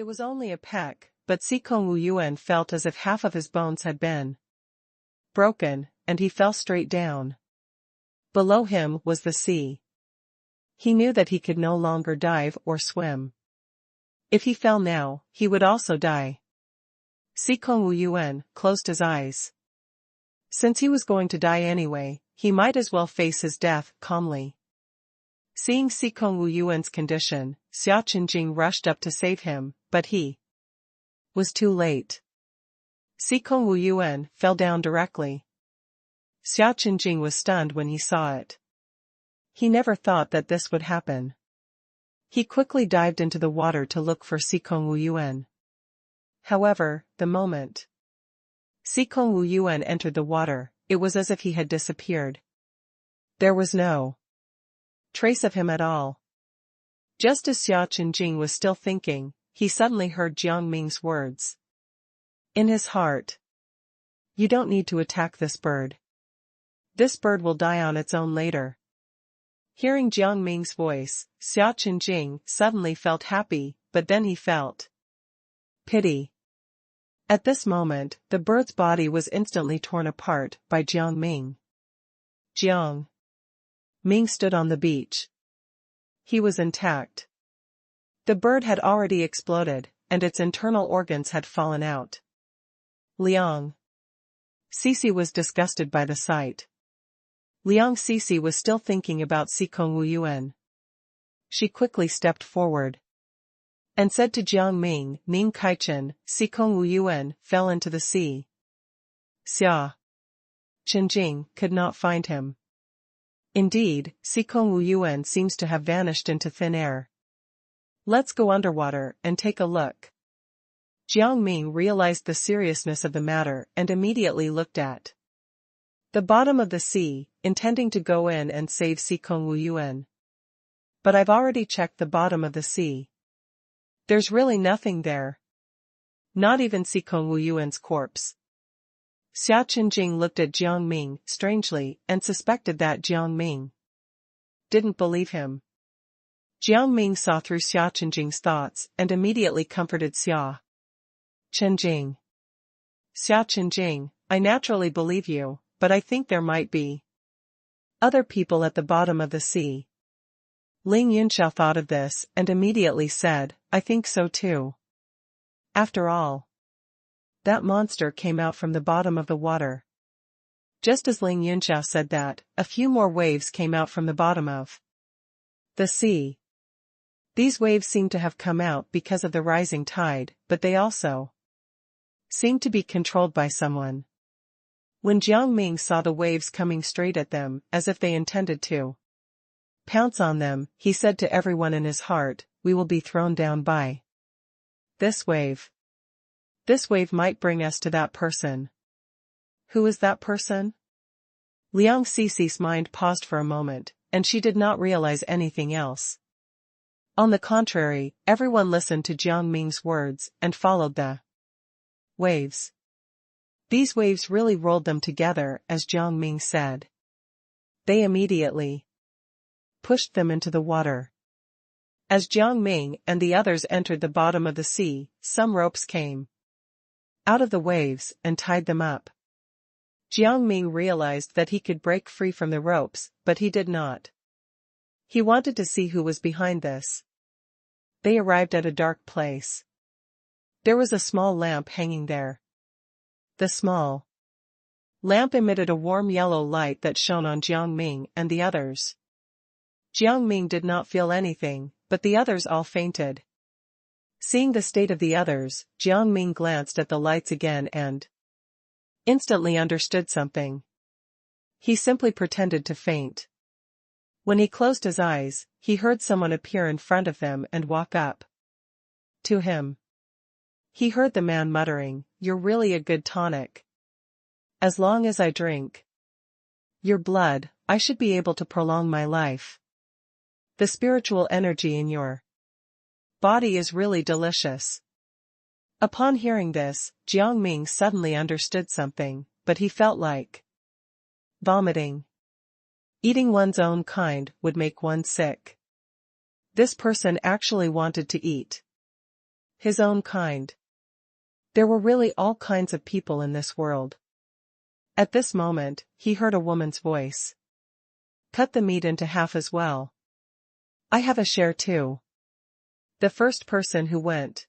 It was only a peck, but Sikong Wu Yuan felt as if half of his bones had been broken, and he fell straight down. Below him was the sea. He knew that he could no longer dive or swim. If he fell now, he would also die. Sikong Wu Yuan closed his eyes. Since he was going to die anyway, he might as well face his death calmly. Seeing Sikong Wu Yuan's condition, Xia Qingjing rushed up to save him, but he was too late. Sikong Wu Yuan fell down directly. Xia Qingjing was stunned when he saw it. He never thought that this would happen. He quickly dived into the water to look for Sikong Wu Yuan. However, the moment Sikong Wu Yuan entered the water, it was as if he had disappeared. There was no trace of him at all. Just as Xia Qingjing was still thinking, he suddenly heard Jiang Ming's words. In his heart. You don't need to attack this bird. This bird will die on its own later. Hearing Jiang Ming's voice, Xia Qingjing suddenly felt happy, but then he felt pity. At this moment, the bird's body was instantly torn apart by Jiang Ming. Jiang Ming stood on the beach. He was intact. The bird had already exploded, and its internal organs had fallen out. Liang Sisi was disgusted by the sight. Liang Sisi was still thinking about Sikong Wu Yuan. She quickly stepped forward and said to Jiang Ming, Ning Kaichen, Sikong Wu Yuan fell into the sea. Xia Qingjing could not find him. Indeed, Sikong Wu Yuan seems to have vanished into thin air. Let's go underwater and take a look. Jiang Ming realized the seriousness of the matter and immediately looked at the bottom of the sea, intending to go in and save Sikong Wu Yuan. But I've already checked the bottom of the sea. There's really nothing there. Not even Sikong Wu Yuan's corpse. Xia Qingjing looked at Jiang Ming strangely and suspected that Jiang Ming didn't believe him. Jiang Ming saw through Xia Qingjing's thoughts and immediately comforted Xia Qingjing. Xia Qingjing, I naturally believe you, but I think there might be other people at the bottom of the sea. Ling Yunxiao thought of this and immediately said, I think so too. After all, that monster came out from the bottom of the water. Just as Ling Yunxiao said that, a few more waves came out from the bottom of the sea. These waves seemed to have come out because of the rising tide, but they also seemed to be controlled by someone. When Jiang Ming saw the waves coming straight at them, as if they intended to pounce on them, he said to everyone in his heart, we will be thrown down by this wave. This wave might bring us to that person. Who is that person? Liang Sisi's mind paused for a moment, and she did not realize anything else. On the contrary, everyone listened to Jiang Ming's words and followed the waves. These waves really rolled them together, as Jiang Ming said. They immediately pushed them into the water. As Jiang Ming and the others entered the bottom of the sea, some ropes came out of the waves and tied them up. Jiang Ming realized that he could break free from the ropes, but he did not. He wanted to see who was behind this. They arrived at a dark place. There was a small lamp hanging there. The small lamp emitted a warm yellow light that shone on Jiang Ming and the others. Jiang Ming did not feel anything, but the others all fainted. Seeing the state of the others, Jiang Ming glanced at the lights again and instantly understood something. He simply pretended to faint. When he closed his eyes, he heard someone appear in front of them and walk up to him. He heard the man muttering, "You're really a good tonic. As long as I drink your blood, I should be able to prolong my life. The spiritual energy in your body is really delicious." Upon hearing this, Jiang Ming suddenly understood something, but he felt like vomiting. Eating one's own kind would make one sick. This person actually wanted to eat His own kind. There were really all kinds of people in this world. At this moment, he heard a woman's voice. Cut the meat into half as well. I have a share too. The first person who went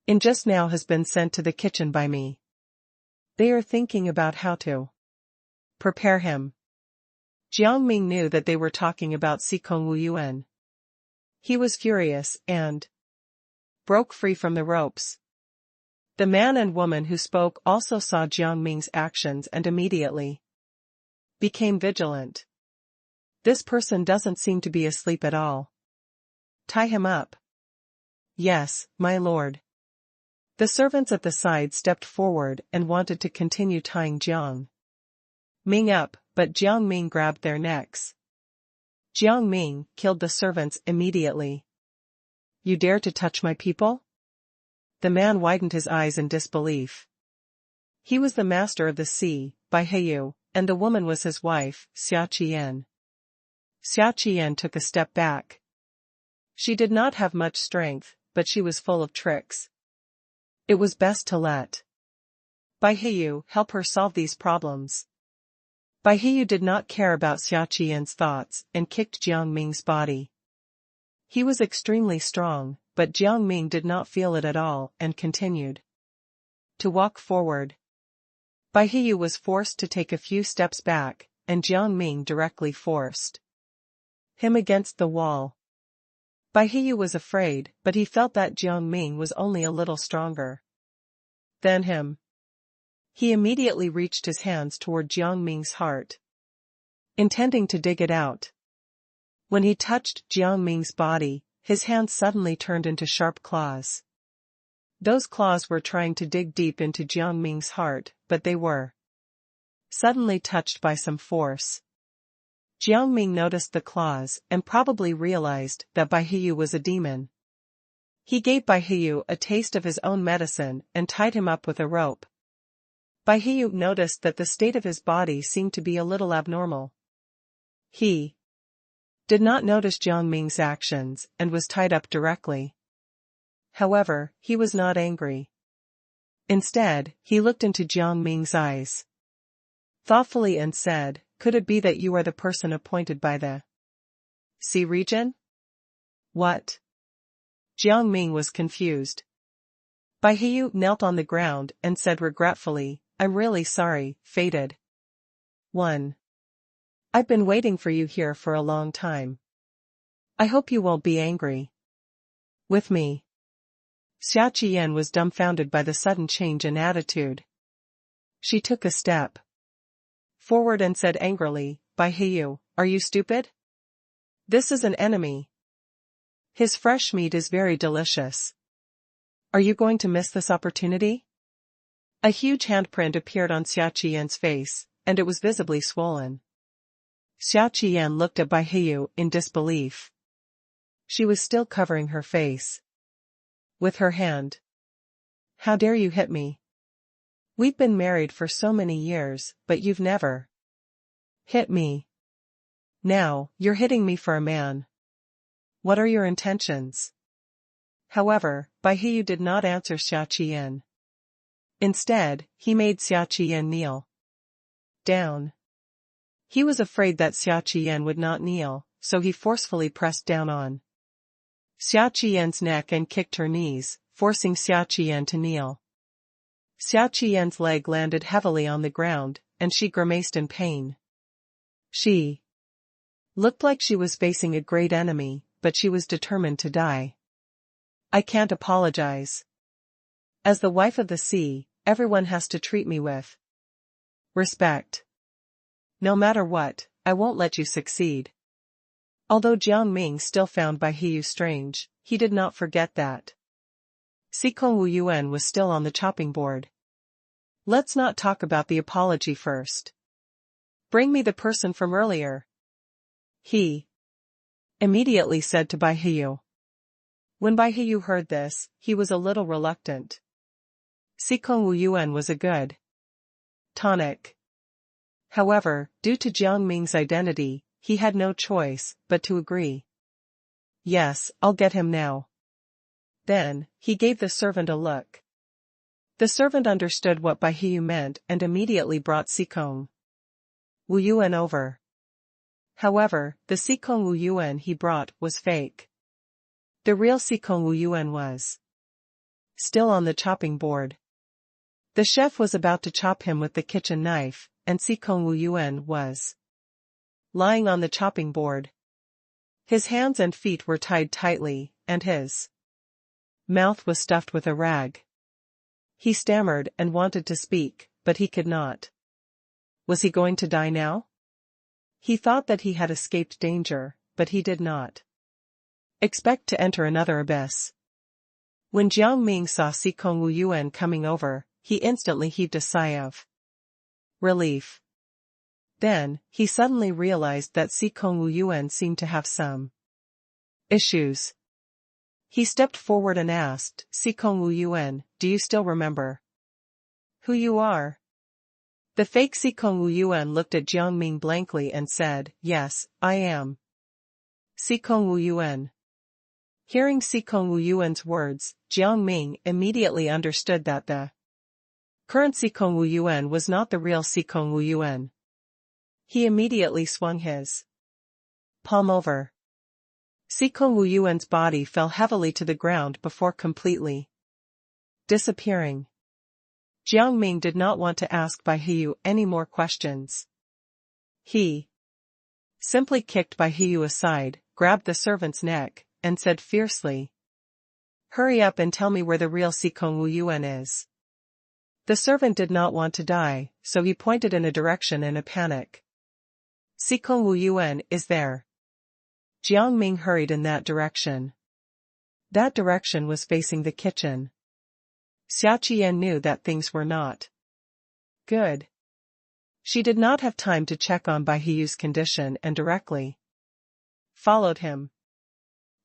in just now has been sent to the kitchen by me. They are thinking about how to prepare him. Jiang Ming knew that they were talking about Sikong Wu Yuan. He was furious and broke free from the ropes. The man and woman who spoke also saw Jiang Ming's actions and immediately became vigilant. This person doesn't seem to be asleep at all. Tie him up. Yes, my lord. The servants at the side stepped forward and wanted to continue tying Jiang Ming up, but Jiang Ming grabbed their necks. Jiang Ming killed the servants immediately. You dare to touch my people? The man widened his eyes in disbelief. He was the master of the sea, Bai Heiyu, and the woman was his wife, Xia Qian. Xia Qian took a step back. She did not have much strength, but she was full of tricks. It was best to let Bai Heiyu help her solve these problems. Bai Heiyu did not care about Xia Qian's thoughts and kicked Jiang Ming's body. He was extremely strong, but Jiang Ming did not feel it at all and continued to walk forward. Bai Heiyu was forced to take a few steps back, and Jiang Ming directly forced him against the wall. Bai Heiyu was afraid, but he felt that Jiang Ming was only a little stronger than him. He immediately reached his hands toward Jiang Ming's heart, intending to dig it out. When he touched Jiang Ming's body, his hands suddenly turned into sharp claws. Those claws were trying to dig deep into Jiang Ming's heart, but they were suddenly touched by some force. Jiang Ming noticed the claws and probably realized that Bai Heiyu was a demon. He gave Bai Heiyu a taste of his own medicine and tied him up with a rope. Bai Heiyu noticed that the state of his body seemed to be a little abnormal. He did not notice Jiang Ming's actions and was tied up directly. However, he was not angry. Instead, he looked into Jiang Ming's eyes thoughtfully and said, "Could it be that you are the person appointed by the sea region?" What? Jiang Ming was confused. Bai Heiyu knelt on the ground and said regretfully, "I'm really sorry, fated 1. I've been waiting for you here for a long time. I hope you won't be angry with me." Xia Qian was dumbfounded by the sudden change in attitude. She took a step forward and said angrily, "Bai Heiyu, are you stupid? This is an enemy. His fresh meat is very delicious. Are you going to miss this opportunity?" A huge handprint appeared on Xia Qian's face, and it was visibly swollen. Xia Qian looked at Bai Heiyu in disbelief. She was still covering her face with her hand. "How dare you hit me? We've been married for so many years, but you've never hit me. Now, you're hitting me for a man. What are your intentions?" However, Bai Heiyu did not answer Xia Qian. Instead, he made Xia Qian kneel down. He was afraid that Xia Qian would not kneel, so he forcefully pressed down on Xia Qian's neck and kicked her knees, forcing Xia Qian to kneel. Xia Qian's leg landed heavily on the ground, and she grimaced in pain. She looked like she was facing a great enemy, but she was determined to die. "I can't apologize. As the wife of the sea, everyone has to treat me with respect. No matter what, I won't let you succeed." Although Jiang Ming still found Bai Heiyu strange, he did not forget that Sikong Wu Yuan was still on the chopping board. "Let's not talk about the apology first. Bring me the person from earlier," he immediately said to Bai Heiyu. When Bai Heiyu heard this, he was a little reluctant. Sikong Wu Yuan was a good tonic. However, due to Jiang Ming's identity, he had no choice but to agree. "Yes, I'll get him now." Then, he gave the servant a look. The servant understood what Bai Hiyu meant and immediately brought Sikong Wu Yuan over. However, the Sikong Wu Yuan he brought was fake. The real Sikong Wu Yuan was still on the chopping board. The chef was about to chop him with the kitchen knife, and Sikong Wu Yuan was lying on the chopping board. His hands and feet were tied tightly, and his mouth was stuffed with a rag. He stammered and wanted to speak, but he could not. Was he going to die now? He thought that he had escaped danger, but he did not expect to enter another abyss. When Jiang Ming saw Sikong Wu Yuan coming over, he instantly heaved a sigh of relief. Then, he suddenly realized that Sikong Wu Yuan seemed to have some issues. He stepped forward and asked, Sikong Wu Yuan, do you still remember who you are? The fake Sikong Wu Yuan looked at Jiang Ming blankly and said, yes, I am Sikong Wu Yuan. Hearing Sikong Wu Yuan's words, Jiang Ming immediately understood that the current Sikong Wu Yuan was not the real Sikong Wu Yuan. He immediately swung his palm over. Sikong Wu Yuan's body fell heavily to the ground before completely disappearing. Jiang Ming did not want to ask Bai Hiyu any more questions. He simply kicked Bai Hiyu aside, grabbed the servant's neck, and said fiercely, hurry up and tell me where the real Sikong Wu Yuan is. The servant did not want to die, so he pointed in a direction in a panic. Sikong Wu Yuan is there. Jiang Ming hurried in that direction. That direction was facing the kitchen. Xia Qian knew that things were not good. She did not have time to check on Bai Hiyu's condition and directly followed him.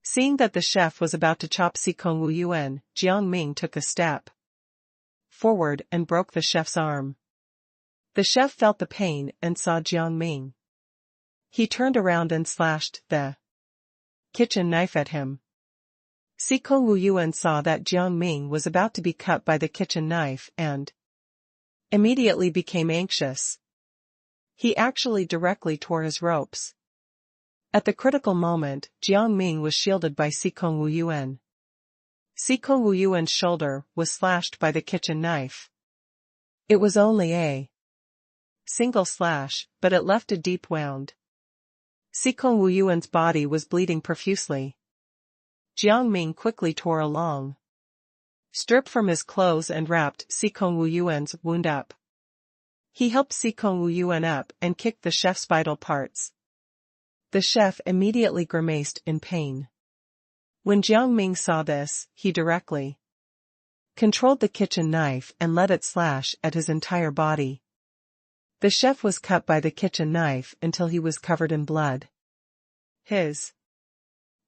Seeing that the chef was about to chop Sikong Wu Yuan, Jiang Ming took a step forward and broke the chef's arm. The chef felt the pain and saw Jiang Ming. He turned around and slashed the kitchen knife at him. Sikong Wu Yuan saw that Jiang Ming was about to be cut by the kitchen knife and immediately became anxious. He actually directly tore his ropes. At the critical moment, Jiang Ming was shielded by Sikong Wu Yuan. Sikong Wu Yuan's shoulder was slashed by the kitchen knife. It was only a single slash, but it left a deep wound. Sikong Wu Yuan's body was bleeding profusely. Jiang Ming quickly tore a long strip from his clothes and wrapped Sikong Wu Yuan's wound up. He helped Sikong Wu Yuan up and kicked the chef's vital parts. The chef immediately grimaced in pain. When Jiang Ming saw this, he directly controlled the kitchen knife and let it slash at his entire body. The chef was cut by the kitchen knife until he was covered in blood. His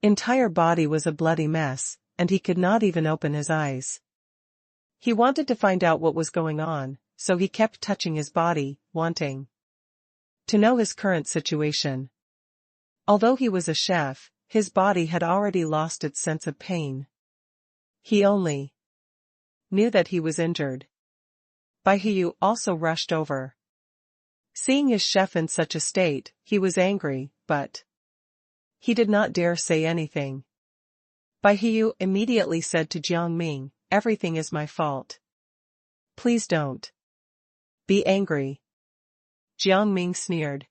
entire body was a bloody mess, and he could not even open his eyes. He wanted to find out what was going on, so he kept touching his body, wanting to know his current situation. Although he was a chef, his body had already lost its sense of pain. He only knew that he was injured. Bai Hiyu also rushed over. Seeing his chef in such a state, he was angry, but he did not dare say anything. Bai Hiyu immediately said to Jiang Ming, everything is my fault. Please don't be angry. Jiang Ming sneered.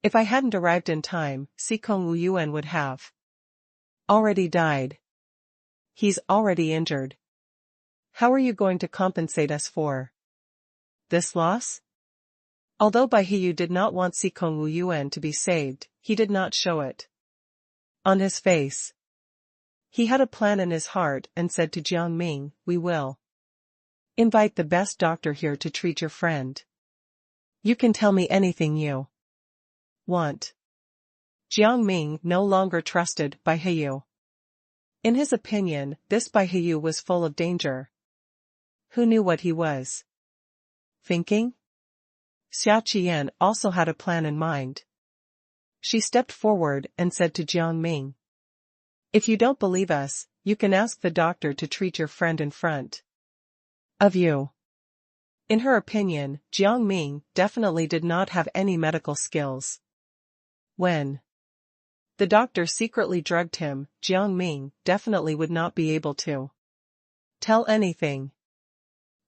If I hadn't arrived in time, Sikong Wu Yuan would have already died. He's already injured. How are you going to compensate us for this loss? Although Bai Hiyu did not want Sikong Wu Yuan to be saved, he did not show it on his face. He had a plan in his heart and said to Jiang Ming, we will invite the best doctor here to treat your friend. You can tell me anything you want. Jiang Ming no longer trusted Bai Hiyu. In his opinion, this Bai Hiyu was full of danger. Who knew what he was thinking? Xia Qian also had a plan in mind. She stepped forward and said to Jiang Ming, if you don't believe us, you can ask the doctor to treat your friend in front of you. In her opinion, Jiang Ming definitely did not have any medical skills. When the doctor secretly drugged him, Jiang Ming definitely would not be able to tell anything.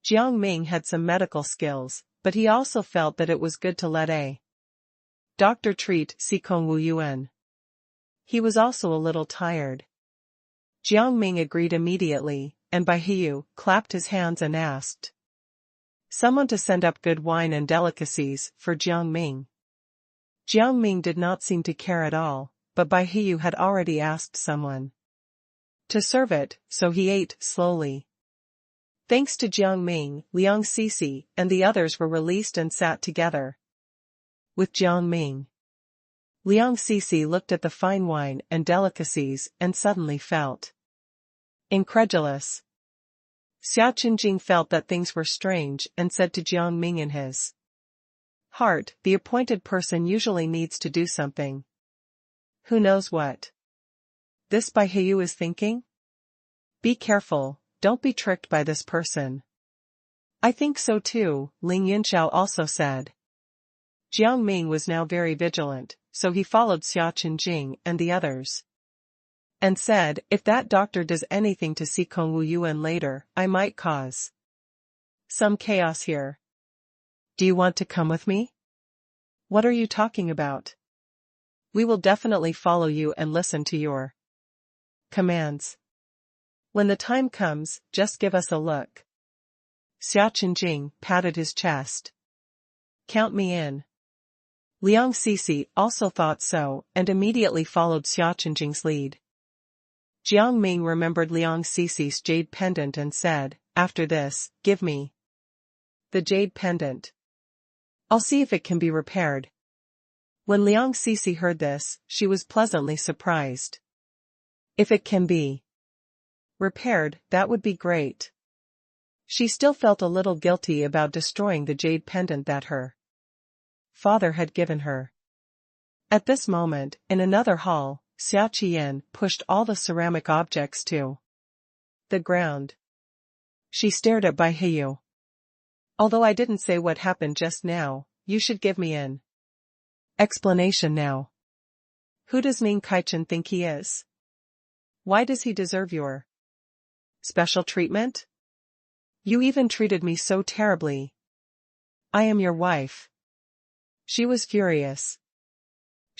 Jiang Ming had some medical skills, but he also felt that it was good to let a doctor treat Sikong Wu Yuan. He was also a little tired. Jiang Ming agreed immediately, and Bai Hiyu clapped his hands and asked someone to send up good wine and delicacies for Jiang Ming. Jiang Ming did not seem to care at all, but Bai Hiyu had already asked someone to serve it, so he ate slowly. Thanks to Jiang Ming, Liang Sisi and the others were released and sat together with Jiang Ming. Liang Sisi looked at the fine wine and delicacies and suddenly felt incredulous. Xia Qingjing felt that things were strange and said to Jiang Ming in his heart, the appointed person usually needs to do something. Who knows what this Bai Hiyu is thinking? Be careful, don't be tricked by this person. I think so too, Ling Yinxiao also said. Jiang Ming was now very vigilant, so he followed Xia Qingjing and the others and said, if that doctor does anything to Sikong Wu Yuan later, I might cause some chaos here. Do you want to come with me? What are you talking about? We will definitely follow you and listen to your commands. When the time comes, just give us a look. Xia Qingjing patted his chest. Count me in. Liang Sisi also thought so and immediately followed Xia Qingjing's lead. Jiang Ming remembered Liang Sisi's jade pendant and said, after this, give me the jade pendant. I'll see if it can be repaired. When Liang Sisi heard this, she was pleasantly surprised. If it can be repaired, that would be great. She still felt a little guilty about destroying the jade pendant that her father had given her. At this moment, in another hall, Xia Qian pushed all the ceramic objects to the ground. She stared at Bai Hiyu. Although I didn't say what happened just now, you should give me an explanation now. Who does Ning Kaichen think he is? Why does he deserve your special treatment? You even treated me so terribly. I am your wife. She was furious.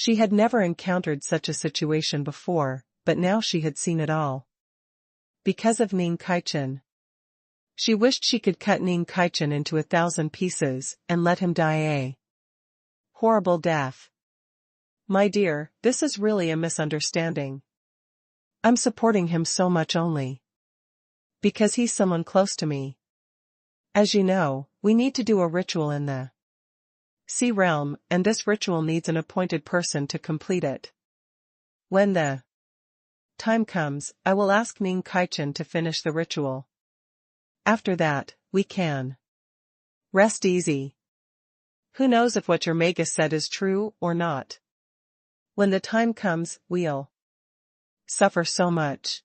She had never encountered such a situation before, but now she had seen it all. Because of Ning Kaichen. She wished she could cut Ning Kaichen into 1,000 pieces and let him die a horrible death. My dear, this is really a misunderstanding. I'm supporting him so much only because he's someone close to me. As you know, we need to do a ritual in the Sea realm, and this ritual needs an appointed person to complete it. When the time comes, I will ask Ning Kaichen to finish the ritual. After that, we can rest easy. Who knows if what your magus said is true or not? When the time comes, we'll suffer so much.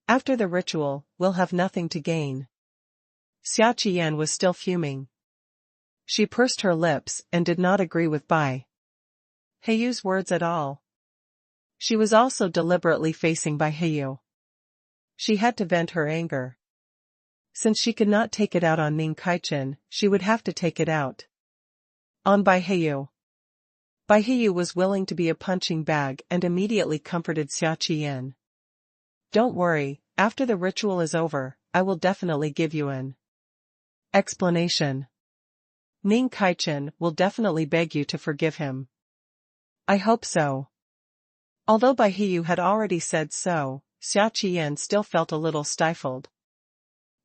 After the ritual, we'll have nothing to gain. Xia Qian was still fuming. She pursed her lips and did not agree with Bai Hiyu's words at all. She was also deliberately facing Bai Hiyu. She had to vent her anger. Since she could not take it out on Ning Kaichen, she would have to take it out on Bai Hiyu. Bai Hiyu was willing to be a punching bag and immediately comforted Xia Qian. Don't worry, after the ritual is over, I will definitely give you an explanation. Ning Kaichen will definitely beg you to forgive him. I hope so. Although Bai Hiyu had already said so, Xia Qian still felt a little stifled.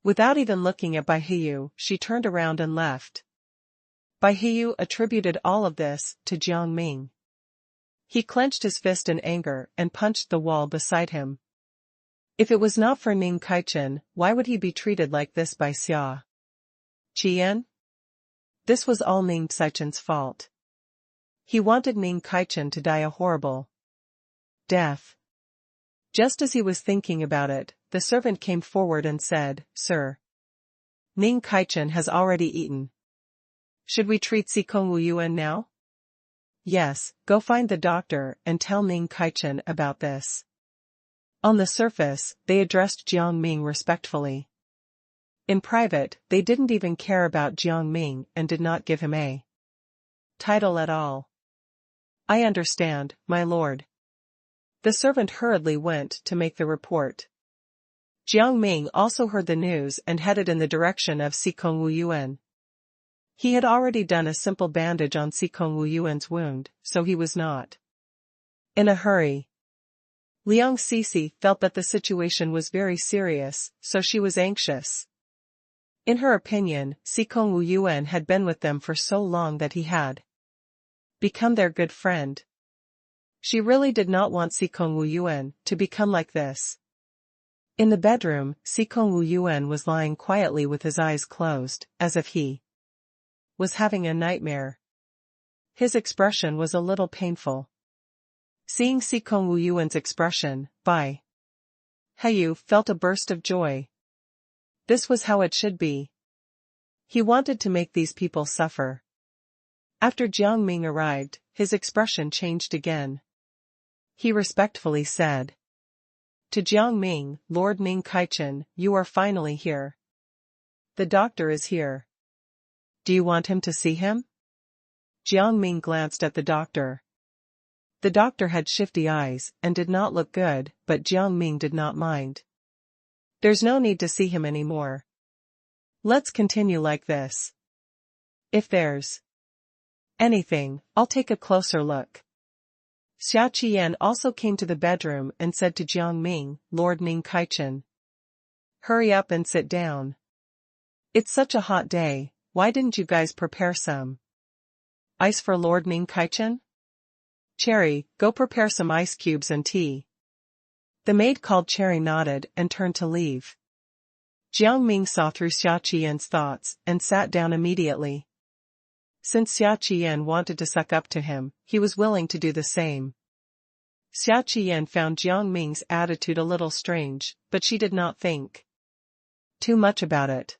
Without even looking at Bai Hiyu, she turned around and left. Bai Hiyu attributed all of this to Jiang Ming. He clenched his fist in anger and punched the wall beside him. If it was not for Ning Kaichen, why would he be treated like this by Xia Qian? This was all Ning Kaichen's fault. He wanted Ning Kaichen to die a horrible death. Just as he was thinking about it, the servant came forward and said, "Sir, Ning Kaichen has already eaten. Should we treat Sikong Wu Yuan now?" "Yes, go find the doctor and tell Ning Kaichen about this." On the surface, they addressed Jiang Ming respectfully. In private, they didn't even care about Jiang Ming and did not give him a title at all. "I understand, my lord." The servant hurriedly went to make the report. Jiang Ming also heard the news and headed in the direction of Sikong Wu Yuan. He had already done a simple bandage on Sikong Wu Yuan's wound, so he was not in a hurry. Liang Sisi felt that the situation was very serious, so she was anxious. In her opinion, Sikong Wu Yuan had been with them for so long that he had become their good friend. She really did not want Sikong Wu Yuan to become like this. In the bedroom, Sikong Wu Yuan was lying quietly with his eyes closed, as if he was having a nightmare. His expression was a little painful. Seeing Sikong Wu Yuan's expression, Bai Heyu felt a burst of joy. This was how it should be. He wanted to make these people suffer. After Jiang Ming arrived, his expression changed again. He respectfully said to Jiang Ming, "Lord Ning Kaichen, you are finally here. The doctor is here. Do you want him to see him?" Jiang Ming glanced at the doctor. The doctor had shifty eyes and did not look good, but Jiang Ming did not mind. "There's no need to see him anymore. Let's continue like this. If there's anything, I'll take a closer look." Xia Qian also came to the bedroom and said to Jiang Ming, "Lord Ning Kaichen, hurry up and sit down. It's such a hot day, why didn't you guys prepare some ice for Lord Ning Kaichen? Cherry, go prepare some ice cubes and tea." The maid called Cherry nodded and turned to leave. Jiang Ming saw through Xia Qian's thoughts and sat down immediately. Since Xia Qian wanted to suck up to him, he was willing to do the same. Xia Qian found Jiang Ming's attitude a little strange, but she did not think too much about it.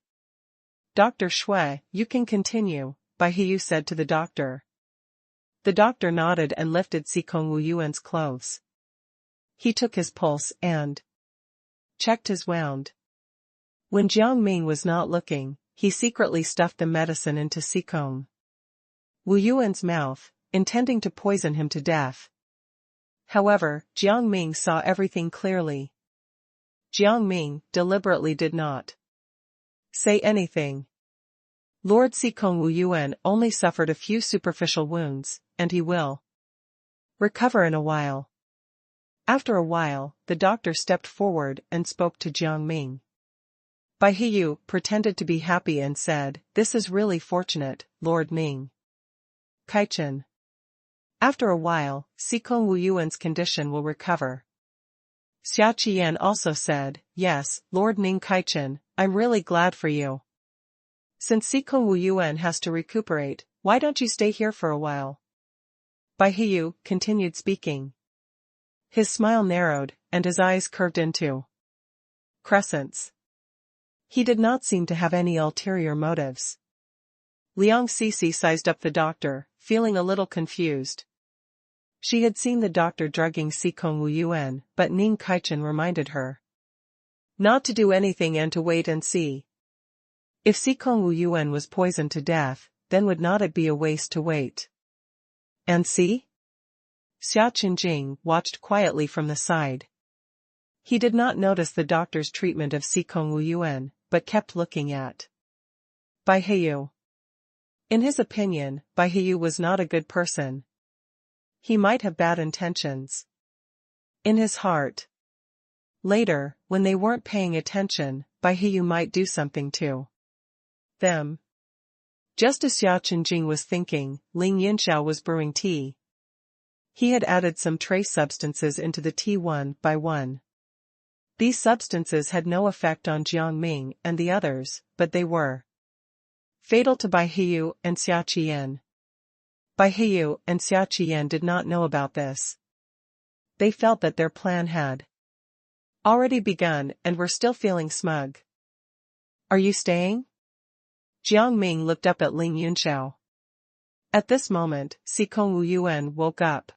"Dr. Shui, you can continue," Bai Heyu said to the doctor. The doctor nodded and lifted Sikong Wu Yuan's clothes. He took his pulse and checked his wound. When Jiang Ming was not looking, he secretly stuffed the medicine into Sikong Wu Yuan's mouth, intending to poison him to death. However, Jiang Ming saw everything clearly. Jiang Ming deliberately did not say anything. Lord Sikong Wu Yuan only suffered a few superficial wounds, and he will recover in a while. After a while, the doctor stepped forward and spoke to Jiang Ming. Bai Heyu pretended to be happy and said, "This is really fortunate, Lord Ning Kaichen. After a while, Sikong Wu Yuan's condition will recover." Xia Qian also said, "Yes, Lord Ning Kaichen, I'm really glad for you. Since Sikong Wu Yuan has to recuperate, why don't you stay here for a while?" Bai Heyu continued speaking. His smile narrowed, and his eyes curved into crescents. He did not seem to have any ulterior motives. Liang Sisi sized up the doctor, feeling a little confused. She had seen the doctor drugging Sikong Wu Yuan, but Ning Kaichen reminded her not to do anything and to wait and see. If Sikong Wu Yuan was poisoned to death, then would not it be a waste to wait and see? Xia Qinjing watched quietly from the side. He did not notice the doctor's treatment of Sikong Wu Yuan, but kept looking at Bai Heyu. In his opinion, Bai Heyu was not a good person. He might have bad intentions in his heart. Later, when they weren't paying attention, Bai Heyu might do something to them. Just as Xia Qinjing was thinking, Ling Yinxiao was brewing tea. He had added some trace substances into the tea one by one. These substances had no effect on Jiang Ming and the others, but they were fatal to Bai Heyu and Xia Qian. Bai Heyu and Xia Qian did not know about this. They felt that their plan had already begun and were still feeling smug. Are you staying? Jiang Ming looked up at Ling Yunxiao. At this moment, Sikong Wu Yuan woke up.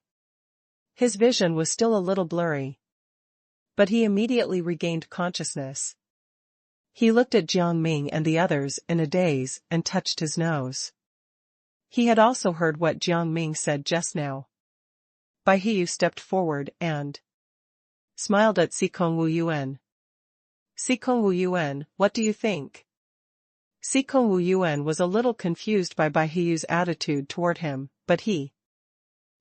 His vision was still a little blurry, but he immediately regained consciousness. He looked at Jiang Ming and the others in a daze and touched his nose. He had also heard what Jiang Ming said just now. Bai Hiyu stepped forward and smiled at Sikong Wu Yuan. Sikong Wu Yuan, what do you think? Sikong Wu Yuan was a little confused by Bai Hiyu's attitude toward him, but he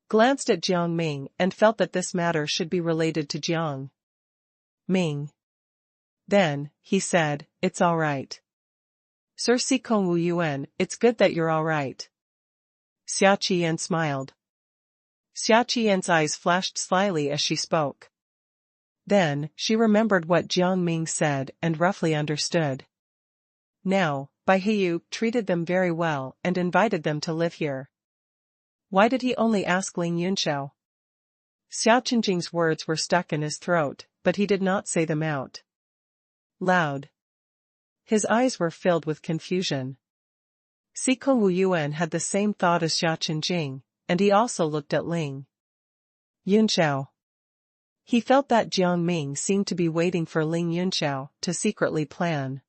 glanced at Jiang Ming and felt that this matter should be related to Jiang Ming. Then, he said, it's all right. Sir Sikong Wu Yuan, it's good that you're all right. Xia Qian smiled. Xia Qian's eyes flashed slyly as she spoke. Then, she remembered what Jiang Ming said and roughly understood. Now, Bai Hiyu treated them very well and invited them to live here. Why did he only ask Ling Yunxiao? Xiao Qingjing's words were stuck in his throat, but he did not say them out loud. His eyes were filled with confusion. Sikong Wu Yuan had the same thought as Xiao Qingjing, and he also looked at Ling Yunxiao. He felt that Jiang Ming seemed to be waiting for Ling Yunxiao to secretly plan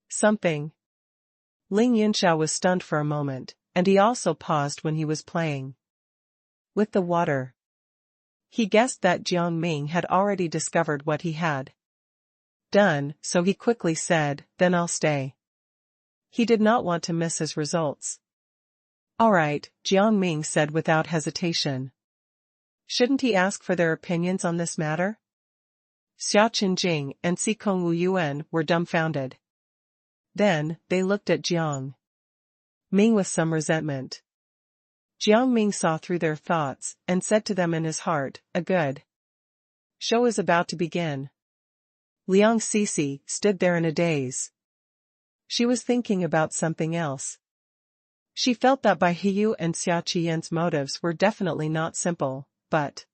something. Ling Yunxiao was stunned for a moment, and he also paused when he was playing with the water. He guessed that Jiang Ming had already discovered what he had done, so he quickly said, then I'll stay. He did not want to miss his results. All right, Jiang Ming said without hesitation. Shouldn't he ask for their opinions on this matter? Xiao Qingjing and Sikong Wu Yuan were dumbfounded. Then, they looked at Jiang Ming with some resentment. Jiang Ming saw through their thoughts and said to them in his heart, a good show is about to begin. Liang Sisi stood there in a daze. She was thinking about something else. She felt that Bai Hiyu and Xia Qian's motives were definitely not simple, but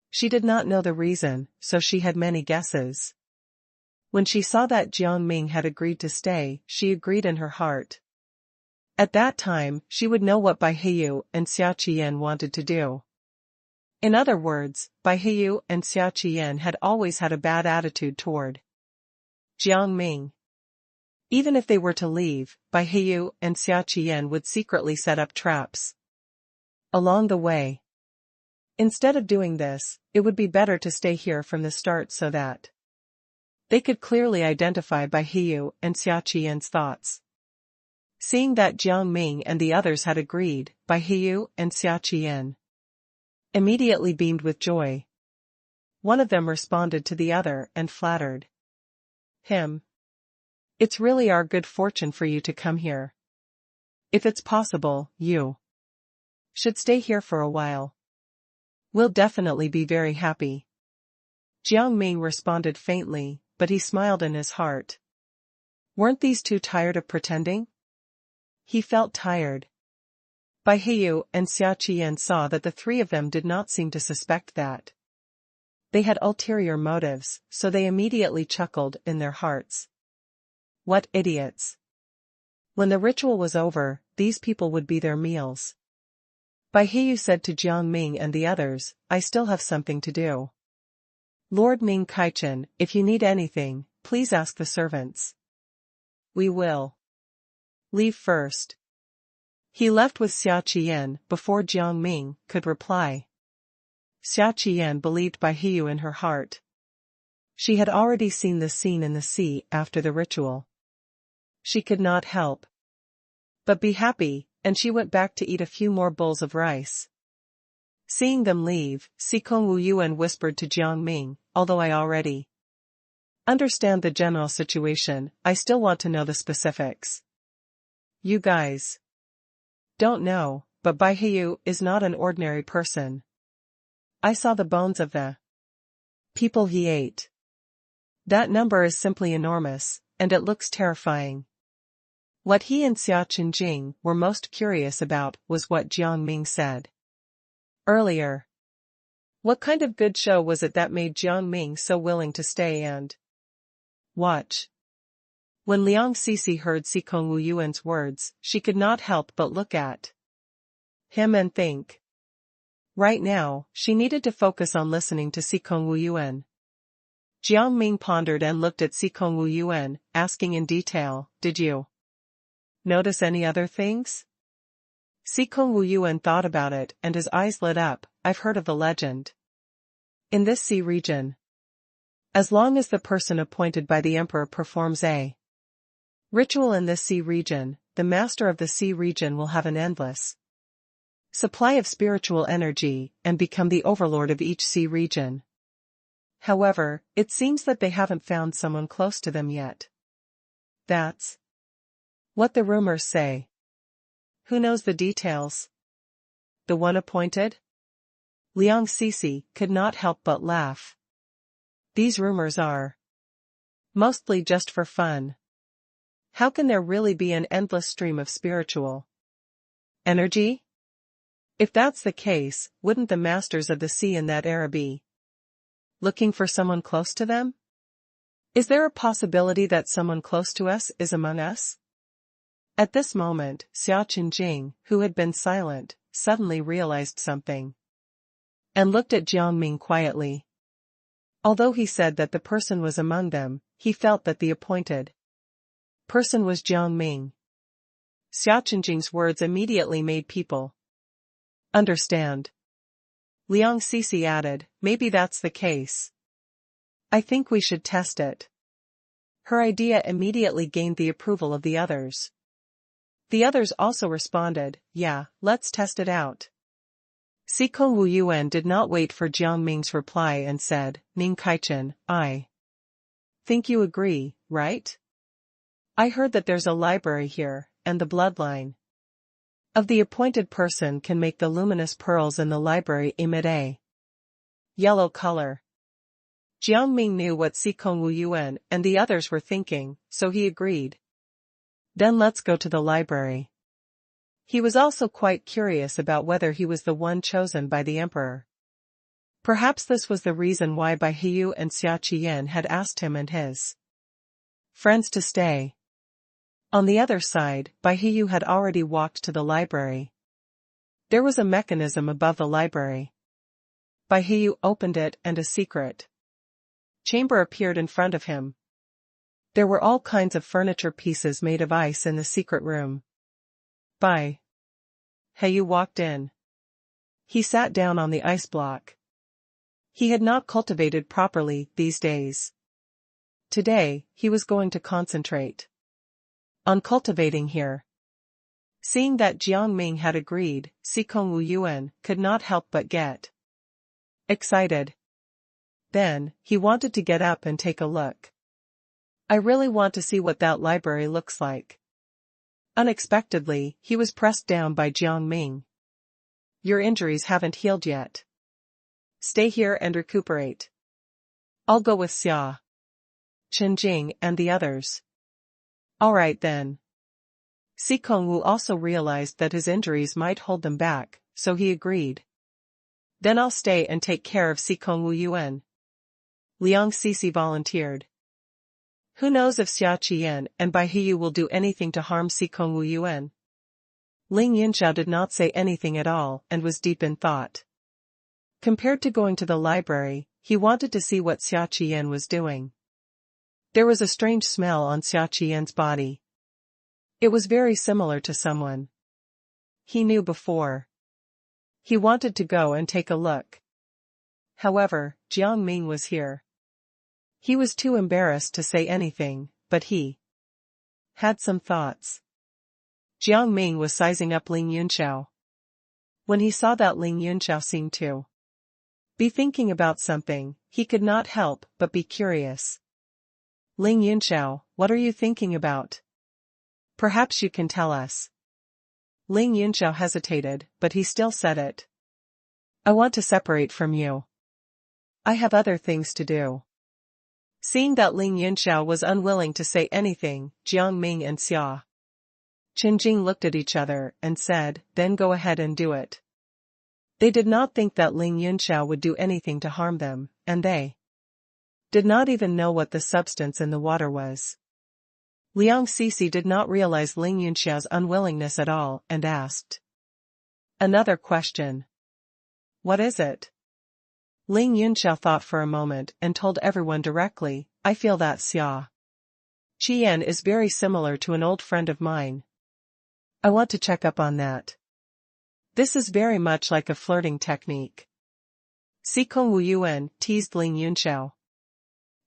she did not know the reason, so she had many guesses. When she saw that Jiang Ming had agreed to stay, she agreed in her heart. At that time, she would know what Bai Hiyu and Xia Qian wanted to do. In other words, Bai Hiyu and Xia Qian had always had a bad attitude toward Jiang Ming. Even if they were to leave, Bai Hiyu and Xia Qian would secretly set up traps along the way. Instead of doing this, it would be better to stay here from the start so that they could clearly identify Bai Hiyu and Xia Qian's thoughts. Seeing that Jiang Ming and the others had agreed, Bai Hiyu and Xia Qian immediately beamed with joy. One of them responded to the other and flattered him. It's really our good fortune for you to come here. If it's possible, you should stay here for a while. We'll definitely be very happy. Jiang Ming responded faintly, but he smiled in his heart. Weren't these two tired of pretending? He felt tired. Bai Hiyu and Xia Qian saw that the three of them did not seem to suspect that they had ulterior motives, so they immediately chuckled in their hearts. What idiots! When the ritual was over, these people would be their meals. Bai Hiyu said to Jiang Ming and the others, I still have something to do. Lord Ming Kaichen, if you need anything, please ask the servants. We will leave first. He left with Xia Qian before Jiang Ming could reply. Xia Qian believed Bai Hiyu in her heart. She had already seen the scene in the sea after the ritual. She could not help but be happy, and she went back to eat a few more bowls of rice. Seeing them leave, Sikong Wu Yuan whispered to Jiang Ming, although I already understand the general situation, I still want to know the specifics. You guys don't know, but Bai Hiyu is not an ordinary person. I saw the bones of the people he ate. That number is simply enormous, and it looks terrifying. What he and Xia Qingjing were most curious about was what Jiang Ming said earlier. What kind of good show was it that made Jiang Ming so willing to stay and watch? When Liang Cixi heard Xikong Wu Yuan's words, she could not help but look at him and think. Right now, she needed to focus on listening to Xikong Wu Yuan. Jiang Ming pondered and looked at Xikong Wu Yuan, asking in detail, "Did you notice any other things?" Xikong Wu Yuan thought about it and his eyes lit up. "I've heard of the legend. In this sea region, as long as the person appointed by the emperor performs a ritual in this sea region, the master of the sea region will have an endless supply of spiritual energy and become the overlord of each sea region. However, it seems that they haven't found someone close to them yet. That's what the rumors say. Who knows the details? The one appointed?" Liang Cixi could not help but laugh. "These rumors are mostly just for fun. How can there really be an endless stream of spiritual energy? If that's the case, wouldn't the masters of the sea in that era be looking for someone close to them? Is there a possibility that someone close to us is among us?" At this moment, Xia Qinjing, who had been silent, suddenly realized something and looked at Jiang Ming quietly. Although he said that the person was among them, he felt that the appointed person was Jiang Ming. Xia Qinjing's words immediately made people understand. Liang Cixi added, "Maybe that's the case. I think we should test it." Her idea immediately gained the approval of the others. The others also responded, "Yeah, let's test it out." Xikong Wu Yuan did not wait for Jiang Ming's reply and said, "Ning Kaichen, I think you agree, right? I heard that there's a library here, and the bloodline of the appointed person can make the luminous pearls in the library emit a yellow color." Jiang Ming knew what Xikong Wu Yuan and the others were thinking, so he agreed. "Then let's go to the library." He was also quite curious about whether he was the one chosen by the emperor. Perhaps this was the reason why Bai Hiyu and Xia Qian had asked him and his friends to stay. On the other side, Bai Hiyu had already walked to the library. There was a mechanism above the library. Bai Hiyu opened it and a secret chamber appeared in front of him. There were all kinds of furniture pieces made of ice in the secret room. Bai Hiyu walked in. He sat down on the ice block. He had not cultivated properly these days. Today, he was going to concentrate on cultivating here. Seeing that Jiang Ming had agreed, Xikong Wu Yuan could not help but get excited. Then, he wanted to get up and take a look. "I really want to see what that library looks like." Unexpectedly, he was pressed down by Jiang Ming. "Your injuries haven't healed yet. Stay here and recuperate. I'll go with Xia Qinjing and the others." "All right then." Xikong Wu also realized that his injuries might hold them back, so he agreed. "Then I'll stay and take care of Xikong Wu Yuan." Liang Cixi volunteered. Who knows if Xia Qian and Bai Hiyu will do anything to harm Xikong Wu Yuan? Ling Yunxiao did not say anything at all and was deep in thought. Compared to going to the library, he wanted to see what Xia Qian was doing. There was a strange smell on Xia Qian's body. It was very similar to someone he knew before. He wanted to go and take a look. However, Jiang Ming was here. He was too embarrassed to say anything, but he had some thoughts. Jiang Ming was sizing up Ling Yunxiao. When he saw that Ling Yunxiao seemed to be thinking about something, he could not help but be curious. "Ling Yunxiao, what are you thinking about? Perhaps you can tell us." Ling Yunxiao hesitated, but he still said it. "I want to separate from you. I have other things to do." Seeing that Ling Yunxiao was unwilling to say anything, Jiang Ming and Xia Qinjing looked at each other and said, "Then go ahead and do it." They did not think that Ling Yunxiao would do anything to harm them, and they did not even know what the substance in the water was. Liang Sisi did not realize Ling Yunxiao's unwillingness at all and asked another question. What is it? Ling Yunxiao thought for a moment and told everyone directly, I feel that Xia Qian is very similar to an old friend of mine. I want to check up on that. This is very much like a flirting technique. Xikong Wuyuan teased Ling Yunxiao.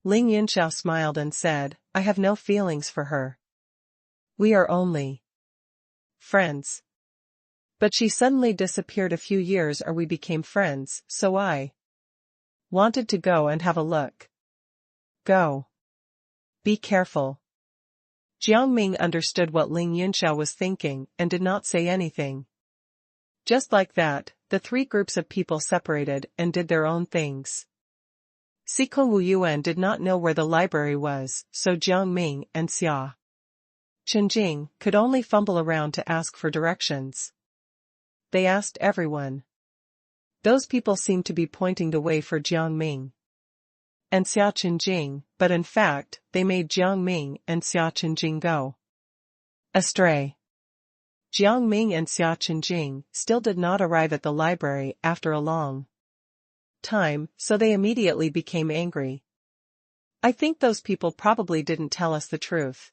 Ling Yunxiao smiled and said, I have no feelings for her. We are only friends. But she suddenly disappeared a few years or we became friends, so I wanted to go and have a look. Go. Be careful. Jiang Ming understood what Ling Yunxiao was thinking and did not say anything. Just like that, the three groups of people separated and did their own things. Xikong Wuyuan did not know where the library was, so Jiang Ming and Xia Chenjing could only fumble around to ask for directions. They asked everyone. Those people seemed to be pointing the way for Jiang Ming and Xia Chenjing, but in fact, they made Jiang Ming and Xia Chenjing go astray. Jiang Ming and Xia Chenjing still did not arrive at the library after a long time, so they immediately became angry. I think those people probably didn't tell us the truth.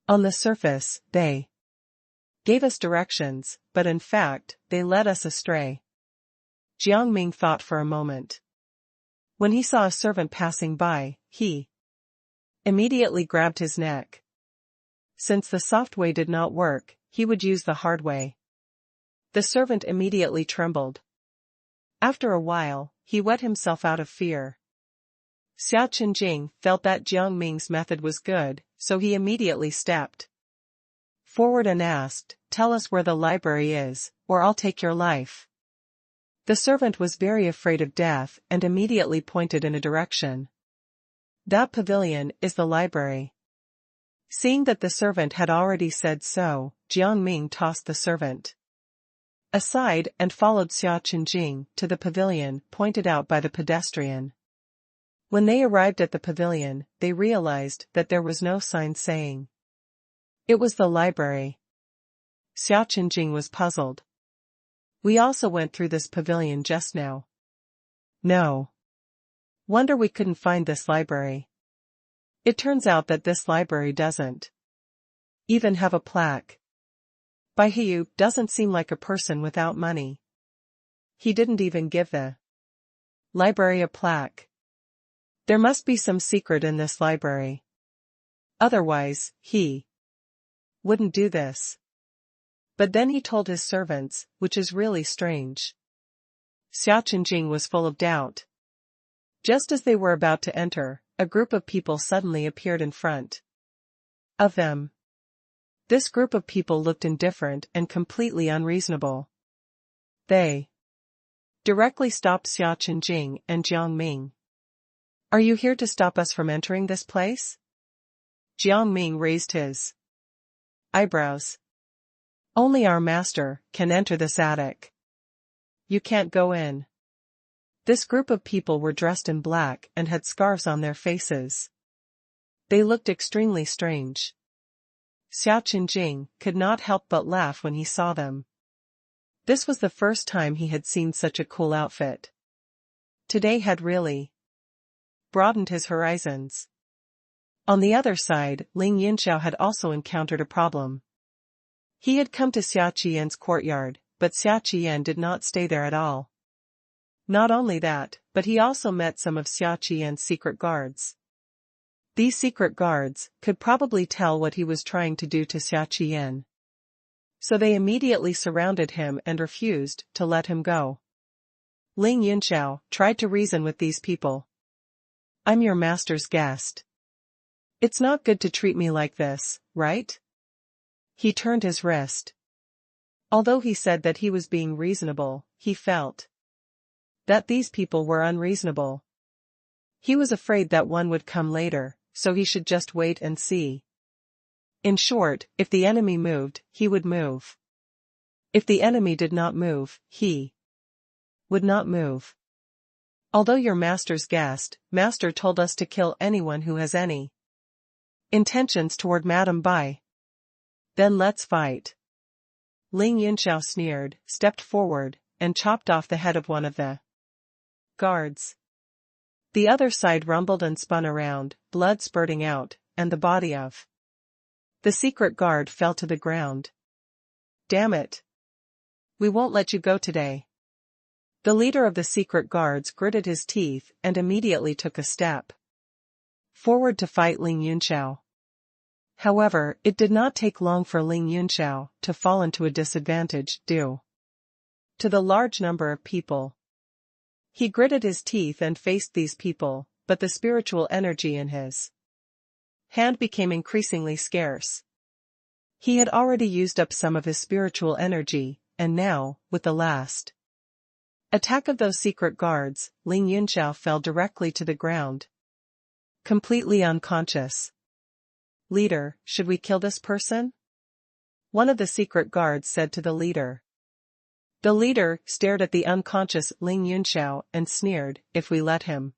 On the surface, they gave us directions, but in fact, they led us astray. Jiang Ming thought for a moment. When he saw a servant passing by, he immediately grabbed his neck. Since the soft way did not work, he would use the hard way. The servant immediately trembled. After a while, he wet himself out of fear. Xia Chenjing felt that Jiang Ming's method was good, so he immediately stepped forward and asked, Tell us where the library is, or I'll take your life. The servant was very afraid of death and immediately pointed in a direction. That pavilion is the library. Seeing that the servant had already said so, Jiang Ming tossed the servant aside and followed Xia Chenjing to the pavilion pointed out by the pedestrian. When they arrived at the pavilion, they realized that there was no sign saying it was the library. Xia Chenjing was puzzled. We also went through this pavilion just now. No wonder we couldn't find this library. It turns out that this library doesn't even have a plaque. Bai Hiyu doesn't seem like a person without money. He didn't even give the library a plaque. There must be some secret in this library. Otherwise, he wouldn't do this. But then he told his servants, which is really strange. Xia Chenjing was full of doubt. Just as they were about to enter, a group of people suddenly appeared in front of them. This group of people looked indifferent and completely unreasonable. They directly stopped Xia Chenjing and Jiang Ming. Are you here to stop us from entering this place? Jiang Ming raised his eyebrows. Only our master can enter this attic. You can't go in. This group of people were dressed in black and had scarves on their faces. They looked extremely strange. Xia Chenjing could not help but laugh when he saw them. This was the first time he had seen such a cool outfit. Today had really broadened his horizons. On the other side, Ling Yunxiao had also encountered a problem. He had come to Xia Qian's courtyard, but Xia Qian did not stay there at all. Not only that, but he also met some of Xia Qian's secret guards. These secret guards could probably tell what he was trying to do to Xia Qian. So they immediately surrounded him and refused to let him go. Ling Yunxiao tried to reason with these people. I'm your master's guest. It's not good to treat me like this, right? He turned his wrist. Although he said that he was being reasonable, he felt that these people were unreasonable. He was afraid that one would come later, so he should just wait and see. In short, if the enemy moved, he would move. If the enemy did not move, he would not move. Although your master's guest, master told us to kill anyone who has any intentions toward Madame Bai. Then let's fight. Ling Yunxiao sneered, stepped forward, and chopped off the head of one of the guards. The other side rumbled and spun around, blood spurting out, and the body of the secret guard fell to the ground. Damn it! We won't let you go today. The leader of the secret guards gritted his teeth and immediately took a step forward to fight Ling Yunxiao. However, it did not take long for Ling Yunxiao to fall into a disadvantage due to the large number of people. He gritted his teeth and faced these people, but the spiritual energy in his hand became increasingly scarce. He had already used up some of his spiritual energy, and now, with the last attack of those secret guards, Ling Yunxiao fell directly to the ground, completely unconscious. Leader, should we kill this person? One of the secret guards said to the leader. The leader stared at the unconscious Ling Yunxiao and sneered, if we let him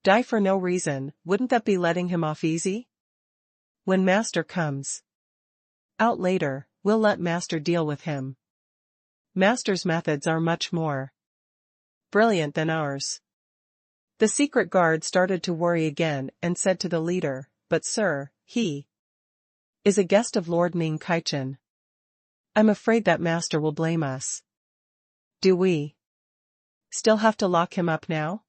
die for no reason, wouldn't that be letting him off easy? When master comes out later, we'll let master deal with him. Master's methods are much more brilliant than ours. The secret guard started to worry again and said to the leader, but sir, he is a guest of Lord Ning Kaichen. I'm afraid that master will blame us. Do we still have to lock him up now?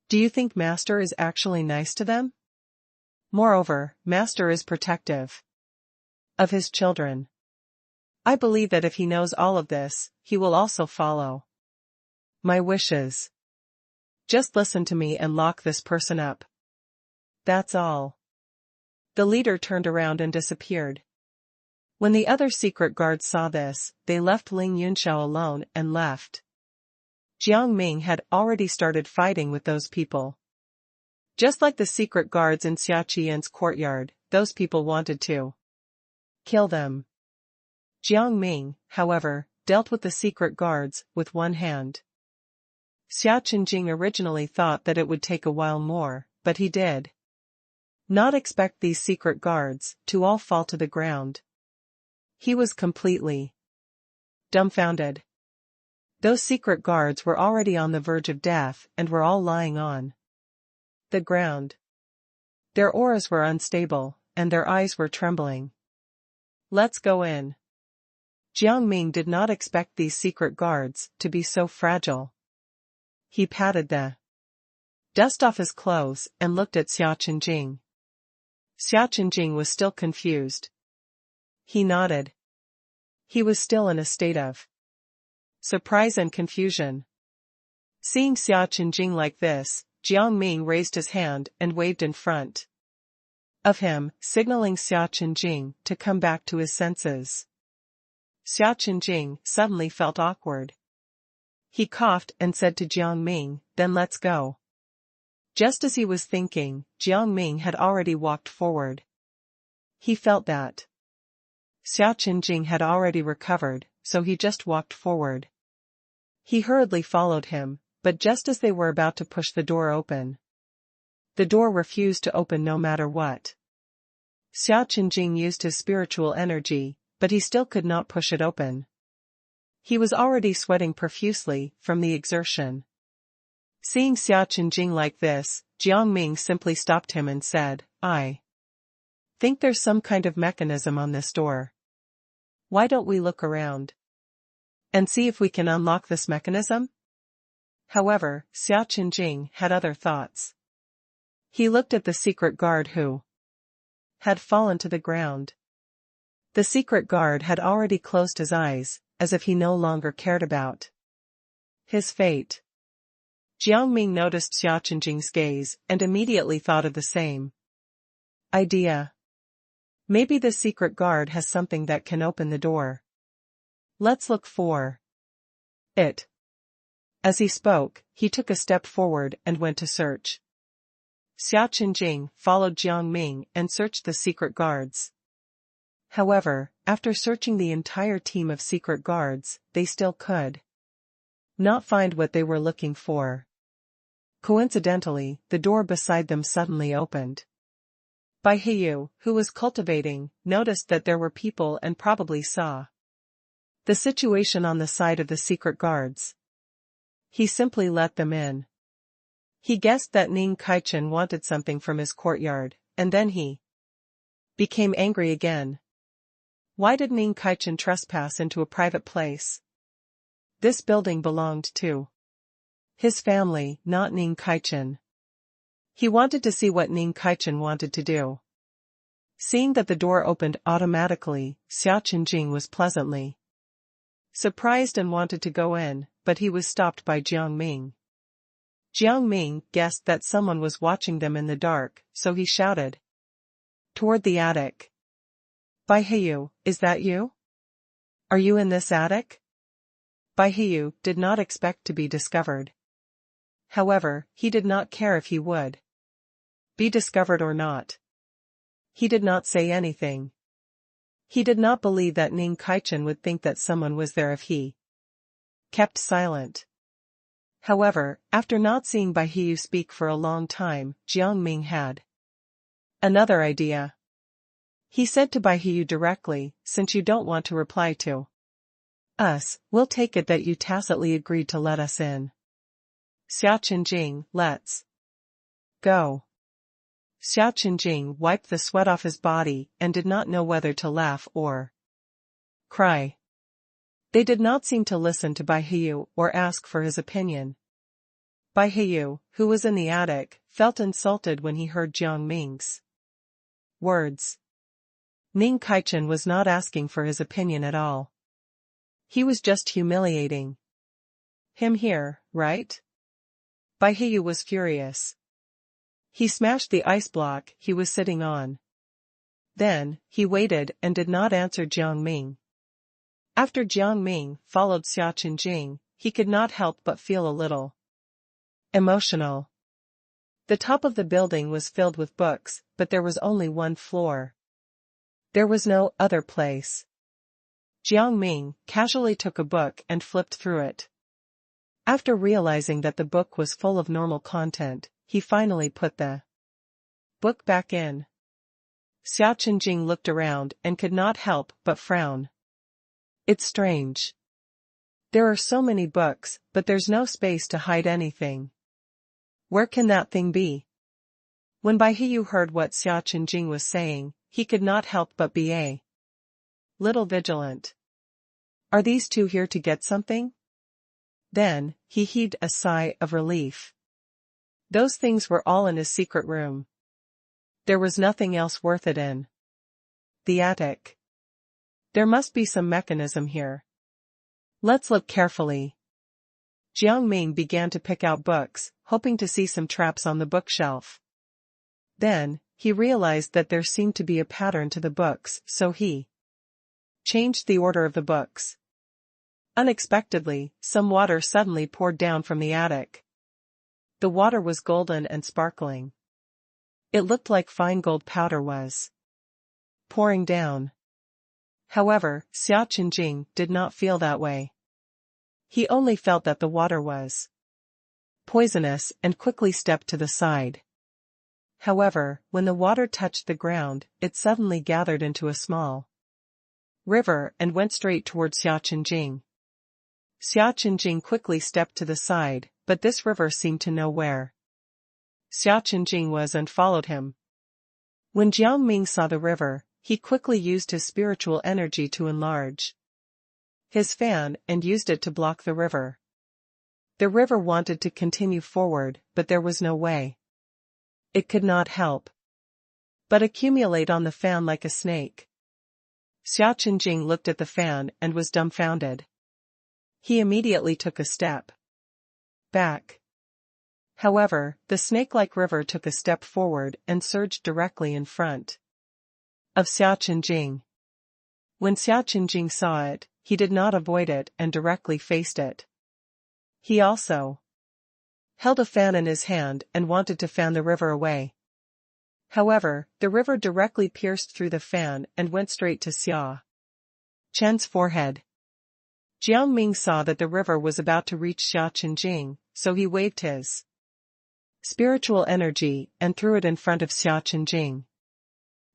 Do you think master is actually nice to them? Moreover, master is protective of his children. I believe that if he knows all of this, he will also follow my wishes. Just listen to me and lock this person up. That's all. The leader turned around and disappeared. When the other secret guards saw this, they left Ling Yunxiao alone and left. Jiang Ming had already started fighting with those people. Just like the secret guards in Xia Qian's courtyard, those people wanted to kill them. Jiang Ming, however, dealt with the secret guards with one hand. Xia Qinjing originally thought that it would take a while more, but he did not expect these secret guards to all fall to the ground. He was completely dumbfounded. Those secret guards were already on the verge of death and were all lying on the ground. Their auras were unstable, and their eyes were trembling. Let's go in. Jiang Ming did not expect these secret guards to be so fragile. He patted the dust off his clothes and looked at Xia Qinjing. Xia Qinjing was still confused. He nodded. He was still in a state of surprise and confusion. Seeing Xia Qinjing like this, Jiang Ming raised his hand and waved in front of him, signaling Xia Qinjing to come back to his senses. Xia Qinjing suddenly felt awkward. He coughed and said to Jiang Ming, then let's go. Just as he was thinking, Jiang Ming had already walked forward. He felt that Xia Qinjing had already recovered, so he just walked forward. He hurriedly followed him, but just as they were about to push the door open, the door refused to open no matter what. Xia Qinjing used his spiritual energy, but he still could not push it open. He was already sweating profusely from the exertion. Seeing Xia Qinjing like this, Jiang Ming simply stopped him and said, I think there's some kind of mechanism on this door. Why don't we look around and see if we can unlock this mechanism? However, Xia Qinjing had other thoughts. He looked at the secret guard who had fallen to the ground. The secret guard had already closed his eyes, as if he no longer cared about his fate. Jiang Ming noticed Xia Qinjing's gaze and immediately thought of the same idea. Maybe the secret guard has something that can open the door. Let's look for it. As he spoke, he took a step forward and went to search. Xia Qinjing followed Jiang Ming and searched the secret guards. However, after searching the entire team of secret guards, they still could not find what they were looking for. Coincidentally, the door beside them suddenly opened. Bai Heyu, who was cultivating, noticed that there were people and probably saw the situation on the side of the secret guards. He simply let them in. He guessed that Ning Kaichen wanted something from his courtyard, and then he became angry again. Why did Ning Kaichen trespass into a private place? This building belonged to his family, not Ning Kaichen. He wanted to see what Ning Kaichen wanted to do. Seeing that the door opened automatically, Xia Qinjing was pleasantly surprised and wanted to go in, but he was stopped by Jiang Ming. Jiang Ming guessed that someone was watching them in the dark, so he shouted toward the attic. Bai Heyu, is that you? Are you in this attic? Bai Heyu did not expect to be discovered. However, he did not care if he would be discovered or not. He did not say anything. He did not believe that Ning Kaichen would think that someone was there if he kept silent. However, after not seeing Bai Heyu speak for a long time, Jiang Ming had another idea. He said to Bai Heyu directly, since you don't want to reply to us, we'll take it that you tacitly agreed to let us in. Xia Qinjing, let's go. Xia Qinjing wiped the sweat off his body and did not know whether to laugh or cry. They did not seem to listen to Bai Heyu or ask for his opinion. Bai Heyu, who was in the attic, felt insulted when he heard Jiang Ming's words. Ning Kaichen was not asking for his opinion at all. He was just humiliating him here, right? Bai Heyu was furious. He smashed the ice block he was sitting on. Then, he waited and did not answer Jiang Ming. After Jiang Ming followed Xia Qinjing, he could not help but feel a little emotional. The top of the building was filled with books, but there was only one floor. There was no other place. Jiang Ming casually took a book and flipped through it. After realizing that the book was full of normal content, he finally put the book back in. Xia Qinjing looked around and could not help but frown. It's strange. There are so many books, but there's no space to hide anything. Where can that thing be? When Bai Heyu heard what Xia Qinjing was saying, he could not help but be a little vigilant. Are these two here to get something? Then, he heaved a sigh of relief. Those things were all in his secret room. There was nothing else worth it in the attic. There must be some mechanism here. Let's look carefully. Jiang Ming began to pick out books, hoping to see some traps on the bookshelf. Then, he realized that there seemed to be a pattern to the books, so he changed the order of the books. Unexpectedly, some water suddenly poured down from the attic. The water was golden and sparkling. It looked like fine gold powder was pouring down. However, Xia Qinjing did not feel that way. He only felt that the water was poisonous and quickly stepped to the side. However, when the water touched the ground, it suddenly gathered into a small river and went straight towards Xia Qinjing. Xia Qinjing quickly stepped to the side, but this river seemed to know where Xia Qinjing was and followed him. When Jiang Ming saw the river, he quickly used his spiritual energy to enlarge his fan and used it to block the river. The river wanted to continue forward, but there was no way. It could not help but accumulate on the fan like a snake. Xia Qinjing looked at the fan and was dumbfounded. He immediately took a step back. However, the snake-like river took a step forward and surged directly in front of Xia Qinjing. When Xia Qinjing saw it, he did not avoid it and directly faced it. He also held a fan in his hand and wanted to fan the river away. However, the river directly pierced through the fan and went straight to Xia Chen's forehead. Jiang Ming saw that the river was about to reach Xiaqinjing, so he waved his spiritual energy and threw it in front of Xiaqinjing.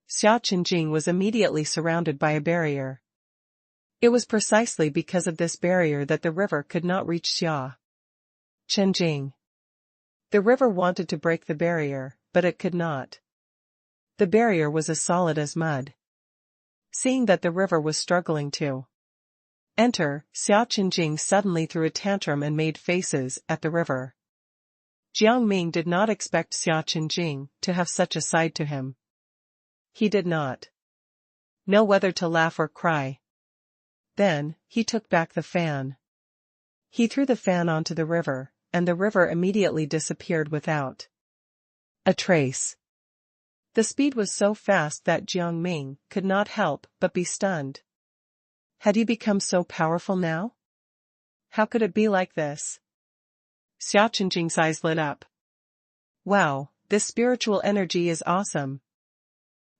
Xiaqinjing was immediately surrounded by a barrier. It was precisely because of this barrier that the river could not reach Xiaqinjing. The river wanted to break the barrier, but it could not. The barrier was as solid as mud. Seeing that the river was struggling to enter, Xiaqinjing suddenly threw a tantrum and made faces at the river. Jiang Ming did not expect Xiaqinjing to have such a side to him. He did not know whether to laugh or cry. Then, he took back the fan. He threw the fan onto the river, and the river immediately disappeared without a trace. The speed was so fast that Jiang Ming could not help but be stunned. Had he become so powerful now? How could it be like this? Xiaqinjing's eyes lit up. Wow, this spiritual energy is awesome.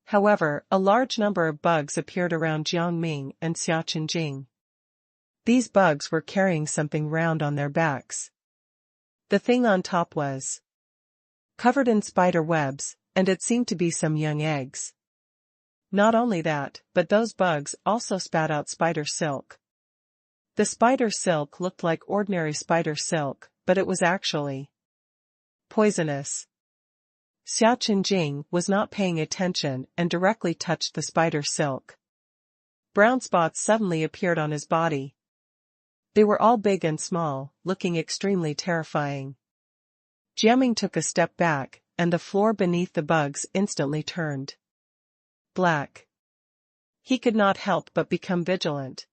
However, a large number of bugs appeared around Jiang Ming and Xiaqinjing. These bugs were carrying something round on their backs. The thing on top was covered in spider webs, and it seemed to be some young eggs. Not only that, but those bugs also spat out spider silk. The spider silk looked like ordinary spider silk, but it was actually poisonous. Xiaqinjing was not paying attention and directly touched the spider silk. Brown spots suddenly appeared on his body. They were all big and small, looking extremely terrifying. Jiang Ming took a step back, and the floor beneath the bugs instantly turned black. He could not help but become vigilant.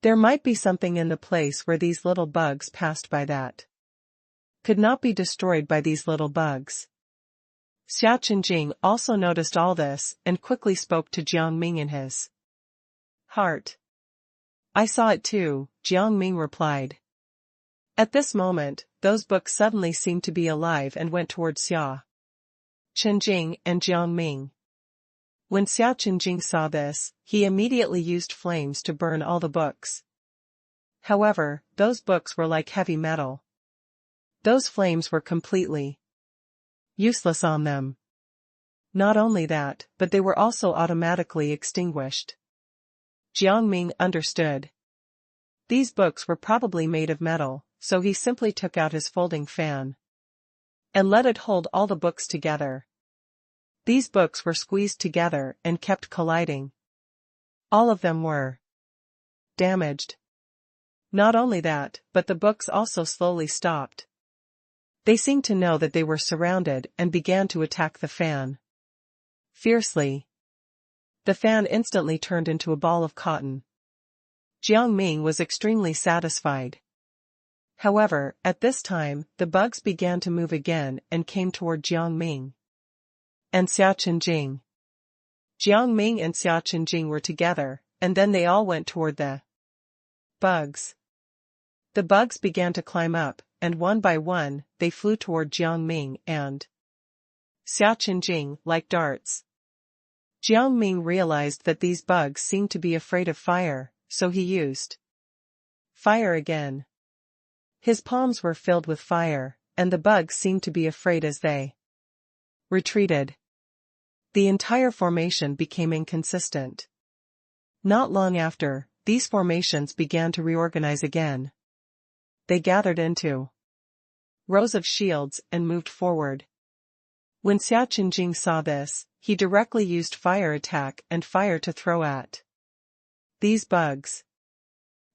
There might be something in the place where these little bugs passed by that could not be destroyed by these little bugs. Xiaqinjing also noticed all this and quickly spoke to Jiang Ming in his heart. I saw it too, Jiang Ming replied. At this moment, those books suddenly seemed to be alive and went towards Xiaqinjing and Jiang Ming. When Xiaqinjing saw this, he immediately used flames to burn all the books. However, those books were like heavy metal. Those flames were completely useless on them. Not only that, but they were also automatically extinguished. Jiang Ming understood. These books were probably made of metal, so he simply took out his folding fan and let it hold all the books together. These books were squeezed together and kept colliding. All of them were damaged. Not only that, but the books also slowly stopped. They seemed to know that they were surrounded and began to attack the fan fiercely. The fan instantly turned into a ball of cotton. Jiang Ming was extremely satisfied. However, at this time, the bugs began to move again and came toward Jiang Ming and Xiaqinjing. Jiang Ming and Xiaqinjing were together, and then they all went toward the bugs. The bugs began to climb up, and one by one, they flew toward Jiang Ming and Xiaqinjing like darts. Jiang Ming realized that these bugs seemed to be afraid of fire, so he used fire again. His palms were filled with fire, and the bugs seemed to be afraid as they retreated. The entire formation became inconsistent. Not long after, these formations began to reorganize again. They gathered into rows of shields and moved forward. When Xiaqinjing saw this, he directly used fire attack and fire to throw at these bugs.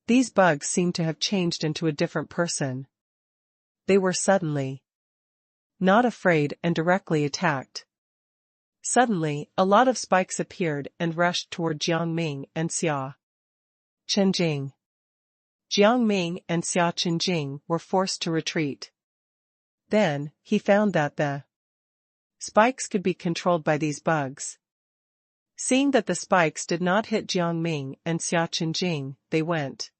These bugs seemed to have changed into a different person. They were suddenly not afraid and directly attacked. Suddenly, a lot of spikes appeared and rushed toward Jiang Ming and Xiaqinjing. Jiang Ming and Xiaqinjing were forced to retreat. Then, he found that the spikes could be controlled by these bugs. Seeing that the spikes did not hit Jiang Ming and Xiaqinjing, they went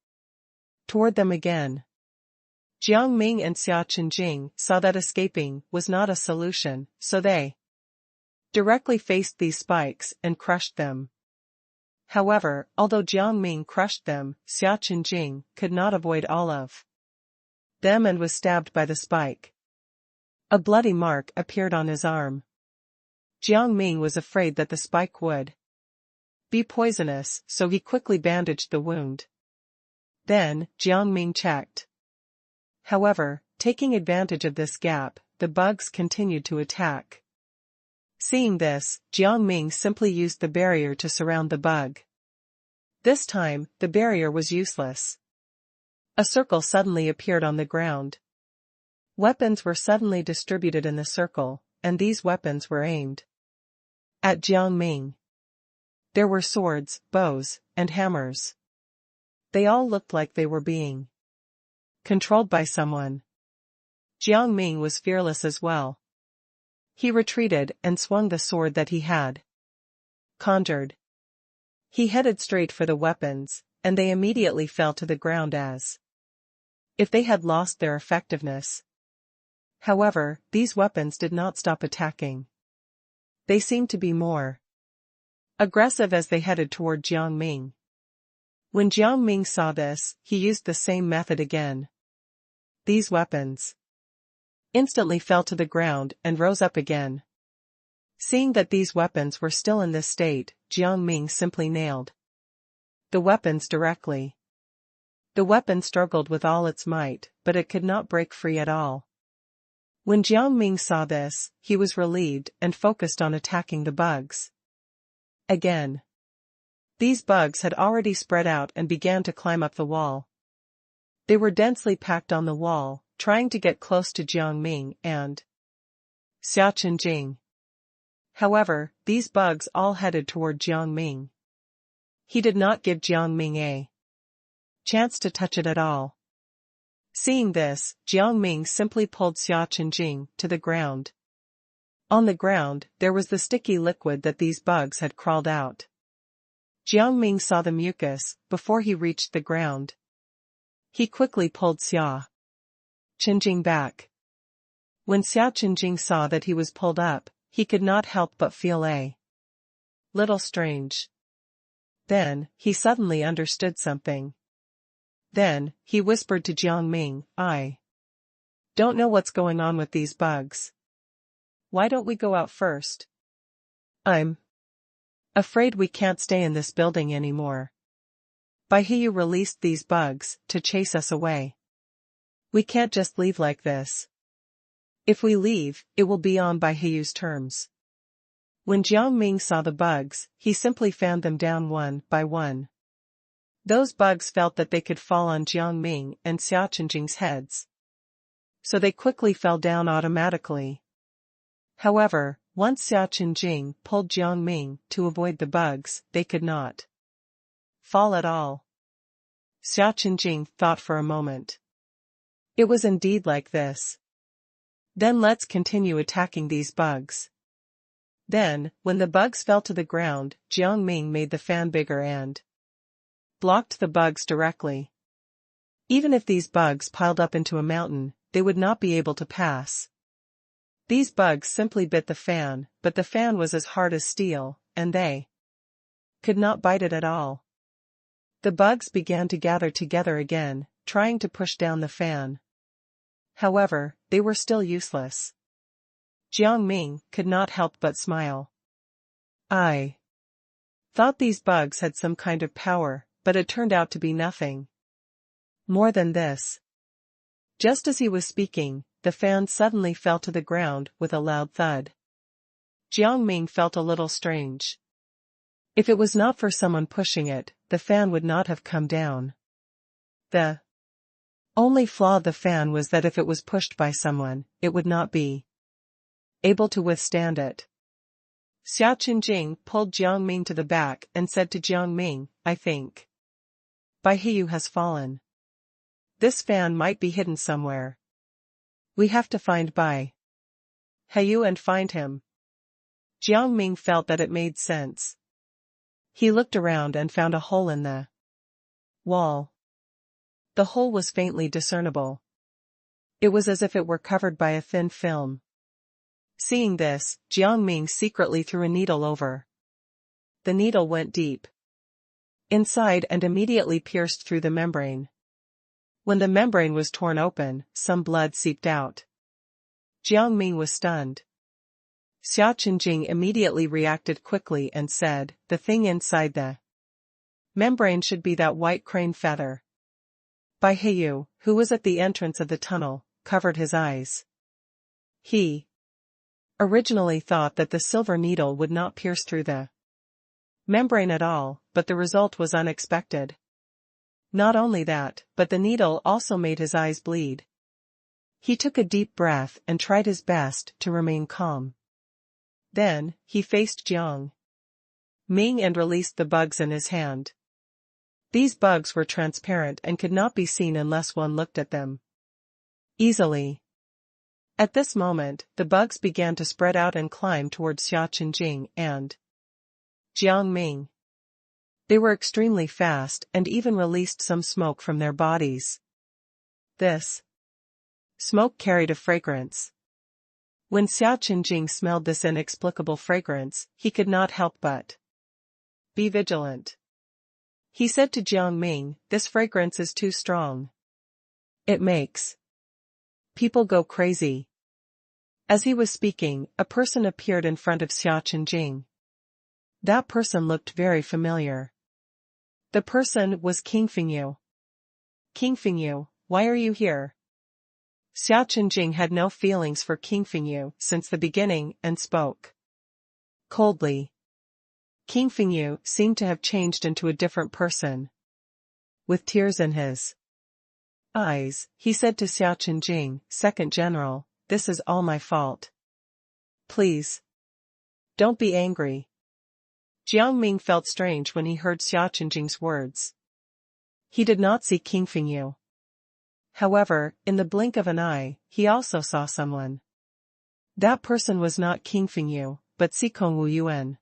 toward them again. Jiang Ming and Xiaqinjing saw that escaping was not a solution, so they directly faced these spikes and crushed them. However, although Jiang Ming crushed them, Xiao Jing could not avoid all of them and was stabbed by the spike. A bloody mark appeared on his arm. Jiang Ming was afraid that the spike would be poisonous, so he quickly bandaged the wound. Then, Jiang Ming checked. However, taking advantage of this gap, the bugs continued to attack. Seeing this, Jiang Ming simply used the barrier to surround the bug. This time, the barrier was useless. A circle suddenly appeared on the ground. Weapons were suddenly distributed in the circle, and these weapons were aimed at Jiang Ming. There were swords, bows, and hammers. They all looked like they were being controlled by someone. Jiang Ming was fearless as well. He retreated and swung the sword that he had conjured. He headed straight for the weapons, and they immediately fell to the ground as if they had lost their effectiveness. However, these weapons did not stop attacking. They seemed to be more aggressive as they headed toward Jiang Ming. When Jiang Ming saw this, he used the same method again. These weapons instantly fell to the ground and rose up again. Seeing that these weapons were still in this state, Jiang Ming simply nailed the weapons directly. The weapon struggled with all its might, but it could not break free at all. When Jiang Ming saw this, he was relieved and focused on attacking the bugs. Again. These bugs had already spread out and began to climb up the wall. They were densely packed on the wall, trying to get close to Jiang Ming and Xiao Jing. However, these bugs all headed toward Jiang Ming. He did not give Jiang Ming a chance to touch it at all. Seeing this, Jiang Ming simply pulled Xiao Jing to the ground. On the ground, there was the sticky liquid that these bugs had crawled out. Jiang Ming saw the mucus before he reached the ground. He quickly pulled Xiao Jing back. When Xiao Jing saw that he was pulled up, he could not help but feel a little strange. Then, he suddenly understood something. Then, he whispered to Jiang Ming, "I don't know what's going on with these bugs. Why don't we go out first? I'm afraid we can't stay in this building anymore. Baihu released these bugs to chase us away. We can't just leave like this. If we leave, it will be on Baihu's terms." When Jiang Ming saw the bugs, he simply fanned them down one by one. Those bugs felt that they could fall on Jiang Ming and Xiao Jing's heads. So they quickly fell down automatically. However, once Xiao Jing pulled Jiang Ming to avoid the bugs, they could not fall at all. Xiao Jing thought for a moment. It was indeed like this. Then let's continue attacking these bugs. Then, when the bugs fell to the ground, Jiang Ming made the fan bigger and blocked the bugs directly. Even if these bugs piled up into a mountain, they would not be able to pass. These bugs simply bit the fan, but the fan was as hard as steel, and they could not bite it at all. The bugs began to gather together again, trying to push down the fan. However, they were still useless. Jiang Ming could not help but smile. I thought these bugs had some kind of power, but it turned out to be nothing more than this. Just as he was speaking, the fan suddenly fell to the ground with a loud thud. Jiang Ming felt a little strange. If it was not for someone pushing it, the fan would not have come down. The only flaw of the fan was that if it was pushed by someone, it would not be able to withstand it. Xiao Jing pulled Jiang Ming to the back and said to Jiang Ming, "I think Baihu has fallen. This fan might be hidden somewhere. We have to find Baihu and find him." Jiang Ming felt that it made sense. He looked around and found a hole in the wall. The hole was faintly discernible. It was as if it were covered by a thin film. Seeing this, Jiang Ming secretly threw a needle over. The needle went deep. inside and immediately pierced through the membrane. When the membrane was torn open, some blood seeped out. Jiang Ming was stunned. Xia Qingjing immediately reacted quickly and said, "The thing inside the membrane should be that white crane feather." Bai Heiyu, who was at the entrance of the tunnel, covered his eyes. He originally thought that the silver needle would not pierce through the membrane at all, but the result was unexpected. Not only that, but the needle also made his eyes bleed. He took a deep breath and tried his best to remain calm. Then, he faced Jiang Ming and released the bugs in his hand. These bugs were transparent and could not be seen unless one looked at them easily. At this moment, the bugs began to spread out and climb towards Xia Qingjing and Jiang Ming. They were extremely fast and even released some smoke from their bodies. This smoke carried a fragrance. When Xia Qingjing smelled this inexplicable fragrance, he could not help but be vigilant. He said to Jiang Ming, "This fragrance is too strong. It makes people go crazy." As he was speaking, a person appeared in front of Xia Qingjing. That person looked very familiar. The person was King Fengyu. "King Fengyu, why are you here?" Xia Qingjing had no feelings for King Fengyu since the beginning and spoke coldly. King Fengyu seemed to have changed into a different person. With tears in his eyes, he said to Xia Qingjing, "Second General, this is all my fault. Please, don't be angry." Jiang Ming felt strange when he heard Xia Qingjing's words. He did not see King Fengyu. However, in the blink of an eye, he also saw someone. That person was not King Fengyu, but Xikong Wu Yuan.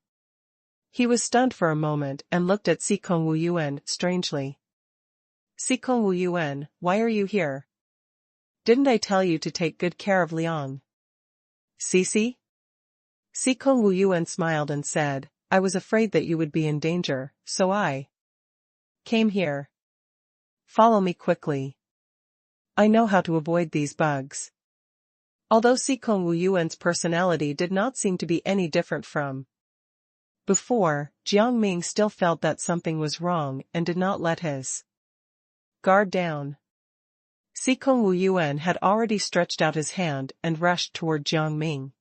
He was stunned for a moment and looked at Xikong Wu Yuan strangely. "Xikong Wu Yuan, why are you here? Didn't I tell you to take good care of Liang?" "Cici?" Xikong Wu Yuan smiled and said, "I was afraid that you would be in danger, so I came here. Follow me quickly. I know how to avoid these bugs." Although Xikong Wu Yuan's personality did not seem to be any different from before, Jiang Ming still felt that something was wrong and did not let his guard down. Xikong Wu Yuan had already stretched out his hand and rushed toward Jiang Ming.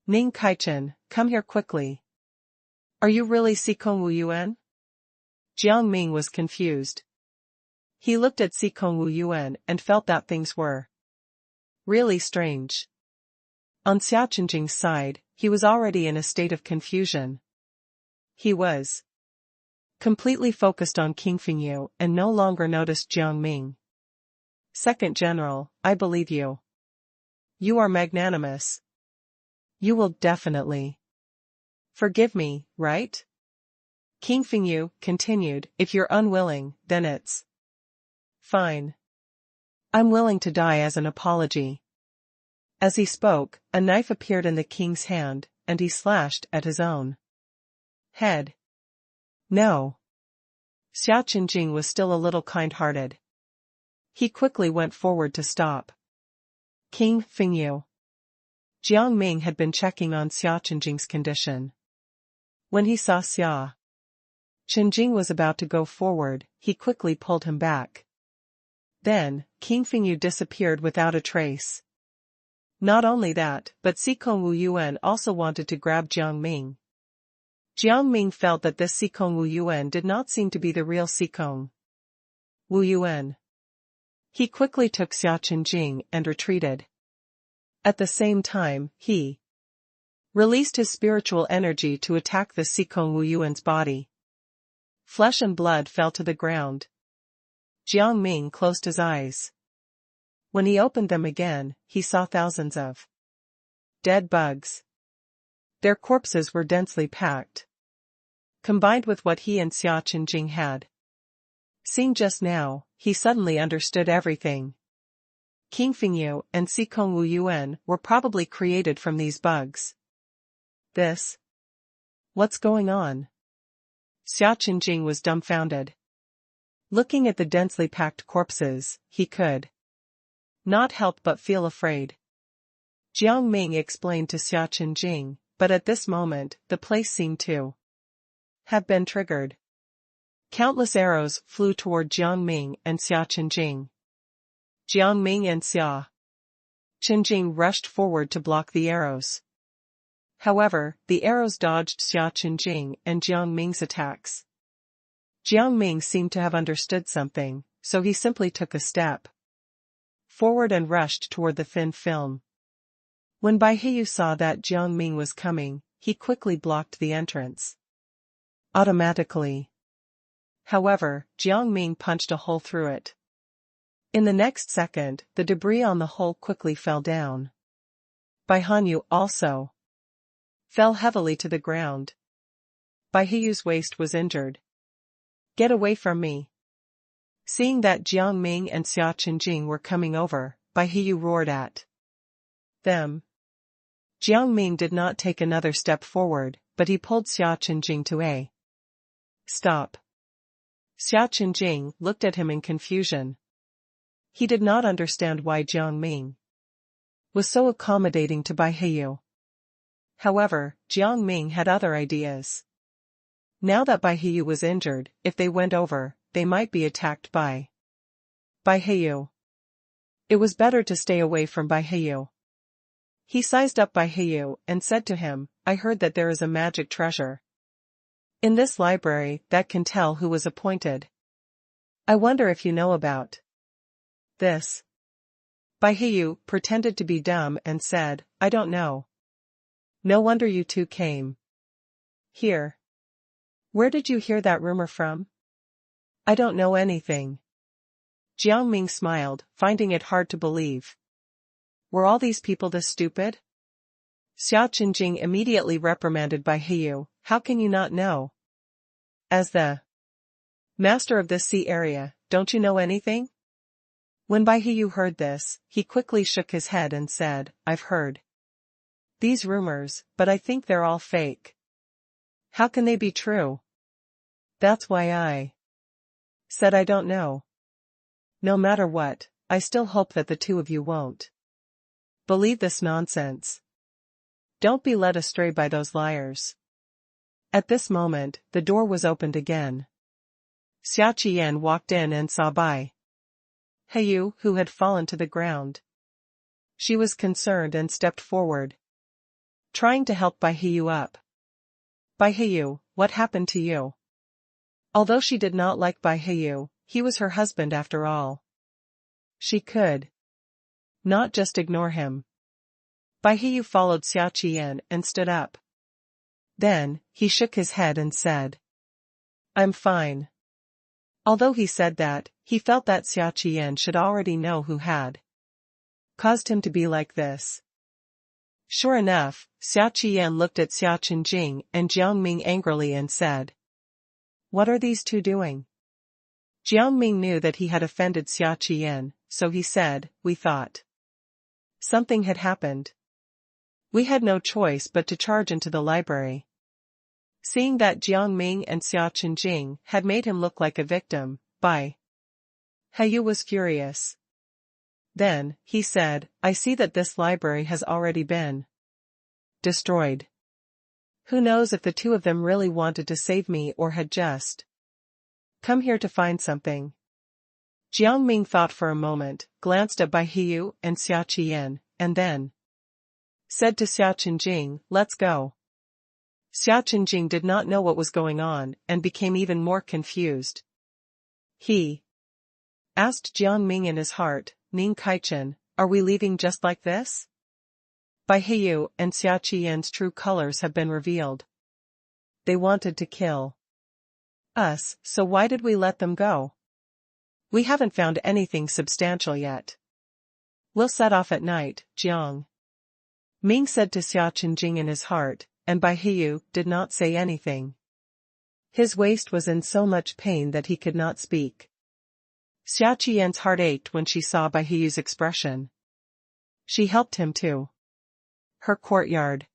"Ning Kaichen, come here quickly. Are you really Xikong Wu Yuan?" Jiang Ming was confused. He looked at Xikong Wu Yuan and felt that things were really strange. On Xia Qingjing's side, he was already in a state of confusion. He was completely focused on King Fengyu and no longer noticed Jiang Ming. "Second General, I believe you. You are magnanimous. You will definitely forgive me, right?" King Fengyu continued, "If you're unwilling, then it's fine. I'm willing to die as an apology." As he spoke, a knife appeared in the king's hand, and he slashed at his own head. "No." Xia Qingjing was still a little kind-hearted. He quickly went forward to stop King Fengyu. Jiang Ming had been checking on Xia Qingjing's condition. When he saw Xia Qingjing was about to go forward, he quickly pulled him back. Then, King Fengyu disappeared without a trace. Not only that, but Xikong Wu Yuan also wanted to grab Jiang Ming. Jiang Ming felt that this Xikong Wu Yuan did not seem to be the real Xikong Wu Yuan. He quickly took Xia Qingjing and retreated. At the same time, he released his spiritual energy to attack the Xikong Wu Yuan's body. Flesh and blood fell to the ground. Jiang Ming closed his eyes. When he opened them again, he saw thousands of dead bugs. Their corpses were densely packed. Combined with what he and Xia Qingjing had seen just now, he suddenly understood everything. King Fengyu and Xikong Wu Yuan were probably created from these bugs. What's going on? Xia Qingjing was dumbfounded. Looking at the densely packed corpses, he could not help but feel afraid. Jiang Ming explained to Xia Qingjing, but at this moment, the place seemed to have been triggered. Countless arrows flew toward Jiang Ming and Xia Qingjing. Jiang Ming and Xia Qingjing rushed forward to block the arrows. However, the arrows dodged Xia Qingjing and Jiang Ming's attacks. Jiang Ming seemed to have understood something, so he simply took a step forward and rushed toward the thin film. When Bai Heiyu saw that Jiang Ming was coming, he quickly blocked the entrance. Automatically. However, Jiang Ming punched a hole through it. In the next second, the debris on the hole quickly fell down. Bai Hanyu also fell heavily to the ground. Bai Heiyu's waist was injured. Get away from me. Seeing that Jiang Ming and Xia Qingjing were coming over, Bai Heiyu roared at them. Jiang Ming did not take another step forward, but he pulled Xia Qingjing to a stop. Xia Qingjing looked at him in confusion. He did not understand why Jiang Ming was so accommodating to Bai Heiyu. However, Jiang Ming had other ideas. Now that Bai Heiyu was injured, if they went over, they might be attacked by Bai Heiyu. It was better to stay away from Bai Heiyu. He sized up Bai Heiyu and said to him, I heard that there is a magic treasure in this library that can tell who was appointed. I wonder if you know about this. Bai Heiyu pretended to be dumb and said, I don't know. No wonder you two came here. Where did you hear that rumor from? I don't know anything. Jiang Ming smiled, finding it hard to believe. Were all these people this stupid? Xia Qingjing immediately reprimanded Bai Heiyu, how can you not know? As the master of this sea area, don't you know anything? When Bai Heiyu heard this, he quickly shook his head and said, I've heard these rumors, but I think they're all fake. How can they be true? That's why I said I don't know. No matter what, I still hope that the two of you won't believe this nonsense. Don't be led astray by those liars. At this moment, the door was opened again. Xia Qian walked in and saw Bai Heiyu, who had fallen to the ground. She was concerned and stepped forward, trying to help Bai Heiyu up. Bai Heiyu, what happened to you? Although she did not like Bai Heiyu, he was her husband after all. She could not just ignore him. Bai Heiyu followed Xia Qian and stood up. Then, he shook his head and said, I'm fine. Although he said that, he felt that Xia Qian should already know who had caused him to be like this. Sure enough, Xia Qian looked at Xia Qingjing and Jiang Ming angrily and said, What are these two doing? Jiang Ming knew that he had offended Xia Qian, so he said, We thought something had happened. We had no choice but to charge into the library. Seeing that Jiang Ming and Xia Qingjing had made him look like a victim, Bai Heiyu was furious. Then, he said, I see that this library has already been destroyed. Who knows if the two of them really wanted to save me or had just come here to find something. Jiang Ming thought for a moment, glanced at Bai Heiyu and Xia Qian, and then said to Xia Qingjing, Let's go. Xia Qingjing did not know what was going on and became even more confused. He asked Jiang Ming in his heart, Ning Kaichen, are we leaving just like this? Bai Heiyu and Xia Qian's true colors have been revealed. They wanted to kill us, so why did we let them go? We haven't found anything substantial yet. We'll set off at night, Jiang Ming said to Xia Qingjing in his heart, and Bai Heiyu did not say anything. His waist was in so much pain that he could not speak. Xia Qian's heart ached when she saw Bai Heiyu's expression. She helped him to her courtyard.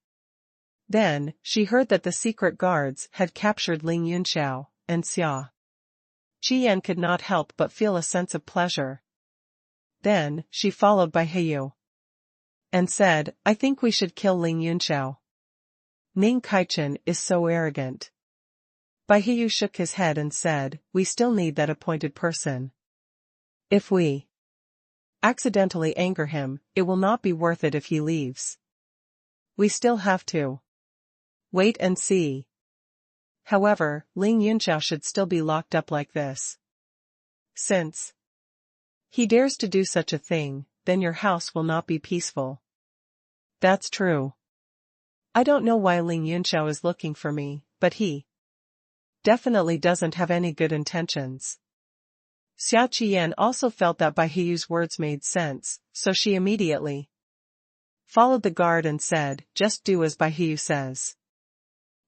Then, she heard that the secret guards had captured Ling Yunxiao and Xia. Qian could not help but feel a sense of pleasure. Then, she followed by Heyu and said, I think we should kill Ling Yunxiao. Ning Kaichen is so arrogant. Bai Heyu shook his head and said, we still need that appointed person. If we accidentally anger him, it will not be worth it if he leaves. We still have to wait and see. However, Ling Yunxiao should still be locked up like this. Since he dares to do such a thing, then your house will not be peaceful. That's true. I don't know why Ling Yunxiao is looking for me, but he definitely doesn't have any good intentions. Xia Qian also felt that Bai Heyu's words made sense, so she immediately followed the guard and said, just do as Bai Heyu says.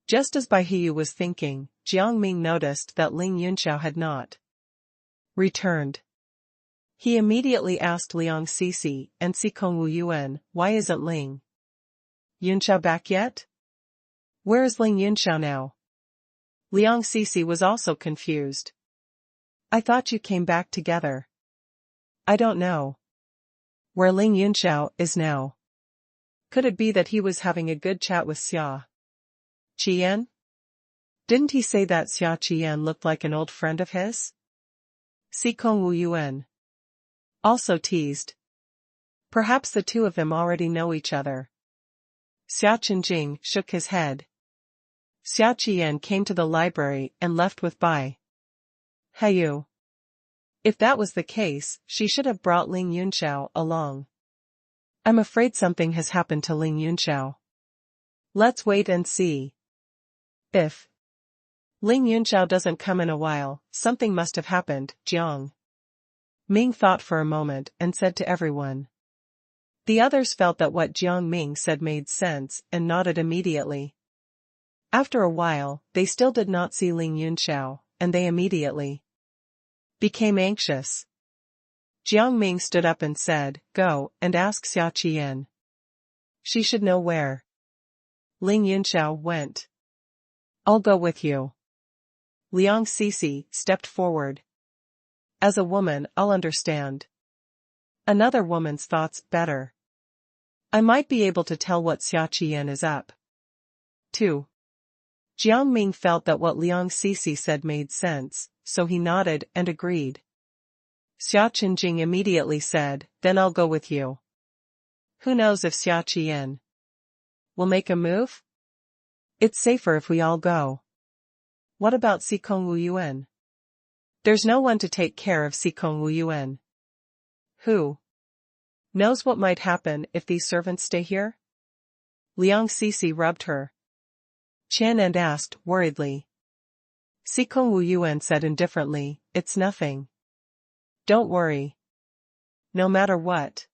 Just as Bai Heyu was thinking, Jiang Ming noticed that Ling Yunxiao had not returned. He immediately asked Liang Sisi and Sikong Wu Yuan, why isn't Ling Yunxiao back yet? Where is Ling Yunxiao now? Liang Sisi was also confused. I thought you came back together. I don't know where Ling Yunxiao is now. Could it be that he was having a good chat with Xia Qian? Didn't he say that Xia Qian looked like an old friend of his? Sikong Wu Yuan also teased. Perhaps the two of them already know each other. Xia Chenjing shook his head. Xia Qian came to the library and left with Bai Heyu. If that was the case, she should have brought Ling Yunxiao along. I'm afraid something has happened to Ling Yunxiao. Let's wait and see. If Ling Yunxiao doesn't come in a while, something must have happened. Jiang Ming thought for a moment and said to everyone. The others felt that what Jiang Ming said made sense and nodded immediately. After a while, they still did not see Ling Yunxiao, and they immediately became anxious. Jiang Ming stood up and said, go and ask Xia Qian. She should know where Ling Yunxiao went. I'll go with you. Liang Sisi stepped forward. As a woman, I'll understand another woman's thoughts better. I might be able to tell what Xia Qian is up to. Jiang Ming felt that what Liang Sisi said made sense, so he nodded and agreed. Xia Chenjing immediately said, then I'll go with you. Who knows if Xia Qian will make a move? It's safer if we all go. What about Sikong Wu Yuan? There's no one to take care of Sikong Wu Yuan. Who knows what might happen if these servants stay here? Liang Sisi rubbed her chin and asked worriedly. Sikong Wu Yuan said indifferently, it's nothing. Don't worry. No matter what,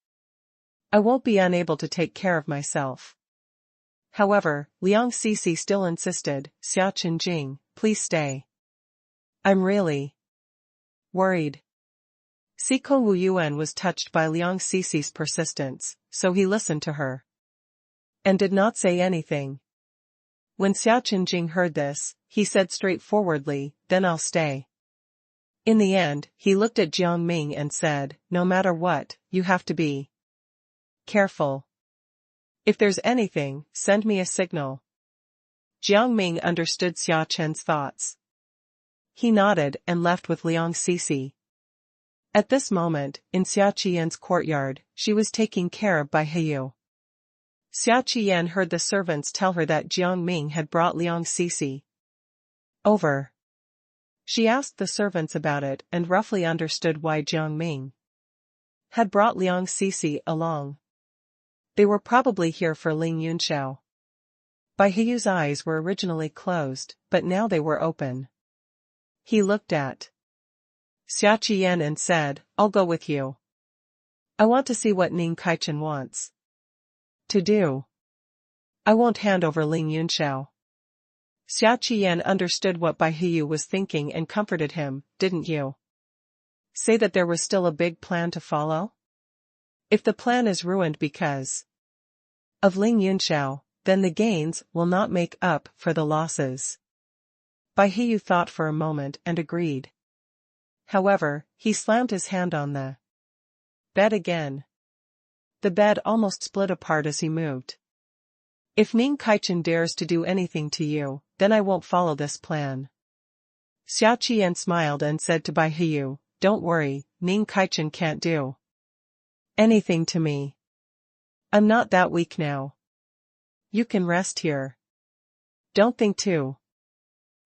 I won't be unable to take care of myself. However, Liang Sisi still insisted, Xia Chenjing, please stay. I'm really worried. Sikong Wu Yuan was touched by Liang Sisi's persistence, so he listened to her and did not say anything. When Xia Chenjing heard this, he said straightforwardly, then I'll stay. In the end, he looked at Jiang Ming and said, no matter what, you have to be careful. If there's anything, send me a signal. Jiang Ming understood Xia Chen's thoughts. He nodded and left with Liang Sisi. At this moment, in Xia Qian's courtyard, she was taking care of Bai Heyu. Xia Qian heard the servants tell her that Jiang Ming had brought Liang Sisi over. She asked the servants about it and roughly understood why Jiang Ming had brought Liang Sisi along. They were probably here for Ling Yunxiao. Bai Heyu's eyes were originally closed, but now they were open. He looked at Xia Qian and said, I'll go with you. I want to see what Ning Kaichen wants to do. I won't hand over Ling Yunxiao. Xia Qian understood what Bai Heyu was thinking and comforted him, didn't you say that there was still a big plan to follow? If the plan is ruined because of Ling Yunxiao, then the gains will not make up for the losses. Bai Hiyu thought for a moment and agreed. However, he slammed his hand on the bed again. The bed almost split apart as he moved. If Ming Kaichen dares to do anything to you, then I won't follow this plan. Xia Qian smiled and said to Bai Hiyu, don't worry, Ming Kaichen can't do anything to me. I'm not that weak now. You can rest here. Don't think too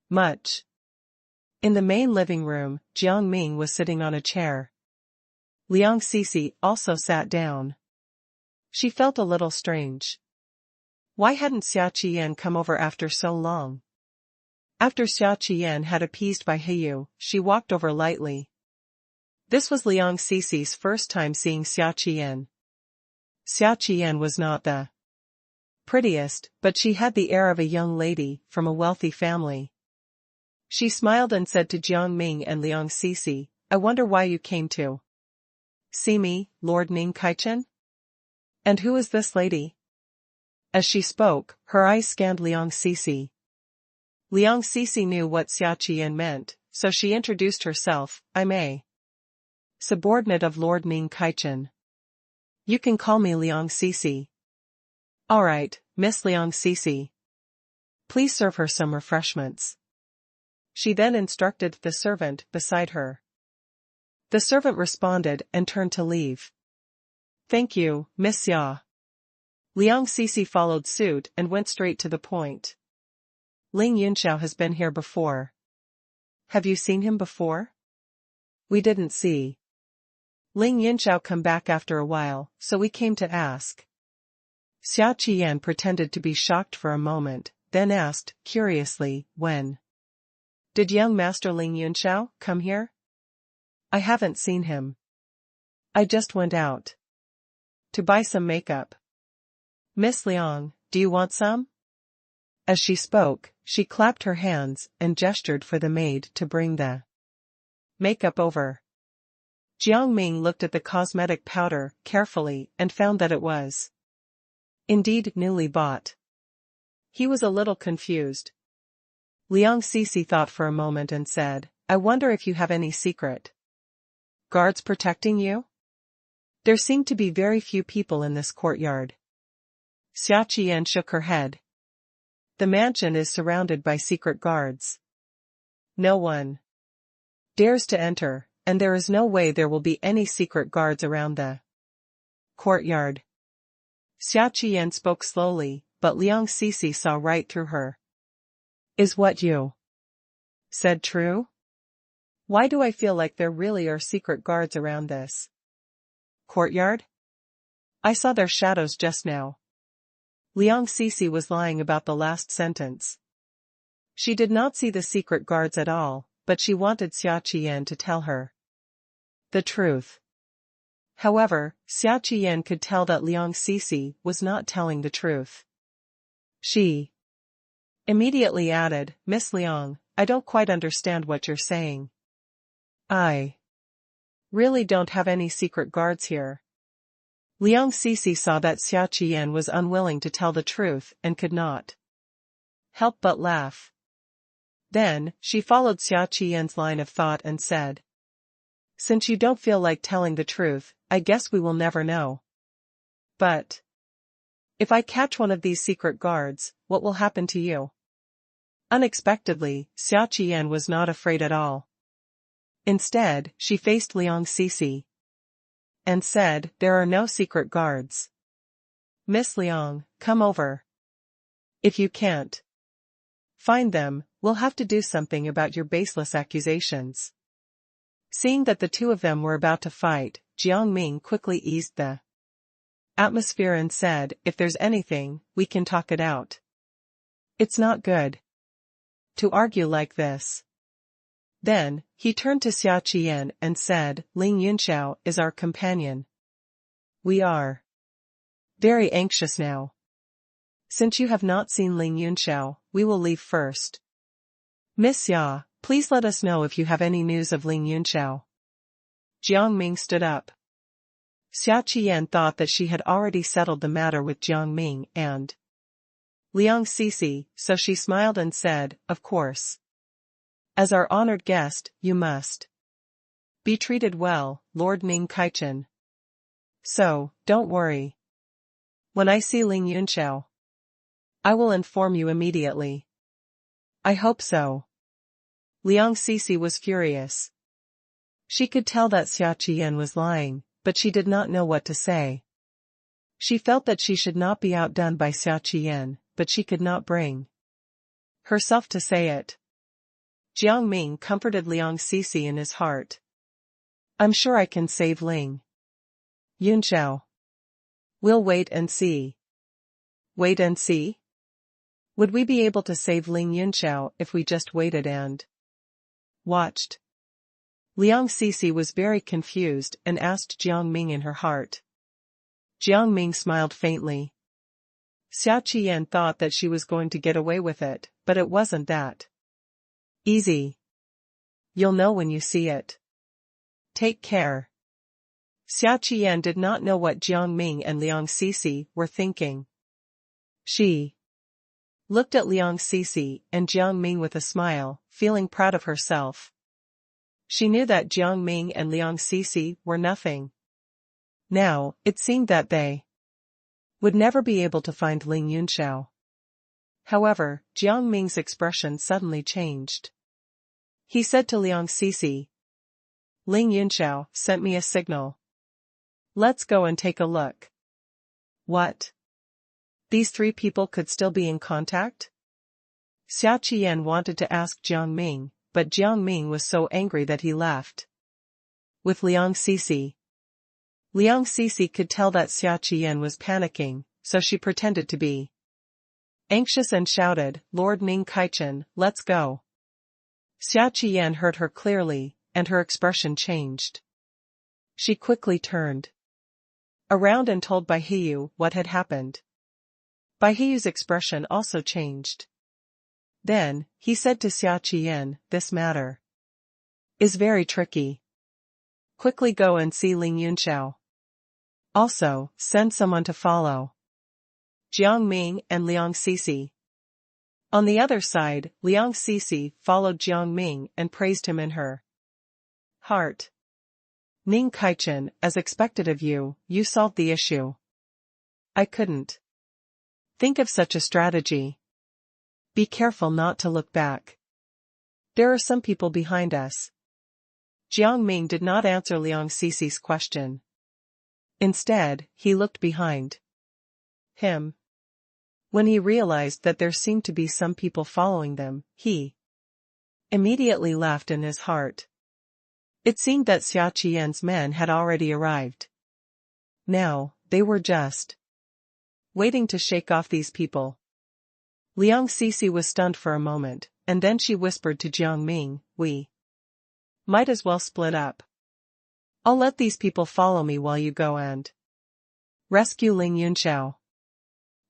much. In the main living room, Jiang Ming was sitting on a chair. Liang Sisi also sat down. She felt a little strange. Why hadn't Xia Qian come over after so long? After Xia Qian had appeased Bai Hiyu, she walked over lightly. This was Liang Sisi's first time seeing Xia Qian. Xia Qian was not the prettiest, but she had the air of a young lady from a wealthy family. She smiled and said to Jiang Ming and Liang Sisi, I wonder why you came to see me, Lord Ming Kaichen? And who is this lady? As she spoke, her eyes scanned Liang Sisi. Liang Sisi knew what Xia Qian meant, so she introduced herself, I'm a subordinate of Lord Ming Kaichen. You can call me Liang Sisi. Alright, Miss Liang Sisi. Please serve her some refreshments. She then instructed the servant beside her. The servant responded and turned to leave. Thank you, Miss Xia. Liang Sisi followed suit and went straight to the point. Ling Yunxiao has been here before. Have you seen him before? We didn't see Ling Yunxiao come back after a while, so we came to ask. Xia Qian pretended to be shocked for a moment, then asked, curiously, when did young Master Ling Yunxiao come here? I haven't seen him. I just went out to buy some makeup. Miss Liang, do you want some? As she spoke, she clapped her hands and gestured for the maid to bring the makeup over. Jiang Ming looked at the cosmetic powder carefully and found that it was indeed newly bought. He was a little confused. Liang Sisi thought for a moment and said, I wonder if you have any secret guards protecting you? There seem to be very few people in this courtyard. Xia Qian shook her head. The mansion is surrounded by secret guards. No one dares to enter, and there is no way there will be any secret guards around the courtyard. Xia Qian spoke slowly, but Liang Sisi saw right through her. Is what you said true? Why do I feel like there really are secret guards around this courtyard? I saw their shadows just now. Liang Sisi was lying about the last sentence. She did not see the secret guards at all, but she wanted Xia Qian to tell her the truth. However, Xia Qian could tell that Liang Sisi was not telling the truth. She immediately added, Miss Liang, I don't quite understand what you're saying. I really don't have any secret guards here. Liang Sisi saw that Xia Qian was unwilling to tell the truth and could not help but laugh. Then, she followed Xia Qian's line of thought and said, Since you don't feel like telling the truth, I guess we will never know. But if I catch one of these secret guards, what will happen to you? Unexpectedly, Xia Qian was not afraid at all. Instead, she faced Liang Sisi and said, There are no secret guards. Miss Liang, come over. If you can't find them, we'll have to do something about your baseless accusations. Seeing that the two of them were about to fight, Jiang Ming quickly eased the atmosphere and said, If there's anything, we can talk it out. It's not good to argue like this. Then, he turned to Xia Qian and said, Ling Yunxiao is our companion. We are very anxious now. Since you have not seen Ling Yunxiao, we will leave first. Miss Xia, please let us know if you have any news of Ling Yunxiao. Jiang Ming stood up. Xia Qian thought that she had already settled the matter with Jiang Ming and Liang Cixi, so she smiled and said, of course. As our honored guest, you must be treated well, Lord Ning Kaichen. So, don't worry. When I see Ling Yunxiao, I will inform you immediately. I hope so. Liang Cixi was furious. She could tell that Xia Qian was lying, but she did not know what to say. She felt that she should not be outdone by Xia Qian, but she could not bring herself to say it. Jiang Ming comforted Liang Cixi in his heart. I'm sure I can save Ling Yunxiao. We'll wait and see. Wait and see? Would we be able to save Ling Yunxiao if we just waited and watched? Liang Cixi was very confused and asked Jiang Ming in her heart. Jiang Ming smiled faintly. Xia Qian thought that she was going to get away with it, but it wasn't that easy. You'll know when you see it. Take care. Xia Qian did not know what Jiang Ming and Liang Cixi were thinking. She looked at Liang Cixi and Jiang Ming with a smile, feeling proud of herself. She knew that Jiang Ming and Liang Cixi were nothing. Now, it seemed that they would never be able to find Ling Yunxiao. However, Jiang Ming's expression suddenly changed. He said to Liang Cixi, Ling Yunxiao sent me a signal. Let's go and take a look. What? These three people could still be in contact? Xia Qian wanted to ask Jiang Ming, but Jiang Ming was so angry that he left with Liang Cixi. Liang Cixi could tell that Xia Qian was panicking, so she pretended to be anxious and shouted, Lord Ning Kaichen, let's go. Xia Qian heard her clearly, and her expression changed. She quickly turned around and told Bai Hiyu what had happened. Bai Hiyu's expression also changed. Then, he said to Xia Qian, this matter is very tricky. Quickly go and see Ling Yunxiao. Also, send someone to follow Jiang Ming and Liang Cixi. On the other side, Liang Cixi followed Jiang Ming and praised him in her heart. Ning Kaichen, as expected of you, you solved the issue. I couldn't think of such a strategy. Be careful not to look back. There are some people behind us. Jiang Ming did not answer Liang Cixi's question. Instead, he looked behind him. When he realized that there seemed to be some people following them, he immediately laughed in his heart. It seemed that Xia Qian's men had already arrived. Now, they were just waiting to shake off these people. Liang Cixi was stunned for a moment, and then she whispered to Jiang Ming, we might as well split up. I'll let these people follow me while you go and rescue Ling Yunxiao.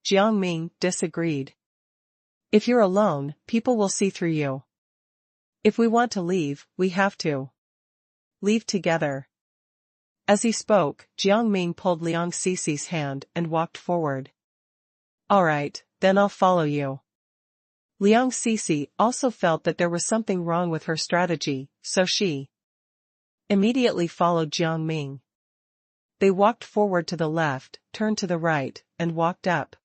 Jiang Ming disagreed. If you're alone, people will see through you. If we want to leave, we have to leave together. As he spoke, Jiang Ming pulled Liang Cixi's hand and walked forward. All right, then I'll follow you. Liang Cixi also felt that there was something wrong with her strategy, so she immediately followed Jiang Ming. They walked forward to the left, turned to the right, and walked up,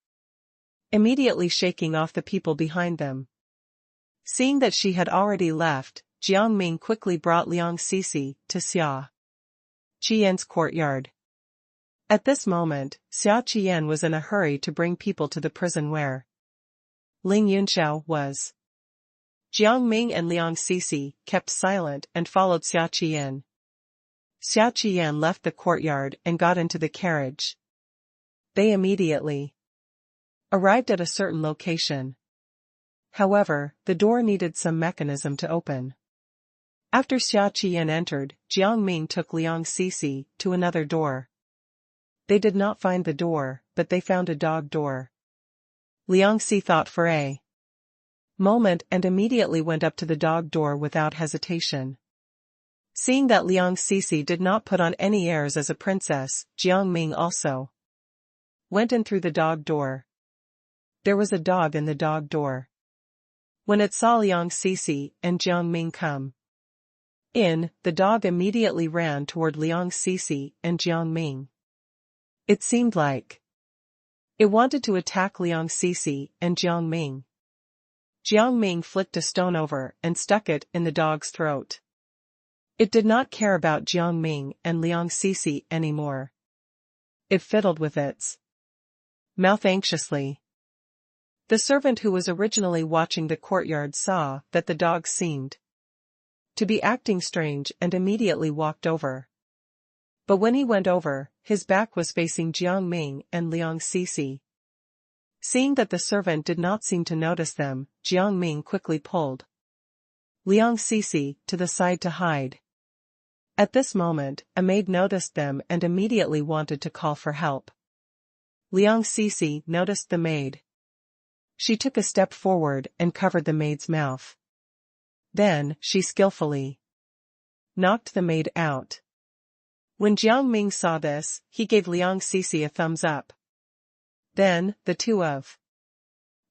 immediately shaking off the people behind them. Seeing that she had already left, Jiang Ming quickly brought Liang Cixi to Xia Qian's courtyard. At this moment, Xia Qian was in a hurry to bring people to the prison where Ling Yunxiao was. Jiang Ming and Liang Cixi kept silent and followed Xia Qian. Xia Qian left the courtyard and got into the carriage. They immediately arrived at a certain location. However, the door needed some mechanism to open. After Xia Qian entered, Jiang Ming took Liang Cixi to another door. They did not find the door, but they found a dog door. Liang Xi thought for a moment and immediately went up to the dog door without hesitation. Seeing that Liang Cixi did not put on any airs as a princess, Jiang Ming also went in through the dog door. There was a dog in the dog door. When it saw Liang Sisi and Jiang Ming come in, the dog immediately ran toward Liang Sisi and Jiang Ming. It seemed like it wanted to attack Liang Sisi and Jiang Ming. Jiang Ming flicked a stone over and stuck it in the dog's throat. It did not care about Jiang Ming and Liang Sisi anymore. It fiddled with its mouth anxiously. The servant who was originally watching the courtyard saw that the dog seemed to be acting strange and immediately walked over. But when he went over, his back was facing Jiang Ming and Liang Sisi. Seeing that the servant did not seem to notice them, Jiang Ming quickly pulled Liang Sisi to the side to hide. At this moment, a maid noticed them and immediately wanted to call for help. Liang Sisi noticed the maid. She took a step forward and covered the maid's mouth. Then, she skillfully knocked the maid out. When Jiang Ming saw this, he gave Liang Sisi a thumbs up. Then, the two of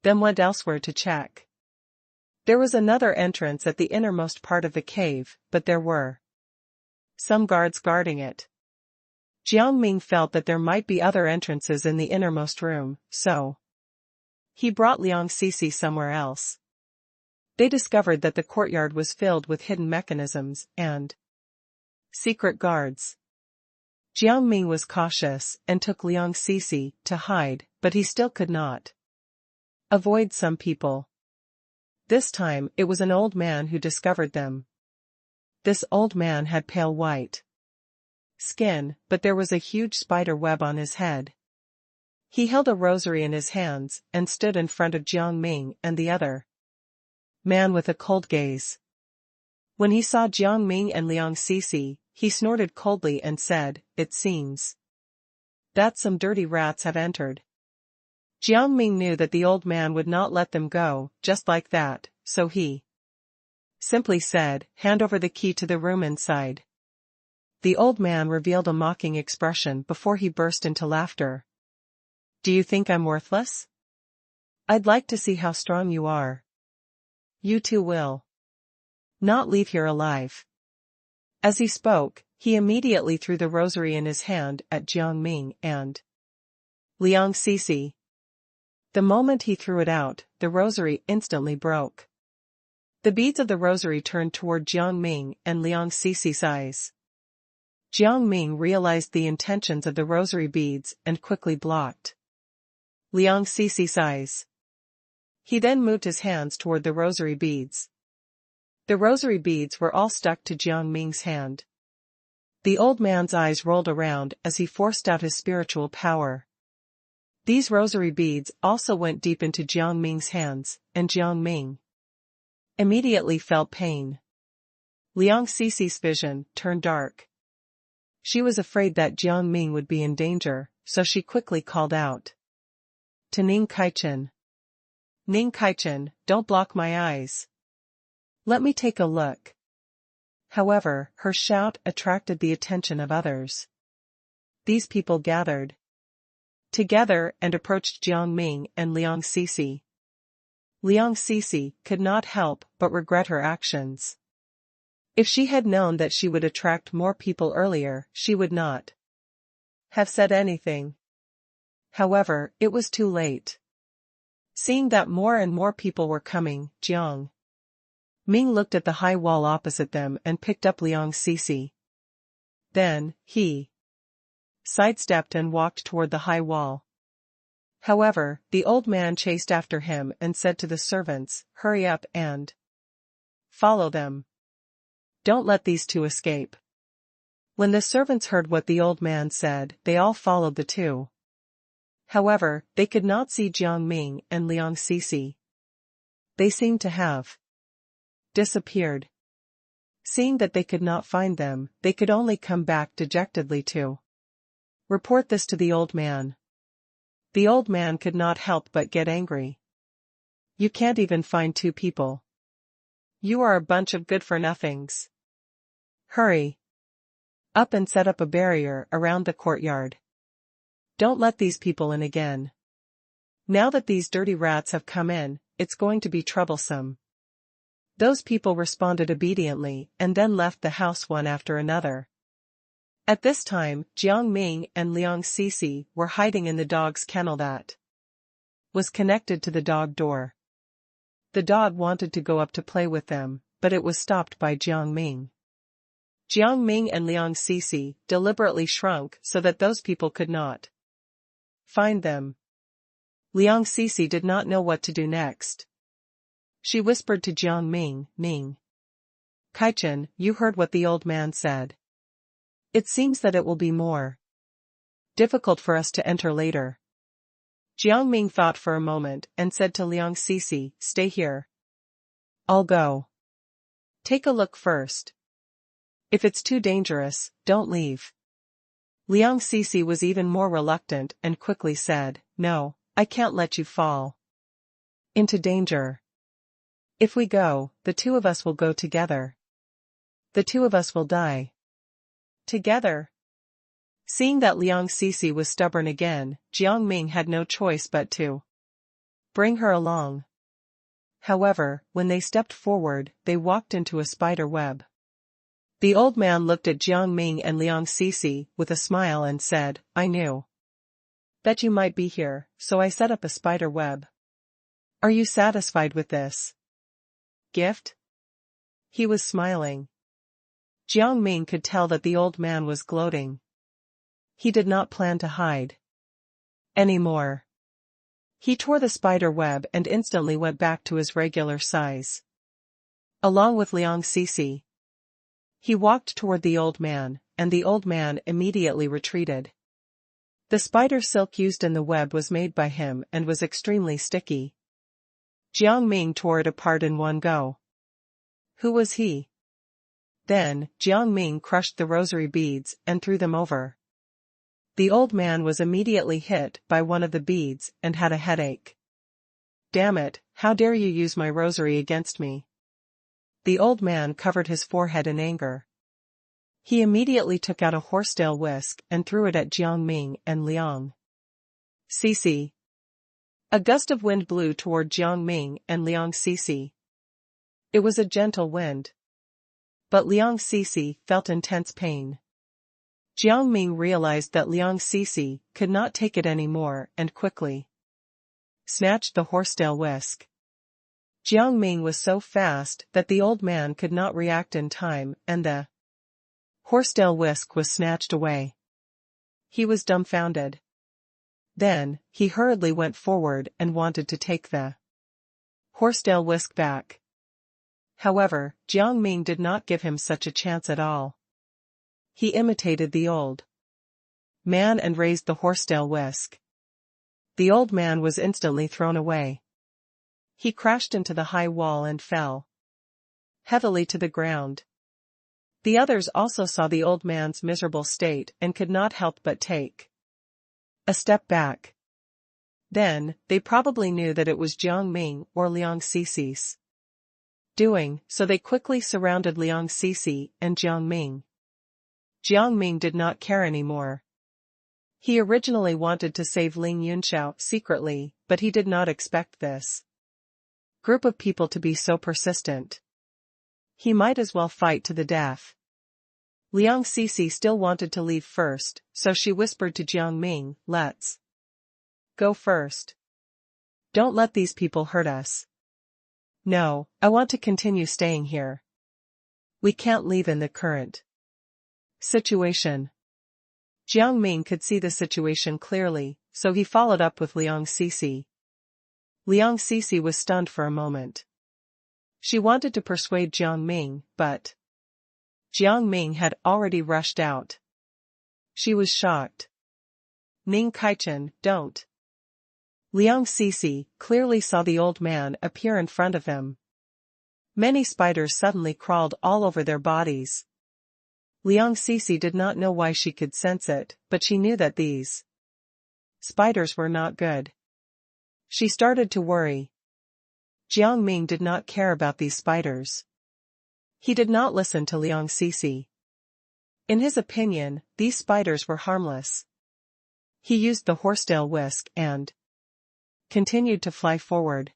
them went elsewhere to check. There was another entrance at the innermost part of the cave, but there were some guards guarding it. Jiang Ming felt that there might be other entrances in the innermost room, so he brought Liang Sisi somewhere else. They discovered that the courtyard was filled with hidden mechanisms and secret guards. Jiang Ming was cautious and took Liang Sisi to hide, but he still could not avoid some people. This time it was an old man who discovered them. This old man had pale white skin, but there was a huge spider web on his head. He held a rosary in his hands and stood in front of Jiang Ming and the other man with a cold gaze. When he saw Jiang Ming and Liang Sisi, he snorted coldly and said, "It seems that some dirty rats have entered." Jiang Ming knew that the old man would not let them go, just like that, so he simply said, "Hand over the key to the room inside." The old man revealed a mocking expression before he burst into laughter. "Do you think I'm worthless? I'd like to see how strong you are. You two will not leave here alive." As he spoke, he immediately threw the rosary in his hand at Jiang Ming and Liang Sisi. The moment he threw it out, the rosary instantly broke. The beads of the rosary turned toward Jiang Ming and Liang Sisi's eyes. Jiang Ming realized the intentions of the rosary beads and quickly blocked Liang Sisi's eyes. He then moved his hands toward the rosary beads. The rosary beads were all stuck to Jiang Ming's hand. The old man's eyes rolled around as he forced out his spiritual power. These rosary beads also went deep into Jiang Ming's hands, and Jiang Ming immediately felt pain. Liang Sisi's vision turned dark. She was afraid that Jiang Ming would be in danger, so she quickly called out to Ning Kaichen. "Ning Kaichen, don't block my eyes. Let me take a look." However, her shout attracted the attention of others. These people gathered together and approached Jiang Ming and Liang Sisi. Liang Sisi could not help but regret her actions. If she had known that she would attract more people earlier, she would not have said anything. However, it was too late. Seeing that more and more people were coming, Jiang Ming looked at the high wall opposite them and picked up Liang Sisi. Then, he sidestepped and walked toward the high wall. However, the old man chased after him and said to the servants, "Hurry up and follow them. Don't let these two escape." When the servants heard what the old man said, they all followed the two. However, they could not see Jiang Ming and Liang Sisi. They seemed to have disappeared. Seeing that they could not find them, they could only come back dejectedly to report this to the old man. The old man could not help but get angry. "You can't even find two people. You are a bunch of good-for-nothings. Hurry up and set up a barrier around the courtyard. Don't let these people in again." Now that these dirty rats have come in, it's going to be troublesome. Those people responded obediently and then left the house one after another. At this time, Jiang Ming and Liang Cixi were hiding in the dog's kennel that was connected to the dog door. The dog wanted to go up to play with them, but it was stopped by Jiang Ming. Jiang Ming and Liang Cixi deliberately shrunk so that those people could not find them. Liang Cixi did not know what to do next. She whispered to Jiang Ming, Ming. Kaichen, you heard what the old man said. It seems that it will be more difficult for us to enter later. Jiang Ming thought for a moment and said to Liang Cixi, stay here. I'll go. Take a look first. If it's too dangerous, don't leave. Liang Cixi was even more reluctant and quickly said, no, I can't let you fall into danger. If we go, the two of us will go together. The two of us will die together. Seeing that Liang Cixi was stubborn again, Jiang Ming had no choice but to bring her along. However, when they stepped forward, they walked into a spider web. The old man looked at Jiang Ming and Liang Cixi with a smile and said, I knew that you might be here, so I set up a spider web. Are you satisfied with this gift? He was smiling. Jiang Ming could tell that the old man was gloating. He did not plan to hide anymore. He tore the spider web and instantly went back to his regular size. Along with Liang Cixi, he walked toward the old man, and the old man immediately retreated. The spider silk used in the web was made by him and was extremely sticky. Jiang Ming tore it apart in one go. Who was he? Then, Jiang Ming crushed the rosary beads and threw them over. The old man was immediately hit by one of the beads and had a headache. Damn it, how dare you use my rosary against me? The old man covered his forehead in anger. He immediately took out a horsetail whisk and threw it at Jiang Ming and Liang Cixi. A gust of wind blew toward Jiang Ming and Liang Cixi. It was a gentle wind. But Liang Cixi felt intense pain. Jiang Ming realized that Liang Cixi could not take it anymore and quickly snatched the horsetail whisk. Jiang Ming was so fast that the old man could not react in time and the horsetail whisk was snatched away. He was dumbfounded. Then, he hurriedly went forward and wanted to take the horsetail whisk back. However, Jiang Ming did not give him such a chance at all. He imitated the old man and raised the horsetail whisk. The old man was instantly thrown away. He crashed into the high wall and fell heavily to the ground. The others also saw the old man's miserable state and could not help but take a step back. Then, they probably knew that it was Jiang Ming or Liang Cixi's doing, so they quickly surrounded Liang Cixi and Jiang Ming. Jiang Ming did not care anymore. He originally wanted to save Ling Yunxiao secretly, but he did not expect this group of people to be so persistent. He might as well fight to the death. Liang Cixi still wanted to leave first, so she whispered to Jiang Ming, let's go first. Don't let these people hurt us. No, I want to continue staying here. We can't leave in the current situation. Jiang Ming could see the situation clearly, so he followed up with Liang Cixi. Liang Cixi was stunned for a moment. She wanted to persuade Jiang Ming, but Jiang Ming had already rushed out. She was shocked. Ning Kaichen, don't. Liang Cixi clearly saw the old man appear in front of him. Many spiders suddenly crawled all over their bodies. Liang Cixi did not know why she could sense it, but she knew that these spiders were not good. She started to worry. Jiang Ming did not care about these spiders. He did not listen to Liang Cixi. In his opinion, these spiders were harmless. He used the horsetail whisk and continued to fly forward.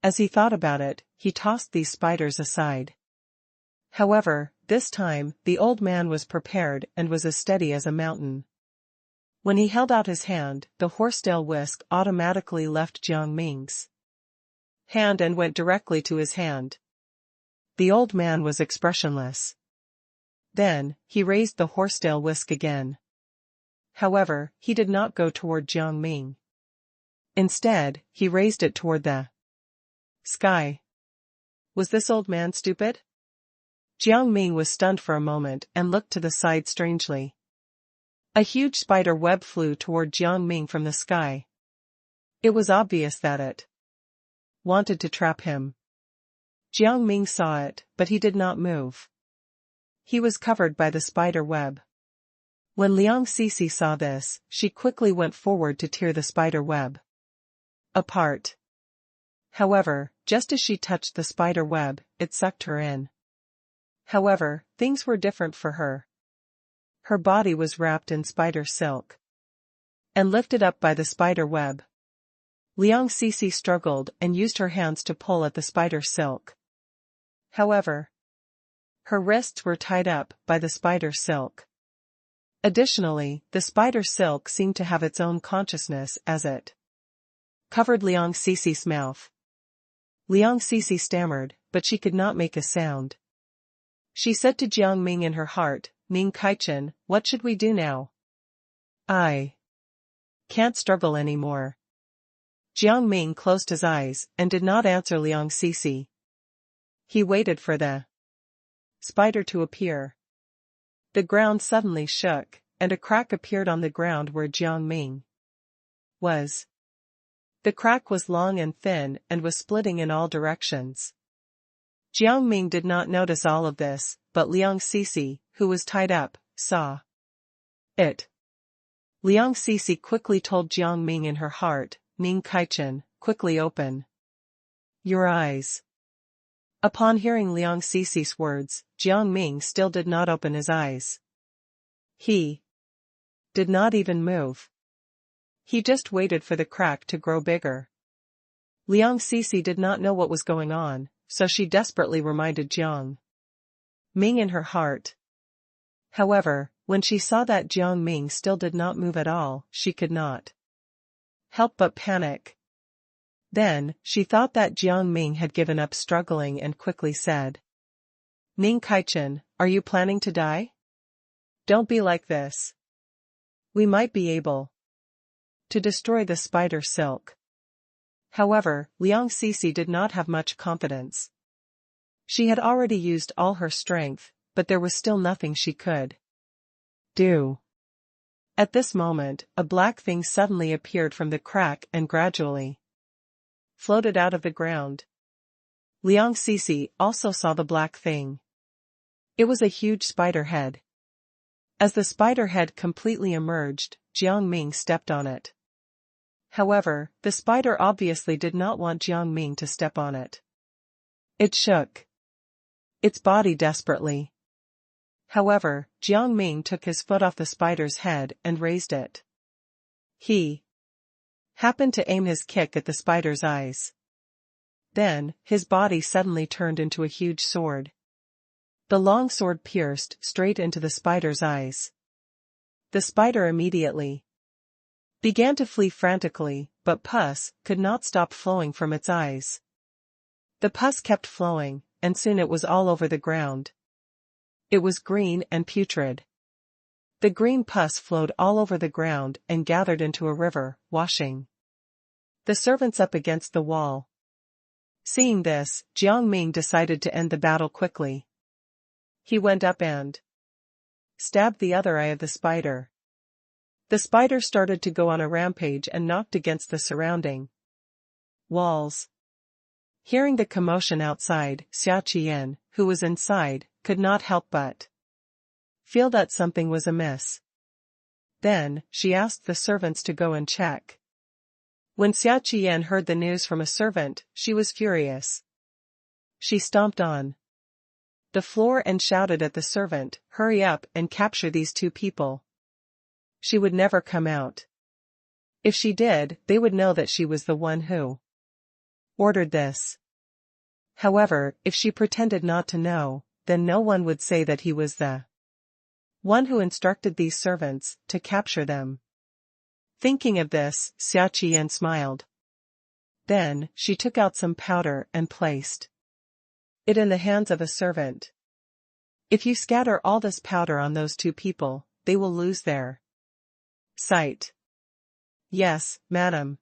As he thought about it, he tossed these spiders aside. However, this time, the old man was prepared and was as steady as a mountain. When he held out his hand, the horsetail whisk automatically left Jiang Ming's hand and went directly to his hand. The old man was expressionless. Then, he raised the horsetail whisk again. However, he did not go toward Jiang Ming. Instead, he raised it toward the sky. Was this old man stupid? Jiang Ming was stunned for a moment and looked to the side strangely. A huge spider web flew toward Jiang Ming from the sky. It was obvious that it wanted to trap him. Jiang Ming saw it, but he did not move. He was covered by the spider web. When Liang Sisi saw this, she quickly went forward to tear the spider web apart. However, just as she touched the spider web, it sucked her in. However, things were different for her. Her body was wrapped in spider silk and lifted up by the spider web. Liang Sisi struggled and used her hands to pull at the spider silk. However, her wrists were tied up by the spider silk. Additionally, the spider silk seemed to have its own consciousness as it covered Liang Sisi's mouth. Liang Sisi stammered, but she could not make a sound. She said to Jiang Ming in her heart, "Ming Kaichen, what should we do now? I can't struggle anymore." Jiang Ming closed his eyes and did not answer Liang Sisi. He waited for the spider to appear. The ground suddenly shook, and a crack appeared on the ground where Jiang Ming was. The crack was long and thin and was splitting in all directions. Jiang Ming did not notice all of this, but Liang Sisi, who was tied up, saw it. Liang Sisi quickly told Jiang Ming in her heart, "Ming Kaichen, quickly open your eyes." Upon hearing Liang Sisi's words, Jiang Ming still did not open his eyes. He did not even move. He just waited for the crack to grow bigger. Liang Sisi did not know what was going on, so she desperately reminded Jiang Ming in her heart. However, when she saw that Jiang Ming still did not move at all, she could not help but panic. Then, she thought that Jiang Ming had given up struggling and quickly said, "Ming Kaichen, are you planning to die? Don't be like this. We might be able to destroy the spider silk." However, Liang Sisi did not have much confidence. She had already used all her strength, but there was still nothing she could do. At this moment, a black thing suddenly appeared from the crack and gradually floated out of the ground. Liang Sisi also saw the black thing. It was a huge spider head. As the spider head completely emerged, Jiang Ming stepped on it. However, the spider obviously did not want Jiang Ming to step on it. It shook its body desperately. However, Jiang Ming took his foot off the spider's head and raised it. He happened to aim his kick at the spider's eyes. Then, his body suddenly turned into a huge sword. The long sword pierced straight into the spider's eyes. The spider immediately began to flee frantically, but pus could not stop flowing from its eyes. The pus kept flowing, and soon it was all over the ground. It was green and putrid. The green pus flowed all over the ground and gathered into a river, washing the servants up against the wall. Seeing this, Jiang Ming decided to end the battle quickly. He went up and stabbed the other eye of the spider. The spider started to go on a rampage and knocked against the surrounding walls. Hearing the commotion outside, Xia Qian, who was inside, could not help but feel that something was amiss. Then, she asked the servants to go and check. When Xia Qian heard the news from a servant, she was furious. She stomped on the floor and shouted at the servant, "Hurry up and capture these two people. She would never come out." If she did, they would know that she was the one who ordered this. However, if she pretended not to know, then no one would say that he was the one who instructed these servants to capture them. Thinking of this, Xia Qian smiled. Then, she took out some powder and placed it in the hands of a servant. If you scatter all this powder on those two people, they will lose their sight. Yes, madam.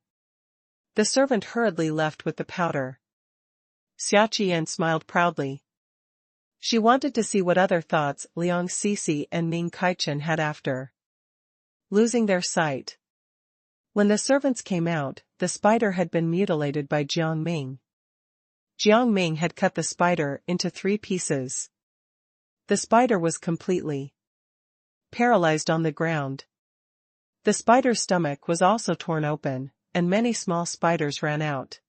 The servant hurriedly left with the powder. Xia Qian smiled proudly. She wanted to see what other thoughts Liang Sisi and Ning Kaichen had after losing their sight. When the servants came out, the spider had been mutilated by Jiang Ming. Jiang Ming had cut the spider into 3 pieces. The spider was completely paralyzed on the ground. The spider's stomach was also torn open, and many small spiders ran out.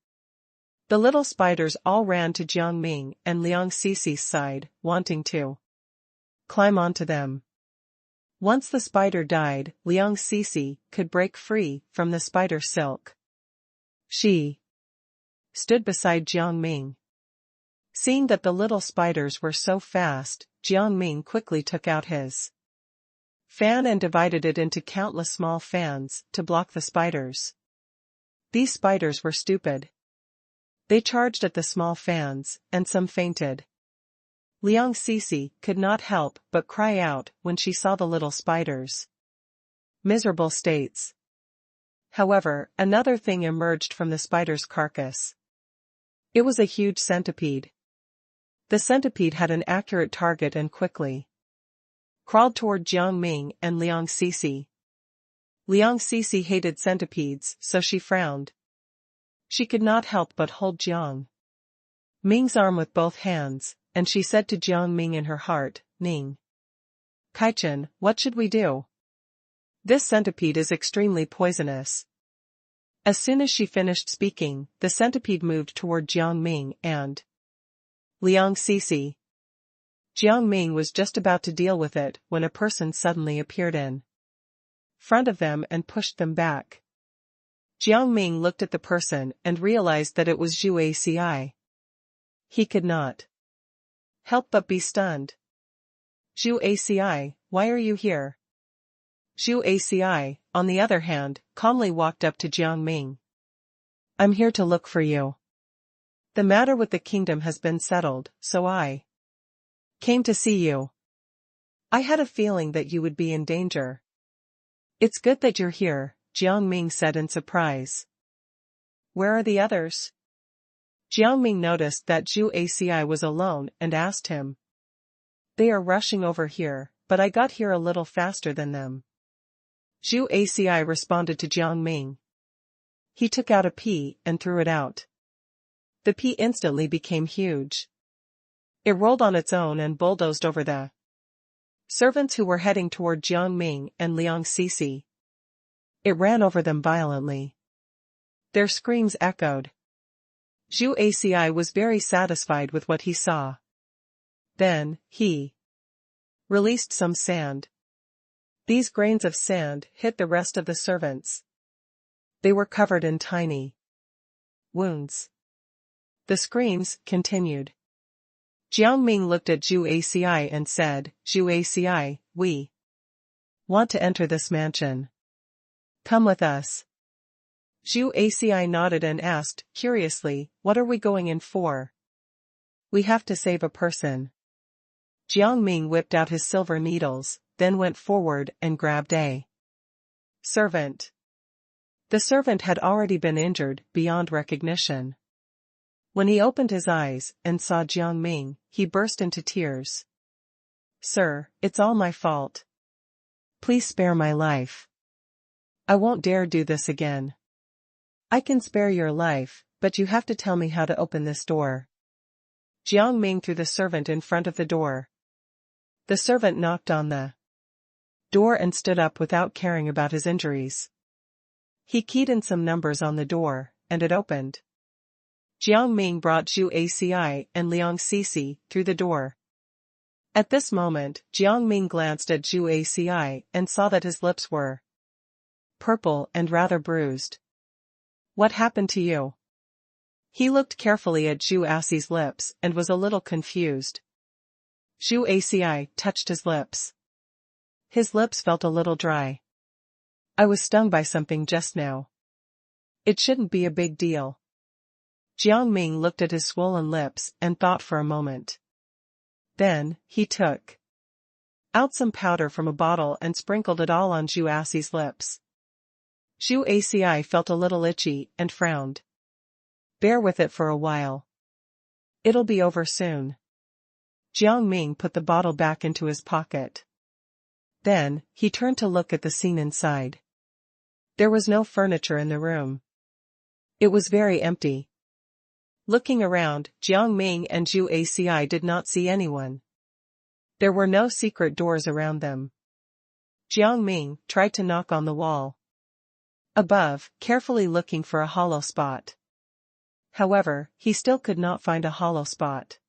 The little spiders all ran to Jiang Ming and Liang Sisi's side, wanting to climb onto them. Once the spider died, Liang Sisi could break free from the spider silk. She stood beside Jiang Ming. Seeing that the little spiders were so fast, Jiang Ming quickly took out his fan and divided it into countless small fans to block the spiders. These spiders were stupid. They charged at the small fans, and some fainted. Liang Sisi could not help but cry out when she saw the little spiders' miserable states. However, another thing emerged from the spider's carcass. It was a huge centipede. The centipede had an accurate target and quickly crawled toward Jiang Ming and Liang Sisi. Liang Sisi hated centipedes, so she frowned. She could not help but hold Jiang Ming's arm with both hands, and she said to Jiang Ming in her heart, Ning Kaichen, what should we do? This centipede is extremely poisonous. As soon as she finished speaking, the centipede moved toward Jiang Ming and Liang Sisi. Jiang Ming was just about to deal with it when a person suddenly appeared in front of them and pushed them back. Jiang Ming looked at the person and realized that it was Zhu Aci. He could not help but be stunned. Zhu Aci, why are you here? Zhu Aci, on the other hand, calmly walked up to Jiang Ming. I'm here to look for you. The matter with the kingdom has been settled, so I came to see you. I had a feeling that you would be in danger. It's good that you're here, Jiang Ming said in surprise. Where are the others? Jiang Ming noticed that Zhu Aci was alone and asked him. They are rushing over here, but I got here a little faster than them. Zhu Aci responded to Jiang Ming. He took out a pea and threw it out. The pea instantly became huge. It rolled on its own and bulldozed over the servants who were heading toward Jiang Ming and Liang Sisi. It ran over them violently. Their screams echoed. Zhu Aci was very satisfied with what he saw. Then, he released some sand. These grains of sand hit the rest of the servants. They were covered in tiny wounds. The screams continued. Jiang Ming looked at Zhu Aci and said, Zhu Aci, we want to enter this mansion. Come with us. Zhu Aci nodded and asked, curiously, what are we going in for? We have to save a person. Jiang Ming whipped out his silver needles, then went forward and grabbed a servant. The servant had already been injured beyond recognition. When he opened his eyes and saw Jiang Ming, he burst into tears. Sir, it's all my fault. Please spare my life. I won't dare do this again. I can spare your life, but you have to tell me how to open this door. Jiang Ming threw the servant in front of the door. The servant knocked on the door and stood up without caring about his injuries. He keyed in some numbers on the door, and it opened. Jiang Ming brought Zhu Aci and Liang Sisi through the door. At this moment, Jiang Ming glanced at Zhu Aci and saw that his lips were purple and rather bruised. What happened to you? He looked carefully at Zhu Axi's lips and was a little confused. Zhu Axi touched his lips. His lips felt a little dry. I was stung by something just now. It shouldn't be a big deal. Jiang Ming looked at his swollen lips and thought for a moment. Then, he took out some powder from a bottle and sprinkled it all on Zhu Axi's lips. Zhu Axi felt a little itchy and frowned. Bear with it for a while. It'll be over soon. Jiang Ming put the bottle back into his pocket. Then, he turned to look at the scene inside. There was no furniture in the room. It was very empty. Looking around, Jiang Ming and Zhu Axi did not see anyone. There were no secret doors around them. Jiang Ming tried to knock on the wall above, carefully looking for a hollow spot. However, he still could not find a hollow spot.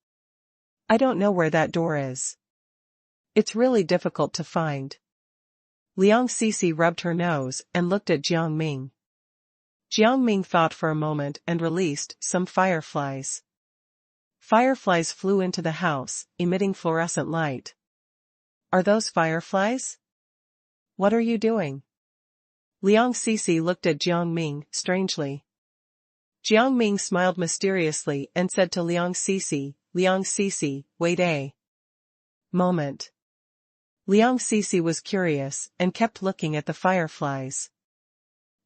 I don't know where that door is. It's really difficult to find. Liang Sisi rubbed her nose and looked at Jiang Ming. Jiang Ming thought for a moment and released some fireflies. Fireflies flew into the house, emitting fluorescent light. Are those fireflies? What are you doing? Liang Sisi looked at Jiang Ming strangely. Jiang Ming smiled mysteriously and said to Liang Sisi, wait a moment. Liang Sisi was curious and kept looking at the fireflies.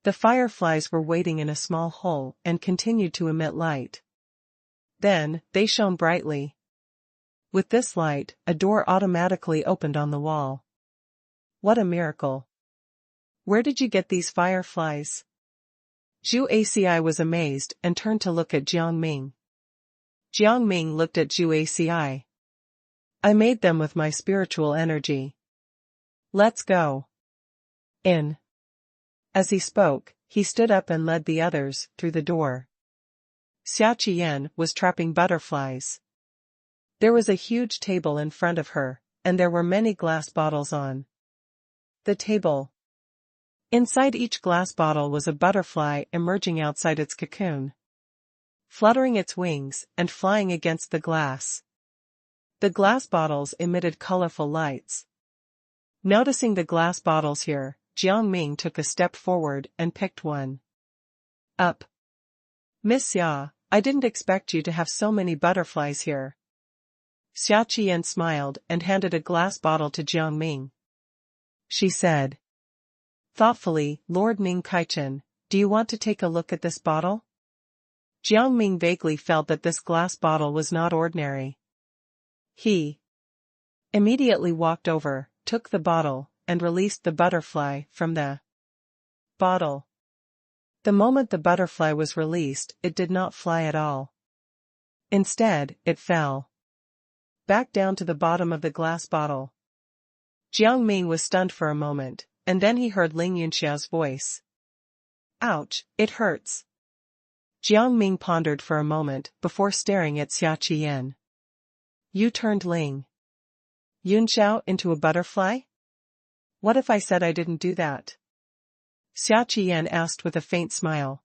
The fireflies were waiting in a small hole and continued to emit light. Then, they shone brightly. With this light, a door automatically opened on the wall. What a miracle! Where did you get these fireflies? Zhu Axi was amazed and turned to look at Jiang Ming. Jiang Ming looked at Zhu Axi. I made them with my spiritual energy. Let's go in. As he spoke, he stood up and led the others through the door. Xia Qian was trapping butterflies. There was a huge table in front of her, and there were many glass bottles on the table. Inside each glass bottle was a butterfly emerging outside its cocoon, fluttering its wings and flying against the glass. The glass bottles emitted colorful lights. Noticing the glass bottles here, Jiang Ming took a step forward and picked one up. Miss Xia, I didn't expect you to have so many butterflies here. Xia Qian smiled and handed a glass bottle to Jiang Ming. She said thoughtfully, Lord Ning Kaichen, do you want to take a look at this bottle? Jiang Ming vaguely felt that this glass bottle was not ordinary. He immediately walked over, took the bottle, and released the butterfly from the bottle. The moment the butterfly was released, it did not fly at all. Instead, it fell back down to the bottom of the glass bottle. Jiang Ming was stunned for a moment, and then he heard Ling Yunxiao's voice. Ouch, it hurts. Jiang Ming pondered for a moment before staring at Xia Qian. You turned Ling Yunxiao into a butterfly? What if I said I didn't do that? Xia Qian asked with a faint smile.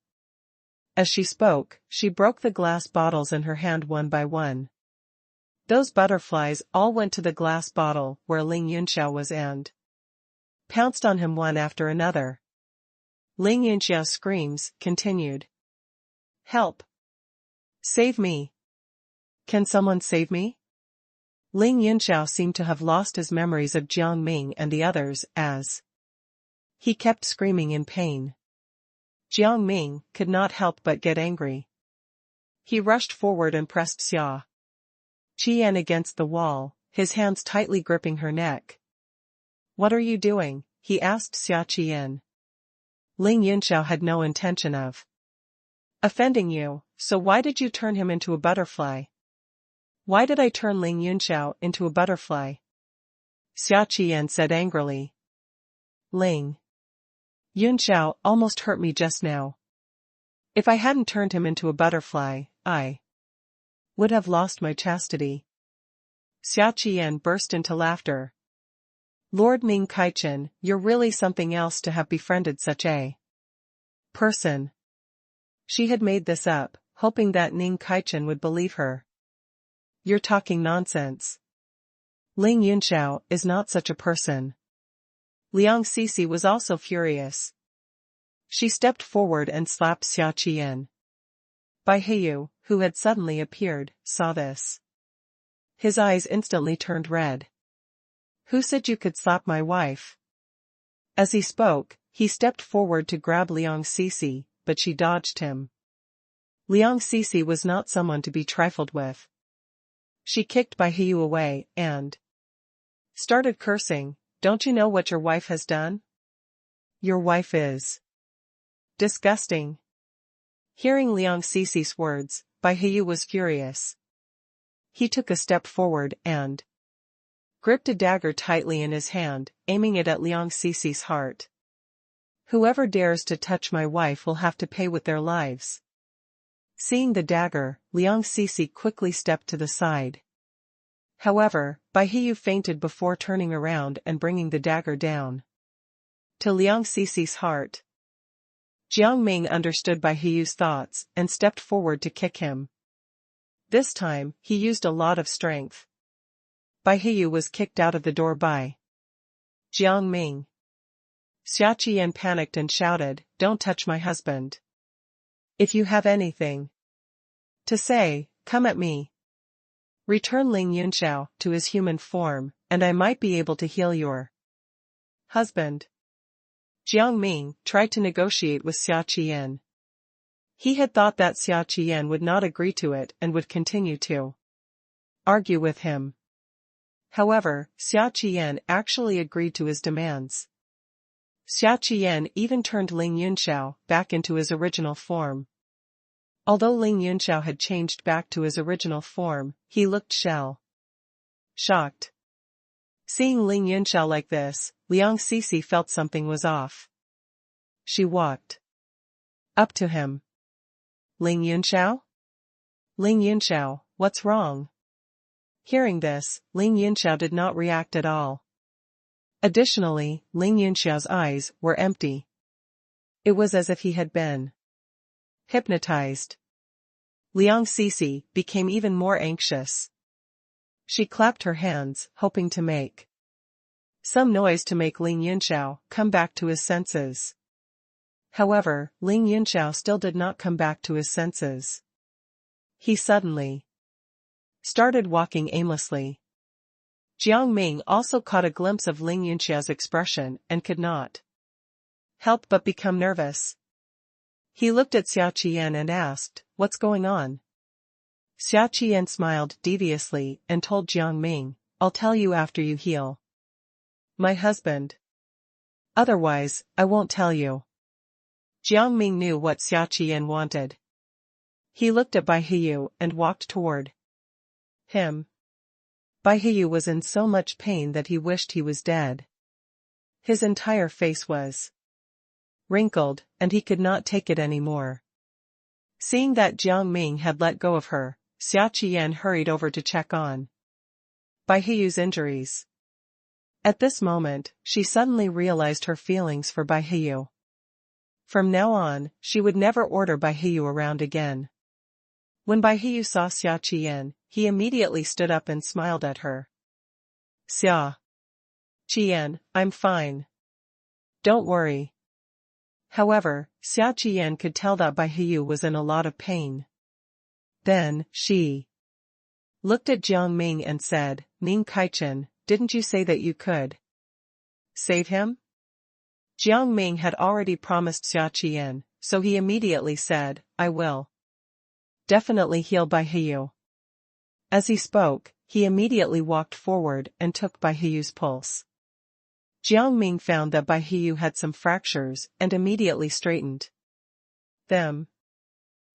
As she spoke, she broke the glass bottles in her hand one by one. Those butterflies all went to the glass bottle where Ling Yunxiao was and pounced on him one after another. Ling Yunxiao's screams continued. Help! Save me! Can someone save me? Ling Yunxiao seemed to have lost his memories of Jiang Ming and the others as he kept screaming in pain. Jiang Ming could not help but get angry. He rushed forward and pressed Xia Qian against the wall, his hands tightly gripping her neck. What are you doing? He asked Xia Qian. Ling Yunxiao had no intention of offending you, so why did you turn him into a butterfly? Why did I turn Ling Yunxiao into a butterfly? Xia Qian said angrily. Ling Yunxiao almost hurt me just now. If I hadn't turned him into a butterfly, I would have lost my chastity. Xia Qian burst into laughter. Lord Ning Kaichen, you're really something else to have befriended such a person. She had made this up, hoping that Ning Kaichen would believe her. You're talking nonsense. Ling Yunxiao is not such a person. Liang Sisi was also furious. She stepped forward and slapped Xia Qian. Bai Heiyu, who had suddenly appeared, saw this. His eyes instantly turned red. Who said you could slap my wife? As he spoke, he stepped forward to grab Liang Sisi, but she dodged him. Liang Sisi was not someone to be trifled with. She kicked Bai Heiyu away and started cursing. Don't you know what your wife has done? Your wife is disgusting. Hearing Liang Sisi's words, Bai Heiyu was furious. He took a step forward and gripped a dagger tightly in his hand, aiming it at Liang Sisi's heart. Whoever dares to touch my wife will have to pay with their lives. Seeing the dagger, Liang Sisi quickly stepped to the side. However, Bai Heiyu fainted before turning around and bringing the dagger down to Liang Sisi's heart. Jiang Ming understood Bai Heiyu's thoughts and stepped forward to kick him. This time, he used a lot of strength. Bai Heiyu was kicked out of the door by Jiang Ming. Xia Qian panicked and shouted, "Don't touch my husband. If you have anything to say, come at me. Return Ling Yunxiao to his human form, and I might be able to heal your husband." Jiang Ming tried to negotiate with Xia Qian. He had thought that Xia Qian would not agree to it and would continue to argue with him. However, Xia Qian actually agreed to his demands. Xia Qian even turned Ling Yunxiao back into his original form. Although Ling Yunxiao had changed back to his original form, he looked shocked. Seeing Ling Yunxiao like this, Liang Sisi felt something was off. She walked up to him. Ling Yunxiao? Ling Yunxiao, what's wrong? Hearing this, Ling Yunxiao did not react at all. Additionally, Ling Yunxiao's eyes were empty. It was as if he had been hypnotized. Liang Sisi became even more anxious. She clapped her hands, hoping to make some noise to make Ling Yunxiao come back to his senses. However, Ling Yunxiao still did not come back to his senses. He suddenly started walking aimlessly. Jiang Ming also caught a glimpse of Ling Yunxiao's expression and could not help but become nervous. He looked at Xia Qian and asked, "What's going on?" Xia Qian smiled deviously and told Jiang Ming, "I'll tell you after you heal my husband. Otherwise, I won't tell you." Jiang Ming knew what Xia Qian wanted. He looked at Bai Heiyu and walked toward him. Bai Heiyu was in so much pain that he wished he was dead. His entire face was wrinkled, and he could not take it anymore. Seeing that Jiang Ming had let go of her, Xia Qian hurried over to check on Bai Heiyu's injuries. At this moment, she suddenly realized her feelings for Bai Heiyu. From now on, she would never order Bai Heiyu around again. When Bai Heiyu saw Xia Qian, he immediately stood up and smiled at her. "Xia Qian, I'm fine. Don't worry." However, Xia Qian could tell that Bai Heiyu was in a lot of pain. Then, she looked at Jiang Ming and said, "Ning Kaichen, didn't you say that you could save him?" Jiang Ming had already promised Xia Qian, so he immediately said, "I will definitely heal Bai Heiyu." As he spoke, he immediately walked forward and took Bai Heiyu's pulse. Jiang Ming found that Bai Heiyu had some fractures and immediately straightened them.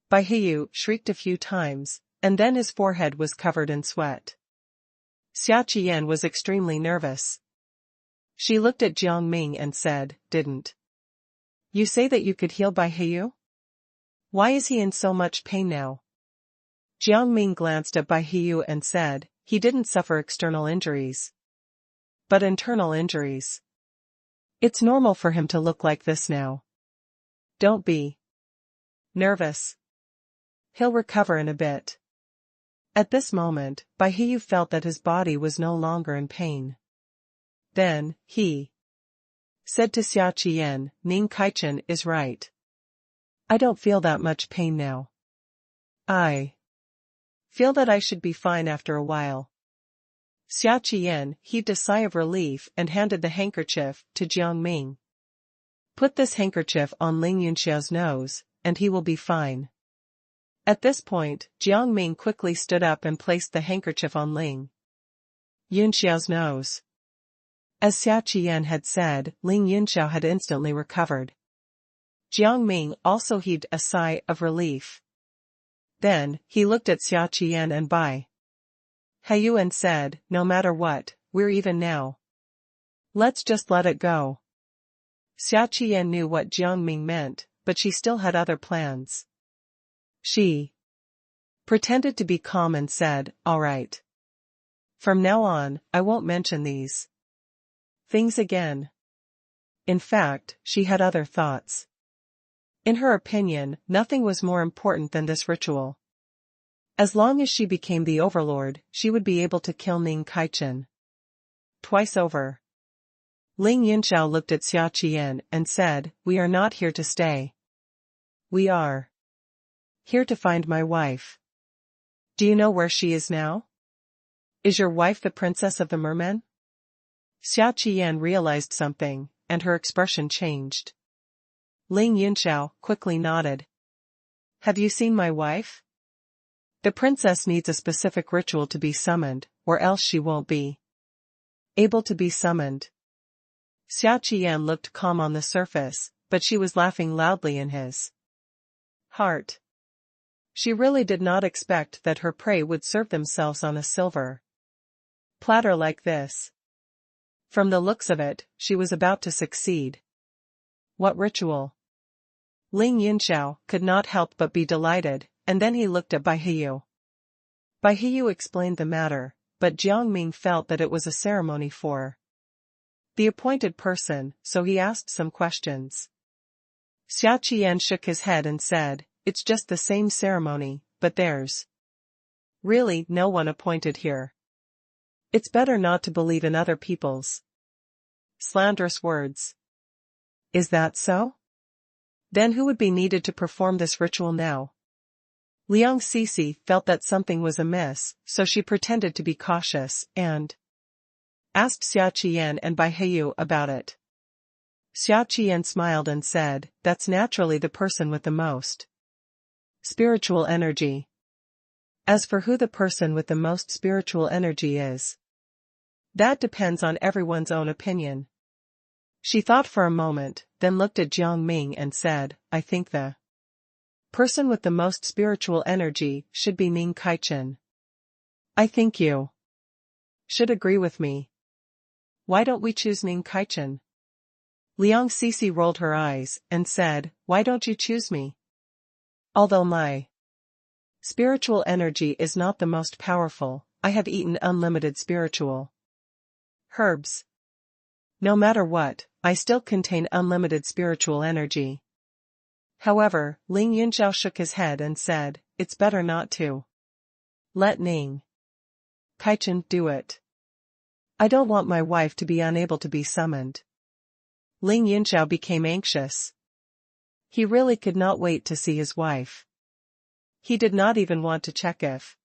Bai Heiyu shrieked a few times, and then his forehead was covered in sweat. Xia Qian was extremely nervous. She looked at Jiang Ming and said, "Didn't you say that you could heal Bai Heiyu? Why is he in so much pain now?" Jiang Ming glanced at Bai Heiyu and said, "He didn't suffer external injuries. but internal injuries. It's normal for him to look like this now. Don't be nervous. He'll recover in a bit. At this moment, Baihiyu felt that his body was no longer in pain. Then, he said to Xia Qian, Ning Kaichen is right. I don't feel that much pain now. I feel that I should be fine after a while. Xia Qian heaved a sigh of relief and handed the handkerchief to Jiang Ming. Put this handkerchief on Ling Yunxiao's nose, and he will be fine. At this point, Jiang Ming quickly stood up and placed the handkerchief on Ling Yunxiao's nose. As Xia Qian had said, Ling Yunxiao had instantly recovered. Jiang Ming also heaved a sigh of relief. Then, he looked at Xia Qian and Bai Hayu and said, no matter what, we're even now. Let's just let it go. Xia Qian knew what Jiang Ming meant, but she still had other plans. She pretended to be calm and said, all right. From now on, I won't mention these things again. In fact, she had other thoughts. In her opinion, nothing was more important than this ritual. As long as she became the overlord, she would be able to kill Ning Kaichen twice over. Ling Yunxiao looked at Xia Qian and said, we are not here to stay. We are here to find my wife. Do you know where she is now? Is your wife the princess of the mermen? Xia Qian realized something, and her expression changed. Ling Yunxiao quickly nodded. Have you seen my wife? The princess needs a specific ritual to be summoned, or else she won't be able to be summoned. Xia Qian looked calm on the surface, but she was laughing loudly in his heart. She really did not expect that her prey would serve themselves on a silver platter like this. From the looks of it, she was about to succeed. What ritual? Ling Yunxiao could not help but be delighted, and then he looked at Baihiyu. Baihiyu explained the matter, but Jiang Ming felt that it was a ceremony for the appointed person, so he asked some questions. Xia Qian shook his head and said, it's just the same ceremony, but there's really no one appointed here. It's better not to believe in other people's slanderous words. Is that so? Then who would be needed to perform this ritual now? Liang Sisi felt that something was amiss, so she pretended to be cautious and asked Xia Qian and Baihiyu about it. Xia Qian smiled and said, that's naturally the person with the most spiritual energy. As for who the person with the most spiritual energy is, that depends on everyone's own opinion. She thought for a moment, then looked at Jiang Ming and said, I think the person with the most spiritual energy should be Ning Kaichen. I think you should agree with me. Why don't we choose Ning Kaichen? Liang Sisi rolled her eyes and said, why don't you choose me? Although my spiritual energy is not the most powerful, I have eaten unlimited spiritual herbs. No matter what, I still contain unlimited spiritual energy. However, Ling Yunxiao shook his head and said, it's better not to let Ning Kaichen do it. I don't want my wife to be unable to be summoned. Ling Yunxiao became anxious. He really could not wait to see his wife. He did not even want to check if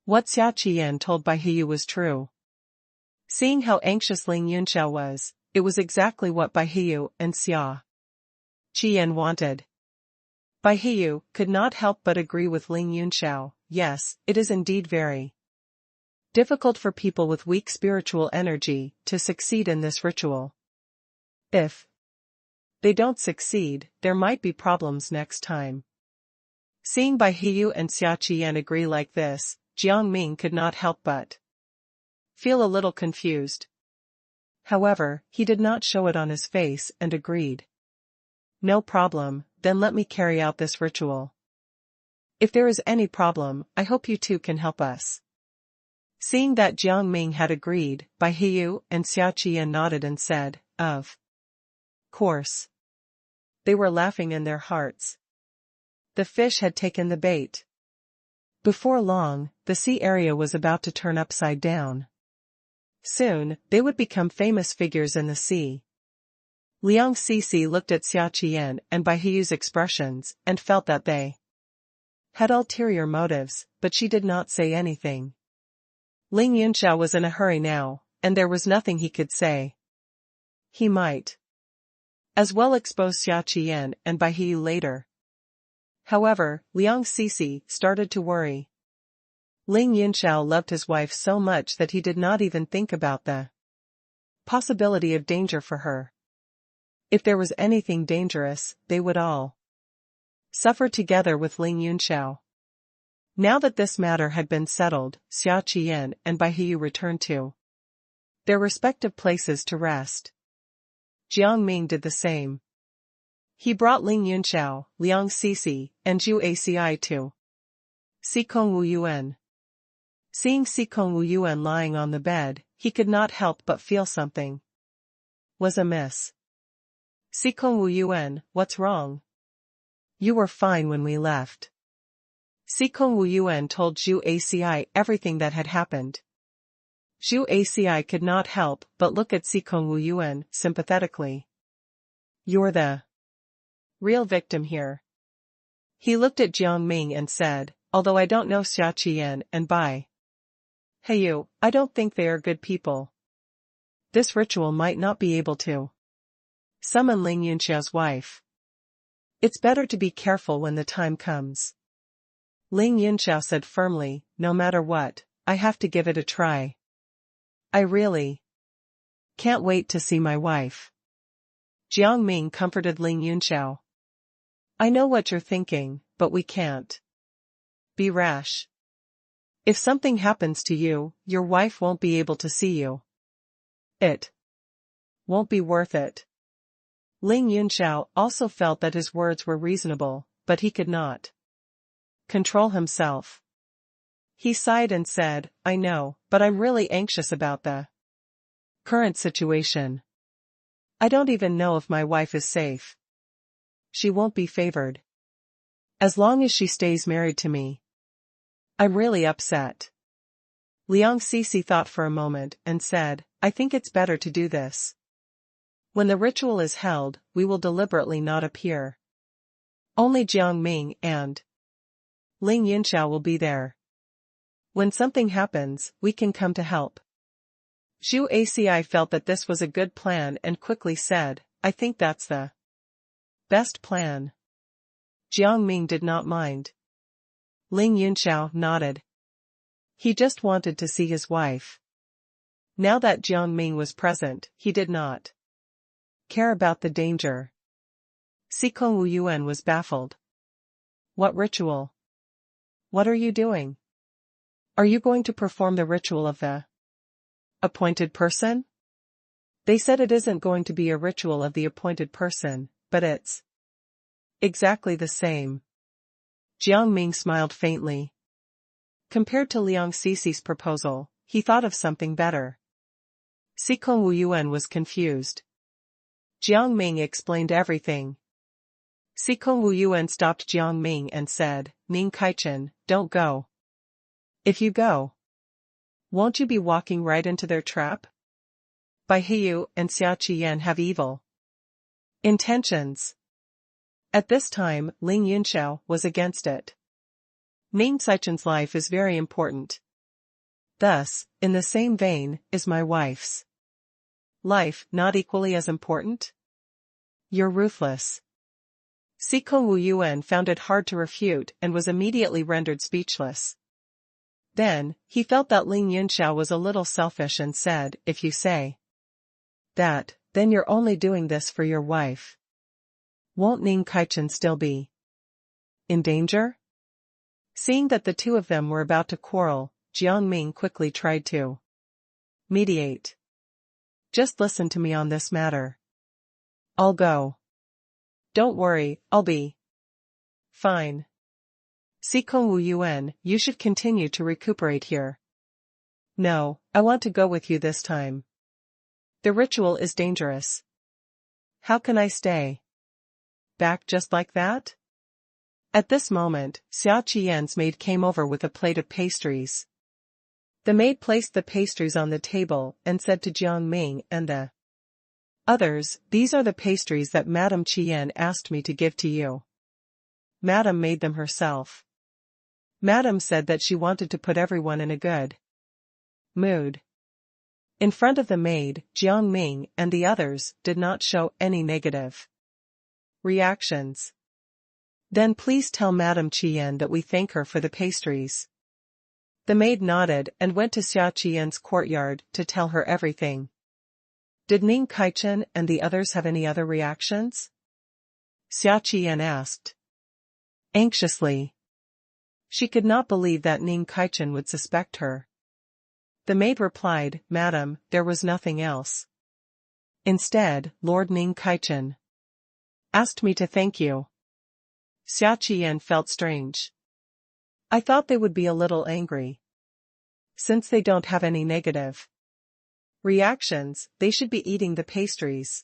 what Xia Qian told Baihiyu was true. Seeing how anxious Ling Yunxiao was, it was exactly what Baihiyu and Xia Qian wanted. Baihiyu could not help but agree with Ling Yunxiao. Yes, it is indeed very difficult for people with weak spiritual energy to succeed in this ritual. If they don't succeed, there might be problems next time. Seeing Baihiyu and Xia Qian agree like this, Jiang Ming could not help but feel a little confused. However, he did not show it on his face and agreed. No problem, then let me carry out this ritual. If there is any problem, I hope you two can help us. Seeing that Jiang Ming had agreed, Bai Hiyu and Xia Qian nodded and said, "Of course." They were laughing in their hearts. The fish had taken the bait. Before long, the sea area was about to turn upside down. Soon, they would become famous figures in the sea. Liang Sisi looked at Xia Qian and Bai Hiyu's expressions and felt that they had ulterior motives, but she did not say anything. Ling Yunxiao was in a hurry now, and there was nothing he could say. He might as well expose Xia Qian and Bai Hiyu later. However, Liang Sisi started to worry. Ling Yunxiao loved his wife so much that he did not even think about the possibility of danger for her. If there was anything dangerous, they would all suffer together with Ling Yunxiao. Now that this matter had been settled, Xia Qian and Bai Hiyu returned to their respective places to rest. Jiang Ming did the same. He brought Ling Yunxiao, Liang Sisi, and Zhu Aci to Sikong Wu Yuan. Seeing Sikong Wu Yuan lying on the bed, he could not help but feel something was amiss. "Sikong Wu Yuan, what's wrong? You were fine when we left." Sikong Wu Yuan told Zhu Aci everything that had happened. Zhu Aci could not help but look at Sikong Wu Yuan sympathetically. "You're the real victim here." He looked at Jiang Ming and said, "Although I don't know Xia Qian and Bai Hiyu, I don't think they are good people. This ritual might not be able to summon Ling Yunxiao's wife. It's better to be careful when the time comes." Ling Yunxiao said firmly, "No matter what, I have to give it a try. I really can't wait to see my wife." Jiang Ming comforted Ling Yunxiao. "I know what you're thinking, but we can't be rash. If something happens to you, your wife won't be able to see you. It won't be worth it." Ling Yunxiao also felt that his words were reasonable, but he could not control himself. He sighed and said, "I know, but I'm really anxious about the current situation. I don't even know if my wife is safe. She won't be favored as long as she stays married to me. I'm really upset." Liang Sisi thought for a moment and said, "I think it's better to do this. When the ritual is held, we will deliberately not appear. Only Jiang Ming and Ling Yunxiao will be there. When something happens, we can come to help." Zhu Aci felt that this was a good plan and quickly said, "I think that's the best plan." Jiang Ming did not mind. Ling Yunxiao nodded. He just wanted to see his wife. Now that Jiang Ming was present, he did not care about the danger. Sikong Wu Yuan was baffled. "What ritual? What are you doing? Are you going to perform the ritual of the appointed person?" "They said it isn't going to be a ritual of the appointed person, but it's exactly the same." Jiang Ming smiled faintly. Compared to Liang Sisi's proposal, he thought of something better. Sikong Wu Yuan was confused. Jiang Ming explained everything. Sikong Wu Yuan stopped Jiang Ming and said, "Ning Kaichen, don't go. If you go, won't you be walking right into their trap? Bai Hiyu and Xia Qian have evil intentions." At this time, Ling Yunxiao was against it. "Ning Kaichen's life is very important. Thus, in the same vein, is my wife's life not equally as important? You're ruthless." Sikong Wu Yuan found it hard to refute and was immediately rendered speechless. Then, he felt that Ling Yunxiao was a little selfish and said, "If you say that, then you're only doing this for your wife. Won't Ning Kaichen still be in danger?" Seeing that the two of them were about to quarrel, Jiang Ming quickly tried to mediate. "Just listen to me on this matter. I'll go. Don't worry, I'll be fine. Sikong Wu Yuan, you should continue to recuperate here. No, I want to go with you this time. The ritual is dangerous. How can I stay back just like that? At this moment, Xia Qian's maid came over with a plate of pastries. The maid placed the pastries on the table and said to Jiang Ming and the others, "These are the pastries that Madame Qian asked me to give to you. Madame made them herself. Madame said that she wanted to put everyone in a good mood." In front of the maid, Jiang Ming and the others did not show any negative reactions. "Then please tell Madame Qian that we thank her for the pastries." The maid nodded and went to Xia Qian's courtyard to tell her everything. Did Ning Kaichen and the others have any other reactions? Xia Qian asked anxiously. She could not believe that Ning Kaichen would suspect her. The maid replied, "Madam, there was nothing else. Instead, Lord Ning Kaichen asked me to thank you." Xia Qian felt strange. "I thought they would be a little angry. Since they don't have any negative reactions, they should be eating the pastries."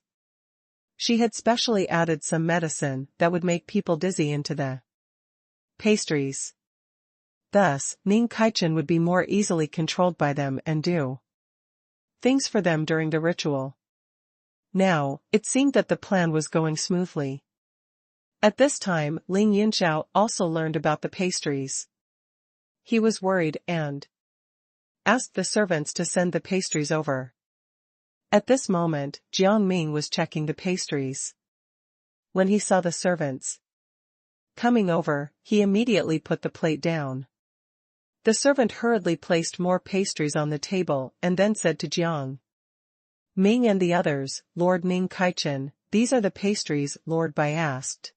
She had specially added some medicine that would make people dizzy into the pastries. Thus, Ning Kaichen would be more easily controlled by them and do things for them during the ritual. Now, it seemed that the plan was going smoothly. At this time, Ling Yunxiao also learned about the pastries. He was worried and asked the servants to send the pastries over. At this moment, Jiang Ming was checking the pastries. When he saw the servants coming over, he immediately put the plate down. The servant hurriedly placed more pastries on the table and then said to Jiang Ming and the others, "Lord Ning Kaichen, these are the pastries Lord Bai asked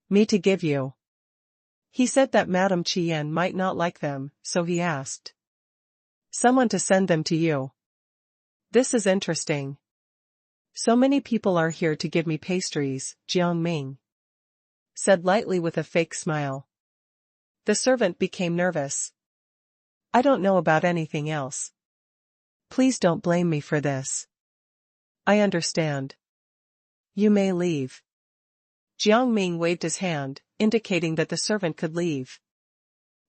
me to give you. He said that Madame Qian might not like them, so he asked someone to send them to you. This is interesting. So many people are here to give me pastries," Jiang Ming said lightly with a fake smile. The servant became nervous. "I don't know about anything else. Please don't blame me for this. I understand. You may leave." Jiang Ming waved his hand, indicating that the servant could leave.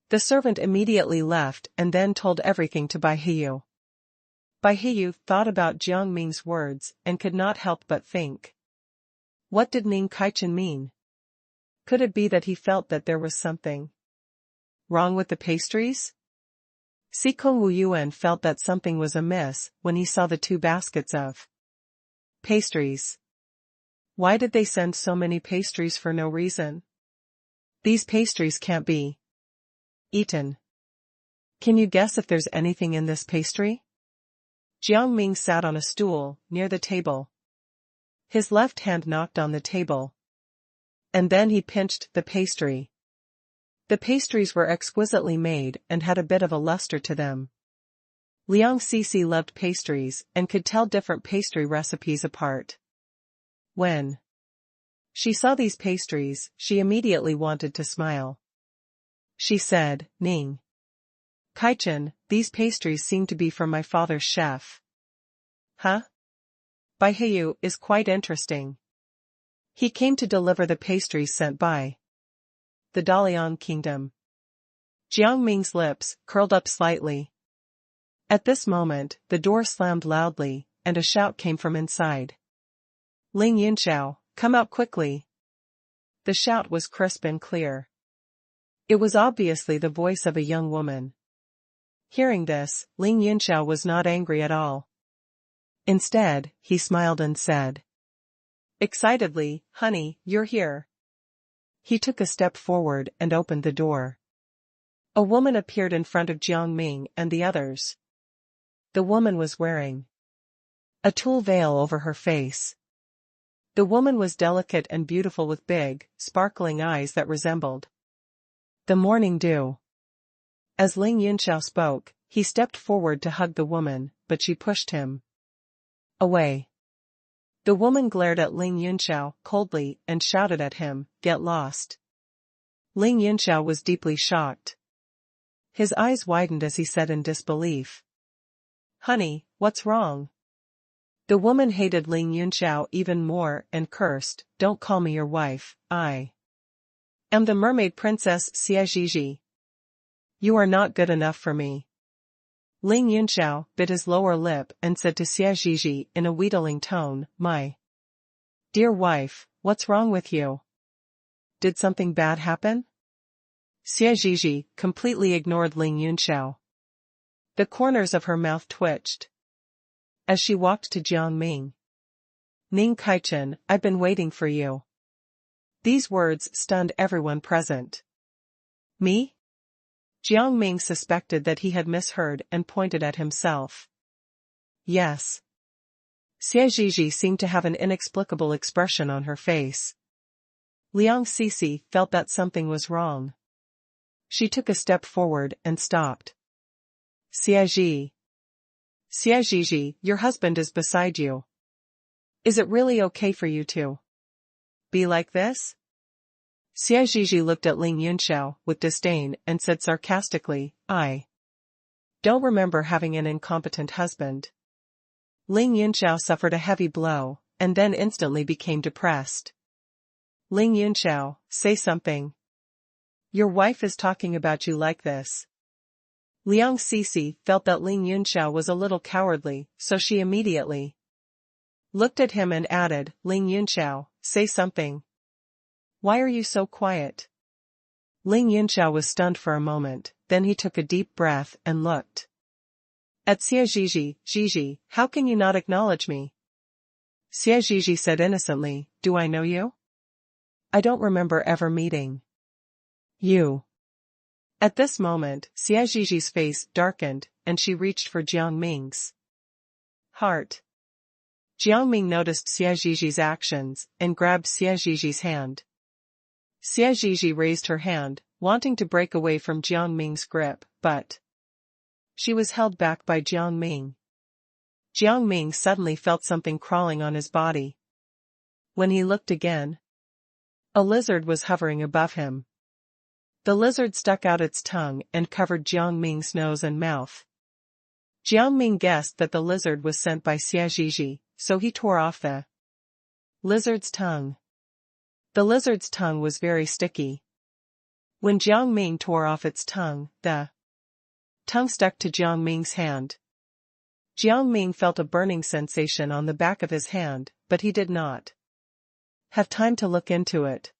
The servant immediately left and then told everything to Bai Hiyu. Bai Hiyu thought about Jiang Ming's words and could not help but think. What did Ning Kaichen mean? Could it be that he felt that there was something wrong with the pastries? Sikong Wuyuan felt that something was amiss when he saw the 2 baskets of pastries. Why did they send so many pastries for no reason? These pastries can't be eaten. Can you guess if there's anything in this pastry? Jiang Ming sat on a stool, near the table. His left hand knocked on the table. And then he pinched the pastry. The pastries were exquisitely made and had a bit of a luster to them. Liang Sisi loved pastries and could tell different pastry recipes apart. When she saw these pastries, she immediately wanted to smile. She said, "Ning Kaichen, these pastries seem to be from my father's chef." Huh? Bai Hiyu is quite interesting. He came to deliver the pastries sent by the Dalian kingdom. Jiang Ming's lips curled up slightly. At this moment, the door slammed loudly, and a shout came from inside. "Ling Yunxiao, come out quickly." The shout was crisp and clear. It was obviously the voice of a young woman. Hearing this, Ling Yunxiao was not angry at all. Instead, he smiled and said excitedly, "Honey, you're here." He took a step forward and opened the door. A woman appeared in front of Jiang Ming and the others. The woman was wearing a tulle veil over her face. The woman was delicate and beautiful with big, sparkling eyes that resembled the morning dew. As Ling Yunxiao spoke, he stepped forward to hug the woman, but she pushed him away. The woman glared at Ling Yunxiao coldly and shouted at him, "Get lost." Ling Yunxiao was deeply shocked. His eyes widened as he said in disbelief, Honey, what's wrong? The woman hated Ling Yunxiao even more and cursed, don't call me your wife, I am the mermaid princess Xie Zhizhi. You are not good enough for me. Ling Yunxiao bit his lower lip and said to Xie Zhizhi in a wheedling tone, my dear wife, what's wrong with you? Did something bad happen? Xie Zhizhi completely ignored Ling Yunxiao. The corners of her mouth twitched as she walked to Jiang Ming. Ning Kaichen, I've been waiting for you. These words stunned everyone present. Me? Jiang Ming suspected that he had misheard and pointed at himself. Yes. Xie Zhizhi seemed to have an inexplicable expression on her face. Liang Sisi felt that something was wrong. She took a step forward and stopped. Xie Zhizhi, your husband is beside you. Is it really okay for you to be like this? Xie Zhizhi looked at Ling Yunxiao with disdain and said sarcastically, I don't remember having an incompetent husband. Ling Yunxiao suffered a heavy blow, and then instantly became depressed. Ling Yunxiao, say something. Your wife is talking about you like this. Liang Sisi felt that Ling Yunxiao was a little cowardly, so she immediately looked at him and added, Ling Yunxiao, say something. Why are you so quiet? Ling Yunxiao was stunned for a moment, then he took a deep breath and looked at Xie Zhizhi. Zhizhi, how can you not acknowledge me? Xie Zhizhi said innocently, do I know you? I don't remember ever meeting you. At this moment, Xie Zhizhi's face darkened, and she reached for Jiang Ming's heart. Jiang Ming noticed Xie Zhizhi's actions, and grabbed Xie Zhizhi's hand. Xie Zhizhi raised her hand, wanting to break away from Jiang Ming's grip, but she was held back by Jiang Ming. Jiang Ming suddenly felt something crawling on his body. When he looked again, a lizard was hovering above him. The lizard stuck out its tongue and covered Jiang Ming's nose and mouth. Jiang Ming guessed that the lizard was sent by Xie Zhizhi, so he tore off the lizard's tongue. The lizard's tongue was very sticky. When Jiang Ming tore off its tongue, the tongue stuck to Jiang Ming's hand. Jiang Ming felt a burning sensation on the back of his hand, but he did not have time to look into it.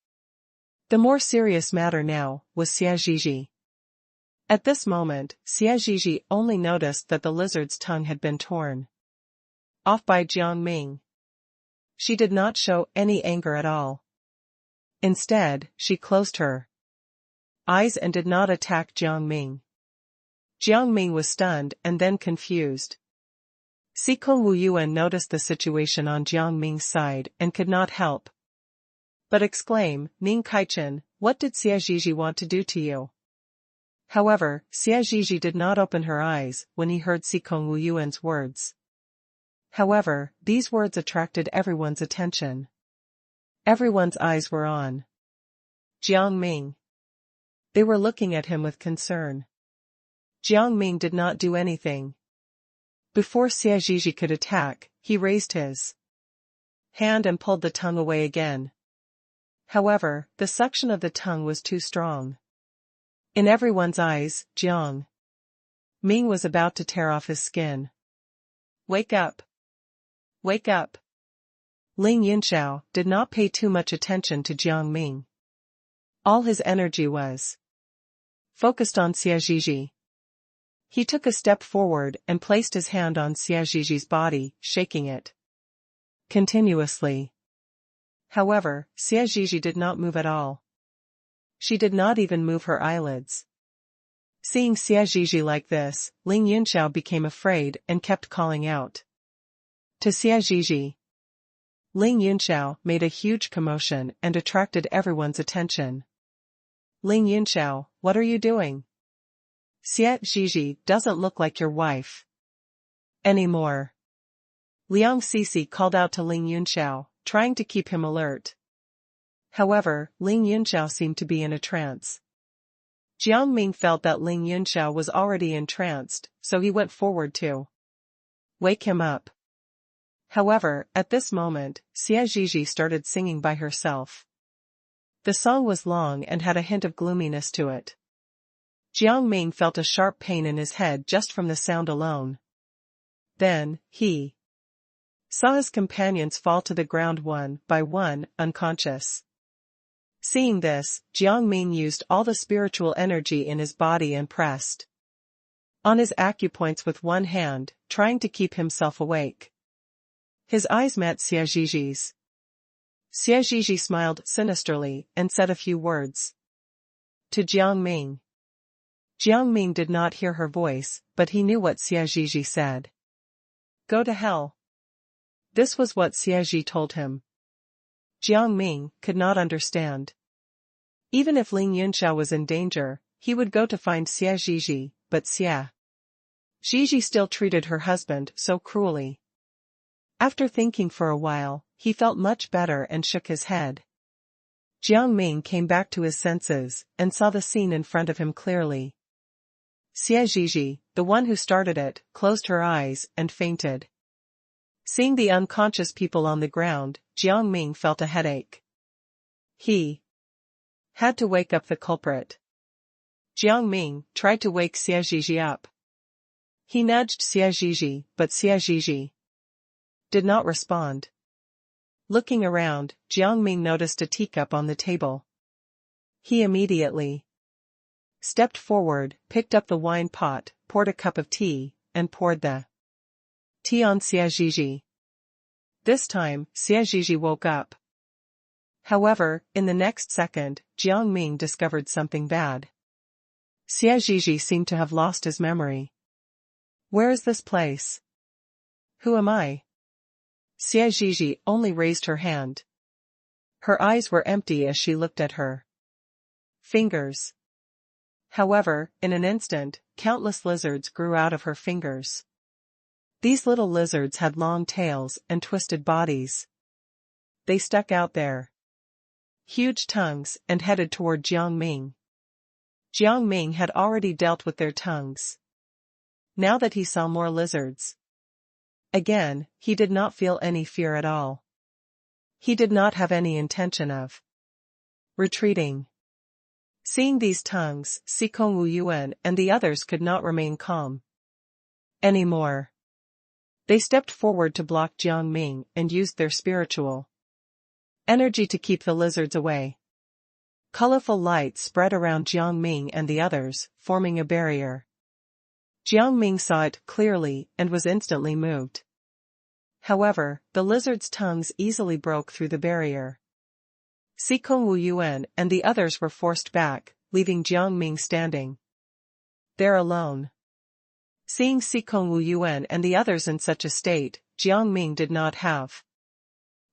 The more serious matter now was Xie Zhizhi. At this moment, Xie Zhizhi only noticed that the lizard's tongue had been torn off by Jiang Ming. She did not show any anger at all. Instead, she closed her eyes and did not attack Jiang Ming. Jiang Ming was stunned and then confused. Sikong Wu Yuan noticed the situation on Jiang Ming's side and could not help but exclaim, Ning Kaichen, what did Xie Zhizhi want to do to you? However, Xie Zhizhi did not open her eyes when he heard Sikong Wu Yuan's words. However, these words attracted everyone's attention. Everyone's eyes were on Jiang Ming. They were looking at him with concern. Jiang Ming did not do anything. Before Xie Zhizhi could attack, he raised his hand and pulled the tongue away again. However, the suction of the tongue was too strong. In everyone's eyes, Jiang Ming was about to tear off his skin. Wake up! Wake up! Ling Yunxiao did not pay too much attention to Jiang Ming. All his energy was focused on Xie Zhizhi. He took a step forward and placed his hand on Xie Zhizhi's body, shaking it continuously. However, Xie Zhizhi did not move at all. She did not even move her eyelids. Seeing Xie Zhizhi like this, Ling Yunxiao became afraid and kept calling out to Xie Zhizhi. Ling Yunxiao made a huge commotion and attracted everyone's attention. Ling Yunxiao, what are you doing? Xie Zhizhi doesn't look like your wife anymore. Liang Sisi called out to Ling Yunxiao, trying to keep him alert. However, Ling Yunxiao seemed to be in a trance. Jiang Ming felt that Ling Yunxiao was already entranced, so he went forward too. Wake him up. However, at this moment, Xie Zhizhi started singing by herself. The song was long and had a hint of gloominess to it. Jiang Ming felt a sharp pain in his head just from the sound alone. Then, he saw his companions fall to the ground one by one, unconscious. Seeing this, Jiang Ming used all the spiritual energy in his body and pressed on his acupoints with one hand, trying to keep himself awake. His eyes met Xie Zhizhi's. Xie Zhizhi smiled sinisterly and said a few words to Jiang Ming. Jiang Ming did not hear her voice, but he knew what Xie Zhizhi said. Go to hell. This was what Xie Zhizhi told him. Jiang Ming could not understand. Even if Ling Yunxiao was in danger, he would go to find Xie Zhizhi, but Xie Zhizhi still treated her husband so cruelly. After thinking for a while, he felt much better and shook his head. Jiang Ming came back to his senses and saw the scene in front of him clearly. Xie Zhizhi, the one who started it, closed her eyes and fainted. Seeing the unconscious people on the ground, Jiang Ming felt a headache. He had to wake up the culprit. Jiang Ming tried to wake Xie Zhizhi up. He nudged Xie Zhizhi, but Xie Zhizhi did not respond. Looking around, Jiang Ming noticed a teacup on the table. He immediately stepped forward, picked up the wine pot, poured a cup of tea, and poured the tea on Xie Zhizhi. This time, Xie Zhizhi woke up. However, in the next second, Jiang Ming discovered something bad. Xie Zhizhi seemed to have lost his memory. Where is this place? Who am I? Xie Zhizhi only raised her hand. Her eyes were empty as she looked at her fingers. However, in an instant, countless lizards grew out of her fingers. These little lizards had long tails and twisted bodies. They stuck out their huge tongues and headed toward Jiang Ming. Jiang Ming had already dealt with their tongues. Now that he saw more lizards again, he did not feel any fear at all. He did not have any intention of retreating. Seeing these tongues, Sikong Wu Yuan and the others could not remain calm anymore. They stepped forward to block Jiang Ming and used their spiritual energy to keep the lizards away. Colorful light spread around Jiang Ming and the others, forming a barrier. Jiang Ming saw it clearly and was instantly moved. However, the lizards' tongues easily broke through the barrier. Sikong Wu Yuan and the others were forced back, leaving Jiang Ming standing there alone. Seeing Sikong Wu Yuan and the others in such a state, Jiang Ming did not have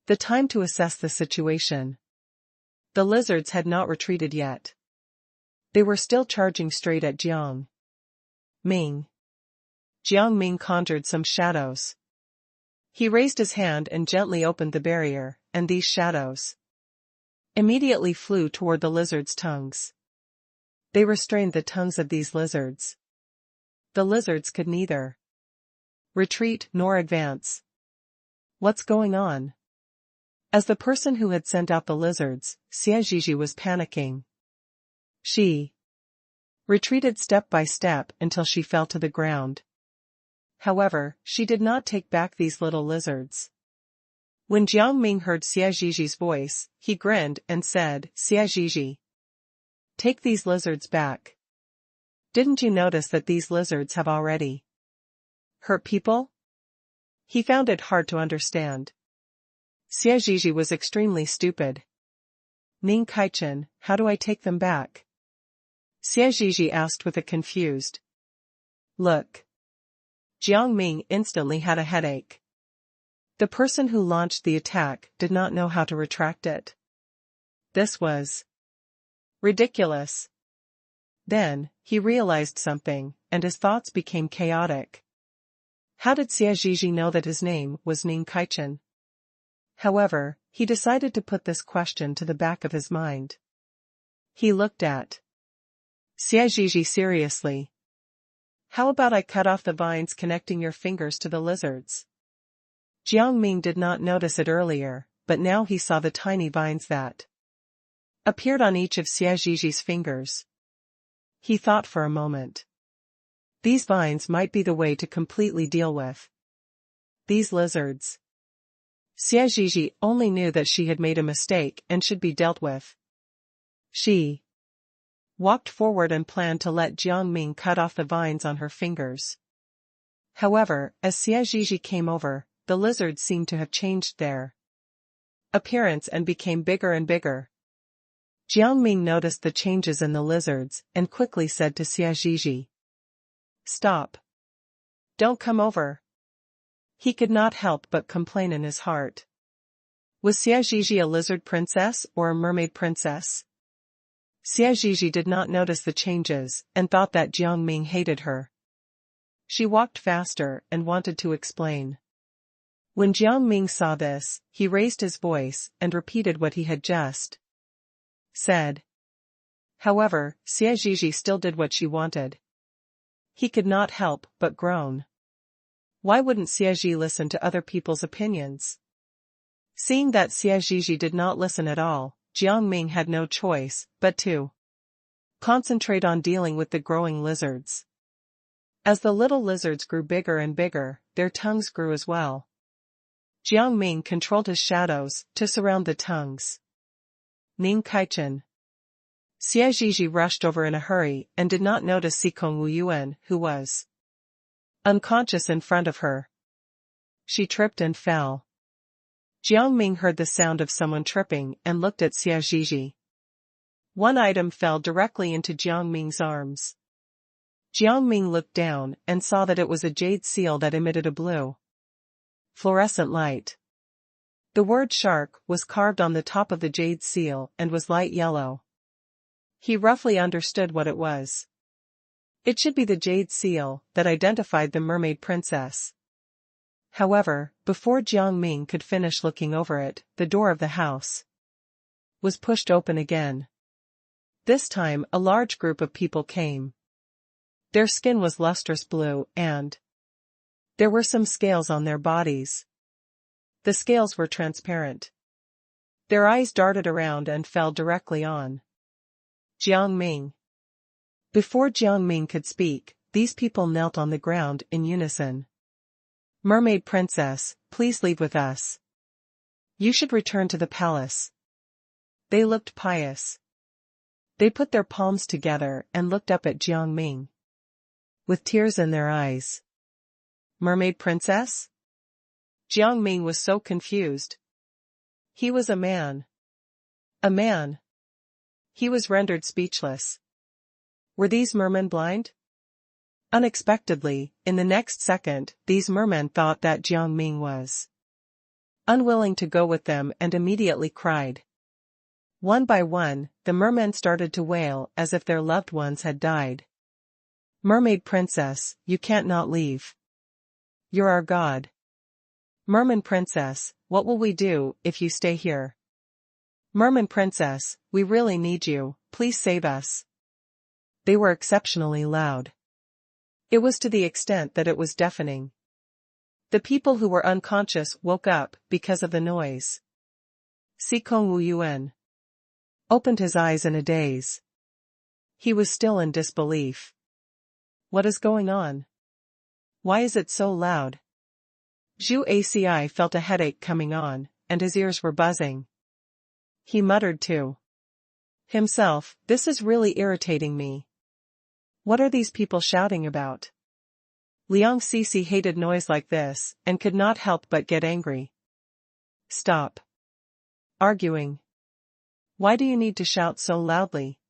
the time to assess the situation. The lizards had not retreated yet. They were still charging straight at Jiang Ming. Jiang Ming conjured some shadows. He raised his hand and gently opened the barrier, and these shadows immediately flew toward the lizards' tongues. They restrained the tongues of these lizards. The lizards could neither retreat nor advance. What's going on? As the person who had sent out the lizards, Xie Zhizhi was panicking. She retreated step by step until she fell to the ground. However, she did not take back these little lizards. When Jiang Ming heard Xie Zhizhi's voice, he grinned and said, Xie Zhizhi, take these lizards back. Didn't you notice that these lizards have already hurt people? He found it hard to understand. Xie Zhizhi was extremely stupid. Ning Kaichen, how do I take them back? Xie Zhizhi asked with a confused look. Jiang Ming instantly had a headache. The person who launched the attack did not know how to retract it. This was ridiculous. Then, he realized something, and his thoughts became chaotic. How did Xie Zhizhi know that his name was Ning Kaichen? However, he decided to put this question to the back of his mind. He looked at Xie Zhizhi seriously. How about I cut off the vines connecting your fingers to the lizards? Jiang Ming did not notice it earlier, but now he saw the tiny vines that appeared on each of Xie Zhi's fingers. He thought for a moment. These vines might be the way to completely deal with these lizards. Xie Zhi only knew that she had made a mistake and should be dealt with. She walked forward and planned to let Jiang Ming cut off the vines on her fingers. However, as Xie Zhi came over, the lizards seemed to have changed their appearance and became bigger and bigger. Jiang Ming noticed the changes in the lizards and quickly said to Xie Zhi, "Stop. Don't come over." He could not help but complain in his heart. Was Xie Zhi a lizard princess or a mermaid princess? Xie Zhi did not notice the changes and thought that Jiang Ming hated her. She walked faster and wanted to explain. When Jiang Ming saw this, he raised his voice and repeated what he had just said. However, Xie Zhi still did what she wanted. He could not help but groan. Why wouldn't Xie Zhi listen to other people's opinions? Seeing that Xie Zhi did not listen at all, Jiang Ming had no choice but to concentrate on dealing with the growing lizards. As the little lizards grew bigger and bigger, their tongues grew as well. Jiang Ming controlled his shadows to surround the tongues. Ning Kaichen. Xie Zhi rushed over in a hurry and did not notice Sikong Wuyuan, who was unconscious in front of her. She tripped and fell. Jiang Ming heard the sound of someone tripping and looked at Xie Zhi. One item fell directly into Jiang Ming's arms. Jiang Ming looked down and saw that it was a jade seal that emitted a blue fluorescent light. The word shark was carved on the top of the jade seal and was light yellow. He roughly understood what it was. It should be the jade seal that identified the mermaid princess. However, before Jiang Ming could finish looking over it, the door of the house was pushed open again. This time a large group of people came. Their skin was lustrous blue and there were some scales on their bodies. The scales were transparent. Their eyes darted around and fell directly on Jiang Ming. Before Jiang Ming could speak, these people knelt on the ground in unison. "Mermaid princess, please leave with us. You should return to the palace." They looked pious. They put their palms together and looked up at Jiang Ming with tears in their eyes. Mermaid princess? Jiang Ming was so confused. He was a man. A man. He was rendered speechless. Were these mermen blind? Unexpectedly, in the next second, these mermen thought that Jiang Ming was unwilling to go with them and immediately cried. One by one, the mermen started to wail as if their loved ones had died. "Mermaid princess, you can't not leave. You're our god. Merman princess, what will we do if you stay here? Merman princess, we really need you, please save us." They were exceptionally loud. It was to the extent that it was deafening. The people who were unconscious woke up because of the noise. Sikong Wuyuan opened his eyes in a daze. He was still in disbelief. What is going on? Why is it so loud? Zhu Aci felt a headache coming on, and his ears were buzzing. He muttered to himself, "This is really irritating me. What are these people shouting about?" Liang Cixi hated noise like this, and could not help but get angry. "Stop arguing. Why do you need to shout so loudly?"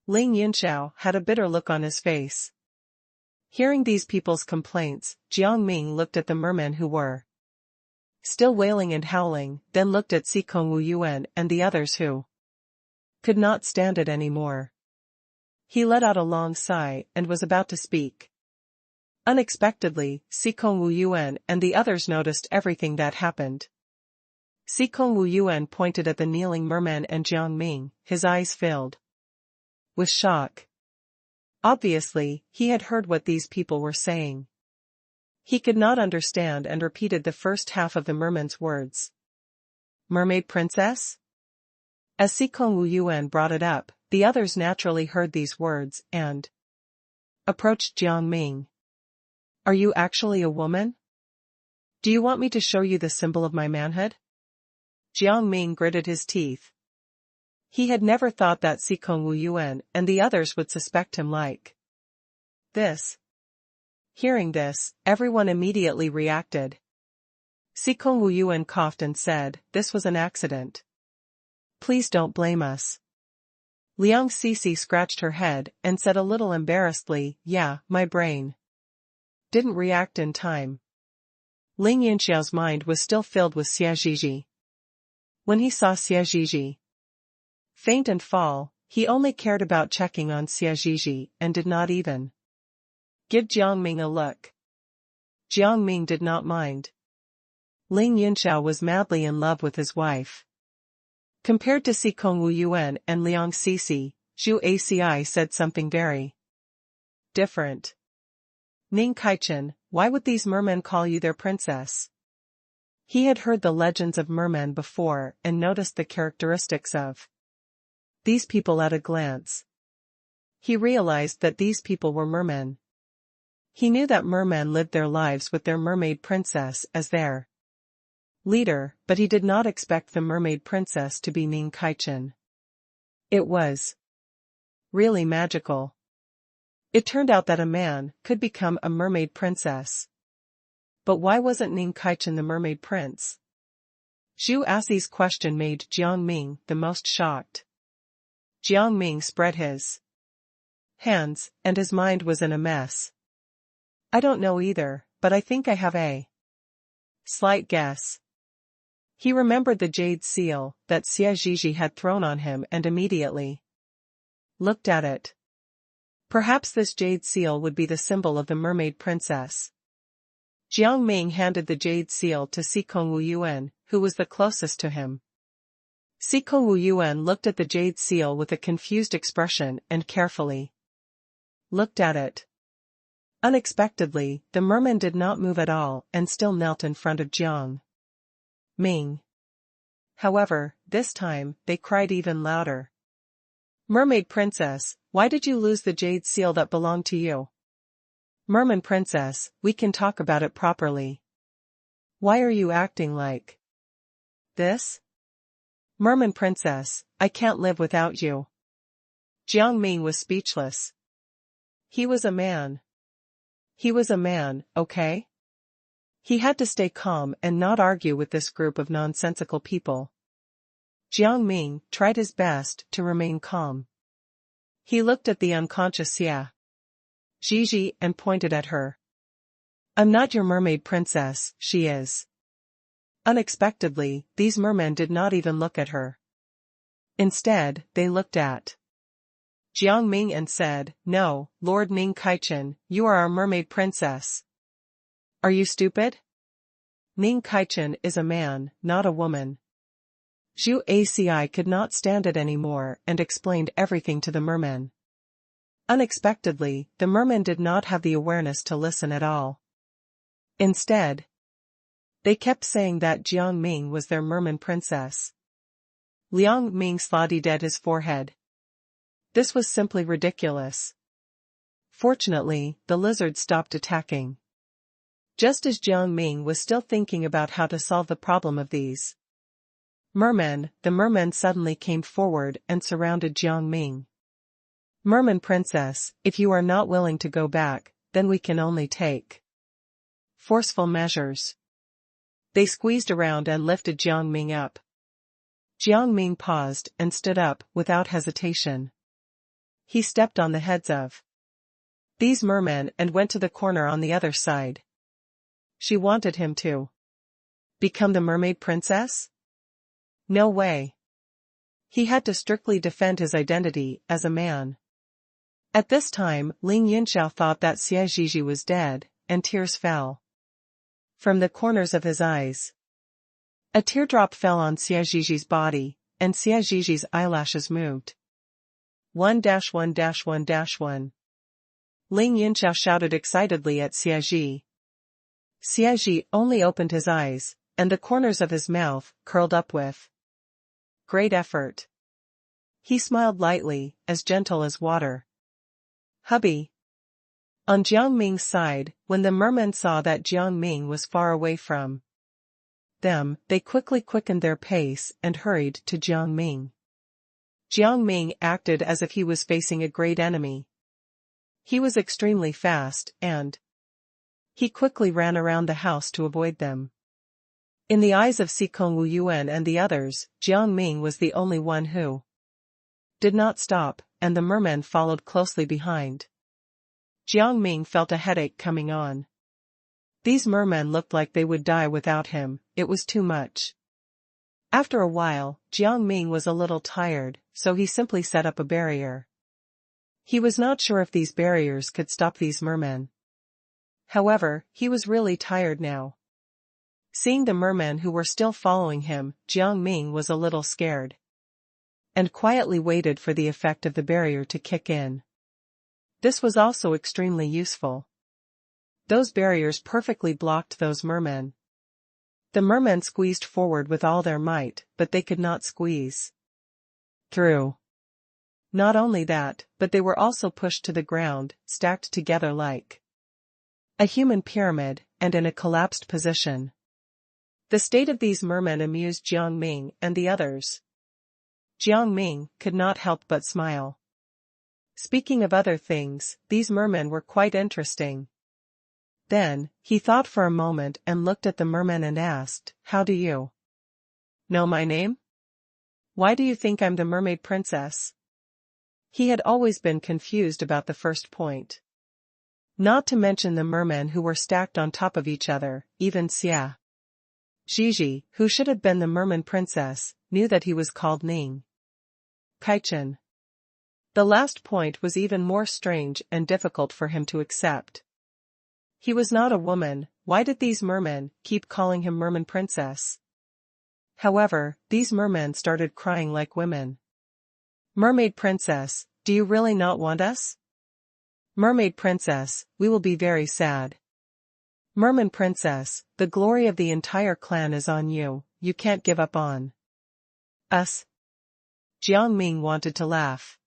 Ling Yunxiao had a bitter look on his face. Hearing these people's complaints, Jiang Ming looked at the mermen who were still wailing and howling, then looked at Sikong Wuyuan and the others who could not stand it anymore. He let out a long sigh and was about to speak. Unexpectedly, Sikong Wuyuan and the others noticed everything that happened. Sikong Wuyuan pointed at the kneeling merman and Jiang Ming, his eyes filled with shock. Obviously, he had heard what these people were saying. He could not understand and repeated the first half of the merman's words. Mermaid princess? As Sikong Wu Yuan brought it up, the others naturally heard these words and approached Jiang Ming. Are you actually a woman? Do you want me to show you the symbol of my manhood? Jiang Ming gritted his teeth. He had never thought that Sikong Wu Yuan and the others would suspect him like this. Hearing this, everyone immediately reacted. Sikong Wu Yuan coughed and said, "This was an accident. Please don't blame us." Liang Cixi scratched her head and said a little embarrassedly, "Yeah, my brain didn't react in time." Ling Yinxiao's mind was still filled with Xia Zhizhi. When he saw Xia Zhizhi faint and fall, he only cared about checking on Xia Zhizhi and did not even give Jiang Ming a look. Jiang Ming did not mind. Ling Yinxiao was madly in love with his wife. Compared to Sikong Wu Yuan and Liang Cixi, Zhu Aci said something very different. Ning Kaichen, why would these mermen call you their princess? He had heard the legends of mermen before and noticed the characteristics of these people at a glance. He realized that these people were mermen. He knew that mermen lived their lives with their mermaid princess as their leader, but he did not expect the mermaid princess to be Ning Kaichen. It was really magical. It turned out that a man could become a mermaid princess. But why wasn't Ning Kaichen the mermaid prince? Zhu Asi's question made Jiang Ming the most shocked. Jiang Ming spread his hands, and his mind was in a mess. I don't know either, but I think I have a slight guess. He remembered the jade seal that Xia Zhizhi had thrown on him and immediately looked at it. Perhaps this jade seal would be the symbol of the mermaid princess. Jiang Ming handed the jade seal to Sikong Wu Yuan, who was the closest to him. Sikong Wu Yuan looked at the jade seal with a confused expression and carefully looked at it. Unexpectedly, the merman did not move at all and still knelt in front of Jiang Ming. However, this time, they cried even louder. Mermaid princess, why did you lose the jade seal that belonged to you? Merman princess, we can talk about it properly. Why are you acting like this? Merman princess, I can't live without you. Jiang Ming was speechless. He was a man. He was a man, okay? He had to stay calm and not argue with this group of nonsensical people. Jiang Ming tried his best to remain calm. He looked at the unconscious Xia Zhizhi and pointed at her. I'm not your mermaid princess, she is. Unexpectedly, these mermen did not even look at her. Instead, they looked at Jiang Ming and said, No, Lord Ning Kaichen, you are our mermaid princess. Are you stupid? Ning Kaichen is a man, not a woman. Zhu Aci could not stand it anymore and explained everything to the mermen. Unexpectedly, the mermen did not have the awareness to listen at all. Instead, they kept saying that Jiang Ming was their merman princess. Liang Ming slotted his forehead. This was simply ridiculous. Fortunately, the lizard stopped attacking. Just as Jiang Ming was still thinking about how to solve the problem of these mermen, the mermen suddenly came forward and surrounded Jiang Ming. Merman princess, if you are not willing to go back, then we can only take forceful measures. They squeezed around and lifted Jiang Ming up. Jiang Ming paused and stood up without hesitation. He stepped on the heads of these mermen and went to the corner on the other side. She wanted him to become the mermaid princess? No way. He had to strictly defend his identity as a man. At this time, Ling Yinxiao thought that Xia Zhizhi was dead, and tears fell from the corners of his eyes. A teardrop fell on Xia Zhizhi's body, and Xia Zhizhi's eyelashes moved. 1-1-1-1 Ling Yunxiao shouted excitedly at Xiaji. Xiaji only opened his eyes, and the corners of his mouth curled up with great effort. He smiled lightly, as gentle as water. Hubby. On Jiang Ming's side, when the mermen saw that Jiang Ming was far away from them, they quickly quickened their pace and hurried to Jiang Ming. Jiang Ming acted as if he was facing a great enemy. He was extremely fast, and he quickly ran around the house to avoid them. In the eyes of Sikong Wu Yuan and the others, Jiang Ming was the only one who did not stop, and the mermen followed closely behind. Jiang Ming felt a headache coming on. These mermen looked like they would die without him, it was too much. After a while, Jiang Ming was a little tired, so he simply set up a barrier. He was not sure if these barriers could stop these mermen. However, he was really tired now. Seeing the mermen who were still following him, Jiang Ming was a little scared, and quietly waited for the effect of the barrier to kick in. This was also extremely useful. Those barriers perfectly blocked those mermen. The mermen squeezed forward with all their might, but they could not squeeze through. Not only that, but they were also pushed to the ground, stacked together like a human pyramid, and in a collapsed position. The state of these mermen amused Jiang Ming and the others. Jiang Ming could not help but smile. Speaking of other things, these mermen were quite interesting. Then, he thought for a moment and looked at the mermen and asked, "How do you know my name? Why do you think I'm the mermaid princess?" He had always been confused about the first point. Not to mention the mermen who were stacked on top of each other, even Xia Zhizhi, who should have been the merman princess, knew that he was called Ning Kaichen. The last point was even more strange and difficult for him to accept. He was not a woman, why did these mermen keep calling him merman princess? However, these mermen started crying like women. "Mermaid princess, do you really not want us? Mermaid princess, we will be very sad. Merman princess, the glory of the entire clan is on you, you can't give up on us." Jiang Ming wanted to laugh.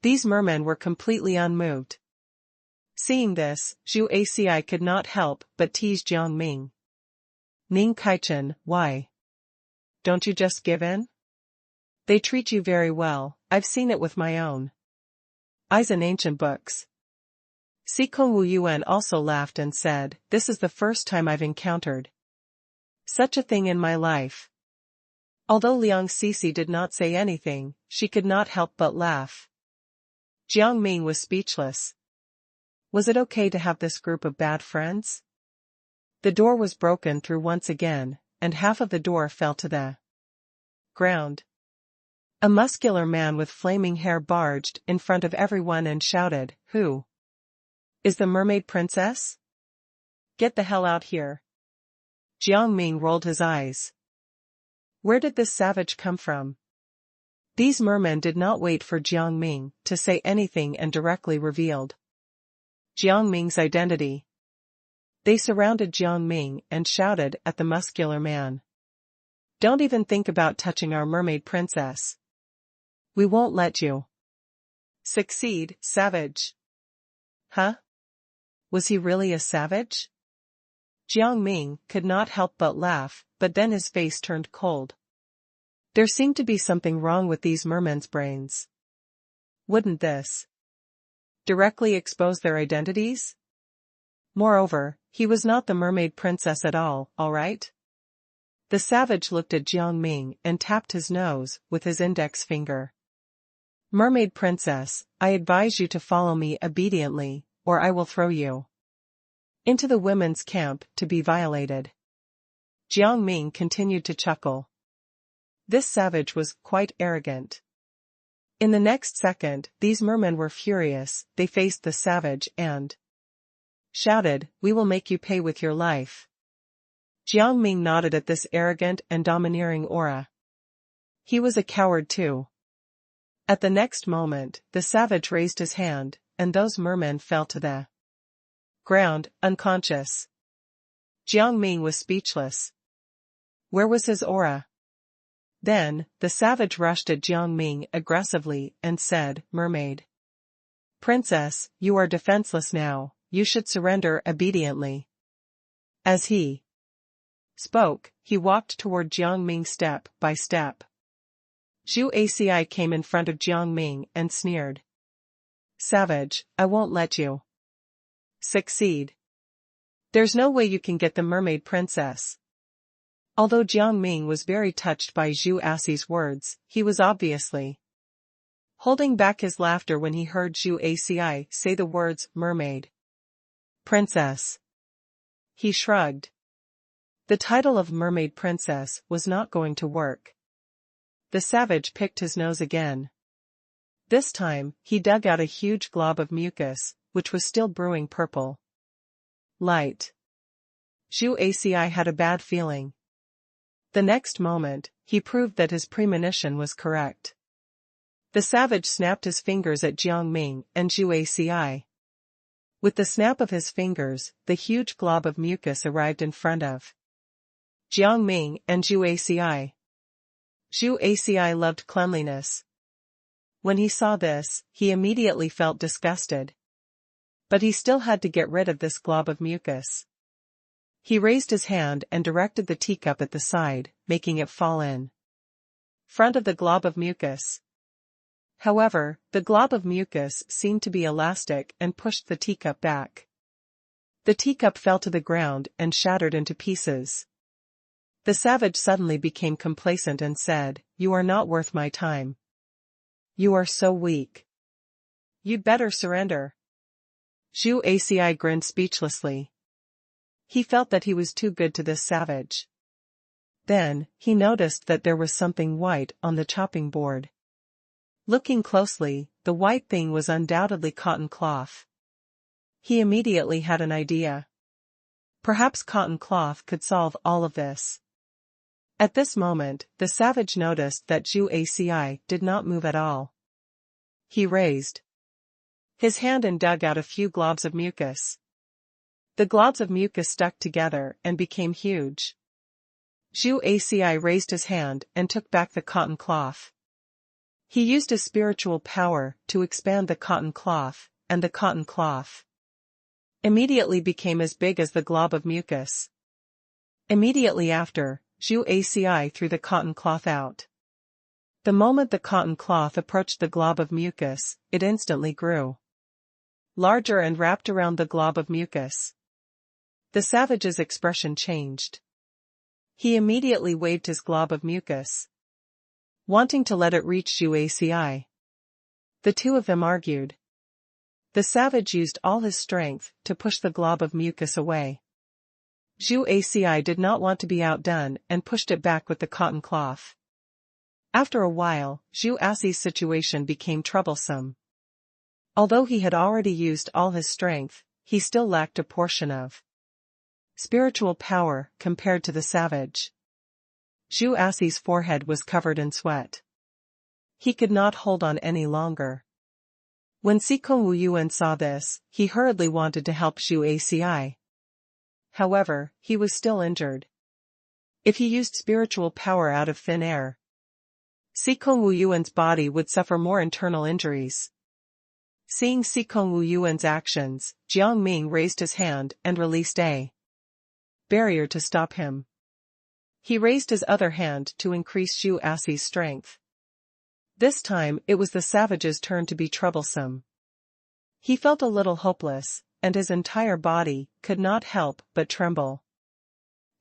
These mermen were completely unmoved. Seeing this, Zhu Aci could not help but tease Jiang Ming. "Ning Kaichen, why don't you just give in? They treat you very well, I've seen it with my own eyes in ancient books." Sikong Wu Yuan also laughed and said, "This is the first time I've encountered such a thing in my life." Although Liang Sisi did not say anything, she could not help but laugh. Jiang Ming was speechless. Was it okay to have this group of bad friends? The door was broken through once again, and half of the door fell to the ground. A muscular man with flaming hair barged in front of everyone and shouted, "Who is the mermaid princess? Get the hell out here." Jiang Ming rolled his eyes. Where did this savage come from? These mermen did not wait for Jiang Ming to say anything and directly revealed Jiang Ming's identity. They surrounded Jiang Ming and shouted at the muscular man, "Don't even think about touching our mermaid princess. We won't let you succeed, savage." Huh? Was he really a savage? Jiang Ming could not help but laugh, but then his face turned cold. There seemed to be something wrong with these mermen's brains. Wouldn't this directly expose their identities? Moreover, he was not the mermaid princess at all right? The savage looked at Jiang Ming and tapped his nose with his index finger. "Mermaid princess, I advise you to follow me obediently, or I will throw you into the women's camp to be violated." Jiang Ming continued to chuckle. This savage was quite arrogant. In the next second, these mermen were furious, they faced the savage and shouted, "We will make you pay with your life." Jiang Ming nodded at this arrogant and domineering aura. He was a coward too. At the next moment, the savage raised his hand, and those mermen fell to the ground, unconscious. Jiang Ming was speechless. Where was his aura? Then, the savage rushed at Jiang Ming aggressively and said, "Mermaid Princess, you are defenseless now, you should surrender obediently." As he spoke, he walked toward Jiang Ming step by step. Zhu Aci came in front of Jiang Ming and sneered. "Savage, I won't let you succeed. There's no way you can get the mermaid princess." Although Jiang Ming was very touched by Zhu Aci's words, he was obviously holding back his laughter when he heard Zhu Aci say the words mermaid princess. He shrugged. The title of mermaid princess was not going to work. The savage picked his nose again. This time, he dug out a huge glob of mucus, which was still brewing purple light. Zhu Aci had a bad feeling. The next moment, he proved that his premonition was correct. The savage snapped his fingers at Jiang Ming and Zhu Aci. With the snap of his fingers, the huge glob of mucus arrived in front of Jiang Ming and Zhu Aci. Zhu Aci loved cleanliness. When he saw this, he immediately felt disgusted. But he still had to get rid of this glob of mucus. He raised his hand and directed the teacup at the side, making it fall in front of the glob of mucus. However, the glob of mucus seemed to be elastic and pushed the teacup back. The teacup fell to the ground and shattered into pieces. The savage suddenly became complacent and said, "You are not worth my time. You are so weak. You'd better surrender." Zhu Aci grinned speechlessly. He felt that he was too good to this savage. Then, he noticed that there was something white on the chopping board. Looking closely, the white thing was undoubtedly cotton cloth. He immediately had an idea. Perhaps cotton cloth could solve all of this. At this moment, the savage noticed that Zhu Aci did not move at all. He raised his hand and dug out a few globs of mucus. The globs of mucus stuck together and became huge. Zhu Aci raised his hand and took back the cotton cloth. He used his spiritual power to expand the cotton cloth, and the cotton cloth immediately became as big as the glob of mucus. Immediately after, Zhu Aci threw the cotton cloth out. The moment the cotton cloth approached the glob of mucus, it instantly grew larger and wrapped around the glob of mucus. The savage's expression changed. He immediately waved his glob of mucus, wanting to let it reach Zhu Aci. The two of them argued. The savage used all his strength to push the glob of mucus away. Zhu Aci did not want to be outdone and pushed it back with the cotton cloth. After a while, Zhu Aci's situation became troublesome. Although he had already used all his strength, he still lacked a portion of spiritual power compared to the savage. Zhu Aci's forehead was covered in sweat. He could not hold on any longer. When Sikong Wuyuan saw this, he hurriedly wanted to help Zhu Aci. However, he was still injured. If he used spiritual power out of thin air, Sikong Wuyuan's body would suffer more internal injuries. Seeing Sikong Wuyuan's actions, Jiang Ming raised his hand and released a barrier to stop him. He raised his other hand to increase Zhu Aci's strength. This time it was the savage's turn to be troublesome. He felt a little hopeless, and his entire body could not help but tremble.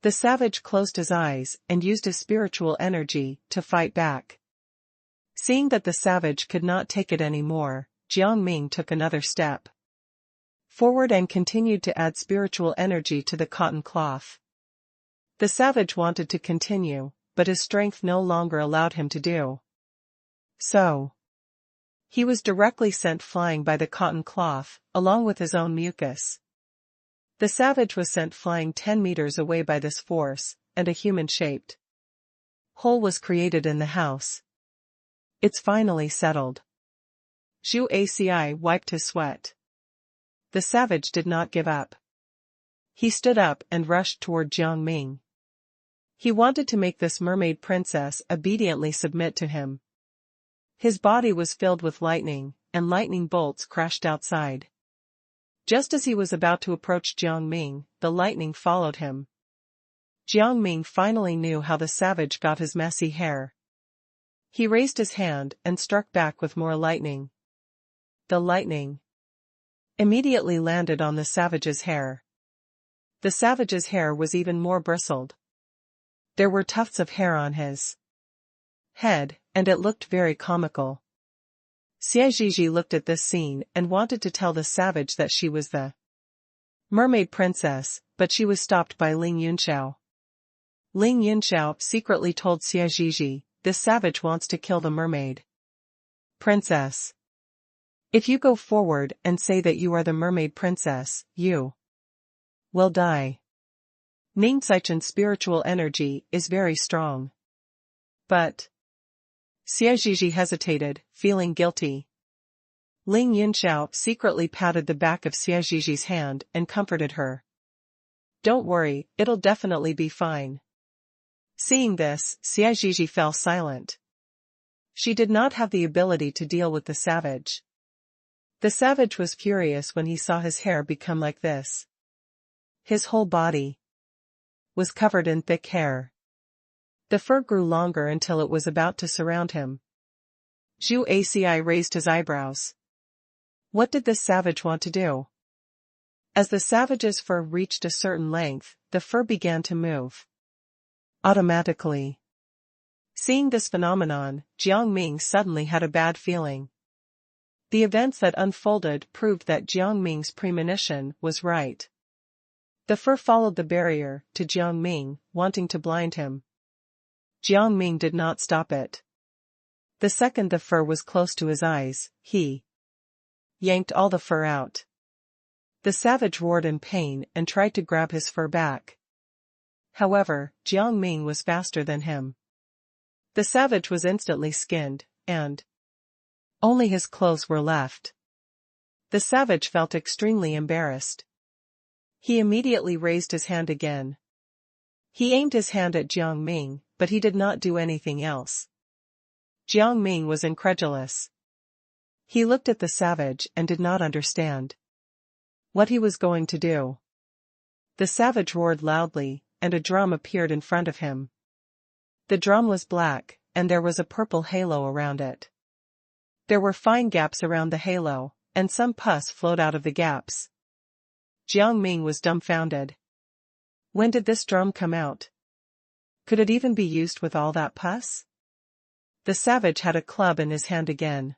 The savage closed his eyes and used his spiritual energy to fight back. Seeing that the savage could not take it anymore, Jiang Ming took another step forward and continued to add spiritual energy to the cotton cloth. The savage wanted to continue, but his strength no longer allowed him to do so. He was directly sent flying by the cotton cloth, along with his own mucus. The savage was sent flying 10 meters away by this force, and a human-shaped hole was created in the house. It's finally settled. Zhu Aci wiped his sweat. The savage did not give up. He stood up and rushed toward Jiang Ming. He wanted to make this mermaid princess obediently submit to him. His body was filled with lightning, and lightning bolts crashed outside. Just as he was about to approach Jiang Ming, the lightning followed him. Jiang Ming finally knew how the savage got his messy hair. He raised his hand and struck back with more lightning. The lightning immediately landed on the savage's hair. The savage's hair was even more bristled. There were tufts of hair on his head, and it looked very comical. Xiaojiji looked at this scene and wanted to tell the savage that she was the mermaid princess, but she was stopped by Ling Yunxiao. Ling Yunxiao secretly told Xiaojiji, "This savage wants to kill the mermaid princess. If you go forward and say that you are the mermaid princess, you will die." Ning Xichen spiritual energy is very strong. But Xiaojiji hesitated, feeling guilty. Ling Yunxiao secretly patted the back of Xiaojiji's hand and comforted her. "Don't worry, it'll definitely be fine." Seeing this, Xiaojiji fell silent. She did not have the ability to deal with the savage. The savage was furious when he saw his hair become like this. His whole body was covered in thick hair. The fur grew longer until it was about to surround him. Zhu Aci raised his eyebrows. What did this savage want to do? As the savage's fur reached a certain length, the fur began to move automatically. Seeing this phenomenon, Jiang Ming suddenly had a bad feeling. The events that unfolded proved that Jiang Ming's premonition was right. The fur followed the barrier to Jiang Ming, wanting to blind him. Jiang Ming did not stop it. The second the fur was close to his eyes, he yanked all the fur out. The savage roared in pain and tried to grab his fur back. However, Jiang Ming was faster than him. The savage was instantly skinned, and only his clothes were left. The savage felt extremely embarrassed. He immediately raised his hand again. He aimed his hand at Jiang Ming, but he did not do anything else. Jiang Ming was incredulous. He looked at the savage and did not understand what he was going to do. The savage roared loudly, and a drum appeared in front of him. The drum was black, and there was a purple halo around it. There were fine gaps around the halo, and some pus flowed out of the gaps. Jiang Ming was dumbfounded. When did this drum come out? Could it even be used with all that pus? The savage had a club in his hand again.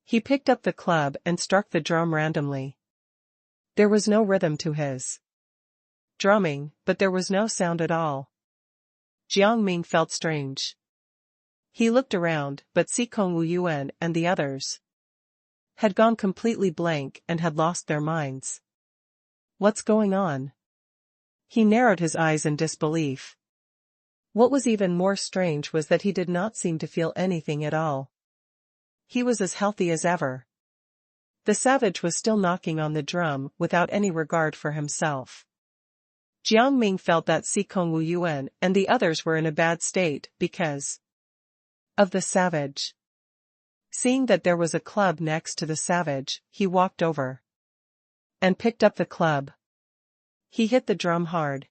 He picked up the club and struck the drum randomly. There was no rhythm to his drumming, but there was no sound at all. Jiang Ming felt strange. He looked around, but Xikong Wuyuan and the others had gone completely blank and had lost their minds. What's going on? He narrowed his eyes in disbelief. What was even more strange was that he did not seem to feel anything at all. He was as healthy as ever. The savage was still knocking on the drum without any regard for himself. Jiang Ming felt that Xikong Wuyuan and the others were in a bad state because of the savage. Seeing that there was a club next to the savage, he walked over and picked up the club. He hit the drum hard.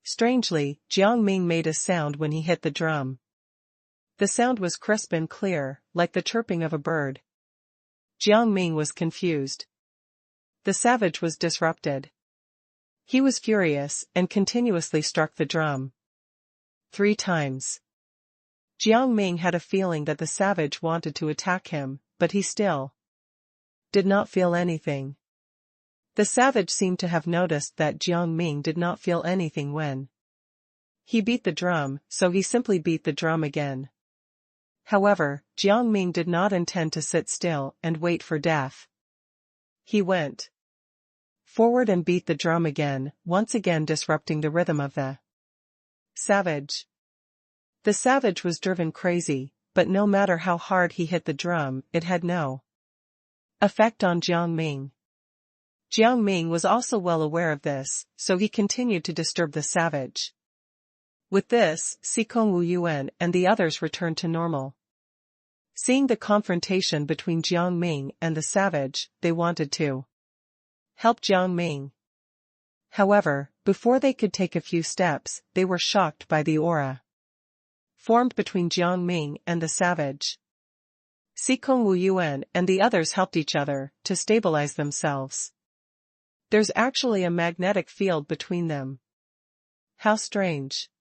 Strangely, Jiang Ming made a sound when he hit the drum. The sound was crisp and clear, like the chirping of a bird. Jiang Ming was confused. The savage was disrupted. He was furious and continuously struck the drum 3 times. Jiang Ming had a feeling that the savage wanted to attack him, but he still did not feel anything. The savage seemed to have noticed that Jiang Ming did not feel anything when he beat the drum, so he simply beat the drum again. However, Jiang Ming did not intend to sit still and wait for death. He went forward and beat the drum again, once again disrupting the rhythm of the savage. The savage was driven crazy, but no matter how hard he hit the drum, it had no effect on Jiang Ming. Jiang Ming was also well aware of this, so he continued to disturb the savage. With this, Sikong Wu Yuan and the others returned to normal. Seeing the confrontation between Jiang Ming and the savage, they wanted to help Jiang Ming. However, before they could take a few steps, they were shocked by the aura formed between Jiang Ming and the savage. Sikong Wu Yuan and the others helped each other to stabilize themselves. There's actually a magnetic field between them. How strange.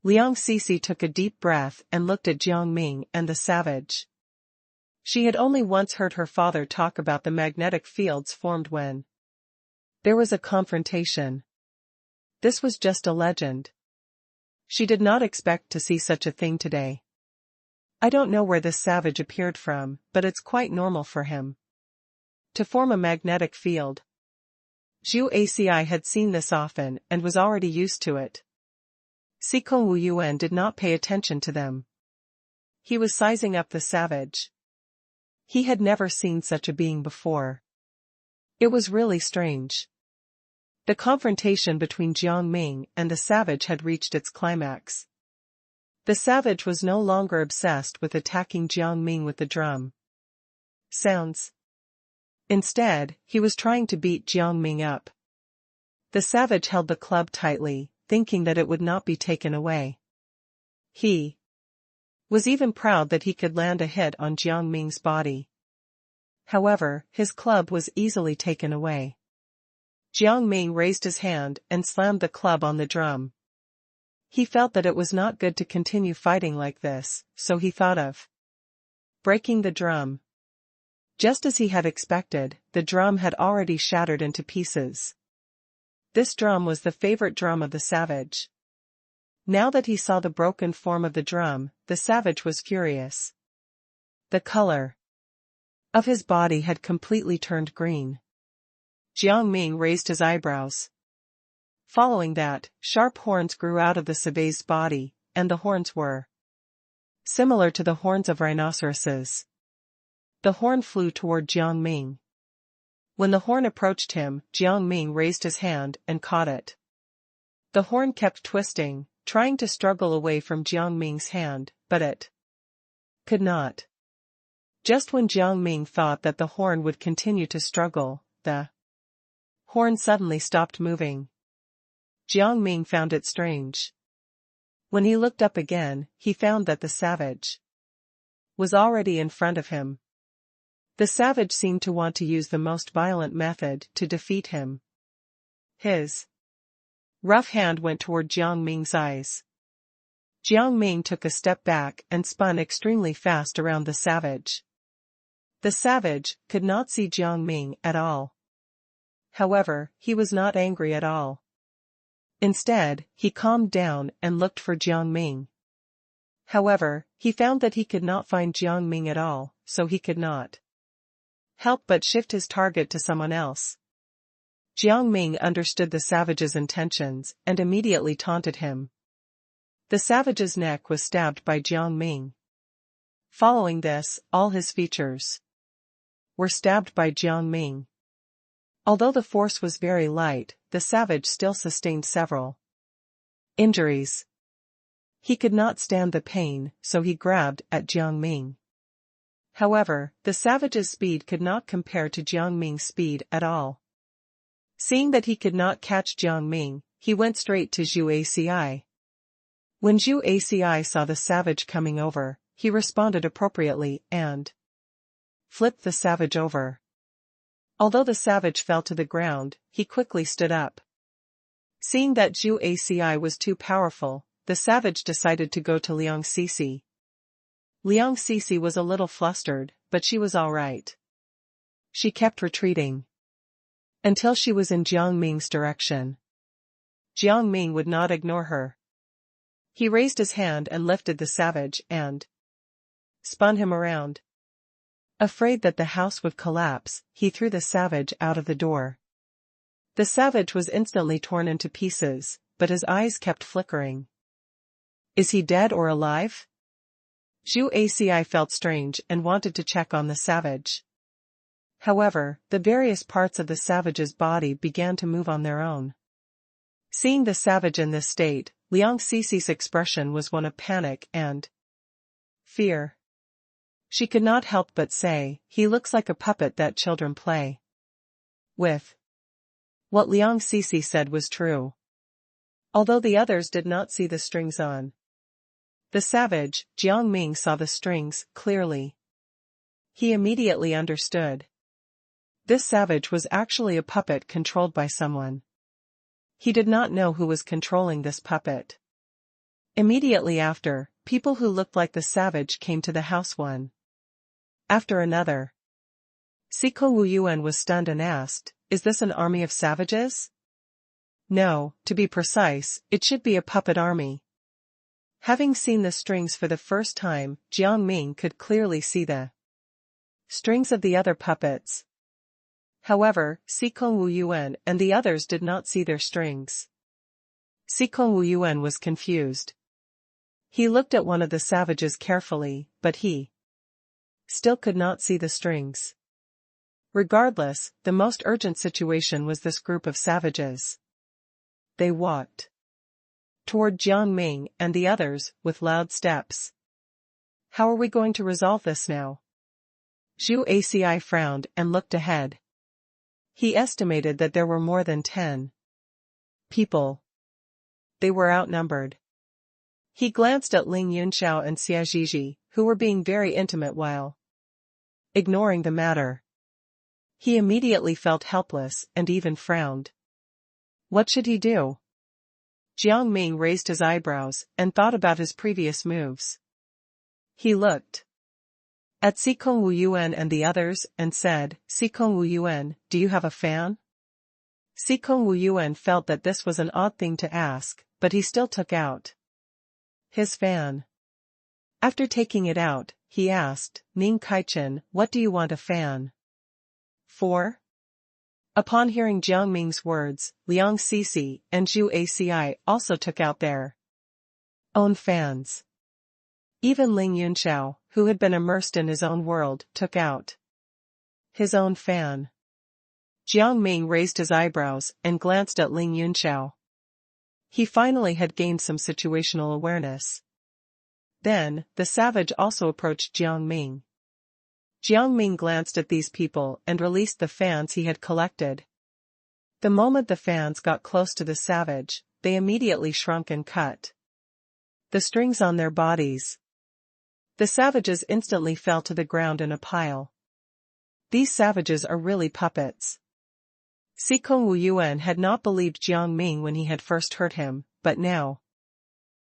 Liang Cixi took a deep breath and looked at Jiang Ming and the savage. She had only once heard her father talk about the magnetic fields formed when there was a confrontation. This was just a legend. She did not expect to see such a thing today. I don't know where this savage appeared from, but it's quite normal for him to form a magnetic field. Zhu Aci had seen this often and was already used to it. Sikong Wu Yuan did not pay attention to them. He was sizing up the savage. He had never seen such a being before. It was really strange. The confrontation between Jiang Ming and the savage had reached its climax. The savage was no longer obsessed with attacking Jiang Ming with the drum sounds. Instead, he was trying to beat Jiang Ming up. The savage held the club tightly, thinking that it would not be taken away. He was even proud that he could land a hit on Jiang Ming's body. However, his club was easily taken away. Jiang Ming raised his hand and slammed the club on the drum. He felt that it was not good to continue fighting like this, so he thought of breaking the drum. Just as he had expected, the drum had already shattered into pieces. This drum was the favorite drum of the savage. Now that he saw the broken form of the drum, the savage was furious. The color of his body had completely turned green. Jiang Ming raised his eyebrows. Following that, sharp horns grew out of the savage's body, and the horns were similar to the horns of rhinoceroses. The horn flew toward Jiang Ming. When the horn approached him, Jiang Ming raised his hand and caught it. The horn kept twisting, trying to struggle away from Jiang Ming's hand, but it could not. Just when Jiang Ming thought that the horn would continue to struggle, the horn suddenly stopped moving. Jiang Ming found it strange. When he looked up again, he found that the savage was already in front of him. The savage seemed to want to use the most violent method to defeat him. His rough hand went toward Jiang Ming's eyes. Jiang Ming took a step back and spun extremely fast around the savage. The savage could not see Jiang Ming at all. However, he was not angry at all. Instead, he calmed down and looked for Jiang Ming. However, he found that he could not find Jiang Ming at all, so he could not help but shift his target to someone else. Jiang Ming understood the savage's intentions and immediately taunted him. The savage's neck was stabbed by Jiang Ming. Following this, all his features were stabbed by Jiang Ming. Although the force was very light, the savage still sustained several injuries. He could not stand the pain, so he grabbed at Jiang Ming. However, the savage's speed could not compare to Jiang Ming's speed at all. Seeing that he could not catch Jiang Ming, he went straight to Zhu Aci. When Zhu Aci saw the savage coming over, he responded appropriately and flipped the savage over. Although the savage fell to the ground, he quickly stood up. Seeing that Zhu Aci was too powerful, the savage decided to go to Liang Cixi. Liang Cixi was a little flustered, but she was all right. She kept retreating until she was in Jiang Ming's direction. Jiang Ming would not ignore her. He raised his hand and lifted the savage and spun him around. Afraid that the house would collapse, he threw the savage out of the door. The savage was instantly torn into pieces, but his eyes kept flickering. Is he dead or alive? Zhu Aci felt strange and wanted to check on the savage. However, the various parts of the savage's body began to move on their own. Seeing the savage in this state, Liang Cici's expression was one of panic and fear. She could not help but say, "He looks like a puppet that children play with." What Liang Cici said was true. Although the others did not see the strings on the savage, Jiang Ming saw the strings clearly. He immediately understood. This savage was actually a puppet controlled by someone. He did not know who was controlling this puppet. Immediately after, people who looked like the savage came to the house one after another. Siko Wuyuan was stunned and asked, "Is this an army of savages?" "No, to be precise, it should be a puppet army." Having seen the strings for the first time, Jiang Ming could clearly see the strings of the other puppets. However, Sikong Wuyuan and the others did not see their strings. Sikong Wuyuan was confused. He looked at one of the savages carefully, but he still could not see the strings. Regardless, the most urgent situation was this group of savages. They walked toward Jiang Ming and the others, with loud steps. "How are we going to resolve this now?" Zhu Aci frowned and looked ahead. He estimated that there were more than 10 people. They were outnumbered. He glanced at Ling Yunxiao and Xia Zhizhi, who were being very intimate while ignoring the matter. He immediately felt helpless and even frowned. What should he do? Jiang Ming raised his eyebrows and thought about his previous moves. He looked at Sikong Wuyuan and the others and said, "Sikong Wuyuan, do you have a fan?" Sikong Wuyuan felt that this was an odd thing to ask, but he still took out his fan. After taking it out, he asked, "Ning Kaichen, what do you want a fan for?" Upon hearing Jiang Ming's words, Liang Cici and Zhu Aci also took out their own fans. Even Ling Yunxiao, who had been immersed in his own world, took out his own fan. Jiang Ming raised his eyebrows and glanced at Ling Yunxiao. He finally had gained some situational awareness. Then, the savage also approached Jiang Ming. Jiang Ming glanced at these people and released the fans he had collected. The moment the fans got close to the savage, they immediately shrunk and cut the strings on their bodies. The savages instantly fell to the ground in a pile. These savages are really puppets. Sikong Wuyuan had not believed Jiang Ming when he had first heard him, but now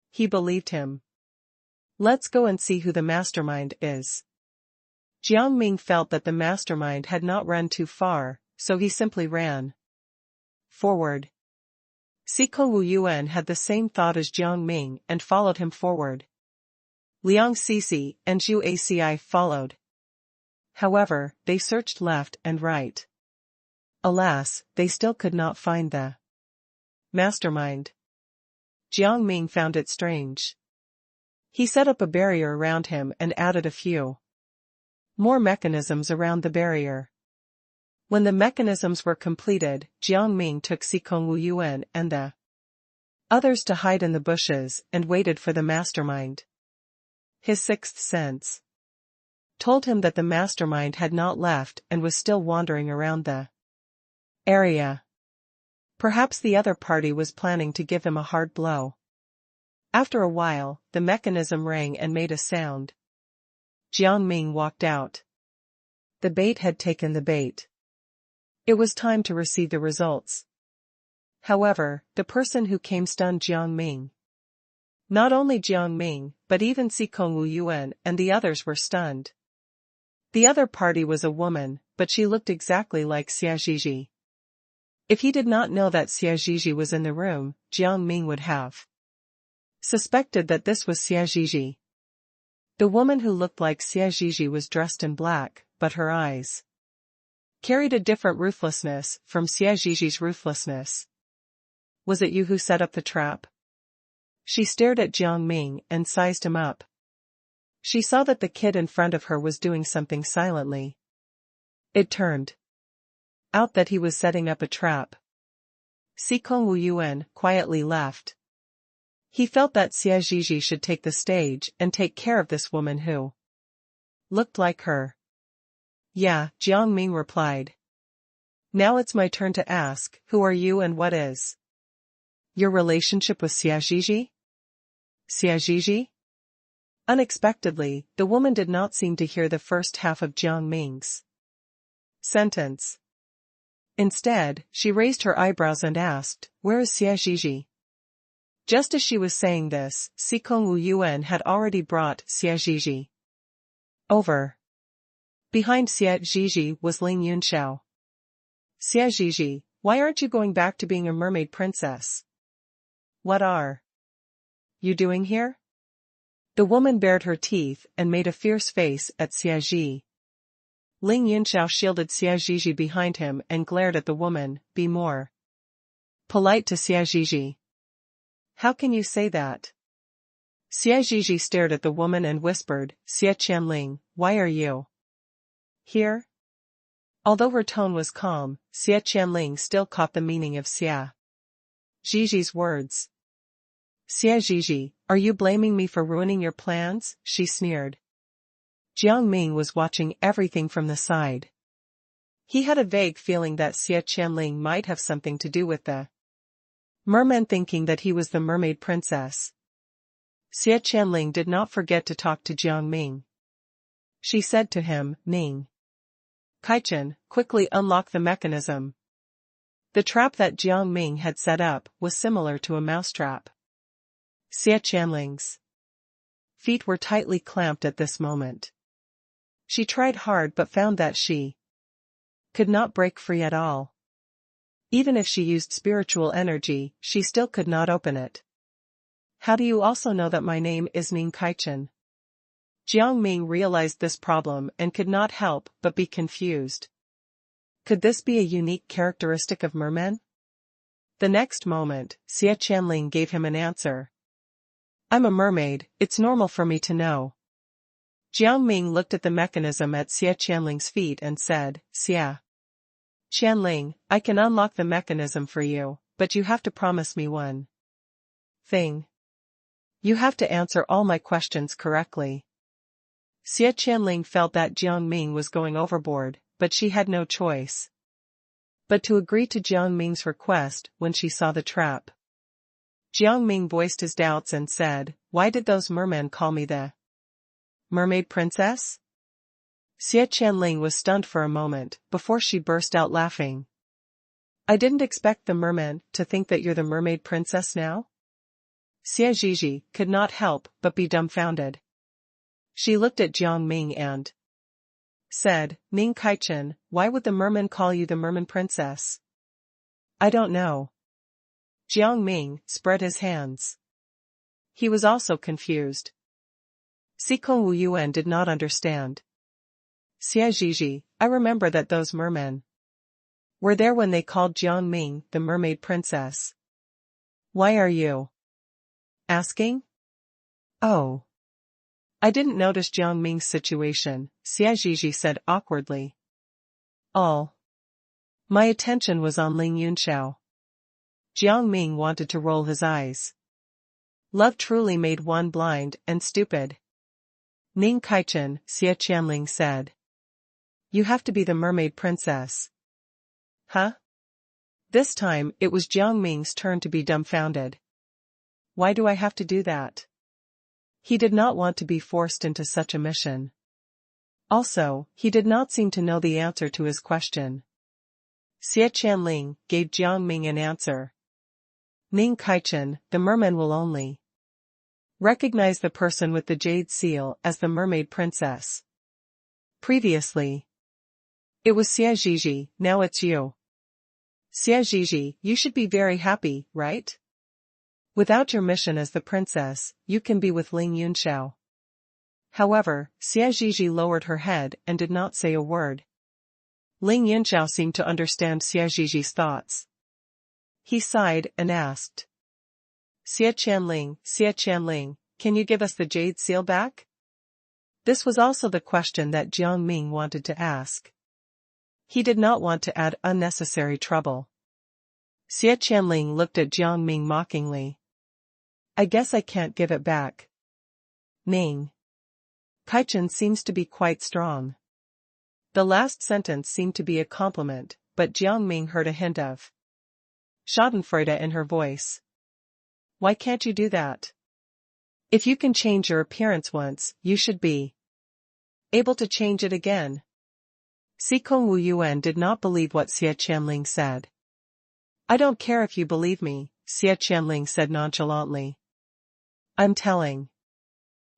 he believed him. "Let's go and see who the mastermind is." Jiang Ming felt that the mastermind had not run too far, so he simply ran forward. Siko Wuyuan had the same thought as Jiang Ming and followed him forward. Liang Cici and Zhu Aci followed. However, they searched left and right. Alas, they still could not find the mastermind. Jiang Ming found it strange. He set up a barrier around him and added a few more mechanisms around the barrier. When the mechanisms were completed, Jiang Ming took Sikong Wuyuan and the others to hide in the bushes and waited for the mastermind. His sixth sense told him that the mastermind had not left and was still wandering around the area. Perhaps the other party was planning to give him a hard blow. After a while, the mechanism rang and made a sound. Jiang Ming walked out. The bait had taken the bait. It was time to receive the results. However, the person who came stunned Jiang Ming. Not only Jiang Ming, but even Sikong Wuyuan and the others were stunned. The other party was a woman, but she looked exactly like Xia Zhizhi. If he did not know that Xia Zhizhi was in the room, Jiang Ming would have suspected that this was Xia Zhizhi. The woman who looked like Xia Zhizhi was dressed in black, but her eyes carried a different ruthlessness from Xia Zhizhi's ruthlessness. "Was it you who set up the trap?" She stared at Jiang Ming and sized him up. She saw that the kid in front of her was doing something silently. It turned out that he was setting up a trap. Sikong Wuyuan quietly left. He felt that Xie Zhizhi should take the stage and take care of this woman who looked like her. Yeah, Jiang Ming replied. Now it's my turn to ask, who are you and what is your relationship with Xie Zhizhi? Xie Zhizhi? Unexpectedly, the woman did not seem to hear the first half of Jiang Ming's sentence. Instead, she raised her eyebrows and asked, where is Xie Zhizhi? Just as she was saying this, Sikong Wuyuan had already brought Xie Zhizhi over. Behind Xie Zhizhi was Ling Yunxiao. Xie Zhizhi, why aren't you going back to being a mermaid princess? What are you doing here? The woman bared her teeth and made a fierce face at Xie Zhi. Ling Yunxiao shielded Xie Zhizhi behind him and glared at the woman, be more polite to Xie Zhizhi. How can you say that? Xie Zhizhi stared at the woman and whispered, Xie Qianling, why are you here? Although her tone was calm, Xie Qianling still caught the meaning of Xie Zhizhi's words. Xie Zhizhi, are you blaming me for ruining your plans? She sneered. Jiang Ming was watching everything from the side. He had a vague feeling that Xie Qianling might have something to do with the merman, thinking that he was the mermaid princess. Xie Qianling did not forget to talk to Jiang Ming. She said to him, Ming Kaichen, quickly unlock the mechanism. The trap that Jiang Ming had set up was similar to a mousetrap. Xie Qianling's feet were tightly clamped at this moment. She tried hard but found that she could not break free at all. Even if she used spiritual energy, she still could not open it. How do you also know that my name is Ming Kaichen? Jiang Ming realized this problem and could not help but be confused. Could this be a unique characteristic of mermen? The next moment, Xie Qianling gave him an answer. I'm a mermaid, it's normal for me to know. Jiang Ming looked at the mechanism at Xie Qianling's feet and said, Xie Qianling, I can unlock the mechanism for you, but you have to promise me one thing. You have to answer all my questions correctly. Xie Qianling felt that Jiang Ming was going overboard, but she had no choice but to agree to Jiang Ming's request when she saw the trap. Jiang Ming voiced his doubts and said, why did those mermen call me the mermaid princess? Xie Qianling was stunned for a moment, before she burst out laughing. I didn't expect the mermen to think that you're the mermaid princess now? Xie Zhizhi could not help but be dumbfounded. She looked at Jiang Ming and said, Ming Kaichen, why would the merman call you the merman princess? I don't know. Jiang Ming spread his hands. He was also confused. Sikong Wuyuan did not understand. Xie Zhizhi, I remember that those mermen were there when they called Jiang Ming the mermaid princess. Why are you asking? Oh. I didn't notice Jiang Ming's situation, Xie Zhizhi said awkwardly. All my attention was on Ling Yunxiao. Jiang Ming wanted to roll his eyes. Love truly made one blind and stupid. Ning Kaichen, Xie Qianling said. You have to be the mermaid princess. Huh? This time, it was Jiang Ming's turn to be dumbfounded. Why do I have to do that? He did not want to be forced into such a mission. Also, he did not seem to know the answer to his question. Xie Qianling gave Jiang Ming an answer. Ning Kaichen, the merman will only recognize the person with the jade seal as the mermaid princess. Previously, it was Xie Zhizhi, now it's you. Xie Zhizhi, you should be very happy, right? Without your mission as the princess, you can be with Ling Yunxiao. However, Xie Zhizhi lowered her head and did not say a word. Ling Yunxiao seemed to understand Xie Zhizhi's thoughts. He sighed and asked. Xie Qianling, can you give us the jade seal back? This was also the question that Jiang Ming wanted to ask. He did not want to add unnecessary trouble. Xie Qianling looked at Jiang Ming mockingly. I guess I can't give it back. Ming. Kaichen seems to be quite strong. The last sentence seemed to be a compliment, but Jiang Ming heard a hint of schadenfreude in her voice. Why can't you do that? If you can change your appearance once, you should be able to change it again. Xikong Wuyuan did not believe what Xie Qianling said. I don't care if you believe me, Xie Qianling said nonchalantly. I'm telling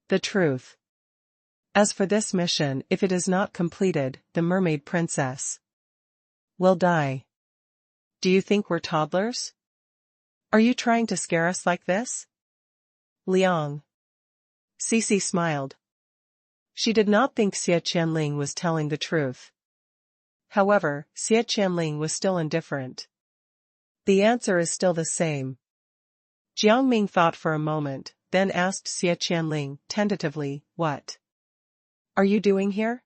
the truth. As for this mission, if it is not completed, the mermaid princess will die. Do you think we're toddlers? Are you trying to scare us like this? Liang. Cece smiled. She did not think Xie Qianling was telling the truth. However, Xie Qianling was still indifferent. The answer is still the same. Jiang Ming thought for a moment, then asked Xie Qianling, tentatively, what are you doing here?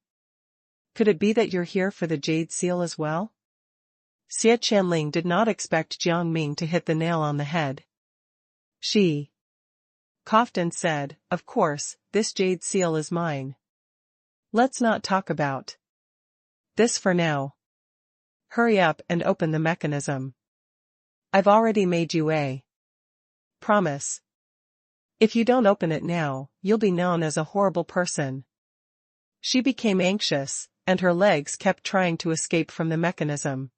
Could it be that you're here for the jade seal as well? Xie Qianling did not expect Jiang Ming to hit the nail on the head. She coughed and said, of course, this jade seal is mine. Let's not talk about this for now. Hurry up and open the mechanism. I've already made you a promise. If you don't open it now, you'll be known as a horrible person. She became anxious, and her legs kept trying to escape from the mechanism.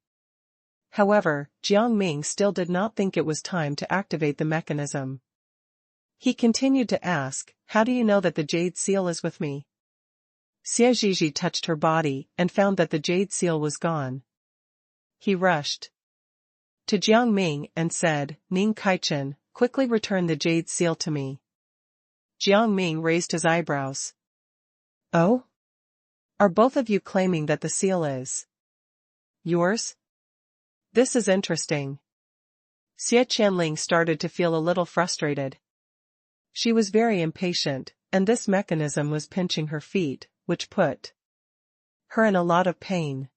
However, Jiang Ming still did not think it was time to activate the mechanism. He continued to ask, how do you know that the jade seal is with me? Xie Zhizhi touched her body and found that the jade seal was gone. He rushed to Jiang Ming and said, Ming Kaichen, quickly return the jade seal to me. Jiang Ming raised his eyebrows. Oh? Are both of you claiming that the seal is yours? This is interesting. Xie Qianling started to feel a little frustrated. She was very impatient, and this mechanism was pinching her feet, which put her in a lot of pain.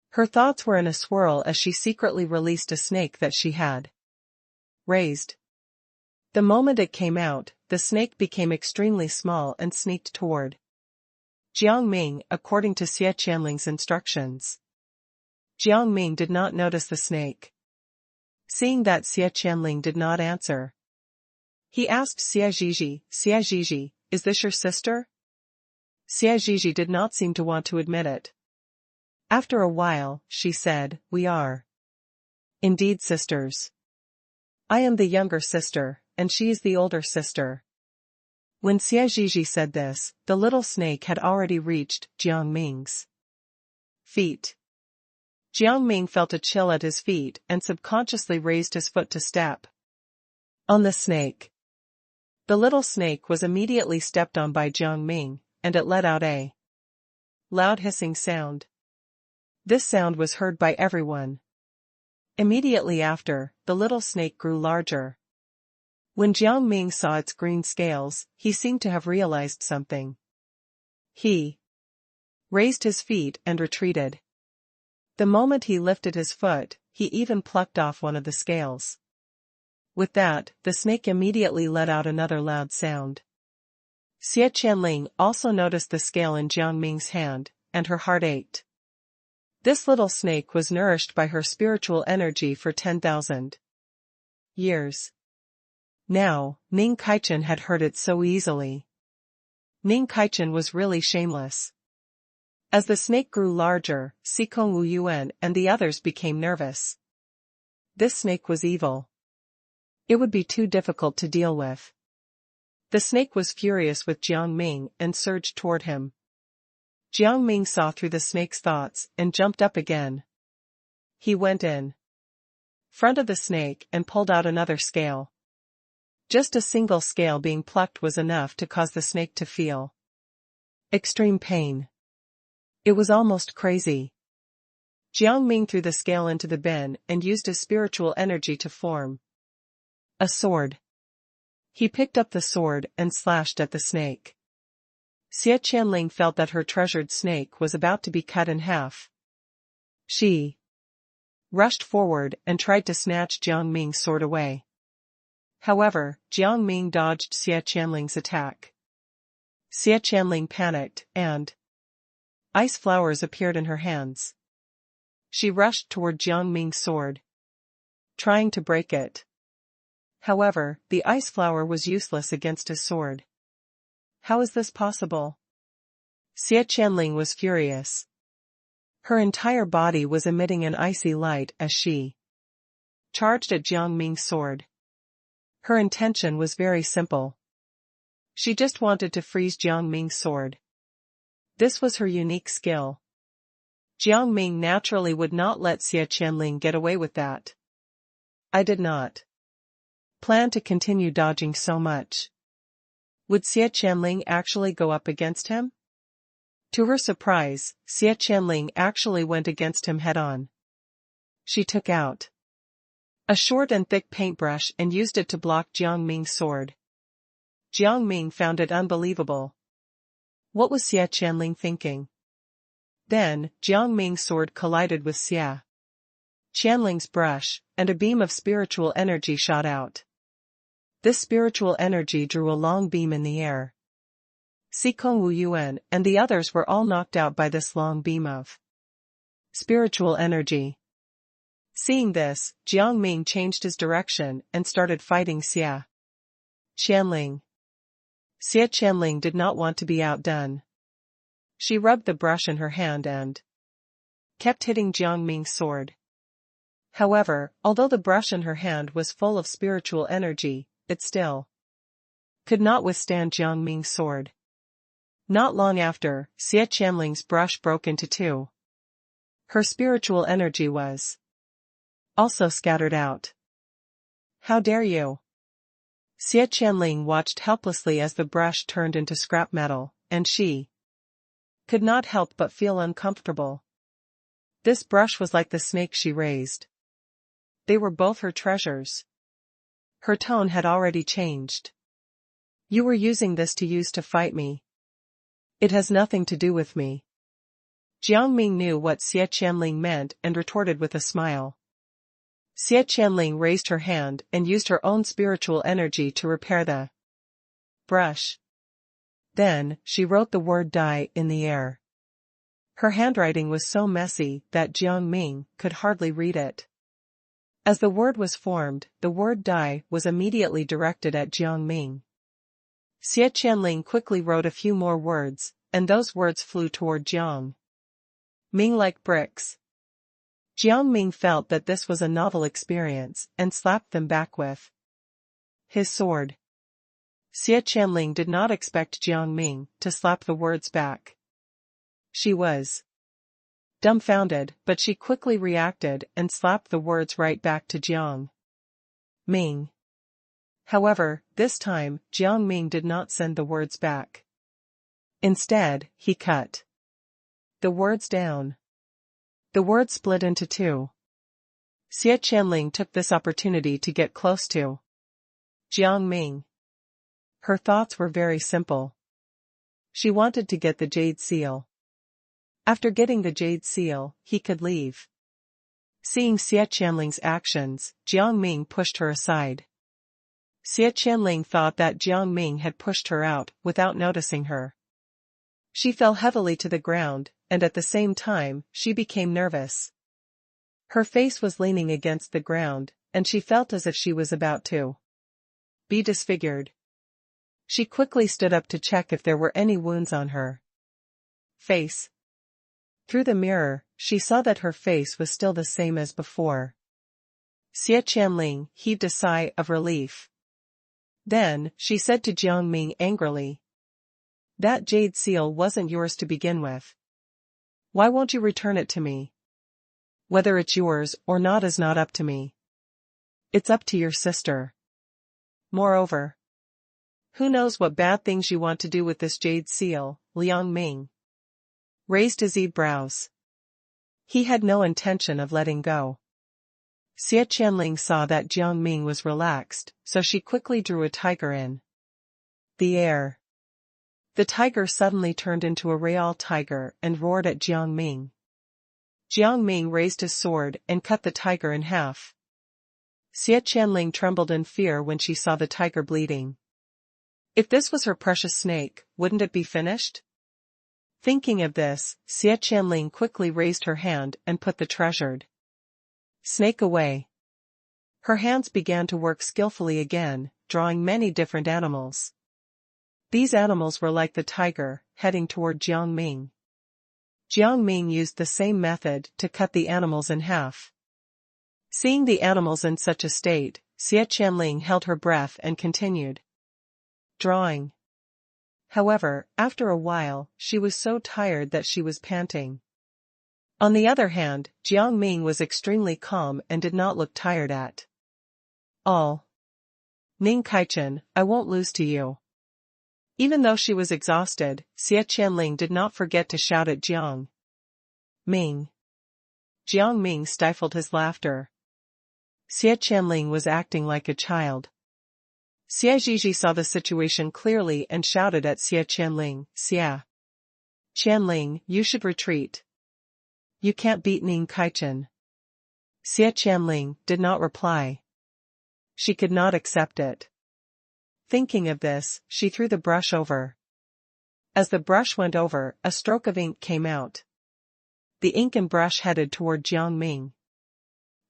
Her thoughts were in a swirl as she secretly released a snake that she had raised. The moment it came out, the snake became extremely small and sneaked toward Jiang Ming according to Xie Qianling's instructions. Jiang Ming did not notice the snake. Seeing that Xie Qianling did not answer, he asked Xie Zhizhi, is this your sister? Xie Zhizhi did not seem to want to admit it. After a while, she said, we are indeed sisters. I am the younger sister, and she is the older sister. When Xie Zhizhi said this, the little snake had already reached Jiang Ming's feet. Jiang Ming felt a chill at his feet and subconsciously raised his foot to step on the snake. The little snake was immediately stepped on by Jiang Ming, and it let out a loud hissing sound. This sound was heard by everyone. Immediately after, the little snake grew larger. When Jiang Ming saw its green scales, he seemed to have realized something. He raised his feet and retreated. The moment he lifted his foot, he even plucked off one of the scales. With that, the snake immediately let out another loud sound. Xie Qianling also noticed the scale in Jiang Ming's hand, and her heart ached. This little snake was nourished by her spiritual energy for 10,000 years. Now, Ming Kaichen had heard it so easily. Ming Kaichen was really shameless. As the snake grew larger, Xikong Wuyuan and the others became nervous. This snake was evil. It would be too difficult to deal with. The snake was furious with Jiang Ming and surged toward him. Jiang Ming saw through the snake's thoughts and jumped up again. He went in front of the snake and pulled out another scale. Just a single scale being plucked was enough to cause the snake to feel extreme pain. It was almost crazy. Jiang Ming threw the scale into the bin and used his spiritual energy to form a sword. He picked up the sword and slashed at the snake. Xie Qianling felt that her treasured snake was about to be cut in half. She rushed forward and tried to snatch Jiang Ming's sword away. However, Jiang Ming dodged Xie Qianling's attack. Xie Qianling panicked, and ice flowers appeared in her hands. She rushed toward Jiang Ming's sword, trying to break it. However, the ice flower was useless against his sword. How is this possible? Xie Qianling was furious. Her entire body was emitting an icy light as she charged at Jiang Ming's sword. Her intention was very simple. She just wanted to freeze Jiang Ming's sword. This was her unique skill. Jiang Ming naturally would not let Xie Qianling get away with that. I did not plan to continue dodging so much. Would Xie Qianling actually go up against him? To her surprise, Xie Qianling actually went against him head-on. She took out a short and thick paintbrush and used it to block Jiang Ming's sword. Jiang Ming found it unbelievable. What was Xie Qianling thinking? Then, Jiang Ming's sword collided with Xie Qianling's brush, and a beam of spiritual energy shot out. This spiritual energy drew a long beam in the air. Xikong Wu Yuan and the others were all knocked out by this long beam of spiritual energy. Seeing this, Jiang Ming changed his direction and started fighting Xie Qianling. Xie Qianling did not want to be outdone. She rubbed the brush in her hand and kept hitting Jiang Ming's sword. However, although the brush in her hand was full of spiritual energy, it still could not withstand Jiang Ming's sword. Not long after, Xie Qianling's brush broke into two. Her spiritual energy was also scattered out. How dare you? Xie Qianling watched helplessly as the brush turned into scrap metal, and she could not help but feel uncomfortable. This brush was like the snake she raised. They were both her treasures. Her tone had already changed. You were using this to use to fight me. It has nothing to do with me. Jiang Ming knew what Xie Qianling meant and retorted with a smile. Xie Qianling raised her hand and used her own spiritual energy to repair the brush. Then, she wrote the word die in the air. Her handwriting was so messy that Jiang Ming could hardly read it. As the word was formed, the word die was immediately directed at Jiang Ming. Xie Qianling quickly wrote a few more words, and those words flew toward Jiang Ming like bricks. Jiang Ming felt that this was a novel experience and slapped them back with his sword. Xie Qianling did not expect Jiang Ming to slap the words back. She was dumbfounded, but she quickly reacted and slapped the words right back to Jiang Ming. However, this time, Jiang Ming did not send the words back. Instead, he cut the words down. The words split into two. Xie Qianling took this opportunity to get close to Jiang Ming. Her thoughts were very simple. She wanted to get the jade seal. After getting the jade seal, he could leave. Seeing Xie Qianling's actions, Jiang Ming pushed her aside. Xie Qianling thought that Jiang Ming had pushed her out without noticing her. She fell heavily to the ground, and at the same time, she became nervous. Her face was leaning against the ground, and she felt as if she was about to be disfigured. She quickly stood up to check if there were any wounds on her face. Through the mirror, she saw that her face was still the same as before. Xie Qianling heaved a sigh of relief. Then, she said to Jiang Ming angrily, "That jade seal wasn't yours to begin with. Why won't you return it to me? Whether it's yours or not is not up to me. It's up to your sister. Moreover, who knows what bad things you want to do with this jade seal?" Jiang Ming raised his eyebrows. He had no intention of letting go. Xie Qianling saw that Jiang Ming was relaxed, so she quickly drew a tiger in the air. The tiger suddenly turned into a real tiger and roared at Jiang Ming. Jiang Ming raised his sword and cut the tiger in half. Xie Qianling trembled in fear when she saw the tiger bleeding. If this was her precious snake, wouldn't it be finished? Thinking of this, Xie Qianling quickly raised her hand and put the treasured snake away. Her hands began to work skillfully again, drawing many different animals. These animals were like the tiger, heading toward Jiang Ming. Jiang Ming used the same method to cut the animals in half. Seeing the animals in such a state, Xie Qianling held her breath and continued drawing. However, after a while, she was so tired that she was panting. On the other hand, Jiang Ming was extremely calm and did not look tired at all. Ning Kaichen, I won't lose to you. Even though she was exhausted, Xie Qianling did not forget to shout at Jiang Ming. Jiang Ming stifled his laughter. Xie Qianling was acting like a child. Xie Zhizhi saw the situation clearly and shouted at Xie Qianling, Xie Qianling, you should retreat. You can't beat Ning Kaichen. Xie Qianling did not reply. She could not accept it. Thinking of this, she threw the brush over. As the brush went over, a stroke of ink came out. The ink and brush headed toward Jiang Ming.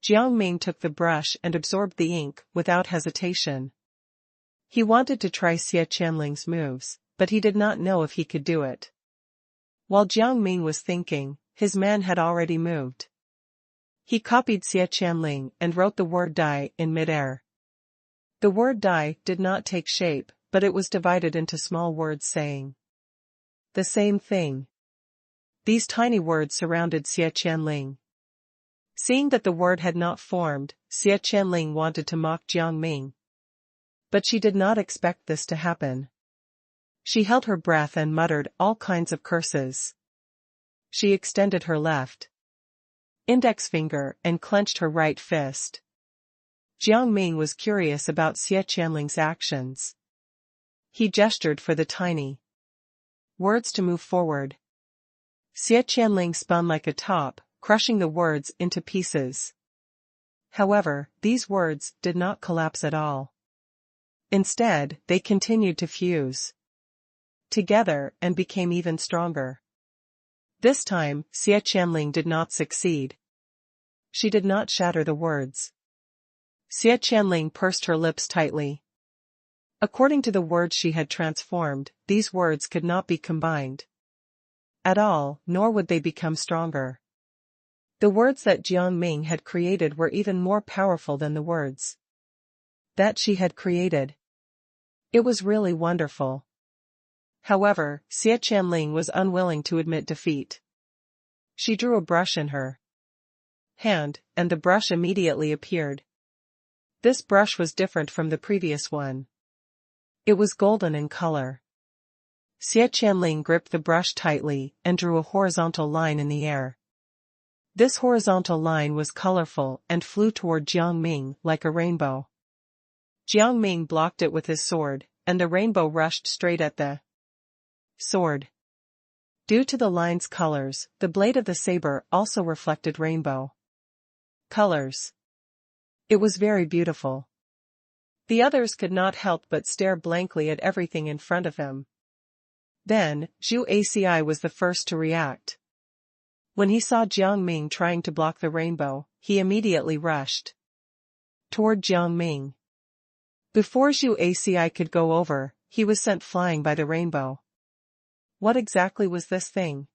Jiang Ming took the brush and absorbed the ink, without hesitation. He wanted to try Xie Qianling's moves, but he did not know if he could do it. While Jiang Ming was thinking, his man had already moved. He copied Xie Qianling and wrote the word die in midair. The word die did not take shape, but it was divided into small words saying the same thing. These tiny words surrounded Xie Qianling. Seeing that the word had not formed, Xie Qianling wanted to mock Jiang Ming. But she did not expect this to happen. She held her breath and muttered all kinds of curses. She extended her left index finger and clenched her right fist. Jiang Ming was curious about Xie Qianling's actions. He gestured for the tiny words to move forward. Xie Qianling spun like a top, crushing the words into pieces. However, these words did not collapse at all. Instead, they continued to fuse together and became even stronger. This time, Xie Qianling did not succeed. She did not shatter the words. Xie Qianling pursed her lips tightly. According to the words she had transformed, these words could not be combined at all, nor would they become stronger. The words that Jiang Ming had created were even more powerful than the words that she had created. It was really wonderful. However, Xie Qianling was unwilling to admit defeat. She drew a brush in her hand, and the brush immediately appeared. This brush was different from the previous one. It was golden in color. Xie Qianling gripped the brush tightly and drew a horizontal line in the air. This horizontal line was colorful and flew toward Jiang Ming like a rainbow. Jiang Ming blocked it with his sword, and the rainbow rushed straight at the sword. Due to the line's colors, the blade of the saber also reflected rainbow colors. It was very beautiful. The others could not help but stare blankly at everything in front of him. Then, Zhu Aci was the first to react. When he saw Jiang Ming trying to block the rainbow, he immediately rushed toward Jiang Ming. Before Zhu Aci could go over, he was sent flying by the rainbow. What exactly was this thing?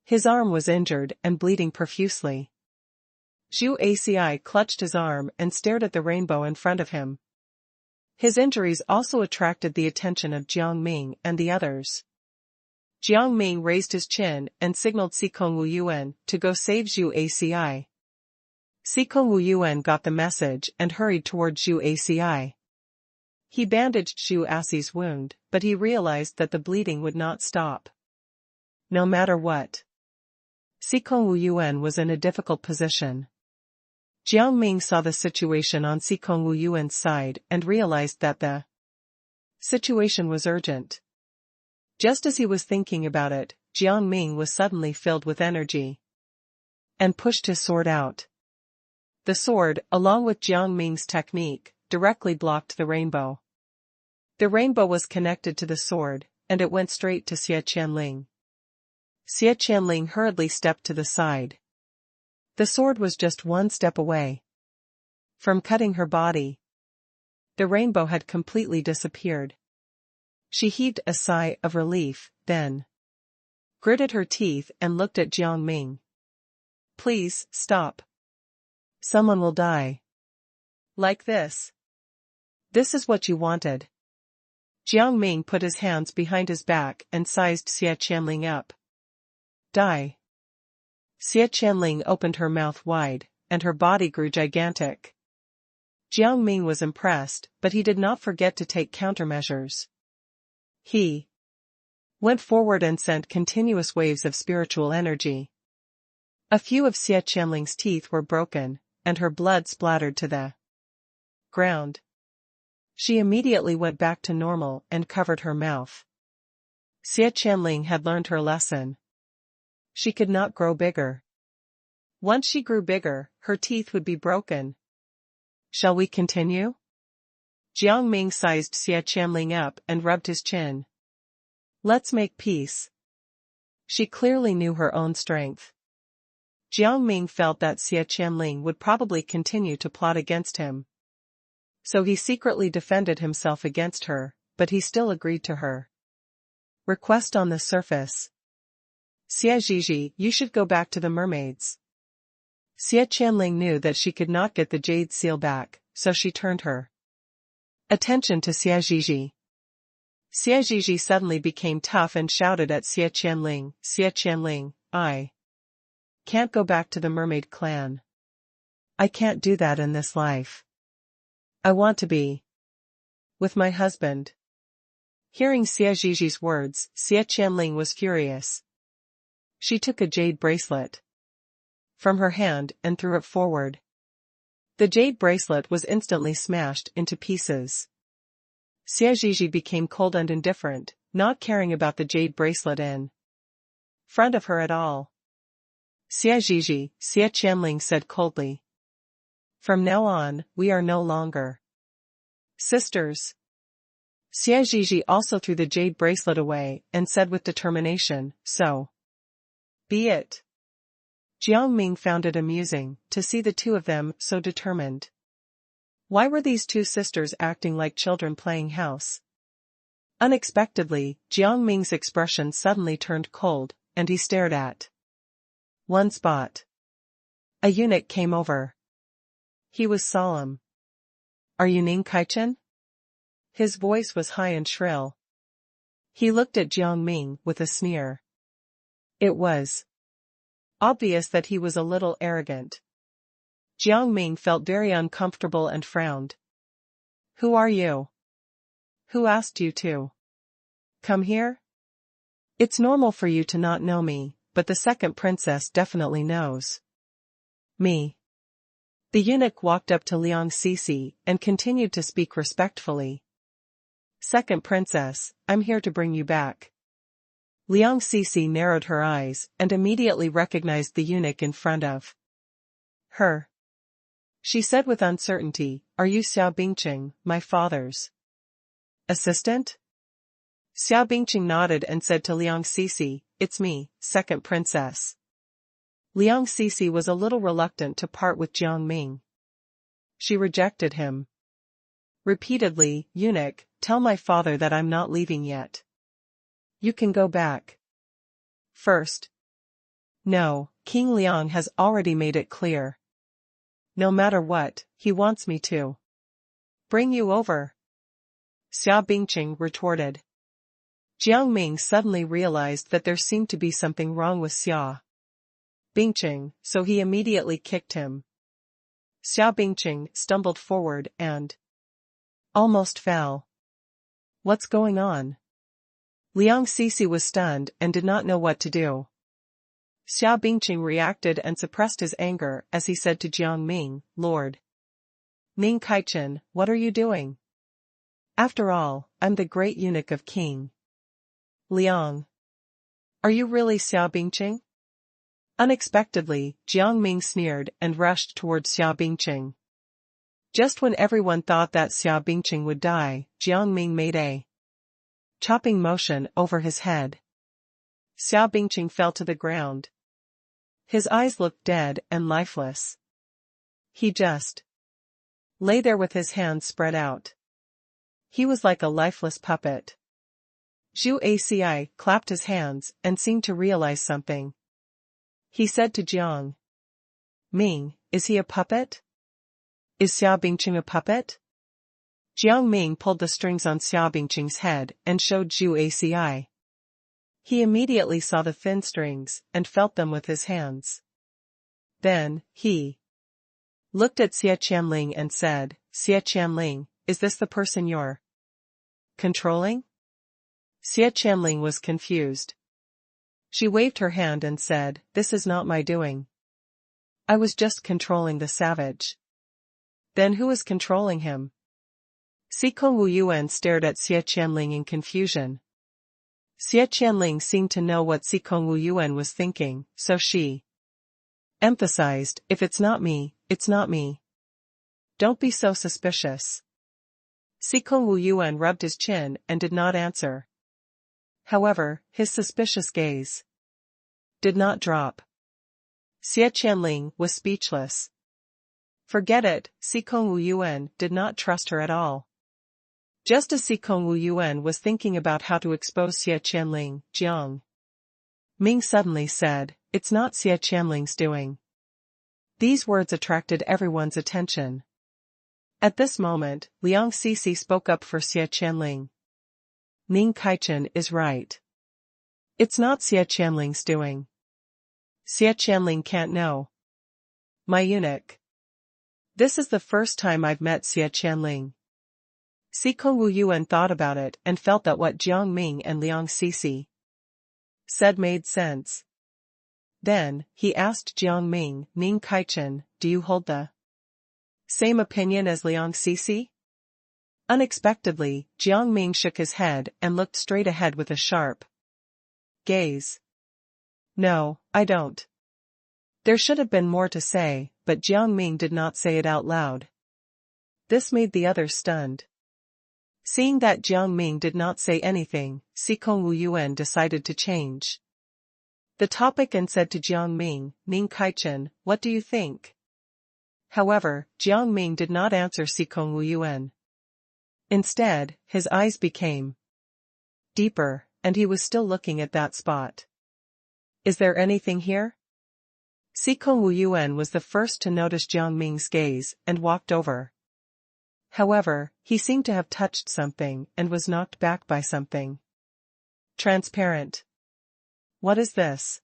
His arm was injured and bleeding profusely. Zhu Aci clutched his arm and stared at the rainbow in front of him. His injuries also attracted the attention of Jiang Ming and the others. Jiang Ming raised his chin and signaled Sikong Wuyuan to go save Zhu Aci. Sikong Wuyuan got the message and hurried toward Zhu Aci. He bandaged Zhu Aci's wound, but he realized that the bleeding would not stop. No matter what. Sikong Wuyuan was in a difficult position. Jiang Ming saw the situation on Sikong Wuyuan's side and realized that the situation was urgent. Just as he was thinking about it, Jiang Ming was suddenly filled with energy and pushed his sword out. The sword, along with Jiang Ming's technique, directly blocked the rainbow. The rainbow was connected to the sword, and it went straight to Xie Qianling. Xie Qianling hurriedly stepped to the side. The sword was just one step away from cutting her body. The rainbow had completely disappeared. She heaved a sigh of relief, then gritted her teeth and looked at Jiang Ming. Please, stop. Someone will die. Like this. This is what you wanted. Jiang Ming put his hands behind his back and sized Xie Qianling up. Die. Xie Qianling opened her mouth wide, and her body grew gigantic. Jiang Ming was impressed, but he did not forget to take countermeasures. He went forward and sent continuous waves of spiritual energy. A few of Xie Qianling's teeth were broken, and her blood splattered to the ground. She immediately went back to normal and covered her mouth. Xie Qianling had learned her lesson. She could not grow bigger. Once she grew bigger, her teeth would be broken. Shall we continue? Jiang Ming sized Xie Qianling up and rubbed his chin. Let's make peace. She clearly knew her own strength. Jiang Ming felt that Xie Qianling would probably continue to plot against him. So he secretly defended himself against her, but he still agreed to her request on the surface. Xie Zhizhi, you should go back to the mermaids. Xie Qianling knew that she could not get the jade seal back, so she turned her attention to Xie Zhizhi. Xie Zhizhi suddenly became tough and shouted at Xie Qianling, I can't go back to the mermaid clan. I can't do that in this life. I want to be with my husband. Hearing Xie Zhizhi's words, Xie Qianling was furious. She took a jade bracelet from her hand and threw it forward. The jade bracelet was instantly smashed into pieces. Xie Zhizhi became cold and indifferent, not caring about the jade bracelet in front of her at all. Xie Zhizhi, Xie Qianling said coldly. From now on, we are no longer sisters. Xie Zhizhi also threw the jade bracelet away and said with determination, so be it. Jiang Ming found it amusing to see the two of them so determined. Why were these two sisters acting like children playing house? Unexpectedly, Jiang Ming's expression suddenly turned cold, and he stared at one spot. A eunuch came over. He was solemn. Are you Ning Kaichen? His voice was high and shrill. He looked at Jiang Ming with a sneer. It was obvious that he was a little arrogant. Jiang Ming felt very uncomfortable and frowned. Who are you? Who asked you to come here? It's normal for you to not know me, but the second princess definitely knows me. The eunuch walked up to Liang Sisi and continued to speak respectfully. Second princess, I'm here to bring you back. Liang Sisi narrowed her eyes and immediately recognized the eunuch in front of her. She said with uncertainty, Are you Xiao Bingqing, my father's assistant? Xiao Bingqing nodded and said to Liang Sisi, It's me, second princess. Liang Sisi was a little reluctant to part with Jiang Ming. She rejected him repeatedly. Eunuch, tell my father that I'm not leaving yet. You can go back first. No, King Liang has already made it clear. No matter what, he wants me to bring you over. Xiao Bingqing retorted. Jiang Ming suddenly realized that there seemed to be something wrong with Xiao Bingqing, so he immediately kicked him. Xiao Bingqing stumbled forward and almost fell. What's going on? Liang Sisi was stunned and did not know what to do. Xiao Bingqing reacted and suppressed his anger as he said to Jiang Ming, Lord Ning Kaichen, what are you doing? After all, I'm the great eunuch of King Liang. Are you really Xiao Bingqing? Unexpectedly, Jiang Ming sneered and rushed towards Xiao Bingqing. Just when everyone thought that Xiao Bingqing would die, Jiang Ming made a chopping motion over his head. Xiao Bingqing fell to the ground. His eyes looked dead and lifeless. He just lay there with his hands spread out. He was like a lifeless puppet. Zhu Aci clapped his hands and seemed to realize something. He said to Jiang Ming, "Is he a puppet? Is Xiao Bingqing a puppet?" Jiang Ming pulled the strings on Xiao Bingqing's head and showed Zhu Aci. He immediately saw the thin strings and felt them with his hands. Then, he looked at Xie Qianling and said, "Xie Qianling, is this the person you're controlling?" Xie Qianling was confused. She waved her hand and said, "This is not my doing. I was just controlling the savage." "Then who is controlling him?" Xikong Wuyuan stared at Xie Qianling in confusion. Xie Qianling seemed to know what Xikong Wuyuan was thinking, so she emphasized, "If it's not me, it's not me. Don't be so suspicious." Xikong Wuyuan rubbed his chin and did not answer. However, his suspicious gaze did not drop. Xie Qianling was speechless. Forget it, Xikong Wuyuan did not trust her at all. Just as Xikong Wuyuan was thinking about how to expose Xie Qianling, Jiang Ming suddenly said, "It's not Xie Qianling's doing." These words attracted everyone's attention. At this moment, Liang Sisi spoke up for Xie Qianling. "Ning Kaichen is right. It's not Xie Qianling's doing. Xie Qianling can't know. My eunuch. This is the first time I've met Xie Qianling." Xikong Wuyuan thought about it and felt that what Jiang Ming and Liang Sisi said made sense. Then, he asked Jiang Ming, "Ning Kaichen, do you hold the same opinion as Liang Sisi?" Unexpectedly, Jiang Ming shook his head and looked straight ahead with a sharp gaze. "No, I don't." There should have been more to say, but Jiang Ming did not say it out loud. This made the others stunned. Seeing that Jiang Ming did not say anything, Xikong Wuyuan decided to change the topic and said to Jiang Ming, "Ning Kaichen, what do you think?" However, Jiang Ming did not answer Xikong Wuyuan. Instead, his eyes became deeper, and he was still looking at that spot. "Is there anything here?" Xikong Wuyuan was the first to notice Jiang Ming's gaze and walked over. However, he seemed to have touched something and was knocked back by something transparent. "What is this?"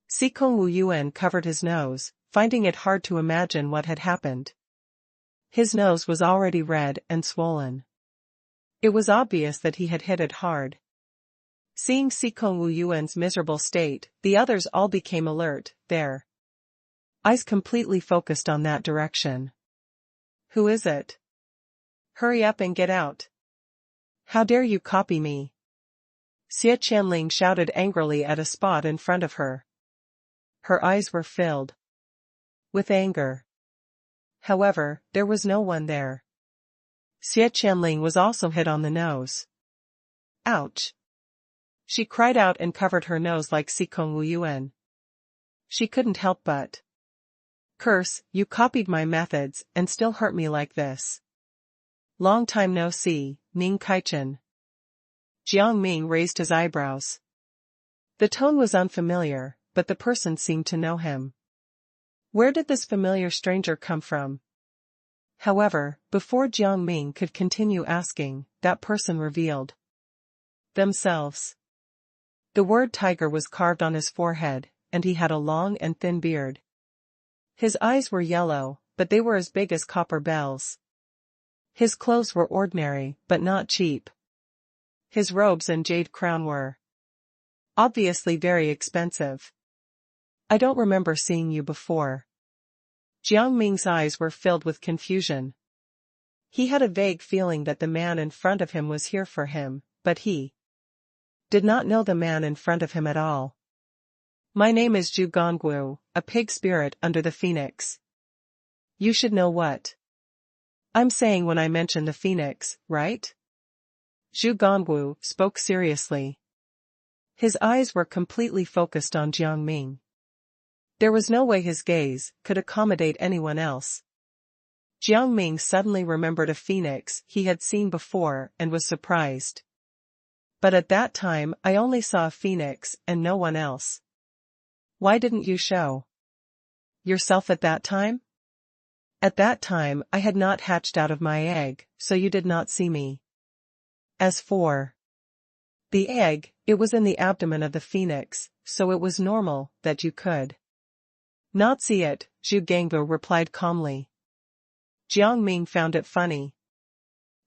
Xikong Wuyuan covered his nose, finding it hard to imagine what had happened. His nose was already red and swollen. It was obvious that he had hit it hard. Seeing Xikong Wuyuan's miserable state, the others all became alert, their eyes completely focused on that direction. "Who is it? Hurry up and get out. How dare you copy me?" Xie Qianling shouted angrily at a spot in front of her. Her eyes were filled with anger. However, there was no one there. Xie Qianling was also hit on the nose. "Ouch!" She cried out and covered her nose like Xikong Wuyuan. She couldn't help but curse, "You copied my methods and still hurt me like this. Long time no see, Ning Kaichen." Jiang Ming raised his eyebrows. The tone was unfamiliar, but the person seemed to know him. Where did this familiar stranger come from? However, before Jiang Ming could continue asking, that person revealed themselves. The word tiger was carved on his forehead, and he had a long and thin beard. His eyes were yellow, but they were as big as copper bells. His clothes were ordinary, but not cheap. His robes and jade crown were obviously very expensive. "I don't remember seeing you before." Jiang Ming's eyes were filled with confusion. He had a vague feeling that the man in front of him was here for him, but he did not know the man in front of him at all. My name is Zhu Gongwu, a pig spirit under the phoenix. You should know what I'm saying when I mention the phoenix, right? Zhu Gongwu spoke seriously. His eyes were completely focused on Jiang Ming. There was no way his gaze could accommodate anyone else. Jiang Ming suddenly remembered a phoenix he had seen before and was surprised. But at that time I only saw a phoenix and no one else. Why didn't you show yourself at that time? At that time I had not hatched out of my egg, so you did not see me. As for the egg, it was in the abdomen of the phoenix, so it was normal that you could not see it, Zhu Gangbu replied calmly. Jiang Ming found it funny.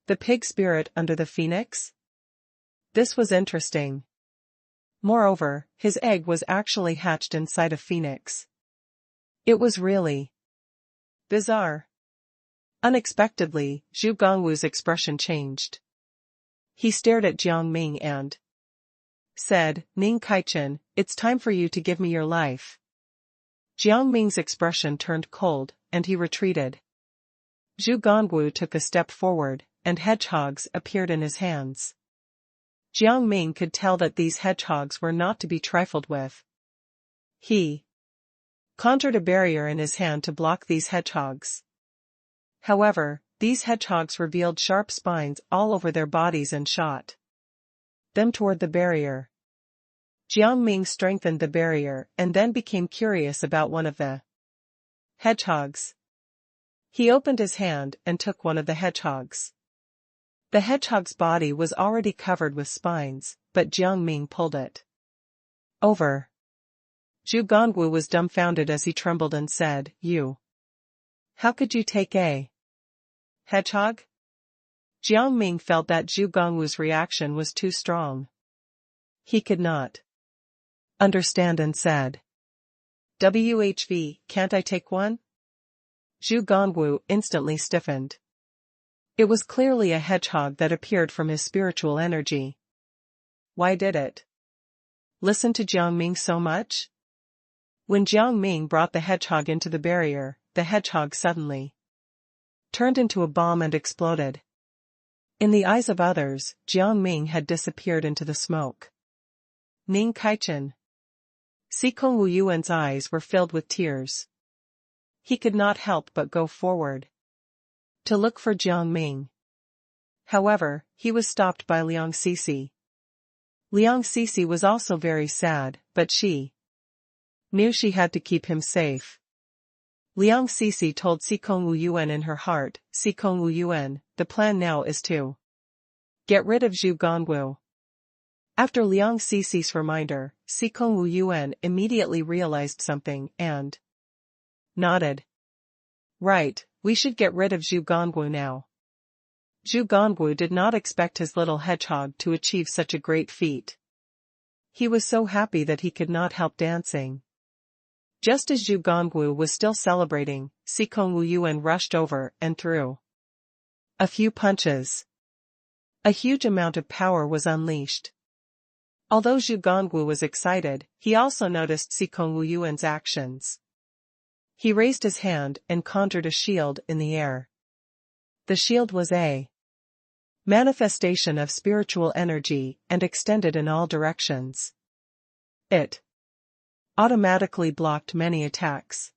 The pig spirit under the phoenix? This was interesting. Moreover, his egg was actually hatched inside a phoenix. It was really bizarre. Unexpectedly, Zhu Gongwu's expression changed. He stared at Jiang Ming and said, Ning Kaichen, it's time for you to give me your life. Jiang Ming's expression turned cold, and he retreated. Zhu Gongwu took a step forward, and hedgehogs appeared in his hands. Jiang Ming could tell that these hedgehogs were not to be trifled with. He conjured a barrier in his hand to block these hedgehogs. However, these hedgehogs revealed sharp spines all over their bodies and shot them toward the barrier. Jiang Ming strengthened the barrier and then became curious about one of the hedgehogs. He opened his hand and took one of the hedgehogs. The hedgehog's body was already covered with spines, but Jiang Ming pulled it over. Zhu Gongwu was dumbfounded as he trembled and said, How could you take a hedgehog? Jiang Ming felt that Zhu Gongwu's reaction was too strong. He could not understand and said, WHV, can't I take one? Zhu Gongwu instantly stiffened. It was clearly a hedgehog that appeared from his spiritual energy. Why did it listen to Jiang Ming so much? When Jiang Ming brought the hedgehog into the barrier, the hedgehog suddenly turned into a bomb and exploded. In the eyes of others, Jiang Ming had disappeared into the smoke. Ning Kaichen. Sikong Wu Yuan's eyes were filled with tears. He could not help but go forward to look for Jiang Ming. However, he was stopped by Liang Sisi. Liang Sisi was also very sad, but she knew she had to keep him safe. Liang Sisi told Sikong Wu Yuan in her heart, Sikong Wu Yuan, the plan now is to get rid of Zhu Gongwu. After Liang Sisi's reminder, Sikong Wu Yuan immediately realized something and nodded. Right, we should get rid of Zhu Gongwu now. Zhu Gongwu did not expect his little hedgehog to achieve such a great feat. He was so happy that he could not help dancing. Just as Zhu Gongwu was still celebrating, Sikong Wu Yuan rushed over and threw a few punches. A huge amount of power was unleashed. Although Zhu Gongwu was excited, he also noticed Sikong Wu Yuan's actions. He raised his hand and conjured a shield in the air. The shield was a manifestation of spiritual energy and extended in all directions. It automatically blocked many attacks.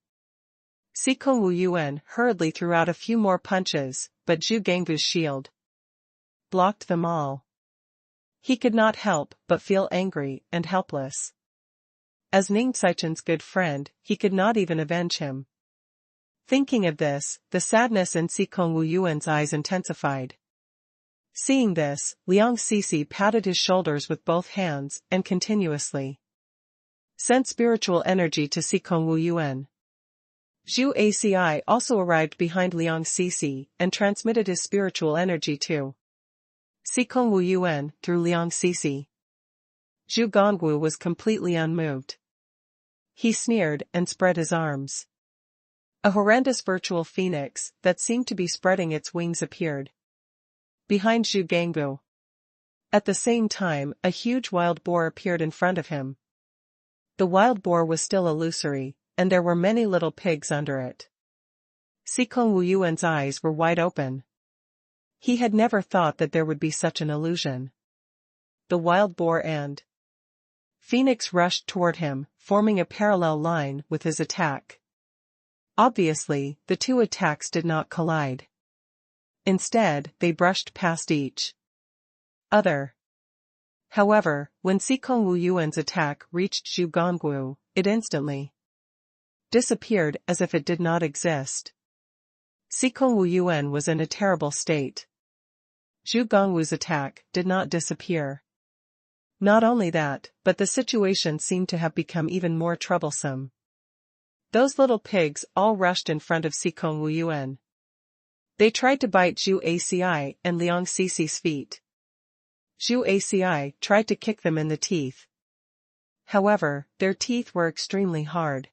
Sikong Wu Yuan hurriedly threw out a few more punches, but Zhu Gangbu's shield blocked them all. He could not help but feel angry and helpless. As Ning Caichen's good friend, he could not even avenge him. Thinking of this, the sadness in Sikong Wu Yuan's eyes intensified. Seeing this, Liang Sisi patted his shoulders with both hands and continuously sent spiritual energy to Sikong Wu Yuan. Zhu Aci also arrived behind Liang Sisi and transmitted his spiritual energy to Sikong Wu Yuan through Liang Sisi. Zhu Gongwu was completely unmoved. He sneered and spread his arms. A horrendous virtual phoenix that seemed to be spreading its wings appeared behind Zhu Gangbu. At the same time, a huge wild boar appeared in front of him. The wild boar was still illusory, and there were many little pigs under it. Sikong Wuyuan's eyes were wide open. He had never thought that there would be such an illusion. The wild boar and Phoenix rushed toward him, forming a parallel line with his attack. Obviously, the two attacks did not collide. Instead, they brushed past each other. However, when Sikong Wuyuan's attack reached Zhu Gongwu, it instantly disappeared as if it did not exist. Sikong Wuyuan was in a terrible state. Zhu Gongwu's attack did not disappear. Not only that, but the situation seemed to have become even more troublesome. Those little pigs all rushed in front of Sikong Wuyuan. They tried to bite Zhu Aci and Liang Cici's feet. Zhu Aci tried to kick them in the teeth. However, their teeth were extremely hard.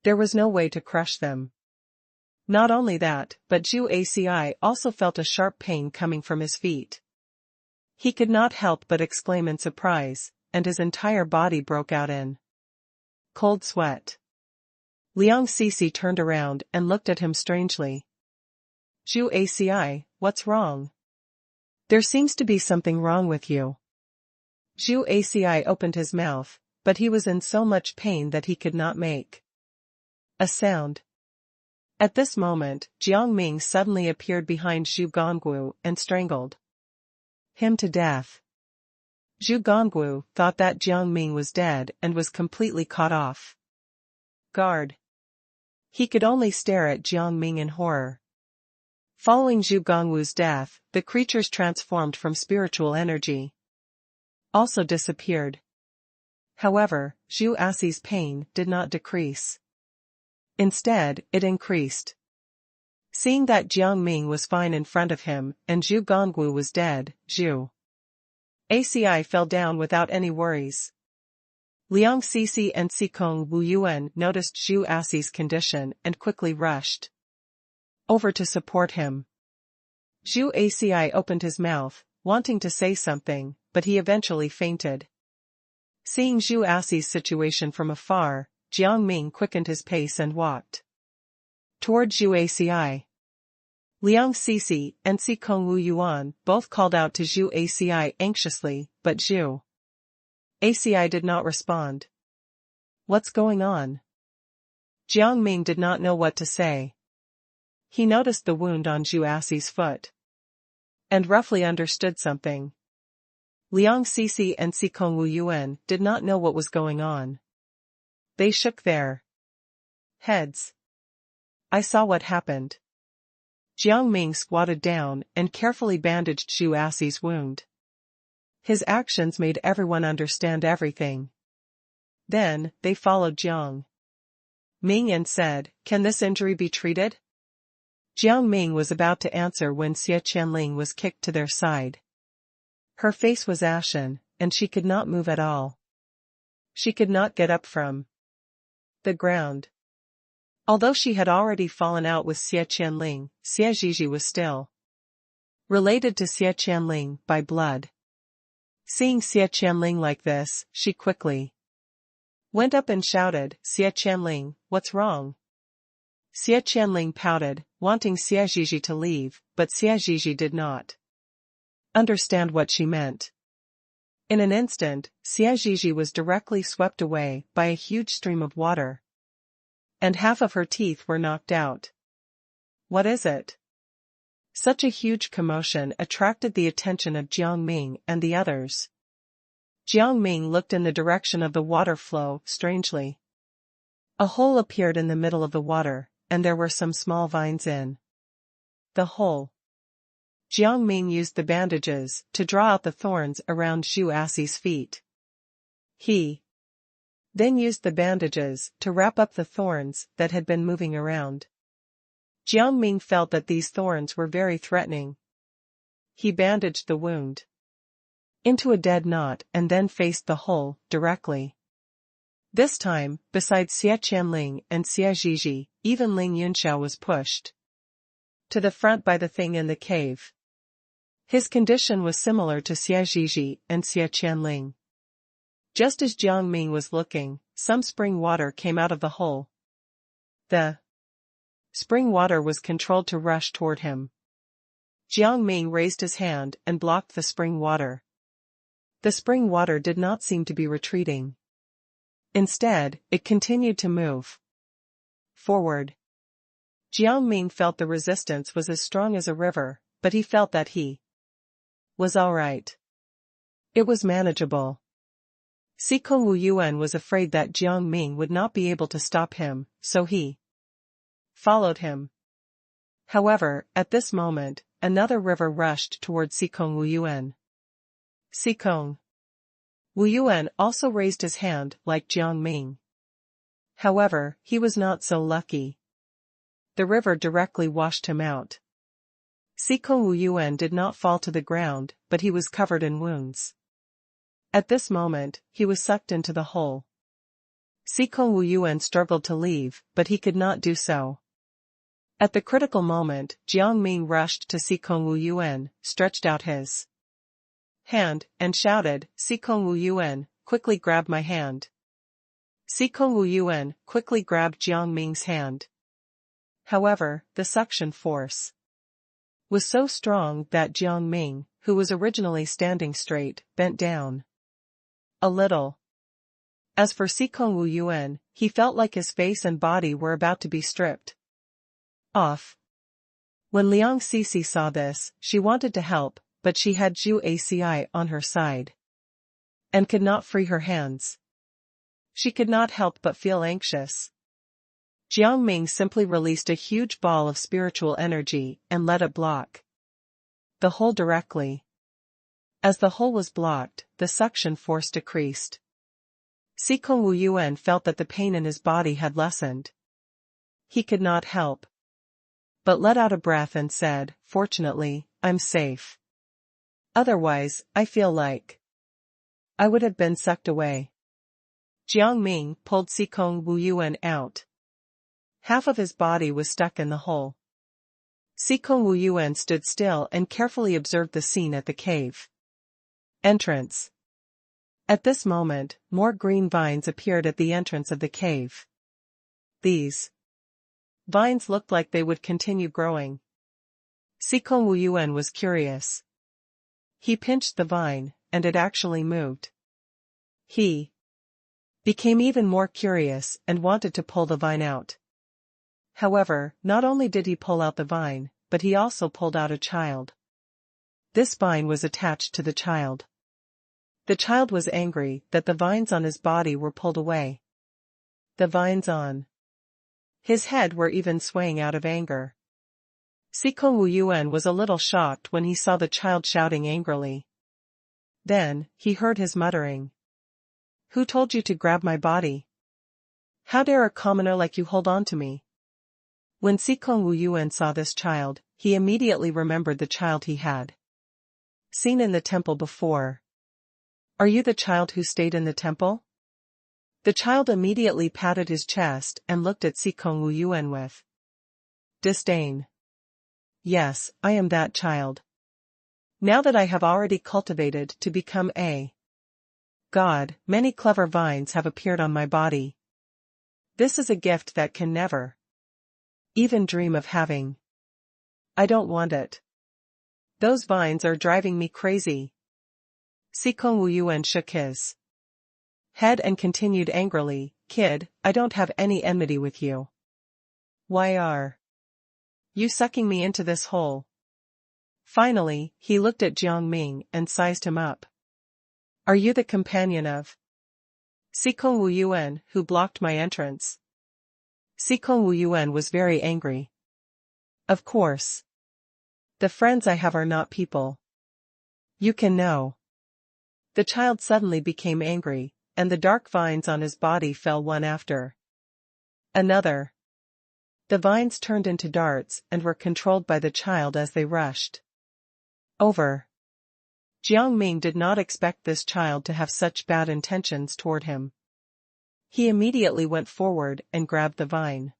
There was no way to crush them. Not only that, but Zhu Aci also felt a sharp pain coming from his feet. He could not help but exclaim in surprise, and his entire body broke out in cold sweat. Liang Cici turned around and looked at him strangely. Zhu Aci, what's wrong? There seems to be something wrong with you. Zhu Aci opened his mouth, but he was in so much pain that he could not make a sound. At this moment, Jiang Ming suddenly appeared behind Zhu Gongwu and strangled him to death. Zhu Gongwu thought that Jiang Ming was dead and was completely caught off guard. He could only stare at Jiang Ming in horror. Following Zhu Gongwu's death, the creatures transformed from spiritual energy also disappeared. However, Zhu Aci's pain did not decrease. Instead, it increased. Seeing that Jiang Ming was fine in front of him and Zhu Gongwu was dead, Zhu Aci fell down without any worries. Liang Cici and Sikong Wuyuan noticed Zhu Aci's condition and quickly rushed over to support him. Zhu Aci opened his mouth, wanting to say something, but he eventually fainted. Seeing Zhu Aci's situation from afar, Jiang Ming quickened his pace and walked toward Zhu Aci. Liang Cici and Sikong Wuyuan both called out to Zhu Aci anxiously, but Zhu Aci did not respond. What's going on? Jiang Ming did not know what to say. He noticed the wound on Zhu Aci's foot and roughly understood something. Liang Cici and Sikong Wuyuan did not know what was going on. They shook their heads. I saw what happened. Jiang Ming squatted down and carefully bandaged Zhu Aci's wound. His actions made everyone understand everything. Then, they followed Jiang Ming and said, "Can this injury be treated?" Jiang Ming was about to answer when Xie Qianling was kicked to their side. Her face was ashen, and she could not move at all. She could not get up from the ground. Although she had already fallen out with Xie Qianling, Xie Zhizhi was still related to Xie Qianling by blood. Seeing Xie Qianling like this, she quickly went up and shouted, "Xie Qianling, what's wrong?" Xie Qianling pouted, wanting Xie Zhizhi to leave, but Xie Zhizhi did not understand what she meant. In an instant, Xie Zhizhi was directly swept away by a huge stream of water. And half of her teeth were knocked out. What is it? Such a huge commotion attracted the attention of Jiang Ming and the others. Jiang Ming looked in the direction of the water flow, strangely. A hole appeared in the middle of the water, and there were some small vines in the hole. Jiang Ming used the bandages to draw out the thorns around Zhu Aci's feet. He then used the bandages to wrap up the thorns that had been moving around. Jiang Ming felt that these thorns were very threatening. He bandaged the wound into a dead knot and then faced the hole directly. This time, besides Xie Qianling and Xie Zhizhi, even Ling Yunxiao was pushed to the front by the thing in the cave. His condition was similar to Xia Zhizhi and Xia Qianling. Just as Jiang Ming was looking, some spring water came out of the hole. The spring water was controlled to rush toward him. Jiang Ming raised his hand and blocked the spring water. The spring water did not seem to be retreating. Instead, it continued to move forward. Jiang Ming felt the resistance was as strong as a river, but he felt that he was all right. It was manageable. Sikong Wu Yuan was afraid that Jiang Ming would not be able to stop him, so he followed him. However, at this moment, another river rushed toward Sikong Wu Yuan. Sikong Wu Yuan also raised his hand like Jiang Ming. However, he was not so lucky. The river directly washed him out. Sikong Wu Yuan did not fall to the ground, but he was covered in wounds. At this moment, he was sucked into the hole. Sikong Wu Yuan struggled to leave, but he could not do so. At the critical moment, Jiang Ming rushed to Sikong Wu Yuan, stretched out his hand, and shouted, "Sikong Wu Yuan, quickly grab my hand." Sikong Wu Yuan quickly grabbed Jiang Ming's hand. However, the suction force was so strong that Jiang Ming, who was originally standing straight, bent down a little. As for Sikong Wu Yuan, he felt like his face and body were about to be stripped off. When Liang Cixi saw this, she wanted to help, but she had Zhu Aci on her side and could not free her hands. She could not help but feel anxious. Jiang Ming simply released a huge ball of spiritual energy and let it block the hole directly. As the hole was blocked, the suction force decreased. Sikong Wu Yuan felt that the pain in his body had lessened. He could not help but let out a breath and said, "Fortunately, I'm safe. Otherwise, I feel like I would have been sucked away." Jiang Ming pulled Sikong Wu Yuan out. Half of his body was stuck in the hole. Sikong Wu Yuan stood still and carefully observed the scene at the cave entrance. At this moment, more green vines appeared at the entrance of the cave. These vines looked like they would continue growing. Sikong Wu Yuan was curious. He pinched the vine, and it actually moved. He became even more curious and wanted to pull the vine out. However, not only did he pull out the vine, but he also pulled out a child. This vine was attached to the child. The child was angry that the vines on his body were pulled away. The vines on his head were even swaying out of anger. Sikong Wu Yuan was a little shocked when he saw the child shouting angrily. Then, he heard his muttering. "Who told you to grab my body? How dare a commoner like you hold on to me?" When Sikong Wu Yuan saw this child, he immediately remembered the child he had seen in the temple before. "Are you the child who stayed in the temple?" The child immediately patted his chest and looked at Sikong Wu Yuan with disdain. "Yes, I am that child. Now that I have already cultivated to become a god, many clever vines have appeared on my body. This is a gift that can never even dream of having. I don't want it. Those vines are driving me crazy." Sikong Wu Yuan shook his head and continued angrily, "Kid, I don't have any enmity with you. Why are you sucking me into this hole?" Finally, he looked at Jiang Ming and sized him up. "Are you the companion of Sikong Wu Yuan, who blocked my entrance?" Sikong Wu Yuan was very angry. "Of course. The friends I have are not people. You can know." The child suddenly became angry, and the dark vines on his body fell one after another. The vines turned into darts and were controlled by the child as they rushed over. Jiang Ming did not expect this child to have such bad intentions toward him. He immediately went forward and grabbed the vine.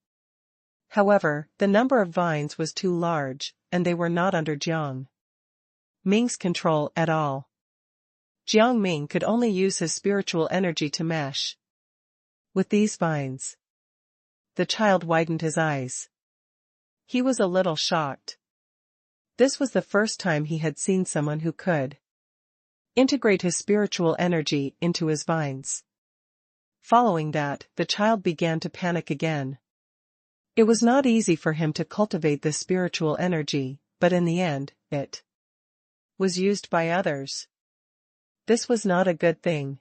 However, the number of vines was too large, and they were not under Jiang Ming's control at all. Jiang Ming could only use his spiritual energy to mesh with these vines. The child widened his eyes. He was a little shocked. This was the first time he had seen someone who could integrate his spiritual energy into his vines. Following that, the child began to panic again. It was not easy for him to cultivate this spiritual energy, but in the end, it was used by others. This was not a good thing.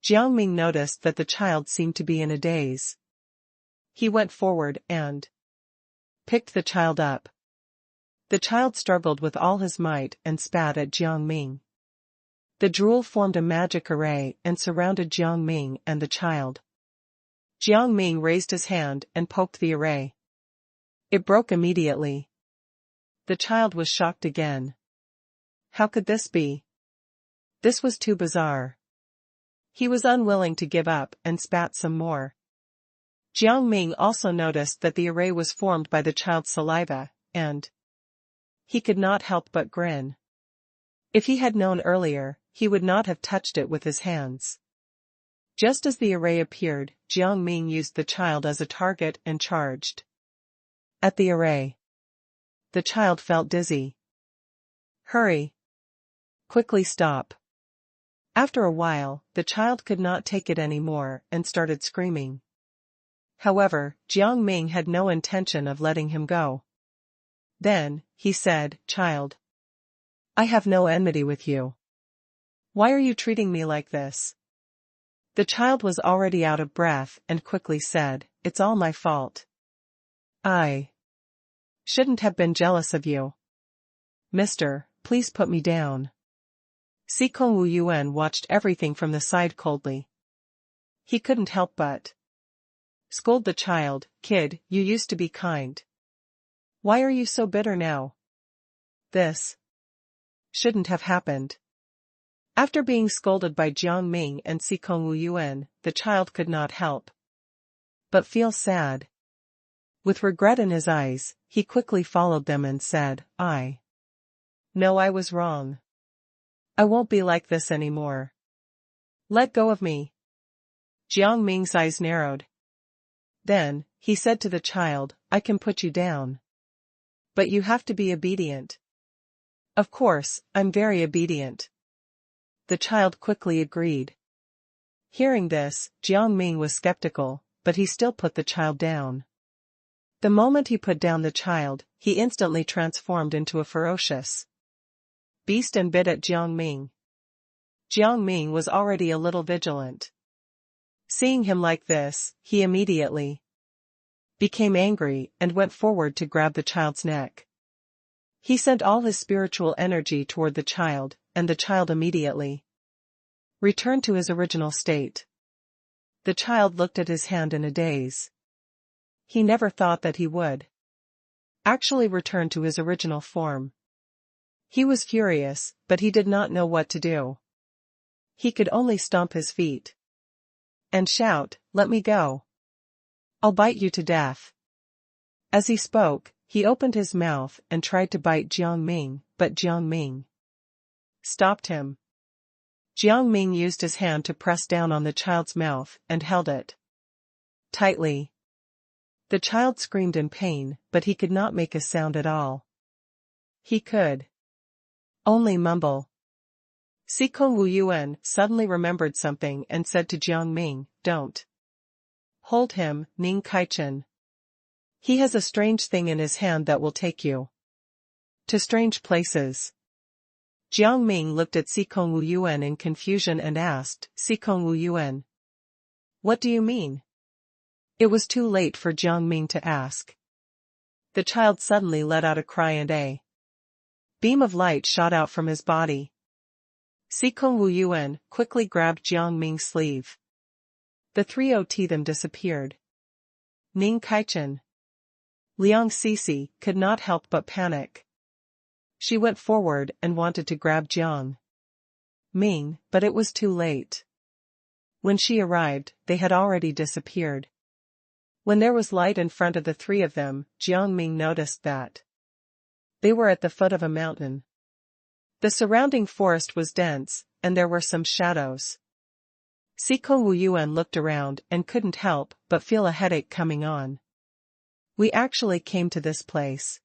Jiang Ming noticed that the child seemed to be in a daze. He went forward and picked the child up. The child struggled with all his might and spat at Jiang Ming. The drool formed a magic array and surrounded Jiang Ming and the child. Jiang Ming raised his hand and poked the array. It broke immediately. The child was shocked again. How could this be? This was too bizarre. He was unwilling to give up and spat some more. Jiang Ming also noticed that the array was formed by the child's saliva, and he could not help but grin. If he had known earlier, he would not have touched it with his hands. Just as the array appeared, Jiang Ming used the child as a target and charged at the array. The child felt dizzy. Hurry! Quickly stop! After a while, the child could not take it anymore and started screaming. However, Jiang Ming had no intention of letting him go. Then, he said, "Child, I have no enmity with you. Why are you treating me like this?" The child was already out of breath and quickly said, "It's all my fault. I shouldn't have been jealous of you. Mister, please put me down." Sikong Wu Yuan watched everything from the side coldly. He couldn't help but scold the child. "Kid, you used to be kind. Why are you so bitter now? This shouldn't have happened." After being scolded by Jiang Ming and Sikong Wu Yuan, the child could not help but feel sad. With regret in his eyes, he quickly followed them and said, "I know I was wrong. I won't be like this anymore. Let go of me." Jiang Ming's eyes narrowed. Then, he said to the child, "I can put you down. But you have to be obedient." "Of course, I'm very obedient." The child quickly agreed. Hearing this, Jiang Ming was skeptical, but he still put the child down. The moment he put down the child, he instantly transformed into a ferocious beast and bit at Jiang Ming. Jiang Ming was already a little vigilant. Seeing him like this, he immediately became angry and went forward to grab the child's neck. He sent all his spiritual energy toward the child, and the child immediately returned to his original state. The child looked at his hand in a daze. He never thought that he would actually return to his original form. He was furious, but he did not know what to do. He could only stomp his feet and shout, "Let me go. I'll bite you to death." As he spoke, he opened his mouth and tried to bite Jiang Ming, but Jiang Ming stopped him. Jiang Ming used his hand to press down on the child's mouth and held it tightly. The child screamed in pain, but he could not make a sound at all. He could only mumble. Sikong Wu Yuan suddenly remembered something and said to Jiang Ming, "Don't hold him, Ning Kaichen. He has a strange thing in his hand that will take you to strange places." Jiang Ming looked at Sikong Wu Yuan in confusion and asked, "Sikong Wu Yuan, what do you mean?" It was too late for Jiang Ming to ask. The child suddenly let out a cry and a beam of light shot out from his body. Sikong Wu Yuan quickly grabbed Jiang Ming's sleeve. The three of them disappeared. Ning Kaichen, Liang Sisi, could not help but panic. She went forward and wanted to grab Jiang Ming, but it was too late. When she arrived, they had already disappeared. When there was light in front of the three of them, Jiang Ming noticed that they were at the foot of a mountain. The surrounding forest was dense, and there were some shadows. Sikong Wuyuan looked around and couldn't help but feel a headache coming on. We actually came to this place.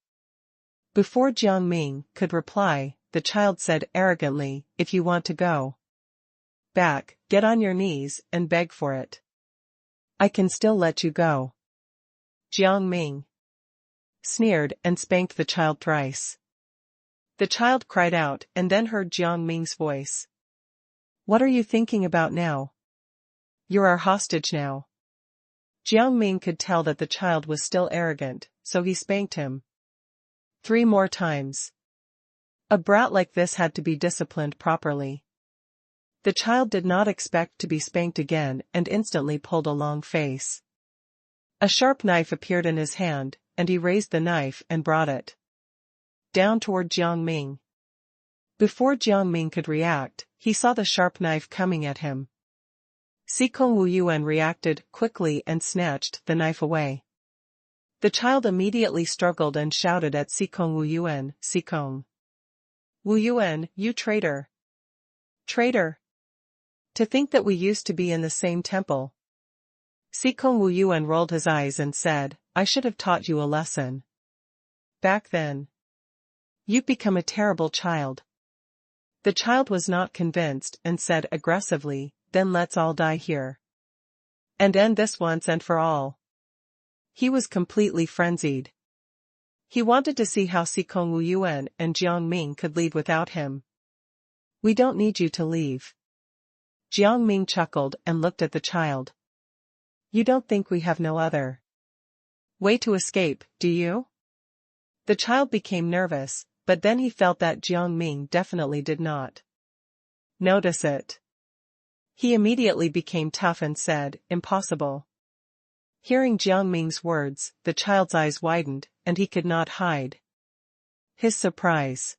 Before Jiang Ming could reply, the child said arrogantly, if you want to go back, get on your knees and beg for it. I can still let you go. Jiang Ming sneered and spanked the child thrice. The child cried out and then heard Jiang Ming's voice. What are you thinking about now? You're our hostage now. Jiang Ming could tell that the child was still arrogant, so he spanked him 3 more times. A brat like this had to be disciplined properly. The child did not expect to be spanked again and instantly pulled a long face. A sharp knife appeared in his hand, and he raised the knife and brought it down toward Jiang Ming. Before Jiang Ming could react, he saw the sharp knife coming at him. Sikong Wuyuan reacted quickly and snatched the knife away. The child immediately struggled and shouted at Sikong Wuyuan, Sikong Wuyuan, you traitor! Traitor! To think that we used to be in the same temple. Sikong Wuyuan rolled his eyes and said, I should have taught you a lesson back then. You've become a terrible child. The child was not convinced and said aggressively, then let's all die here and end this once and for all. He was completely frenzied. He wanted to see how Sikong Wuyuan and Jiang Ming could leave without him. We don't need you to leave. Jiang Ming chuckled and looked at the child. You don't think we have no other way to escape, do you? The child became nervous, but then he felt that Jiang Ming definitely did not notice it. He immediately became tough and said, impossible. Hearing Jiang Ming's words, the child's eyes widened, and he could not hide his surprise.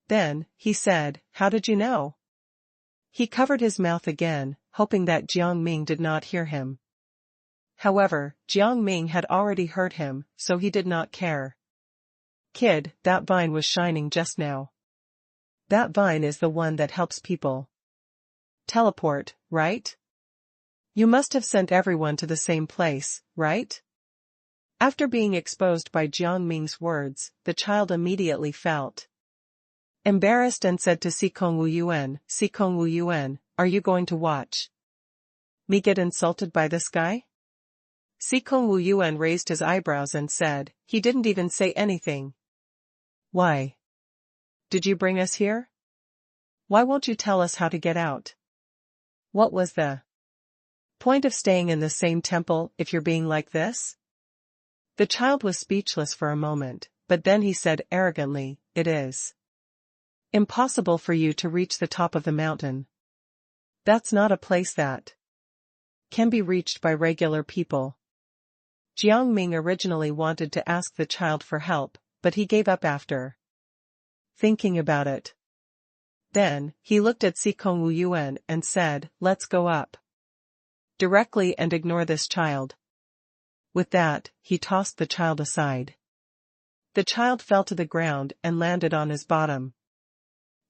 Then, he said, how did you know? He covered his mouth again, hoping that Jiang Ming did not hear him. However, Jiang Ming had already heard him, so he did not care. Kid, that vine was shining just now. That vine is the one that helps people teleport, right? You must have sent everyone to the same place, right? After being exposed by Jiang Ming's words, the child immediately felt embarrassed and said to Sikong Wuyuan, are you going to watch me get insulted by this guy? Sikong Wuyuan raised his eyebrows and said, he didn't even say anything. Why did you bring us here? Why won't you tell us how to get out? What was the point of staying in the same temple if you're being like this? The child was speechless for a moment, but then he said arrogantly, it is impossible for you to reach the top of the mountain. That's not a place that can be reached by regular people. Jiang Ming originally wanted to ask the child for help, but he gave up after thinking about it. Then, he looked at Sikong Wuyuan and said, let's go up directly and ignore this child. With that, he tossed the child aside. The child fell to the ground and landed on his bottom.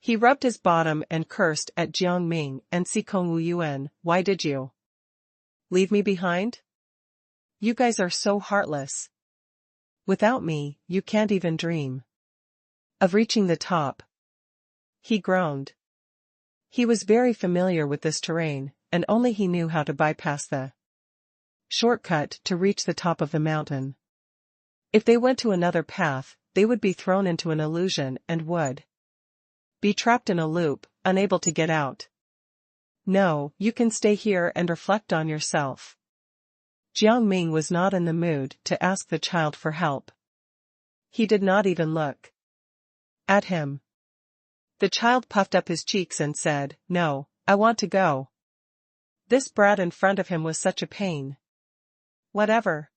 He rubbed his bottom and cursed at Jiang Ming and Sikong Wuyuan, why did you leave me behind? You guys are so heartless. Without me, you can't even dream of reaching the top. He groaned. He was very familiar with this terrain, and only he knew how to bypass the shortcut to reach the top of the mountain. If they went to another path, they would be thrown into an illusion and would be trapped in a loop, unable to get out. No, you can stay here and reflect on yourself. Jiang Ming was not in the mood to ask the child for help. He did not even look at him. The child puffed up his cheeks and said, no, I want to go. This brat in front of him was such a pain. Whatever.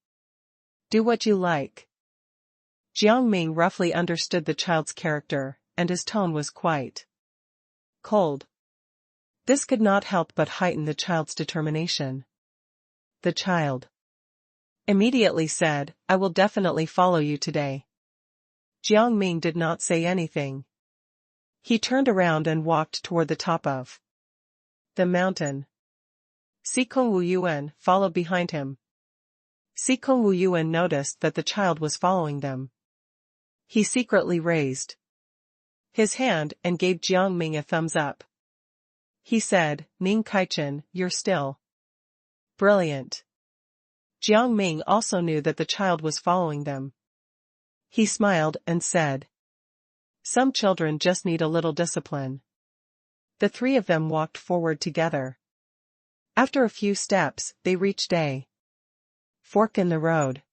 Do what you like. Jiang Ming roughly understood the child's character, and his tone was quite cold. This could not help but heighten the child's determination. The child immediately said, I will definitely follow you today. Jiang Ming did not say anything. He turned around and walked toward the top of the mountain. Sikong Wuyuan followed behind him. Sikong Wuyuan noticed that the child was following them. He secretly raised his hand and gave Jiang Ming a thumbs up. He said, "Ning Kaichen, you're still brilliant." Jiang Ming also knew that the child was following them. He smiled and said, "Some children just need a little discipline." The three of them walked forward together. After a few steps, they reached a fork in the road.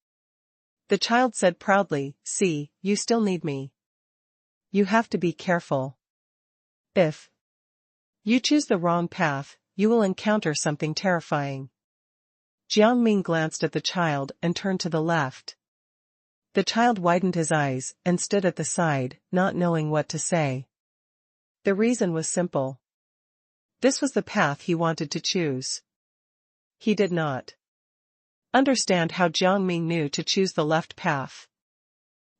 The child said proudly, "See, you still need me. You have to be careful. If you choose the wrong path, you will encounter something terrifying." Jiang Ming glanced at the child and turned to the left. The child widened his eyes and stood at the side, not knowing what to say. The reason was simple. This was the path he wanted to choose. He did not understand how Jiang Ming knew to choose the left path.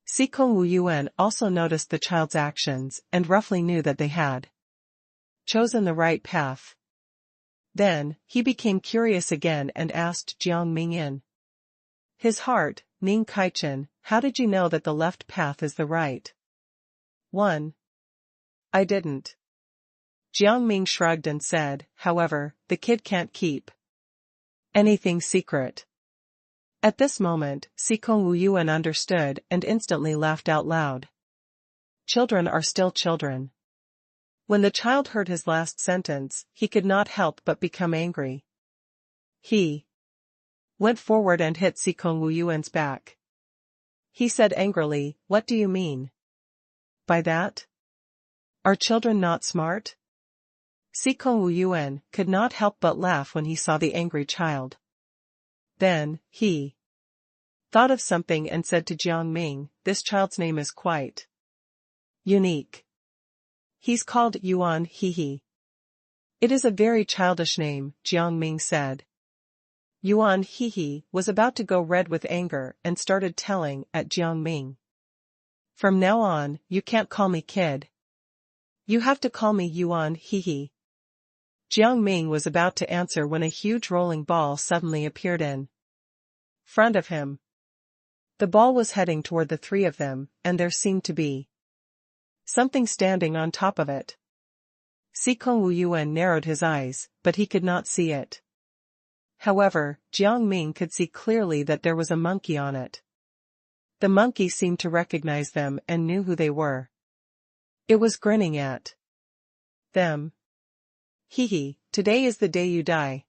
Sikong Wuyuan also noticed the child's actions and roughly knew that they had chosen the right path. Then, he became curious again and asked Jiang Ming in his heart, "Ning Kaichen, how did you know that the left path is the right one?" "I didn't." Jiang Ming shrugged and said, "However, the kid can't keep anything secret." At this moment, Sikong Wuyuan understood and instantly laughed out loud. Children are still children. When the child heard his last sentence, he could not help but become angry. He went forward and hit Sikong Wuyuan's back. He said angrily, "What do you mean by that? Are children not smart?" Sikong Wuyuan could not help but laugh when he saw the angry child. Then, he thought of something and said to Jiang Ming, "This child's name is quite unique. He's called Yuan Hehe." "It is a very childish name," Jiang Ming said. Yuan Hehe was about to go red with anger and started telling at Jiang Ming. "From now on, you can't call me kid. You have to call me Yuan Hehe." Jiang Ming was about to answer when a huge rolling ball suddenly appeared in front of him. The ball was heading toward the three of them, and there seemed to be something standing on top of it. Sikong Wuyuan narrowed his eyes, but he could not see it. However, Jiang Ming could see clearly that there was a monkey on it. The monkey seemed to recognize them and knew who they were. It was grinning at them. "Hehe, today is the day you die."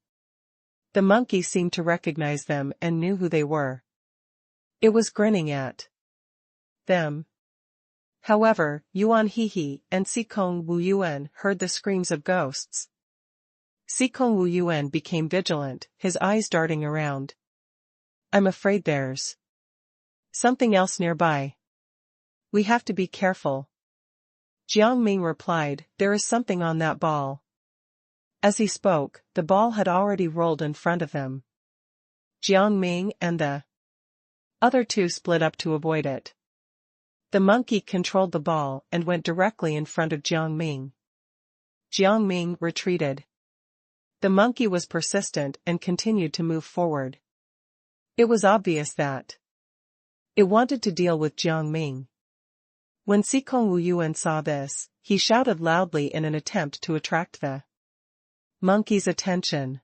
The monkey seemed to recognize them and knew who they were. It was grinning at them. However, Yuan Hehe and Sikong Wuyuan heard the screams of ghosts. Sikong Wuyuan became vigilant, his eyes darting around. "I'm afraid there's something else nearby. We have to be careful." Jiang Ming replied, "There is something on that ball." As he spoke, the ball had already rolled in front of them. Jiang Ming and the other two split up to avoid it. The monkey controlled the ball and went directly in front of Jiang Ming. Jiang Ming retreated. The monkey was persistent and continued to move forward. It was obvious that it wanted to deal with Jiang Ming. When Sikong Wuyuan saw this, he shouted loudly in an attempt to attract the monkey's attention.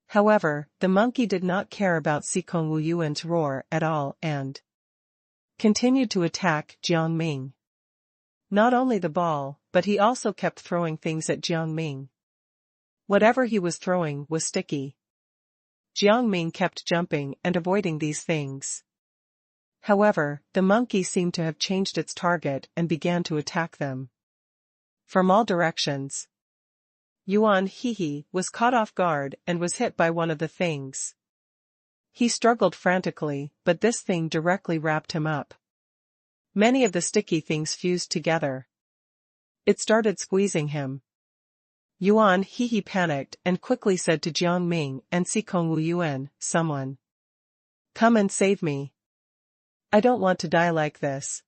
However, the monkey did not care about Sikong Wuyuan's roar at all and continued to attack Jiang Ming. Not only the ball, but he also kept throwing things at Jiang Ming. Whatever he was throwing was sticky. Jiang Ming kept jumping and avoiding these things. However, the monkey seemed to have changed its target and began to attack them from all directions. Yuan Hehe was caught off guard and was hit by one of the things. He struggled frantically, but this thing directly wrapped him up. Many of the sticky things fused together. It started squeezing him. Yuan Hehe panicked and quickly said to Jiang Ming and Sikong Wuyuan, "Someone come and save me. I don't want to die like this."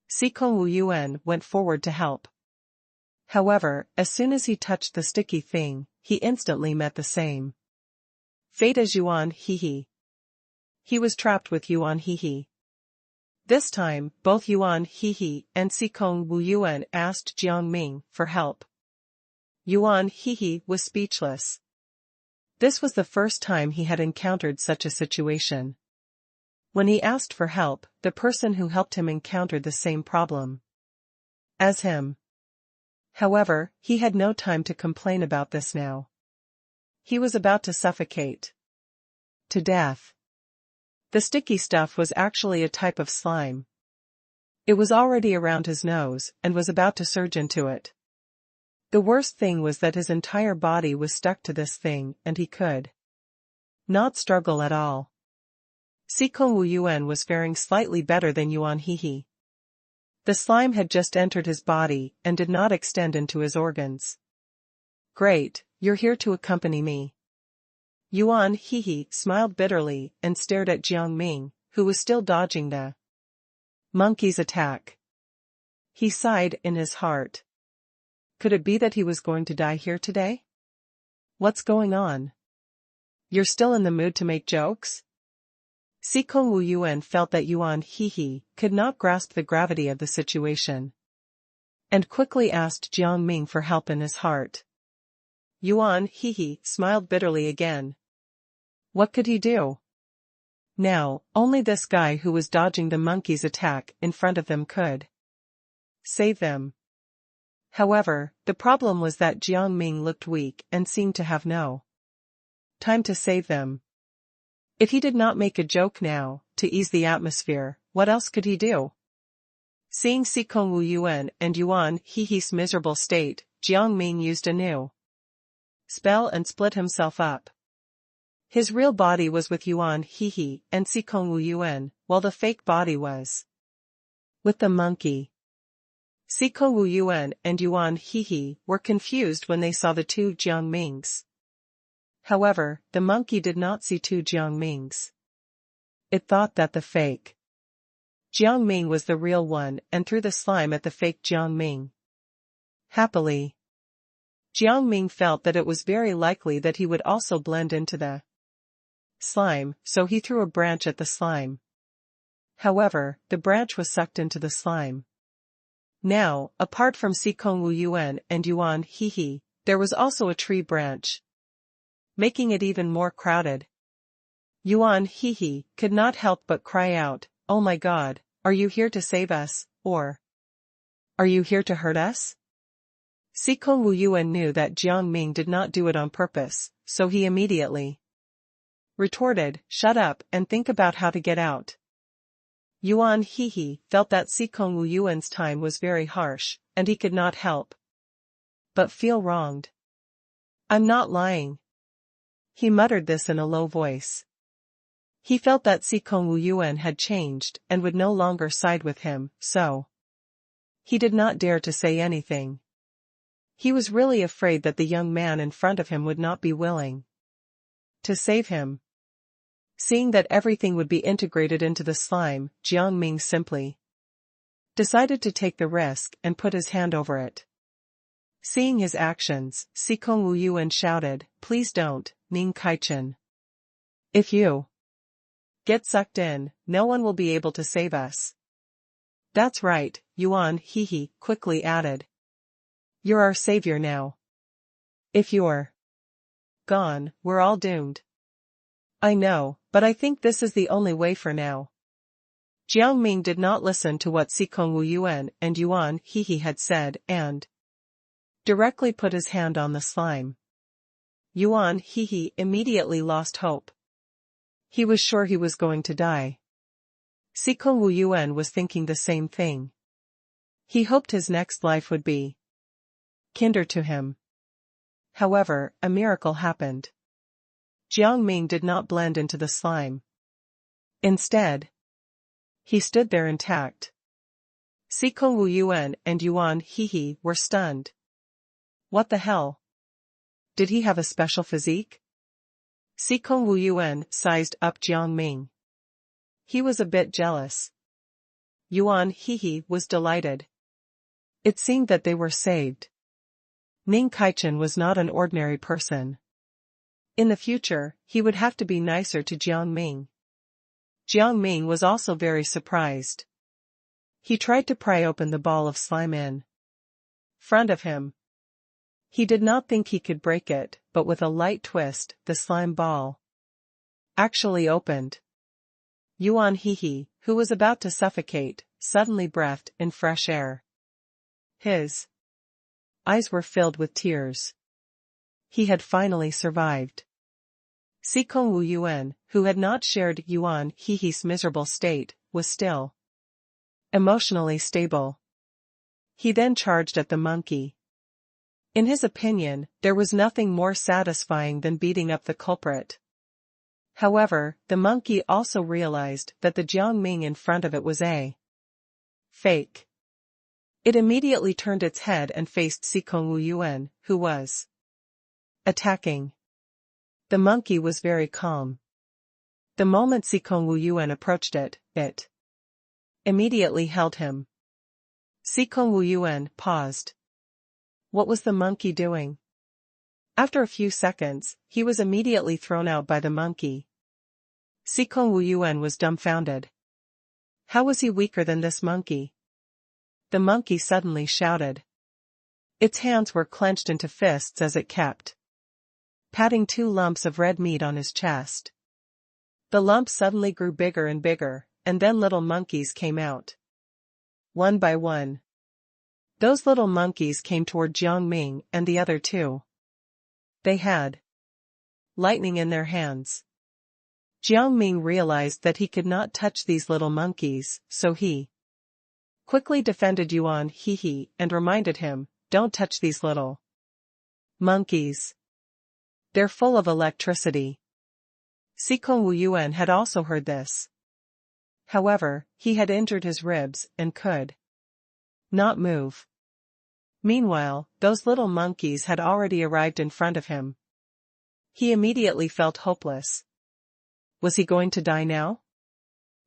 Sikong Wu Yuan went forward to help. However, as soon as he touched the sticky thing, he instantly met the same fate as Yuan Hehe. He was trapped with Yuan Hehe. This time, both Yuan Hehe and Sikong Wu Yuan asked Jiang Ming for help. Yuan Hehe was speechless. This was the first time he had encountered such a situation. When he asked for help, the person who helped him encountered the same problem as him. However, he had no time to complain about this now. He was about to suffocate to death. The sticky stuff was actually a type of slime. It was already around his nose and was about to surge into it. The worst thing was that his entire body was stuck to this thing and he could not struggle at all. Sikong Wu Yuan was faring slightly better than Yuan Hehe. The slime had just entered his body and did not extend into his organs. Great, you're here to accompany me. Yuan Hehe smiled bitterly and stared at Jiang Ming, who was still dodging the monkey's attack. He sighed in his heart. Could it be that he was going to die here today? What's going on? You're still in the mood to make jokes? Sikong Wu Yuan felt that Yuan Hehe could not grasp the gravity of the situation, and quickly asked Jiang Ming for help in his heart. Yuan Hehe smiled bitterly again. What could he do? Now, only this guy who was dodging the monkey's attack in front of them could save them. However, the problem was that Jiang Ming looked weak and seemed to have no time to save them. If he did not make a joke now, to ease the atmosphere, what else could he do? Seeing Sikong Wu Yuan and Yuan Hehe's miserable state, Jiang Ming used a new spell and split himself up. His real body was with Yuan Hehe and Sikong Wu Yuan, while the fake body was with the monkey. Sikong Wu Yuan and Yuan Hehe were confused when they saw the two Jiang Mings. However, the monkey did not see two Jiang Mings. It thought that the fake Jiang Ming was the real one and threw the slime at the fake Jiang Ming. Happily, Jiang Ming felt that it was very likely that he would also blend into the slime, so he threw a branch at the slime. However, the branch was sucked into the slime. Now, apart from Sikong Wu Yuan and Yuan Hehe, there was also a tree branch, making it even more crowded. Yuan Hehe could not help but cry out, "Oh my God, are you here to save us, or are you here to hurt us?" Sikong Wu Yuan knew that Jiang Ming did not do it on purpose, so he immediately retorted, "Shut up and think about how to get out." Yuan Hehe felt that Sikong Wu Yuan's time was very harsh, and he could not help but feel wronged. "I'm not lying." He muttered this in a low voice. He felt that Sikong Wu Yuan had changed and would no longer side with him, so he did not dare to say anything. He was really afraid that the young man in front of him would not be willing to save him. Seeing that everything would be integrated into the slime, Jiang Ming simply decided to take the risk and put his hand over it. Seeing his actions, Sikong Wu Yuan shouted, "Please don't, Ning Kaichen. If you get sucked in, no one will be able to save us." "That's right," Yuan Hehe quickly added. "You're our savior now. If you're gone, we're all doomed." "I know, but I think this is the only way for now." Jiang Ming did not listen to what Sikong Wu Yuan and Yuan Hehe had said and directly put his hand on the slime. Yuan Hehe immediately lost hope. He was sure he was going to die. Sikong Wu Yuan was thinking the same thing. He hoped his next life would be kinder to him. However, a miracle happened. Jiang Ming did not blend into the slime. Instead, he stood there intact. Sikong Wu Yuan and Yuan Hehe were stunned. What the hell? Did he have a special physique? Sikong Wu Yuan sized up Jiang Ming. He was a bit jealous. Yuan Hehe was delighted. It seemed that they were saved. Ning Kaichen was not an ordinary person. In the future, he would have to be nicer to Jiang Ming. Jiang Ming was also very surprised. He tried to pry open the ball of slime in front of him. He did not think he could break it, but with a light twist, the slime ball actually opened. Yuan Hehe, who was about to suffocate, suddenly breathed in fresh air. His eyes were filled with tears. He had finally survived. Sikong Wu Yuan, who had not shared Yuan Hehe's miserable state, was still emotionally stable. He then charged at the monkey. In his opinion, there was nothing more satisfying than beating up the culprit. However, the monkey also realized that the Jiang Ming in front of it was a fake. It immediately turned its head and faced Sikong Wu Yuan, who was attacking. The monkey was very calm. The moment Sikong Wu Yuan approached it immediately held him. Sikong Wu Yuan paused. What was the monkey doing? After a few seconds, he was immediately thrown out by the monkey. Sikong Wu Yuan was dumbfounded. How was he weaker than this monkey? The monkey suddenly shouted. Its hands were clenched into fists as it kept patting two lumps of red meat on his chest. The lumps suddenly grew bigger and bigger, and then little monkeys came out. One by one. Those little monkeys came toward Jiang Ming and the other two. They had lightning in their hands. Jiang Ming realized that he could not touch these little monkeys, so he quickly defended Yuan Hehe and reminded him, don't touch these little monkeys. They're full of electricity. Sikong Wu Yuan had also heard this. However, he had injured his ribs and could not move. Meanwhile, those little monkeys had already arrived in front of him. He immediately felt hopeless. Was he going to die now?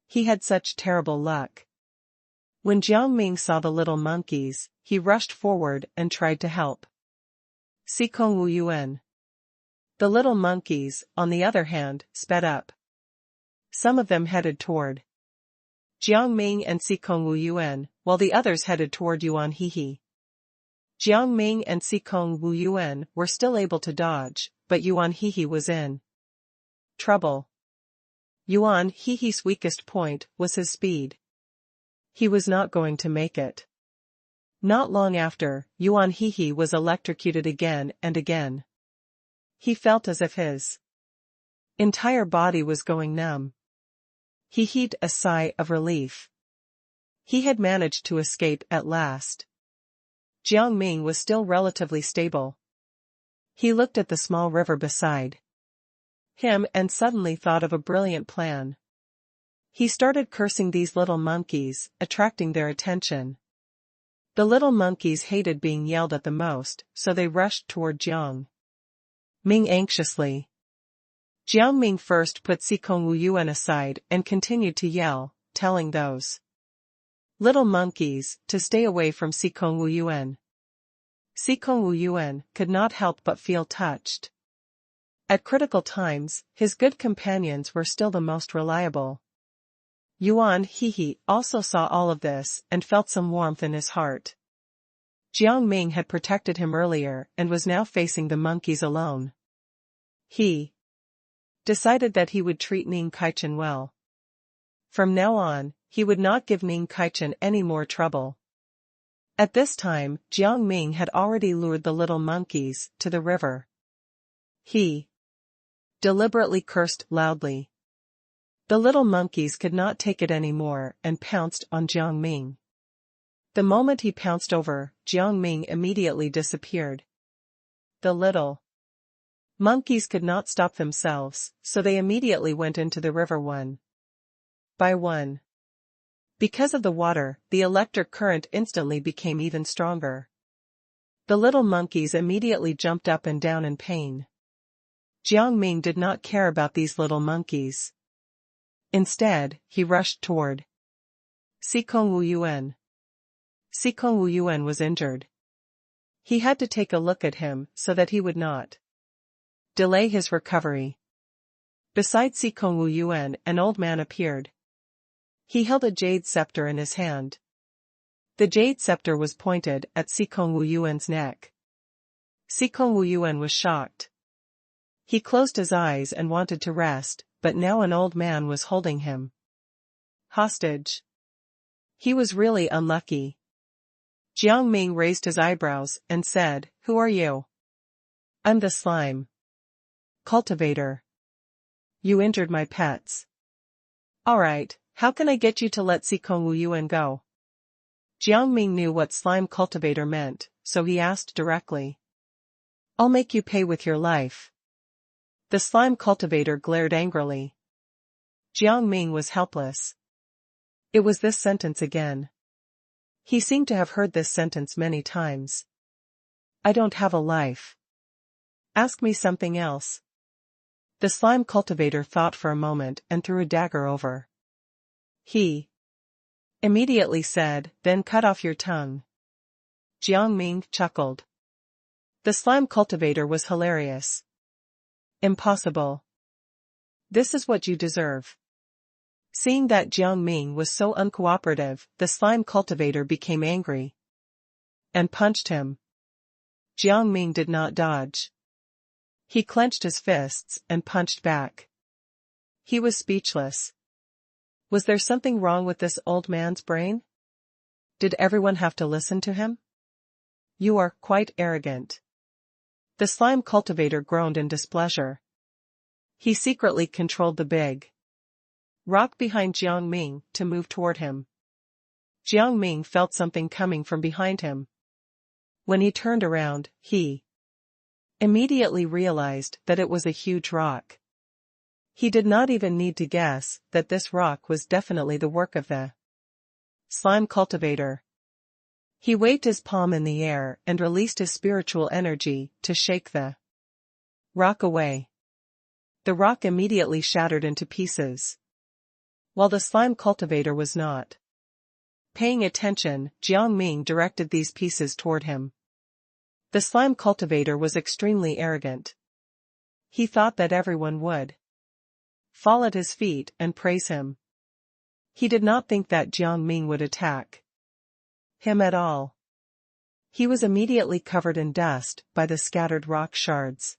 He had such terrible luck. When Jiang Ming saw the little monkeys, he rushed forward and tried to help Sikong Wu Yuan. The little monkeys, on the other hand, sped up. Some of them headed toward Jiang Ming and Sikong Wu Yuan, while the others headed toward Yuan Hehe. Jiang Ming and Sikong Wu Yuan were still able to dodge, but Yuan Hehe was in trouble. Yuan Hehe's weakest point was his speed. He was not going to make it. Not long after, Yuan Hehe was electrocuted again and again. He felt as if his entire body was going numb. He heaved a sigh of relief. He had managed to escape at last. Jiang Ming was still relatively stable. He looked at the small river beside him and suddenly thought of a brilliant plan. He started cursing these little monkeys, attracting their attention. The little monkeys hated being yelled at the most, so they rushed toward Jiang Ming anxiously. Jiang Ming first put Sikong Wu Yuan aside and continued to yell, telling those little monkeys to stay away from Sikong Wu Yuan. Sikong Wu Yuan could not help but feel touched. At critical times, his good companions were still the most reliable. Yuan Hehe also saw all of this and felt some warmth in his heart. Jiang Ming had protected him earlier and was now facing the monkeys alone. He decided that he would treat Ning Kaichen well. From now on, he would not give Ning Kaichen any more trouble. At this time, Jiang Ming had already lured the little monkeys to the river. He deliberately cursed loudly. The little monkeys could not take it anymore and pounced on Jiang Ming. The moment he pounced over, Jiang Ming immediately disappeared. The little monkeys could not stop themselves, so they immediately went into the river one by one. Because of the water, the electric current instantly became even stronger. The little monkeys immediately jumped up and down in pain. Jiang Ming did not care about these little monkeys. Instead, he rushed toward Sikong Wu Yuan. Sikong Wu Yuan was injured. He had to take a look at him so that he would not delay his recovery. Beside Sikong Wu Yuan, an old man appeared. He held a jade scepter in his hand. The jade scepter was pointed at Sikong Wu Yuan's neck. Sikong Wu Yuan was shocked. He closed his eyes and wanted to rest, but now an old man was holding him hostage. He was really unlucky. Jiang Ming raised his eyebrows and said, "Who are you?" "I'm the slime cultivator. You injured my pets." "Alright, how can I get you to let Sikong Wu Yuan go?" Jiang Ming knew what slime cultivator meant, so he asked directly. "I'll make you pay with your life." The slime cultivator glared angrily. Jiang Ming was helpless. It was this sentence again. He seemed to have heard this sentence many times. "I don't have a life. Ask me something else." The slime cultivator thought for a moment and threw a dagger over. He immediately said, "Then cut off your tongue." Jiang Ming chuckled. The slime cultivator was hilarious. "Impossible. This is what you deserve." Seeing that Jiang Ming was so uncooperative, the slime cultivator became angry and punched him. Jiang Ming did not dodge. He clenched his fists and punched back. He was speechless. Was there something wrong with this old man's brain? Did everyone have to listen to him? "You are quite arrogant." The slime cultivator groaned in displeasure. He secretly controlled the big rock behind Jiang Ming to move toward him. Jiang Ming felt something coming from behind him. When he turned around, he immediately realized that it was a huge rock. He did not even need to guess that this rock was definitely the work of the slime cultivator. He waved his palm in the air and released his spiritual energy to shake the rock away. The rock immediately shattered into pieces. While the slime cultivator was not paying attention, Jiang Ming directed these pieces toward him. The slime cultivator was extremely arrogant. He thought that everyone would fall at his feet and praise him. He did not think that Jiang Ming would attack him at all. He was immediately covered in dust by the scattered rock shards.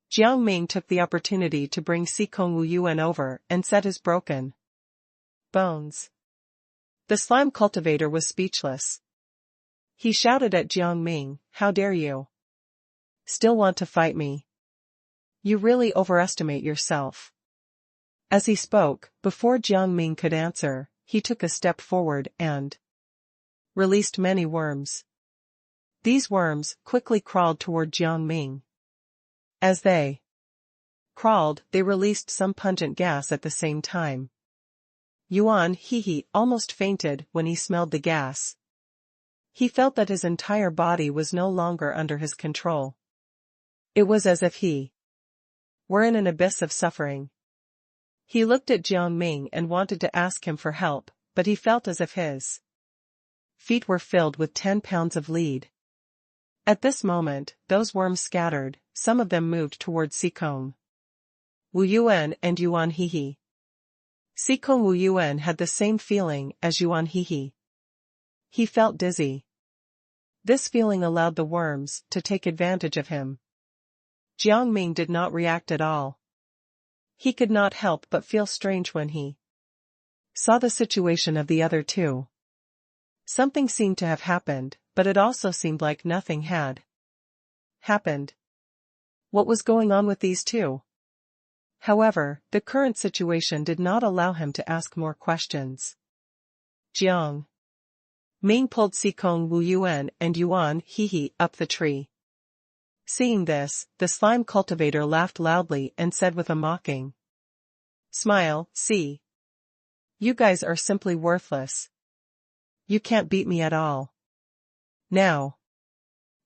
Jiang Ming took the opportunity to bring Sikong Wu Yuan over and set his broken bones. The slime cultivator was speechless. He shouted at Jiang Ming, "How dare you still want to fight me? You really overestimate yourself." As he spoke, before Jiang Ming could answer, he took a step forward and released many worms. These worms quickly crawled toward Jiang Ming. As they crawled, they released some pungent gas at the same time. Yuan Hehe almost fainted when he smelled the gas. He felt that his entire body was no longer under his control. It was as if he were in an abyss of suffering. He looked at Jiang Ming and wanted to ask him for help, but he felt as if his feet were filled with 10 pounds of lead. At this moment, those worms scattered, some of them moved towards Sikong Wu Yuan and Yuan Hehe. Sikong Wu Yuan had the same feeling as Yuan Hehe. He felt dizzy. This feeling allowed the worms to take advantage of him. Jiang Ming did not react at all. He could not help but feel strange when he saw the situation of the other two. Something seemed to have happened, but it also seemed like nothing had happened. What was going on with these two? However, the current situation did not allow him to ask more questions. Jiang Ming pulled Sikong Wu Yuan and Yuan Hehe up the tree. Seeing this, the slime cultivator laughed loudly and said with a mocking smile, "See. You guys are simply worthless. You can't beat me at all. Now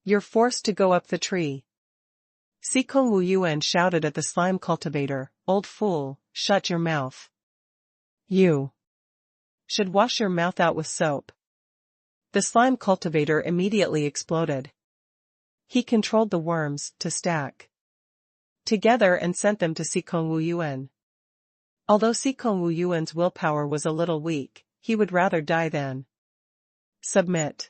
you're forced to go up the tree." Sikong Wu Yuan shouted at the slime cultivator, "Old fool, shut your mouth. You Should wash your mouth out with soap. The slime cultivator immediately exploded. He controlled the worms to stack together and sent them to Sikong Wu Yuan. Although Sikong Wu Yuan's willpower was a little weak, he would rather die than submit.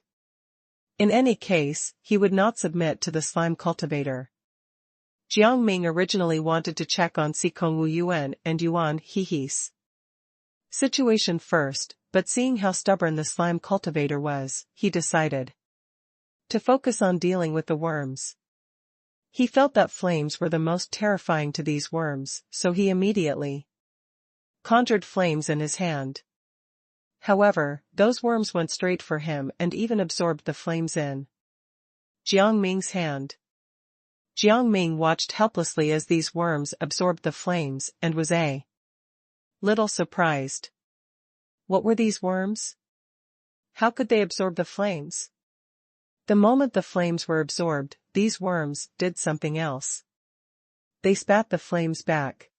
In any case, he would not submit to the slime cultivator. Jiang Ming originally wanted to check on Sikong Wu Yuan and Yuan He's situation first, but seeing how stubborn the slime cultivator was, he decided to focus on dealing with the worms. He felt that flames were the most terrifying to these worms, so he immediately conjured flames in his hand. However, those worms went straight for him and even absorbed the flames in Jiang Ming's hand. Jiang Ming watched helplessly as these worms absorbed the flames and was a little surprised. What were these worms? How could they absorb the flames? The moment the flames were absorbed, these worms did something else. They spat the flames back.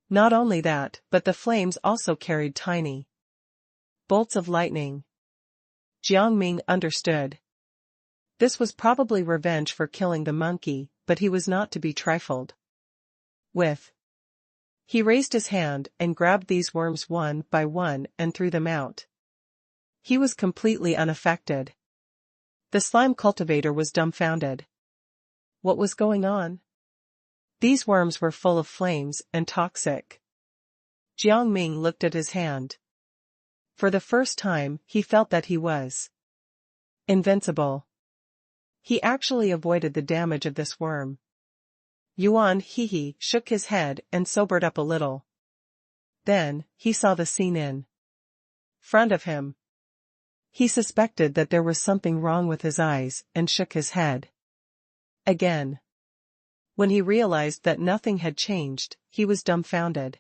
Not only that, but the flames also carried tiny bolts of lightning. Jiang Ming understood. This was probably revenge for killing the monkey, but he was not to be trifled with. He raised his hand and grabbed these worms one by one and threw them out. He was completely unaffected. The slime cultivator was dumbfounded. What was going on? These worms were full of flames and toxic. Jiang Ming looked at his hand. For the first time, he felt that he was invincible. He actually avoided the damage of this worm. Yuan He shook his head and sobered up a little. Then, he saw the scene in front of him. He suspected that there was something wrong with his eyes and shook his head again. When he realized that nothing had changed, he was dumbfounded.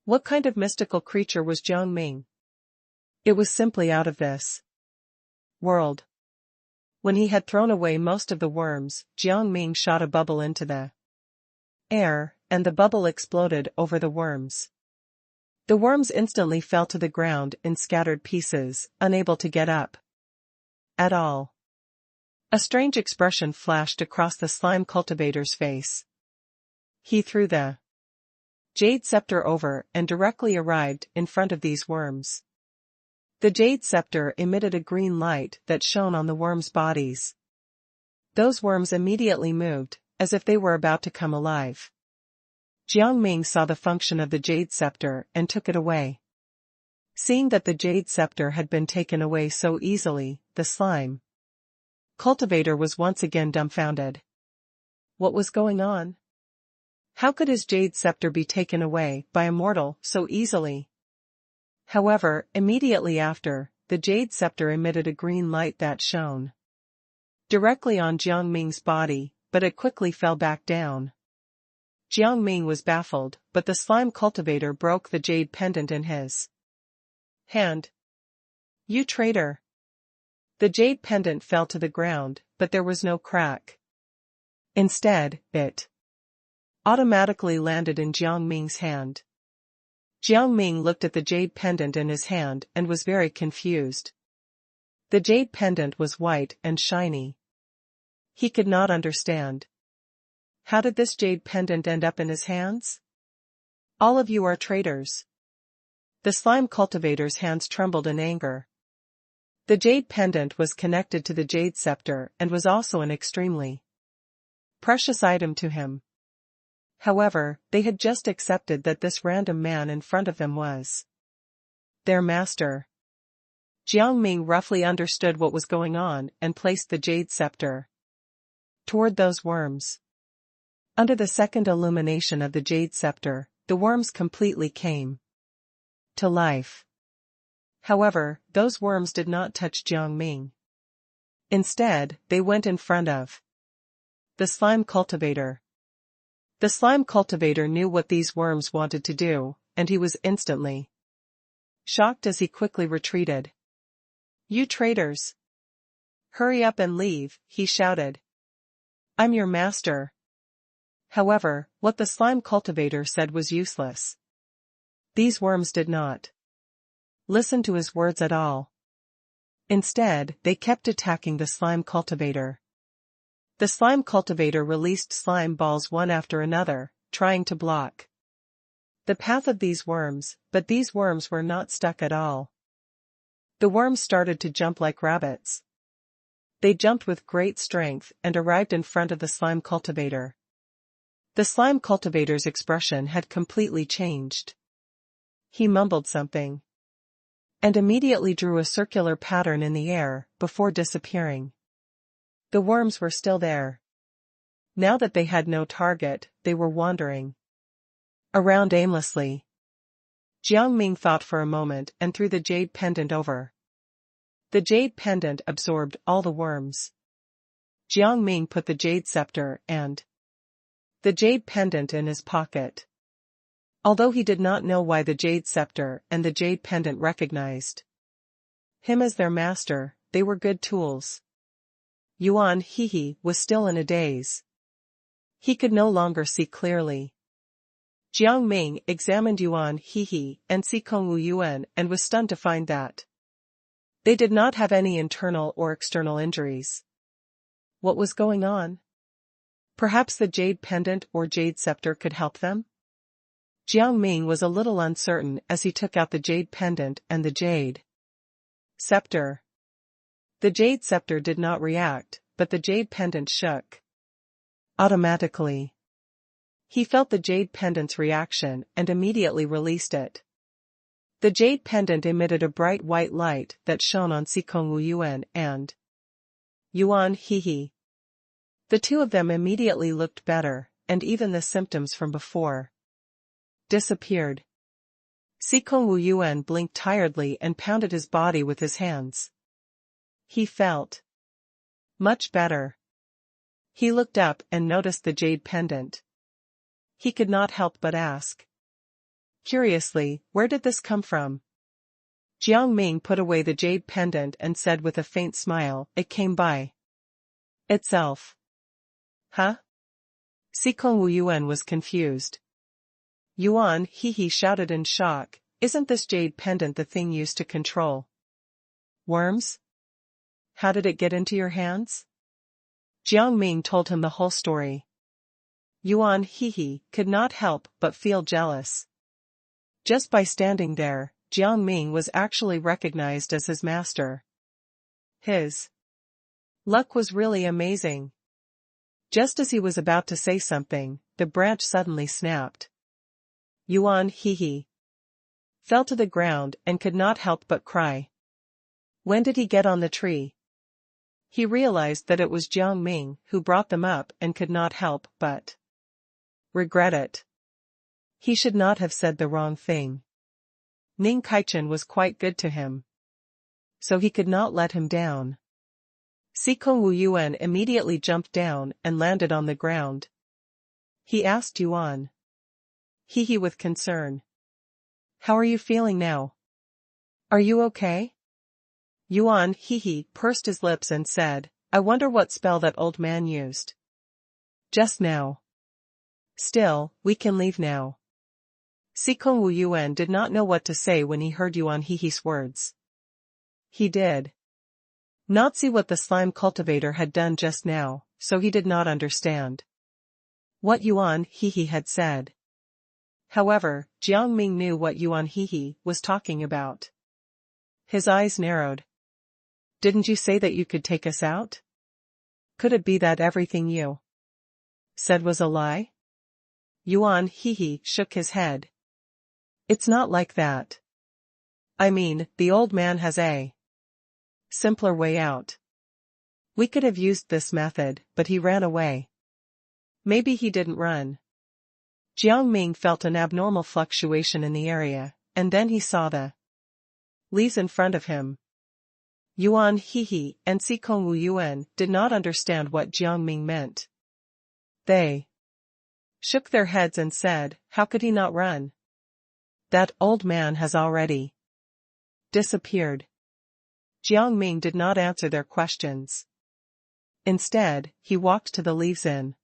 What kind of mystical creature was Jiang Ming? It was simply out of this world. When he had thrown away most of the worms, Jiang Ming shot a bubble into the air, and the bubble exploded over the worms. The worms instantly fell to the ground in scattered pieces, unable to get up at all. A strange expression flashed across the slime cultivator's face. He threw the jade scepter over and directly arrived in front of these worms. The jade scepter emitted a green light that shone on the worms' bodies. Those worms immediately moved, as if they were about to come alive. Jiang Ming saw the function of the jade scepter and took it away. Seeing that the jade scepter had been taken away so easily, the slime cultivator was once again dumbfounded. What was going on? How could his jade scepter be taken away by Immortal so easily? However, immediately after, the jade scepter emitted a green light that shone directly on Jiang Ming's body, but it quickly fell back down. Jiang Ming was baffled, but the slime cultivator broke the jade pendant in his hand. You traitor! The jade pendant fell to the ground, but there was no crack. Instead, it automatically landed in Jiang Ming's hand. Jiang Ming looked at the jade pendant in his hand and was very confused. The jade pendant was white and shiny. He could not understand. How did this jade pendant end up in his hands? All of you are traitors. The slime cultivator's hands trembled in anger. The jade pendant was connected to the jade scepter and was also an extremely precious item to him. However, they had just accepted that this random man in front of them was their master. Jiang Ming roughly understood what was going on and placed the jade scepter toward those worms. Under the second illumination of the jade scepter, the worms completely came to life. However, those worms did not touch Jiang Ming. Instead, they went in front of the slime cultivator. The slime cultivator knew what these worms wanted to do, and he was instantly shocked as he quickly retreated. You traitors! Hurry up and leave, he shouted. I'm your master. However, what the slime cultivator said was useless. These worms did not listen to his words at all. Instead, they kept attacking the slime cultivator. The slime cultivator released slime balls one after another, trying to block the path of these worms, but these worms were not stuck at all. The worms started to jump like rabbits. They jumped with great strength and arrived in front of the slime cultivator. The slime cultivator's expression had completely changed. He mumbled something and immediately drew a circular pattern in the air, before disappearing. The worms were still there. Now that they had no target, they were wandering around aimlessly. Jiang Ming thought for a moment and threw the jade pendant over. The jade pendant absorbed all the worms. Jiang Ming put the jade scepter and the jade pendant in his pocket. Although he did not know why the jade scepter and the jade pendant recognized him as their master, they were good tools. Yuan Hehe was still in a daze. He could no longer see clearly. Jiang Ming examined Yuan Hehe and Sikong Wu Yuan and was stunned to find that they did not have any internal or external injuries. What was going on? Perhaps the jade pendant or jade scepter could help them? Jiang Ming was a little uncertain as he took out the jade pendant and the jade scepter. The jade scepter did not react, but the jade pendant shook automatically. He felt the jade pendant's reaction and immediately released it. The jade pendant emitted a bright white light that shone on Sikong Wu Yuan and Yuan Hehe. The two of them immediately looked better, and even the symptoms from before disappeared. Sikong Wu Yuan blinked tiredly and pounded his body with his hands. He felt much better. He looked up and noticed the jade pendant. He could not help but ask curiously, where did this come from? Jiang Ming put away the jade pendant and said with a faint smile, it came by itself. Huh? Sikong Wu Yuan was confused. Yuan Hehe shouted in shock, isn't this jade pendant the thing used to control worms? How did it get into your hands? Jiang Ming told him the whole story. Yuan Hehe could not help but feel jealous. Just by standing there, Jiang Ming was actually recognized as his master. His luck was really amazing. Just as he was about to say something, the branch suddenly snapped. Yuan Hehe fell to the ground and could not help but cry. When did he get on the tree? He realized that it was Jiang Ming who brought them up and could not help but regret it. He should not have said the wrong thing. Ning Kaichen was quite good to him, so he could not let him down. Sikong Wu Yuan immediately jumped down and landed on the ground. He asked Yuan Hehe with concern, how are you feeling now? Are you okay? Yuan Hehe pursed his lips and said, I wonder what spell that old man used just now. Still, we can leave now. Sikong Wu Yuan did not know what to say when he heard Yuan Hehe's words. He did not see what the slime cultivator had done just now, so he did not understand what Yuan Hehe had said. However, Jiang Ming knew what Yuan Hehe was talking about. His eyes narrowed. Didn't you say that you could take us out? Could it be that everything you said was a lie? Yuan Hehe shook his head. It's not like that. I mean, the old man has a simpler way out. We could have used this method, but he ran away. Maybe he didn't run. Jiang Ming felt an abnormal fluctuation in the area, and then he saw the leaves in front of him. Yuan Hehe and Sikong Wu Yuan did not understand what Jiang Ming meant. They shook their heads and said, how could he not run? That old man has already disappeared. Jiang Ming did not answer their questions. Instead, he walked to the leaves in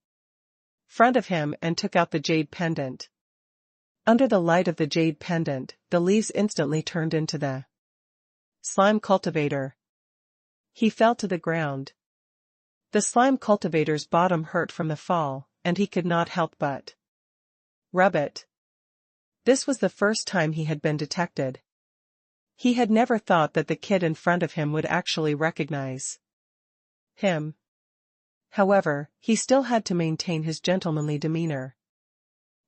front of him and took out the jade pendant. Under the light of the jade pendant, the leaves instantly turned into the Slime cultivator. He fell to the ground. The slime cultivator's bottom hurt from the fall, and he could not help but rub it. This was the first time he had been detected. He had never thought that the kid in front of him would actually recognize him. However, he still had to maintain his gentlemanly demeanor.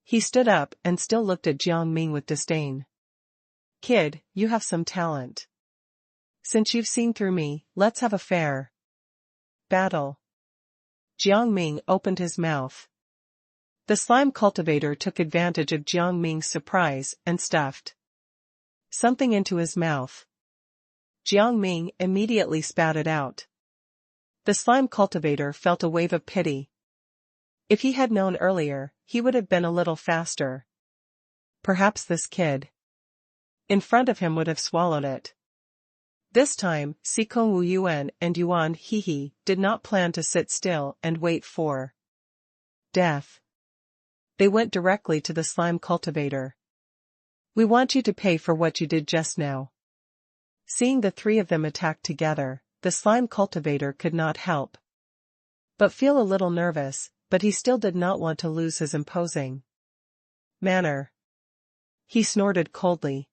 He stood up and still looked at Jiang Ming with disdain. "Kid, you have some talent. Since you've seen through me, let's have a fair battle." Jiang Ming opened his mouth. The slime cultivator took advantage of Jiang Ming's surprise and stuffed something into his mouth. Jiang Ming immediately spat it out. The slime cultivator felt a wave of pity. If he had known earlier, he would have been a little faster. Perhaps this kid in front of him would have swallowed it. This time, Sikong Wu Yuan and Yuan Hehe did not plan to sit still and wait for death. They went directly to the slime cultivator. "We want you to pay for what you did just now." Seeing the three of them attack together, the slime cultivator could not help but feel a little nervous, but he still did not want to lose his imposing manner. He snorted coldly.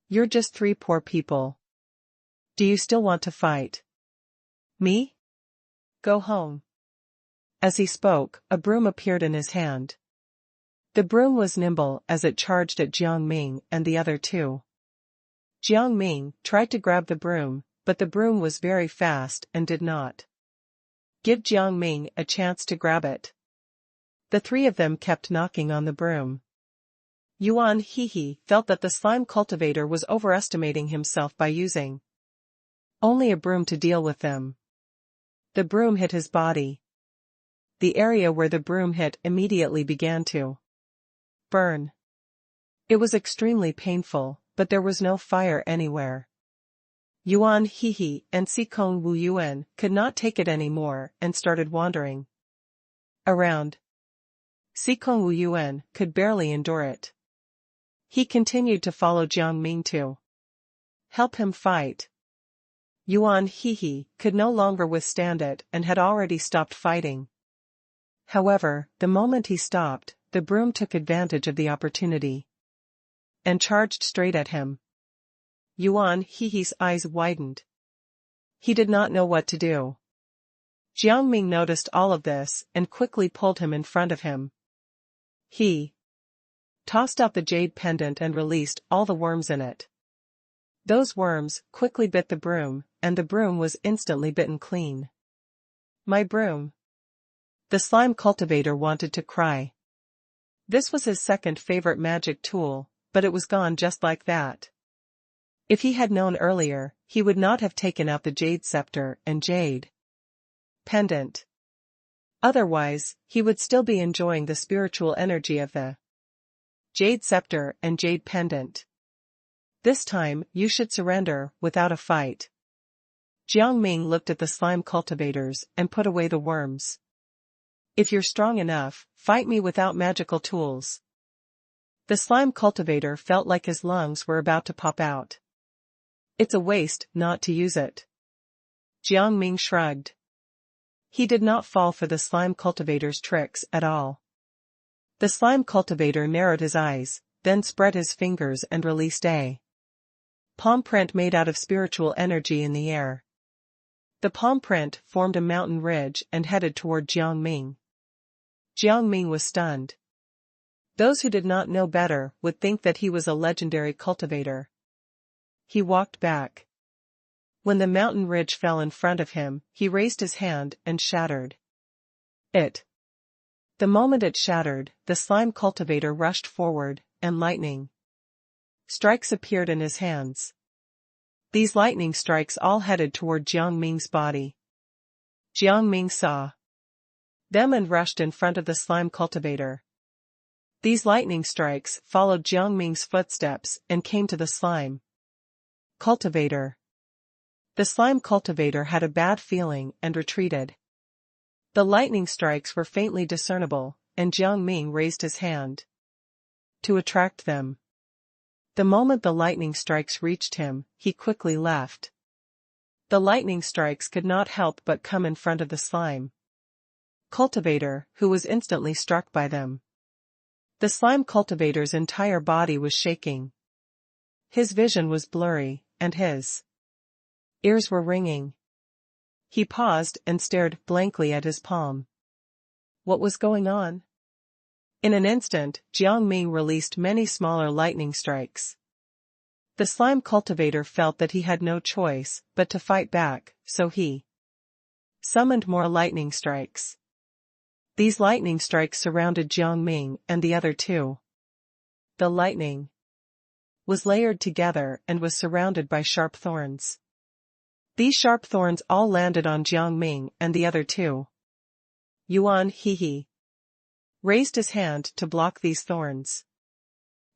"You're just three poor people. Do you still want to fight me? Go home." As he spoke, a broom appeared in his hand. The broom was nimble as it charged at Jiang Ming and the other two. Jiang Ming tried to grab the broom, but the broom was very fast and did not give Jiang Ming a chance to grab it. The three of them kept knocking on the broom. Yuan Hehe felt that the slime cultivator was overestimating himself by using only a broom to deal with them. The broom hit his body. The area where the broom hit immediately began to burn. It was extremely painful, but there was no fire anywhere. Yuan Hehe and Sikong Wu Yuan could not take it anymore and started wandering around. Sikong Wu Yuan could barely endure it. He continued to follow Jiang Ming to help him fight. Yuan Hehe could no longer withstand it and had already stopped fighting. However, the moment he stopped, the broom took advantage of the opportunity and charged straight at him. Yuan Hehe's eyes widened. He did not know what to do. Jiang Ming noticed all of this and quickly pulled him in front of him. He tossed out the jade pendant and released all the worms in it. Those worms quickly bit the broom, and the broom was instantly bitten clean. "My broom!" The slime cultivator wanted to cry. This was his second favorite magic tool, but it was gone just like that. If he had known earlier, he would not have taken out the jade scepter and jade pendant. Otherwise, he would still be enjoying the spiritual energy of the jade scepter and jade pendant. This time, you should surrender, without a fight. Jiang Ming looked at the slime cultivators and put away the worms. "If you're strong enough, fight me without magical tools." The slime cultivator felt like his lungs were about to pop out. "It's a waste not to use it." Jiang Ming shrugged. He did not fall for the slime cultivator's tricks at all. The slime cultivator narrowed his eyes, then spread his fingers and released a palm print made out of spiritual energy in the air. The palm print formed a mountain ridge and headed toward Jiang Ming. Jiang Ming was stunned. Those who did not know better would think that he was a legendary cultivator. He walked back. When the mountain ridge fell in front of him, he raised his hand and shattered it. The moment it shattered, the slime cultivator rushed forward, and lightning strikes appeared in his hands. These lightning strikes all headed toward Jiang Ming's body. Jiang Ming saw them and rushed in front of the slime cultivator. These lightning strikes followed Jiang Ming's footsteps and came to the slime cultivator. The slime cultivator had a bad feeling and retreated. The lightning strikes were faintly discernible, and Jiang Ming raised his hand to attract them. The moment the lightning strikes reached him, he quickly left. The lightning strikes could not help but come in front of the slime cultivator, who was instantly struck by them. The slime cultivator's entire body was shaking. His vision was blurry, and his ears were ringing. He paused and stared blankly at his palm. What was going on? In an instant, Jiang Ming released many smaller lightning strikes. The slime cultivator felt that he had no choice but to fight back, so he summoned more lightning strikes. These lightning strikes surrounded Jiang Ming and the other two. The lightning was layered together and was surrounded by sharp thorns. These sharp thorns all landed on Jiang Ming and the other two. Yuan Hehe raised his hand to block these thorns.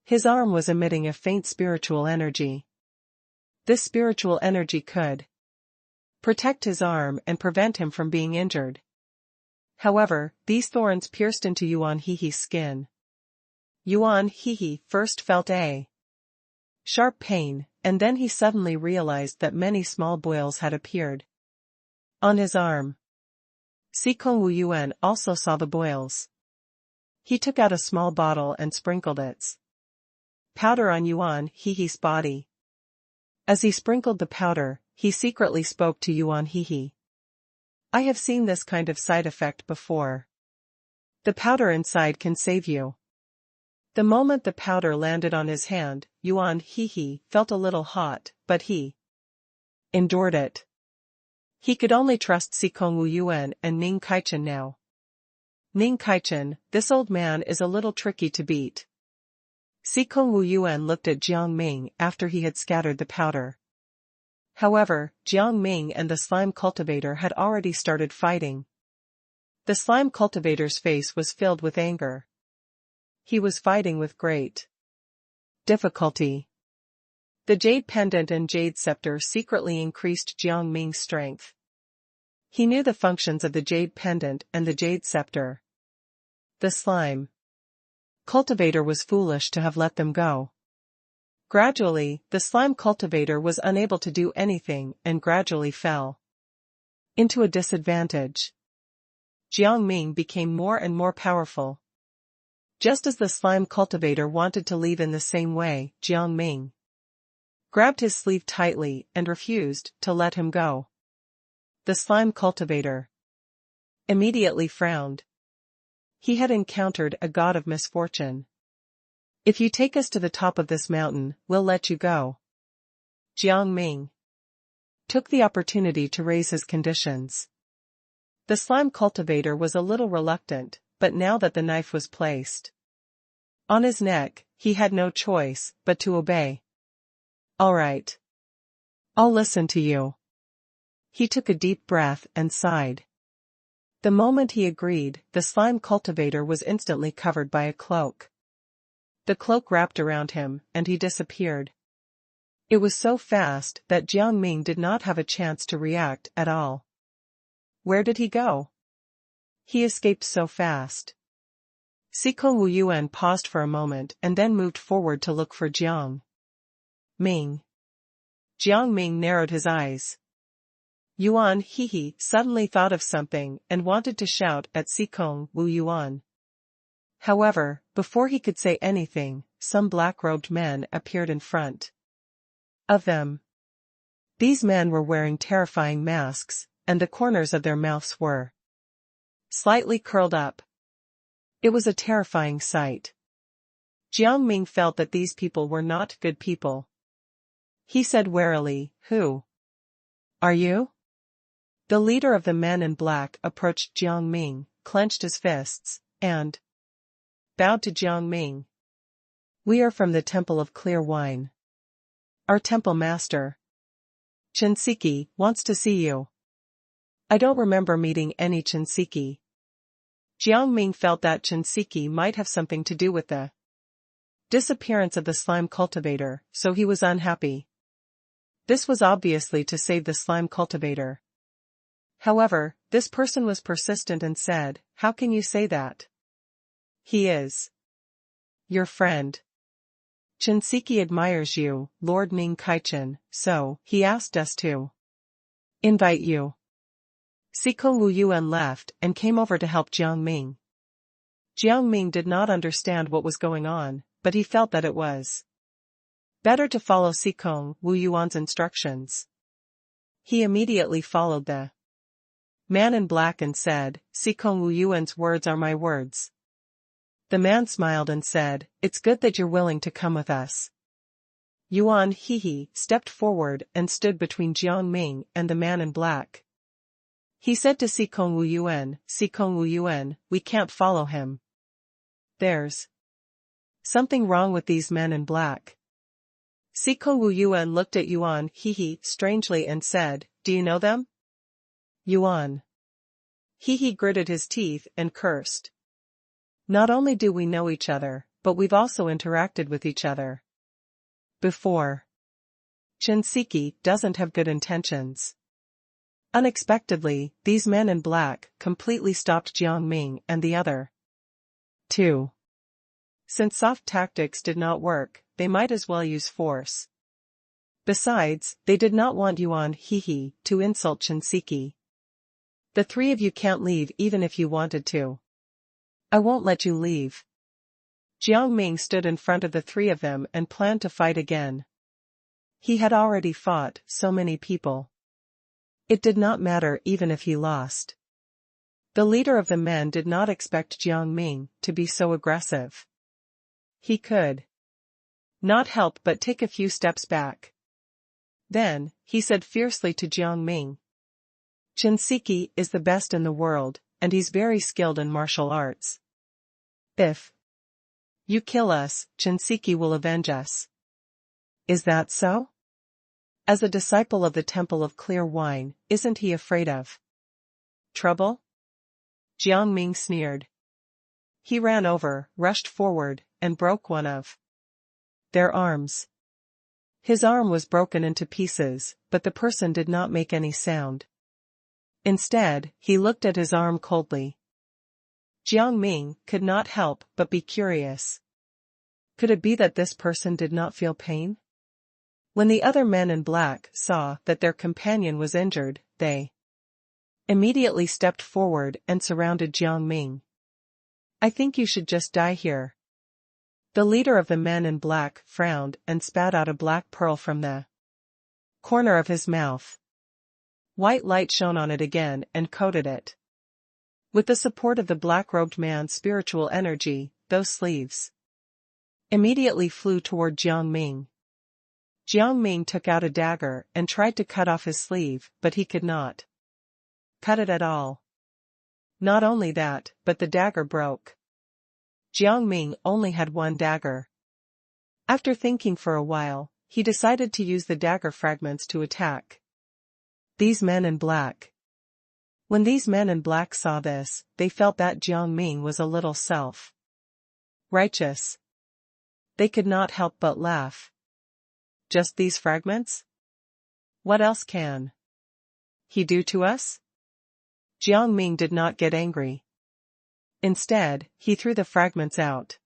His arm was emitting a faint spiritual energy. This spiritual energy could protect his arm and prevent him from being injured. However, these thorns pierced into Yuan Hehe's skin. Yuan Hehe first felt a sharp pain, and then he suddenly realized that many small boils had appeared on his arm. Sikong Wu Yuan also saw the boils. He took out a small bottle and sprinkled its powder on Yuan Hehe's body. As he sprinkled the powder, he secretly spoke to Yuan Hehe. I have seen this kind of side effect before. The powder inside can save you. The moment the powder landed on his hand, Yuan Hehe felt a little hot, but he endured it. He could only trust Sikong Wu Yuan and Ning Kaichen now. Ning Kaichen, this old man is a little tricky to beat. Sikong Wu Yuan looked at Jiang Ming after he had scattered the powder. However, Jiang Ming and the slime cultivator had already started fighting. The slime cultivator's face was filled with anger. He was fighting with great difficulty. The jade pendant and jade scepter secretly increased Jiang Ming's strength. He knew the functions of the jade pendant and the jade scepter. The slime cultivator was foolish to have let them go. Gradually, the slime cultivator was unable to do anything and gradually fell into a disadvantage. Jiang Ming became more and more powerful. Just as the slime cultivator wanted to leave in the same way, Jiang Ming grabbed his sleeve tightly and refused to let him go. The slime cultivator immediately frowned. He had encountered a god of misfortune. If you take us to the top of this mountain, we'll let you go. Jiang Ming took the opportunity to raise his conditions. The slime cultivator was a little reluctant, but now that the knife was placed on his neck, he had no choice but to obey. All right. I'll listen to you. He took a deep breath and sighed. The moment he agreed, the slime cultivator was instantly covered by a cloak. The cloak wrapped around him, and he disappeared. It was so fast that Jiang Ming did not have a chance to react at all. Where did he go? He escaped so fast. Sikong Wu Yuan paused for a moment and then moved forward to look for Jiang Ming. Jiang Ming narrowed his eyes. Yuan Hehe suddenly thought of something and wanted to shout at Sikong Wu Yuan. However, before he could say anything, some black-robed men appeared in front of them. These men were wearing terrifying masks, and the corners of their mouths were slightly curled up. It was a terrifying sight. Jiang Ming felt that these people were not good people. He said warily, "Who are you?" The leader of the men in black approached Jiang Ming, clenched his fists, and bowed to Jiang Ming. "We are from the Temple of Clear Wine. Our temple master, Chinsiki, wants to see you." I don't remember meeting any Chinsiki. Jiang Ming felt that Chinsiki might have something to do with the disappearance of the slime cultivator, so he was unhappy. This was obviously to save the slime cultivator. However, this person was persistent and said, "How can you say that? He is your friend." Shinseki admires you, Lord Ning Kaichen, so he asked us to invite you. Sikong Wu Yuan left and came over to help Jiang Ming. Jiang Ming did not understand what was going on, but he felt that it was better to follow Sikong Wu Yuan's instructions. He immediately followed the man in black and said, Sikong Wu Yuan's words are my words. The man smiled and said, it's good that you're willing to come with us. Yuan Hehe stepped forward and stood between Jiang Ming and the man in black. He said to Sikong Wu Yuan, we can't follow him. There's something wrong with these men in black. Sikong Wu Yuan looked at Yuan Hehe strangely and said, do you know them? Yuan Hehe gritted his teeth and cursed. Not only do we know each other, but we've also interacted with each other before. Shinseki doesn't have good intentions. Unexpectedly, these men in black completely stopped Jiang Ming and the other two. Since soft tactics did not work, they might as well use force. Besides, they did not want Yuan Hehe to insult Shinseki. The three of you can't leave even if you wanted to. I won't let you leave. Jiang Ming stood in front of the three of them and planned to fight again. He had already fought so many people. It did not matter even if he lost. The leader of the men did not expect Jiang Ming to be so aggressive. He could not help but take a few steps back. Then, he said fiercely to Jiang Ming, Shinseki is the best in the world, and he's very skilled in martial arts. If you kill us, Shinseki will avenge us. Is that so? As a disciple of the Temple of Clear Wine, isn't he afraid of trouble? Jiang Ming sneered. He ran over, rushed forward, and broke one of their arms. His arm was broken into pieces, but the person did not make any sound. Instead, he looked at his arm coldly. Jiang Ming could not help but be curious. Could it be that this person did not feel pain? When the other men in black saw that their companion was injured, they immediately stepped forward and surrounded Jiang Ming. I think you should just die here. The leader of the men in black frowned and spat out a black pearl from the corner of his mouth. White light shone on it again and coated it. With the support of the black-robed man's spiritual energy, those sleeves immediately flew toward Jiang Ming. Jiang Ming took out a dagger and tried to cut off his sleeve, but he could not cut it at all. Not only that, but the dagger broke. Jiang Ming only had one dagger. After thinking for a while, he decided to use the dagger fragments to attack these men in black. When these men in black saw this, they felt that Jiang Ming was a little self-righteous. They could not help but laugh. Just these fragments? What else can he do to us? Jiang Ming did not get angry. Instead, he threw the fragments out.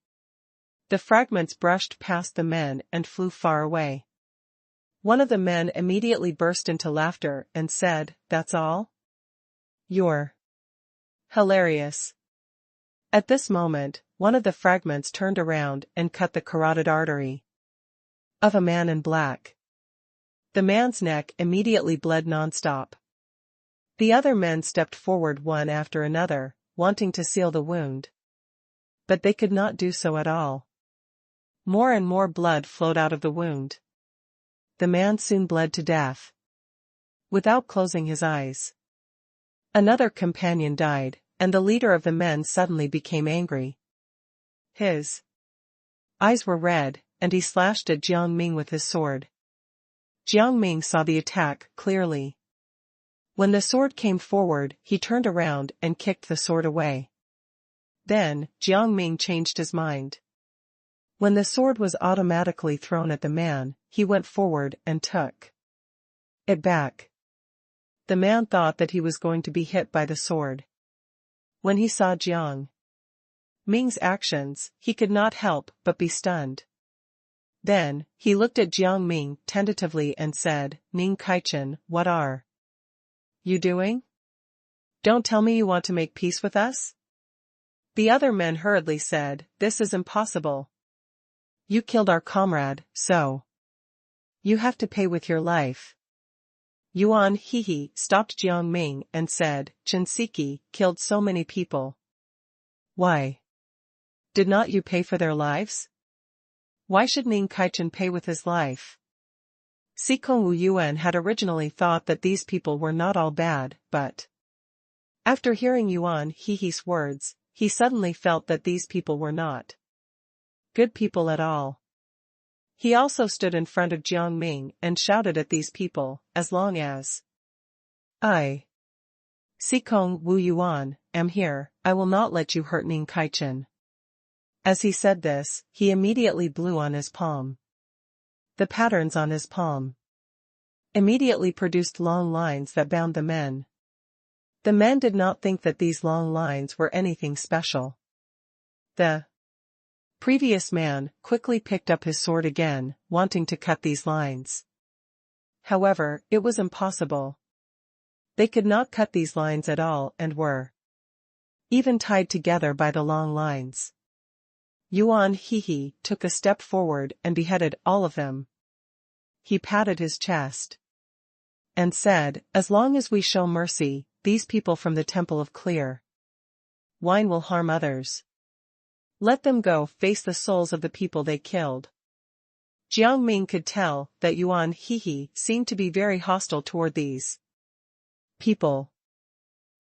The fragments brushed past the men and flew far away. One of the men immediately burst into laughter and said, "That's all? You're hilarious." At this moment, one of the fragments turned around and cut the carotid artery of a man in black. The man's neck immediately bled non-stop. The other men stepped forward one after another, wanting to seal the wound. But they could not do so at all. More and more blood flowed out of the wound. The man soon bled to death without closing his eyes. Another companion died, and the leader of the men suddenly became angry. His eyes were red, and he slashed at Jiang Ming with his sword. Jiang Ming saw the attack clearly. When the sword came forward, he turned around and kicked the sword away. Then, Jiang Ming changed his mind. When the sword was automatically thrown at the man, he went forward and took it back. The man thought that he was going to be hit by the sword. When he saw Jiang Ming's actions, he could not help but be stunned. Then, he looked at Jiang Ming tentatively and said, Ming Kaichen, what are you doing? Don't tell me you want to make peace with us? The other men hurriedly said, this is impossible. You killed our comrade, so you have to pay with your life. Yuan Hehe stopped Jiang Ming and said, Chinsiki killed so many people. Why did not you pay for their lives? Why should Ming Kaichen pay with his life? Sikong Wu Yuan had originally thought that these people were not all bad, but after hearing Yuan Hehe's words, he suddenly felt that these people were not good people at all. He also stood in front of Jiang Ming and shouted at these people, as long as I, Sikong Wu Yuan, am here, I will not let you hurt Ming Kaichen. As he said this, he immediately blew on his palm. The patterns on his palm immediately produced long lines that bound the men. The men did not think that these long lines were anything special. The previous man quickly picked up his sword again, wanting to cut these lines. However, it was impossible. They could not cut these lines at all and were even tied together by the long lines. Yuan Hehe took a step forward and beheaded all of them. He patted his chest and said, as long as we show mercy, these people from the Temple of Clear Wine will harm others. Let them go face the souls of the people they killed. Jiang Ming could tell that Yuan Hehe seemed to be very hostile toward these people.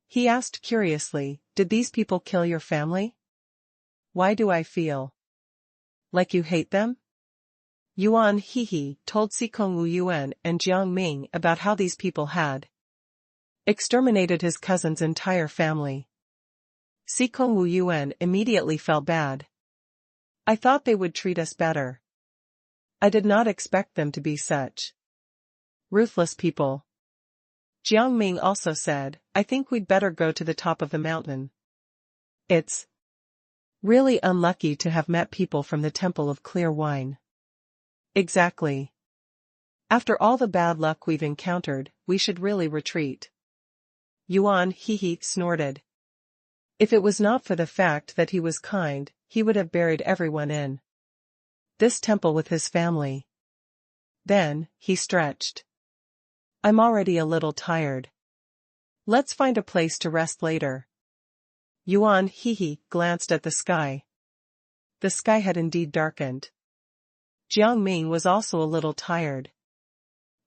He asked curiously, did these people kill your family? Why do I feel like you hate them? Yuan Hehe told Sikong Wu Yuan and Jiang Ming about how these people had exterminated his cousin's entire family. Sikong Wu Yuan immediately felt bad. I thought they would treat us better. I did not expect them to be such ruthless people. Jiang Ming also said, I think we'd better go to the top of the mountain. It's really unlucky to have met people from the Temple of Clear Wine. Exactly. After all the bad luck we've encountered, we should really retreat. Yuan Hehe snorted. If it was not for the fact that he was kind, he would have buried everyone in this temple with his family. Then, he stretched. I'm already a little tired. Let's find a place to rest later. Yuan Hehe glanced at the sky. The sky had indeed darkened. Jiang Ming was also a little tired.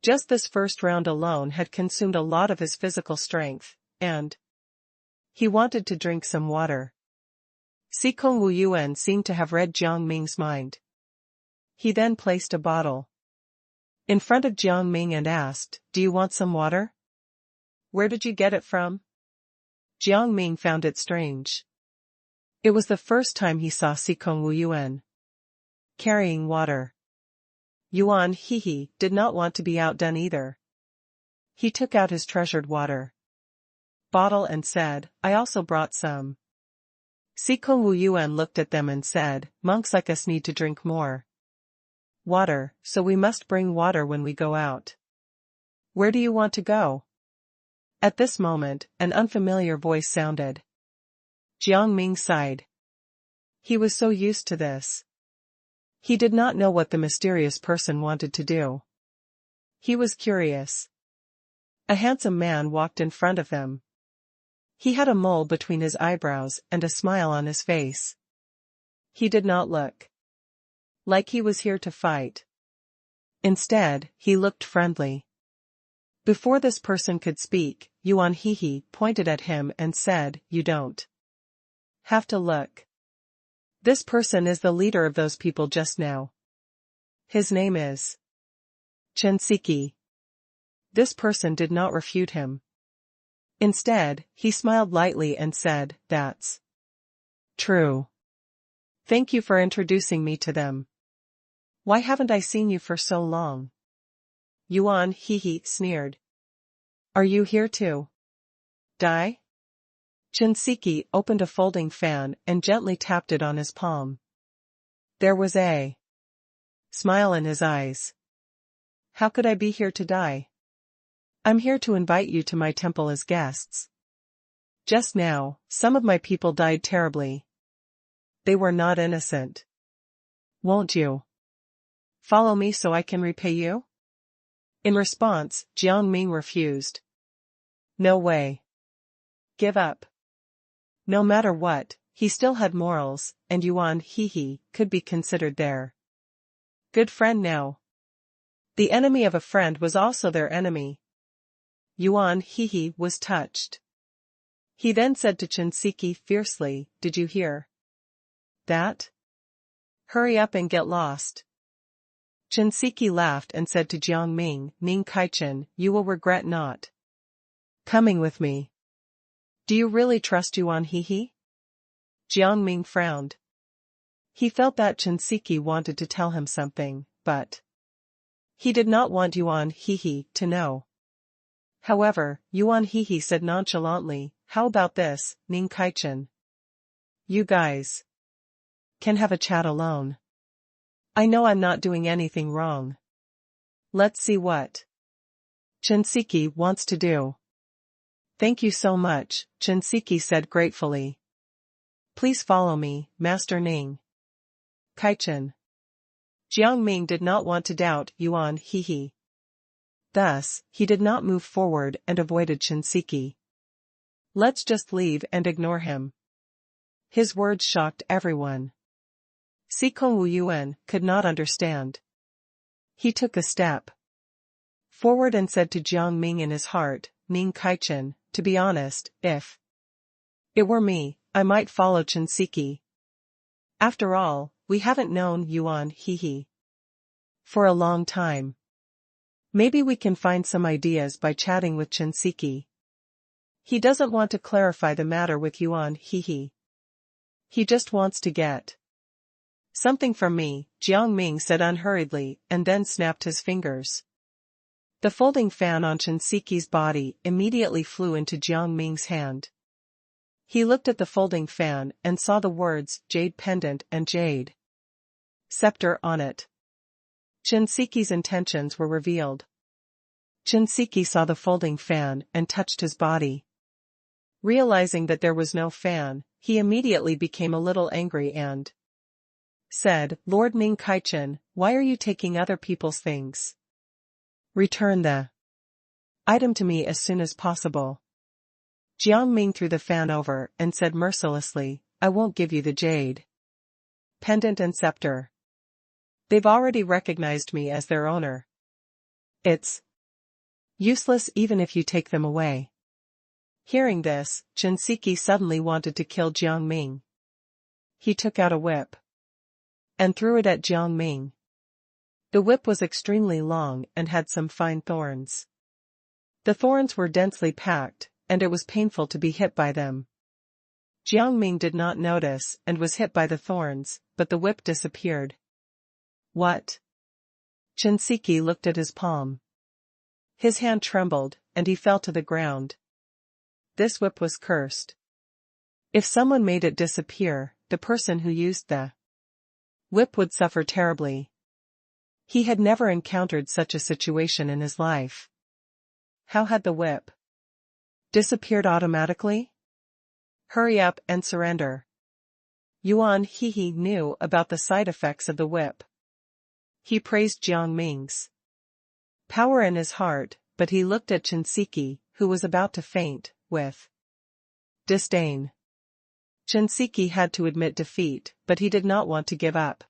Just this first round alone had consumed a lot of his physical strength, and he wanted to drink some water. Sikong Wu Yuan seemed to have read Jiang Ming's mind. He then placed a bottle in front of Jiang Ming and asked, do you want some water? Where did you get it from? Jiang Ming found it strange. It was the first time he saw Sikong Wu Yuan carrying water. Yuan Hehe did not want to be outdone either. He took out his treasured water bottle and said, I also brought some. Sikong Wu Yuan looked at them and said, monks like us need to drink more water, so we must bring water when we go out. Where do you want to go? At this moment, an unfamiliar voice sounded. Jiang Ming sighed. He was so used to this. He did not know what the mysterious person wanted to do. He was curious. A handsome man walked in front of them. He had a mole between his eyebrows and a smile on his face. He did not look like he was here to fight. Instead, he looked friendly. Before this person could speak, Yuan Hehe pointed at him and said, you don't have to look. This person is the leader of those people just now. His name is Chinsiki. This person did not refute him. Instead, he smiled lightly and said, that's true. Thank you for introducing me to them. Why haven't I seen you for so long? Yuan Hehe sneered. Are you here to die? Chinsiki opened a folding fan and gently tapped it on his palm. There was a smile in his eyes. How could I be here to die? I'm here to invite you to my temple as guests. Just now, some of my people died terribly. They were not innocent. Won't you follow me so I can repay you? In response, Jiang Ming refused. No way. Give up. No matter what, he still had morals, and Yuan Hehe could be considered their good friend now. The enemy of a friend was also their enemy. Yuan Hehe was touched. He then said to Shinseki fiercely, "Did you hear that? Hurry up and get lost." Shinseki laughed and said to Jiang Ming, "Ning Kaichen, you will regret not coming with me." Do you really trust Yuan Hehe? Jiang Ming frowned. He felt that Shinseki wanted to tell him something, but he did not want Yuan Hehe to know. However, Yuan Hehe said nonchalantly, "How about this, Ning Kaichen? You guys can have a chat alone. I know I'm not doing anything wrong. Let's see what Shinseki wants to do." Thank you so much, Shinseki said gratefully. Please follow me, Master Ning Kaichen. Jiang Ming did not want to doubt Yuan Hehe. Thus, he did not move forward and avoided Shinseki. Let's just leave and ignore him. His words shocked everyone. Sikong Wu Yuan could not understand. He took a step forward and said to Jiang Ming in his heart, "Ning Kaichen, to be honest, if it were me, I might follow Shinseki. After all, we haven't known Yuan Hehe for a long time. Maybe we can find some ideas by chatting with Shinseki. He doesn't want to clarify the matter with Yuan Hehe. He just wants to get something from me," Jiang Ming said unhurriedly and then snapped his fingers. The folding fan on Shinseki's body immediately flew into Jiang Ming's hand. He looked at the folding fan and saw the words "Jade Pendant" and "Jade Scepter" on it. Shinseki's intentions were revealed. Shinseki saw the folding fan and touched his body. Realizing that there was no fan, he immediately became a little angry and said, "Lord Ning Kaichen, why are you taking other people's things? Return the item to me as soon as possible." Jiang Ming threw the fan over and said mercilessly, "I won't give you the jade pendant and scepter. They've already recognized me as their owner. It's useless even if you take them away." Hearing this, Shinseki suddenly wanted to kill Jiang Ming. He took out a whip and threw it at Jiang Ming. The whip was extremely long and had some fine thorns. The thorns were densely packed, and it was painful to be hit by them. Jiang Ming did not notice and was hit by the thorns, but the whip disappeared. What? Shinseki looked at his palm. His hand trembled, and he fell to the ground. This whip was cursed. If someone made it disappear, the person who used the whip would suffer terribly. He had never encountered such a situation in his life. How had the whip disappeared automatically? Hurry up and surrender. Yuan Hehe knew about the side effects of the whip. He praised Jiang Ming's power in his heart, but he looked at Shinseki, who was about to faint, with disdain. Shinseki had to admit defeat, but he did not want to give up.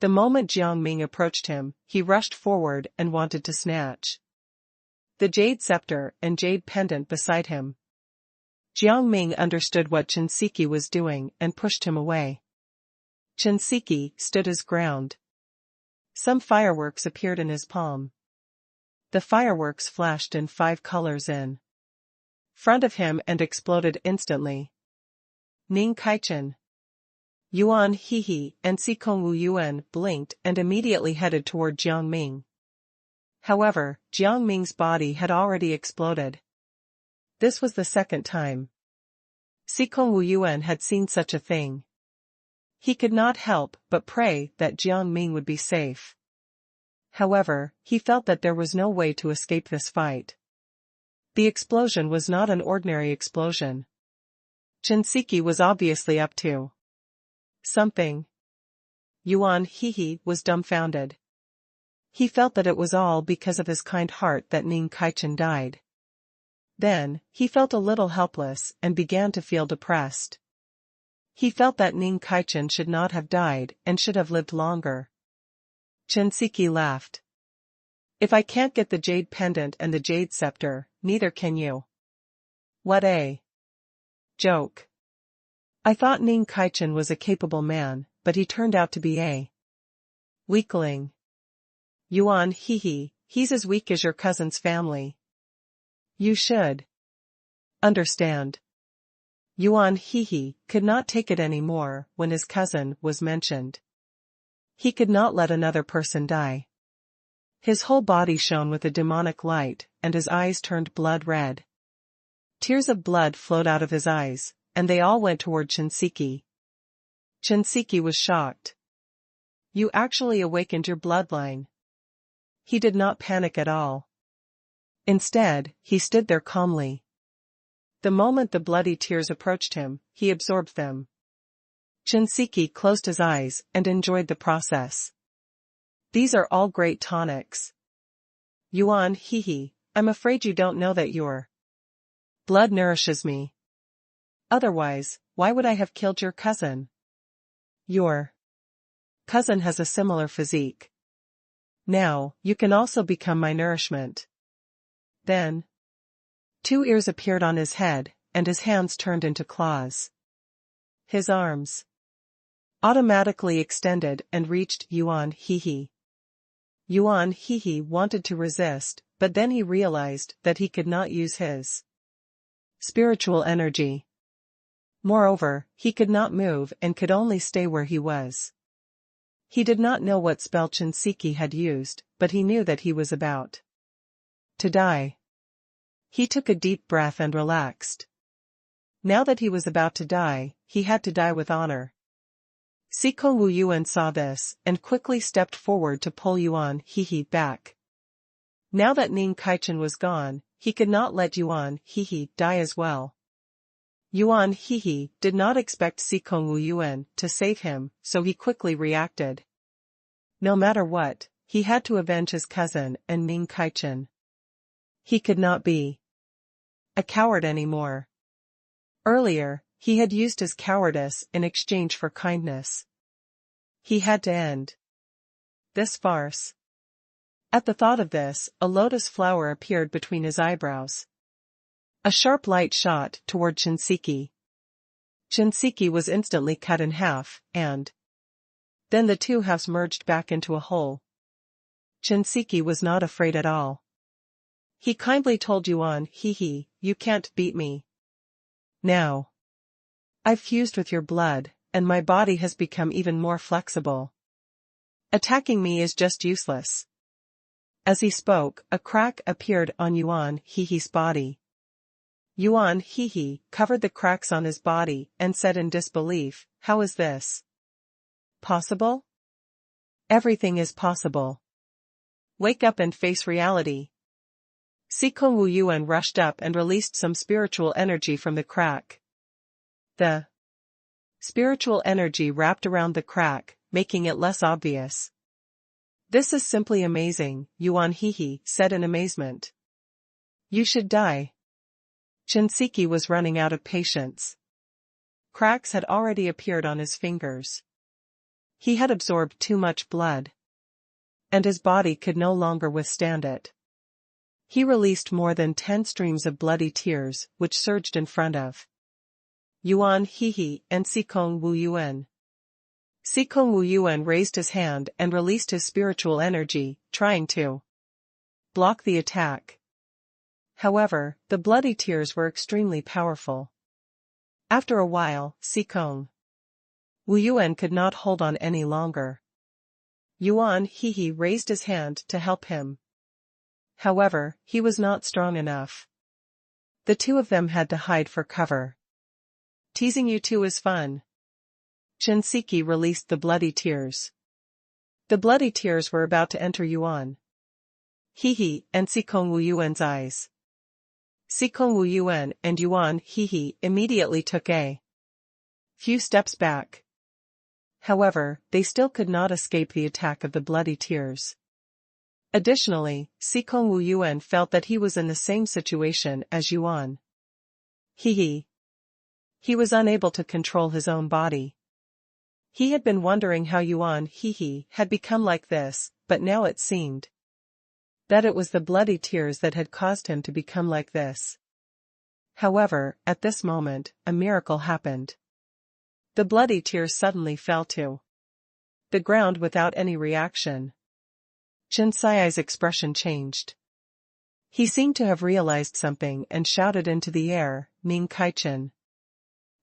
The moment Jiang Ming approached him, he rushed forward and wanted to snatch the jade scepter and jade pendant beside him. Jiang Ming understood what Shinseki was doing and pushed him away. Shinseki stood his ground. Some fireworks appeared in his palm. The fireworks flashed in 5 colors in front of him and exploded instantly. Ning Kaichen, Yuan Hehe, and Sikong Wu Yuan blinked and immediately headed toward Jiang Ming. However, Jiang Ming's body had already exploded. This was the second time Sikong Wu Yuan had seen such a thing. He could not help but pray that Jiang Ming would be safe. However, he felt that there was no way to escape this fight. The explosion was not an ordinary explosion. Shinseki was obviously up to something. Yuan Hehe was dumbfounded. He felt that it was all because of his kind heart that Ning Kaichen died. Then, he felt a little helpless and began to feel depressed. He felt that Ning Kaichen should not have died and should have lived longer. Shinseki laughed. If I can't get the jade pendant and the jade scepter, neither can you. What a joke. I thought Ning Kaichen was a capable man, but he turned out to be a weakling. Yuan Hehe, he's as weak as your cousin's family. You should understand. Yuan Hehe could not take it anymore when his cousin was mentioned. He could not let another person die. His whole body shone with a demonic light, and his eyes turned blood red. Tears of blood flowed out of his eyes, and they all went toward Shinseki. Shinseki was shocked. You actually awakened your bloodline. He did not panic at all. Instead, he stood there calmly. The moment the bloody tears approached him, he absorbed them. Shinseki closed his eyes and enjoyed the process. These are all great tonics. Yuan Hehe, I'm afraid you don't know that your blood nourishes me. Otherwise, why would I have killed your cousin? Your cousin has a similar physique. Now, you can also become my nourishment. Then, 2 ears appeared on his head, and his hands turned into claws. His arms automatically extended and reached Yuan Hehe. Yuan Hehe wanted to resist, but then he realized that he could not use his spiritual energy. Moreover, he could not move and could only stay where he was. He did not know what spell Shinseki had used, but he knew that he was about to die. He took a deep breath and relaxed. Now that he was about to die, he had to die with honor. Siko Wu Yuan saw this, and quickly stepped forward to pull Yuan Hehe back. Now that Ning Kaichen was gone, he could not let Yuan Hehe die as well. Yuan Hehe did not expect Siko Wu Yuan to save him, so he quickly reacted. No matter what, he had to avenge his cousin and Ning Kaichen. He could not be a coward anymore. Earlier, he had used his cowardice in exchange for kindness. He had to end this farce. At the thought of this, a lotus flower appeared between his eyebrows. A sharp light shot toward Shinseki. Shinseki was instantly cut in half, and then the 2 halves merged back into a whole. Shinseki was not afraid at all. He kindly told Yuan Hehe, you can't beat me. Now, I've fused with your blood, and my body has become even more flexible. Attacking me is just useless. As he spoke, a crack appeared on Yuan Hehe's body. Yuan Hehe covered the cracks on his body and said in disbelief, how is this possible? Everything is possible. Wake up and face reality. Siko Wu Yuan rushed up and released some spiritual energy from the crack. The spiritual energy wrapped around the crack, making it less obvious. This is simply amazing, Yuan Hehe said in amazement. You should die. Shinseki was running out of patience. Cracks had already appeared on his fingers. He had absorbed too much blood, and his body could no longer withstand it. He released more than 10 streams of bloody tears, which surged in front of Yuan Hehe and Siko Wu Yuan. Siko Wu Yuan raised his hand and released his spiritual energy, trying to block the attack. However, the bloody tears were extremely powerful. After a while, Siko Wu Yuan could not hold on any longer. Yuan Hehe raised his hand to help him. However, he was not strong enough. The 2 of them had to hide for cover. Teasing you 2 is fun. Shinseki released the bloody tears. The bloody tears were about to enter Yuan. He and Sikong Wu Yuan's eyes. Sikong Wu Yuan and Yuan He immediately took a few steps back. However, they still could not escape the attack of the bloody tears. Additionally, Sikong Wu Yuan felt that he was in the same situation as Yuan. He was unable to control his own body. He had been wondering how Yuan He had become like this, but now it seemed that it was the bloody tears that had caused him to become like this. However, at this moment, a miracle happened. The bloody tears suddenly fell to the ground without any reaction. Shinsei's expression changed. He seemed to have realized something and shouted into the air, Ning Kaichen.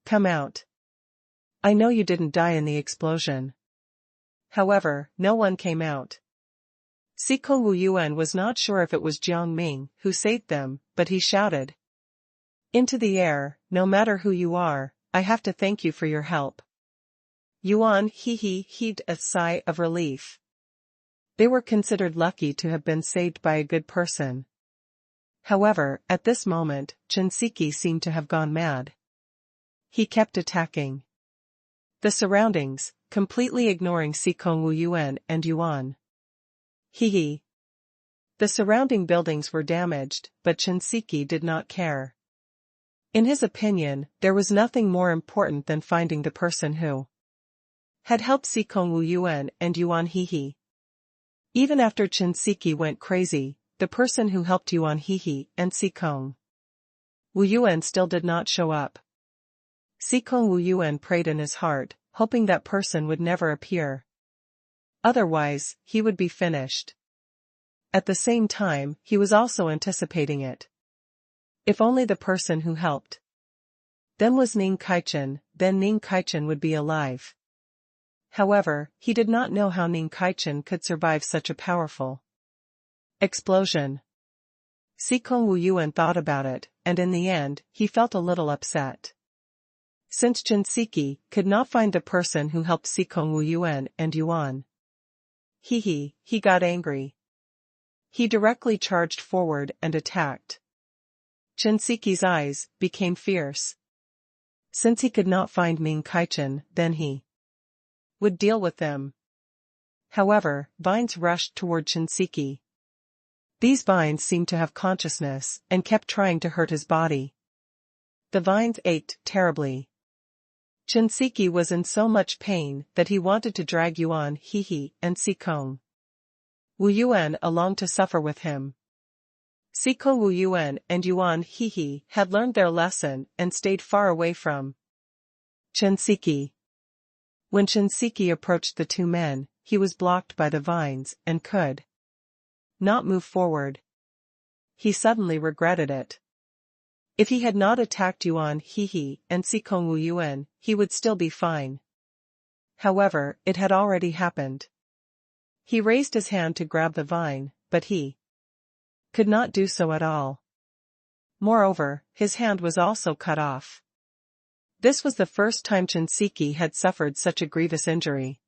Come out. I know you didn't die in the explosion. However, no one came out. Sikong Wu Yuan was not sure if it was Jiang Ming who saved them, but he shouted into the air, no matter who you are, I have to thank you for your help. Yuan He heaved a sigh of relief. They were considered lucky to have been saved by a good person. However, at this moment, Shinseki seemed to have gone mad. He kept attacking the surroundings, completely ignoring Sikong Wu Yuan and Yuan. The surrounding buildings were damaged, but Shinseki did not care. In his opinion, there was nothing more important than finding the person who had helped Sikong Wu Yuan and Yuan He. Even after Shinseki went crazy, the person who helped Yuan He and Sikong Wu Yuan still did not show up. Sikong Wu Yuan prayed in his heart, hoping that person would never appear. Otherwise, he would be finished. At the same time, he was also anticipating it. If only the person who helped them was Ning Kaichen, then Ning Kaichen would be alive. However, he did not know how Ning Kaichen could survive such a powerful explosion. Sikong Wu Yuan thought about it, and in the end, he felt a little upset. Since Shinseki could not find the person who helped Sikong Wu Yuan and Yuan He got angry. He directly charged forward and attacked. Shinseki's eyes became fierce. Since he could not find Ning Kaichen, then he would deal with them. However, vines rushed toward Shinseki. These vines seemed to have consciousness and kept trying to hurt his body. The vines ached terribly. Shinseki was in so much pain that he wanted to drag Yuan He and Sikong Wu Yuan along to suffer with him. Sikong Wu Yuan and Yuan He had learned their lesson and stayed far away from Shinseki. When Shinseki approached the two men, he was blocked by the vines and could not move forward. He suddenly regretted it. If he had not attacked Yuan He and Sikong Wu Yuan, he would still be fine. However, it had already happened. He raised his hand to grab the vine, but he could not do so at all. Moreover, his hand was also cut off. This was the first time Shinseki had suffered such a grievous injury.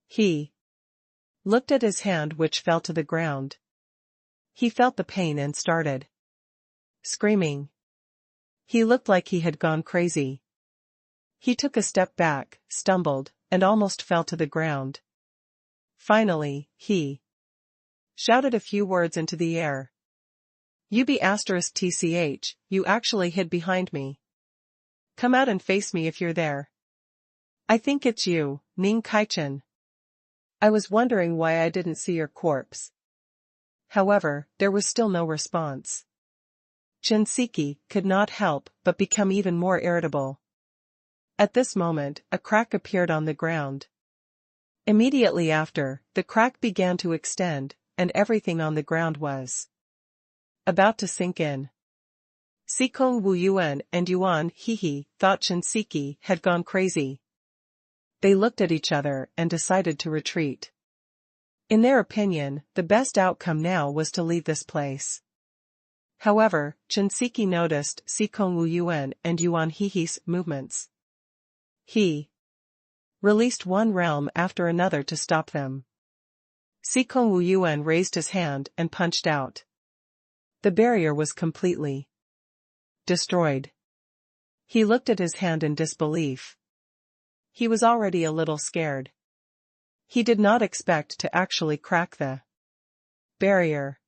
He looked at his hand, which fell to the ground. He felt the pain and started screaming. He looked like he had gone crazy. He took a step back, stumbled, and almost fell to the ground. Finally, he shouted a few words into the air. UB*TCH, you actually hid behind me. Come out and face me if you're there. I think it's you, Ning Kaichen. I was wondering why I didn't see your corpse. However, there was still no response. Shinseki could not help but become even more irritable. At this moment, a crack appeared on the ground. Immediately after, the crack began to extend, and everything on the ground was about to sink in. Sikong Wu Yuan and Yuan He thought Shinseki had gone crazy. They looked at each other and decided to retreat. In their opinion, the best outcome now was to leave this place. However, Shinseki noticed Sikong Wu Yuan and Yuan He's movements. He released one realm after another to stop them. Sikong Wu Yuan raised his hand and punched out. The barrier was completely destroyed. He looked at his hand in disbelief. He was already a little scared. He did not expect to actually crack the barrier.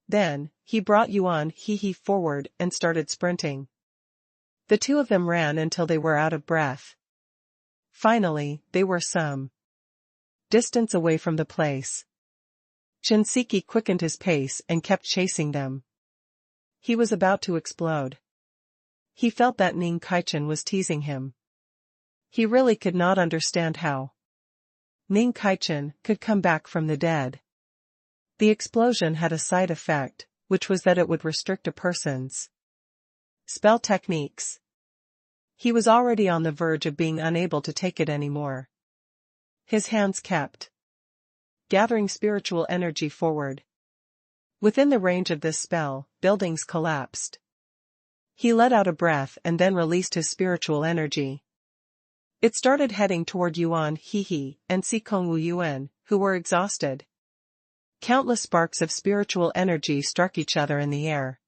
Then, he brought Yuan Hehe forward and started sprinting. The two of them ran until they were out of breath. Finally, they were some distance away from the place. Shinseki quickened his pace and kept chasing them. He was about to explode. He felt that Ning Kaichen was teasing him. He really could not understand how Ning Kaichen could come back from the dead. The explosion had a side effect, which was that it would restrict a person's spell techniques. He was already on the verge of being unable to take it anymore. His hands kept gathering spiritual energy forward. Within the range of this spell, buildings collapsed. He let out a breath and then released his spiritual energy. It started heading toward Yuan Hehe and Sikong Wu Yuan, who were exhausted. Countless sparks of spiritual energy struck each other in the air.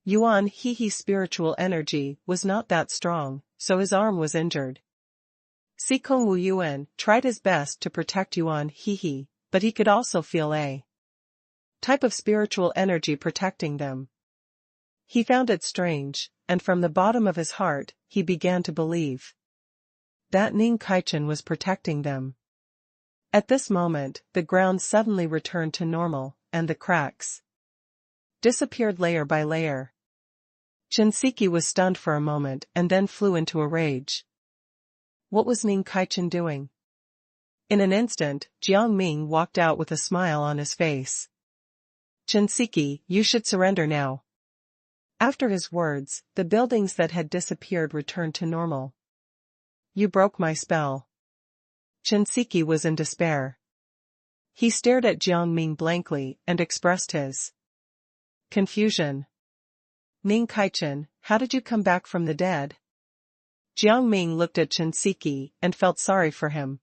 Yuan Hehe's spiritual energy was not that strong, so his arm was injured. Sikong Wu Yuan tried his best to protect Yuan Hehe, but he could also feel a type of spiritual energy protecting them. He found it strange, and from the bottom of his heart, he began to believe that Ning Kaichen was protecting them. At this moment, the ground suddenly returned to normal, and the cracks disappeared layer by layer. Shinseki was stunned for a moment and then flew into a rage. What was Ning Kaichen doing? In an instant, Jiang Ming walked out with a smile on his face. Shinseki, you should surrender now. After his words, the buildings that had disappeared returned to normal. You broke my spell. Shinseki was in despair. He stared at Jiang Ming blankly and expressed his confusion. Ning Kaichen, how did you come back from the dead? Jiang Ming looked at Shinseki and felt sorry for him.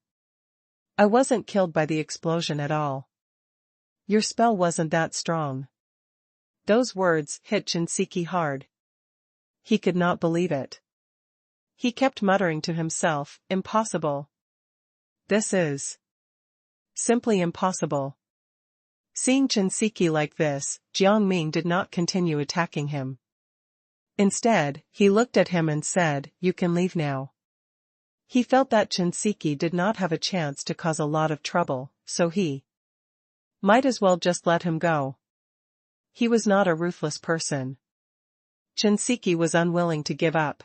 I wasn't killed by the explosion at all. Your spell wasn't that strong. Those words hit Shinseki hard. He could not believe it. He kept muttering to himself, impossible. This is simply impossible. Seeing Shinseki like this, Jiang Ming did not continue attacking him. Instead, he looked at him and said, you can leave now. He felt that Shinseki did not have a chance to cause a lot of trouble, so he might as well just let him go. He was not a ruthless person. Shinseki was unwilling to give up.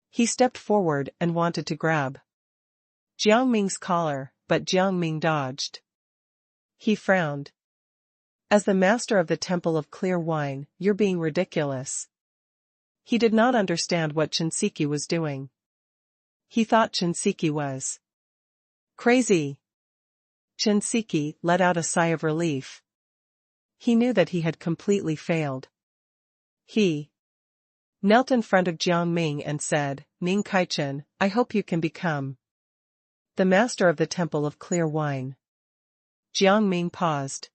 He stepped forward and wanted to grab Jiang Ming's collar, but Jiang Ming dodged. He frowned. As the master of the Temple of Clear Wine, you're being ridiculous. He did not understand what Shinseki was doing. He thought Shinseki was crazy. Shinseki let out a sigh of relief. He knew that he had completely failed. He knelt in front of Jiang Ming and said, Ning Kaichen, I hope you can become the master of the Temple of Clear Wine. Jiang Ming paused.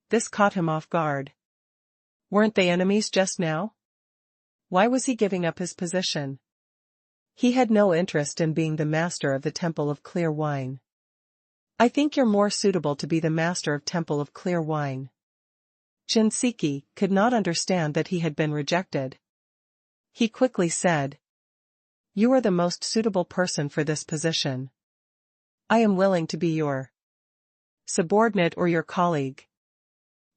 This caught him off guard. Weren't they enemies just now? Why was he giving up his position? He had no interest in being the master of the Temple of Clear Wine. I think you're more suitable to be the master of Temple of Clear Wine. Shinseki could not understand that he had been rejected. He quickly said, you are the most suitable person for this position. I am willing to be your subordinate or your colleague.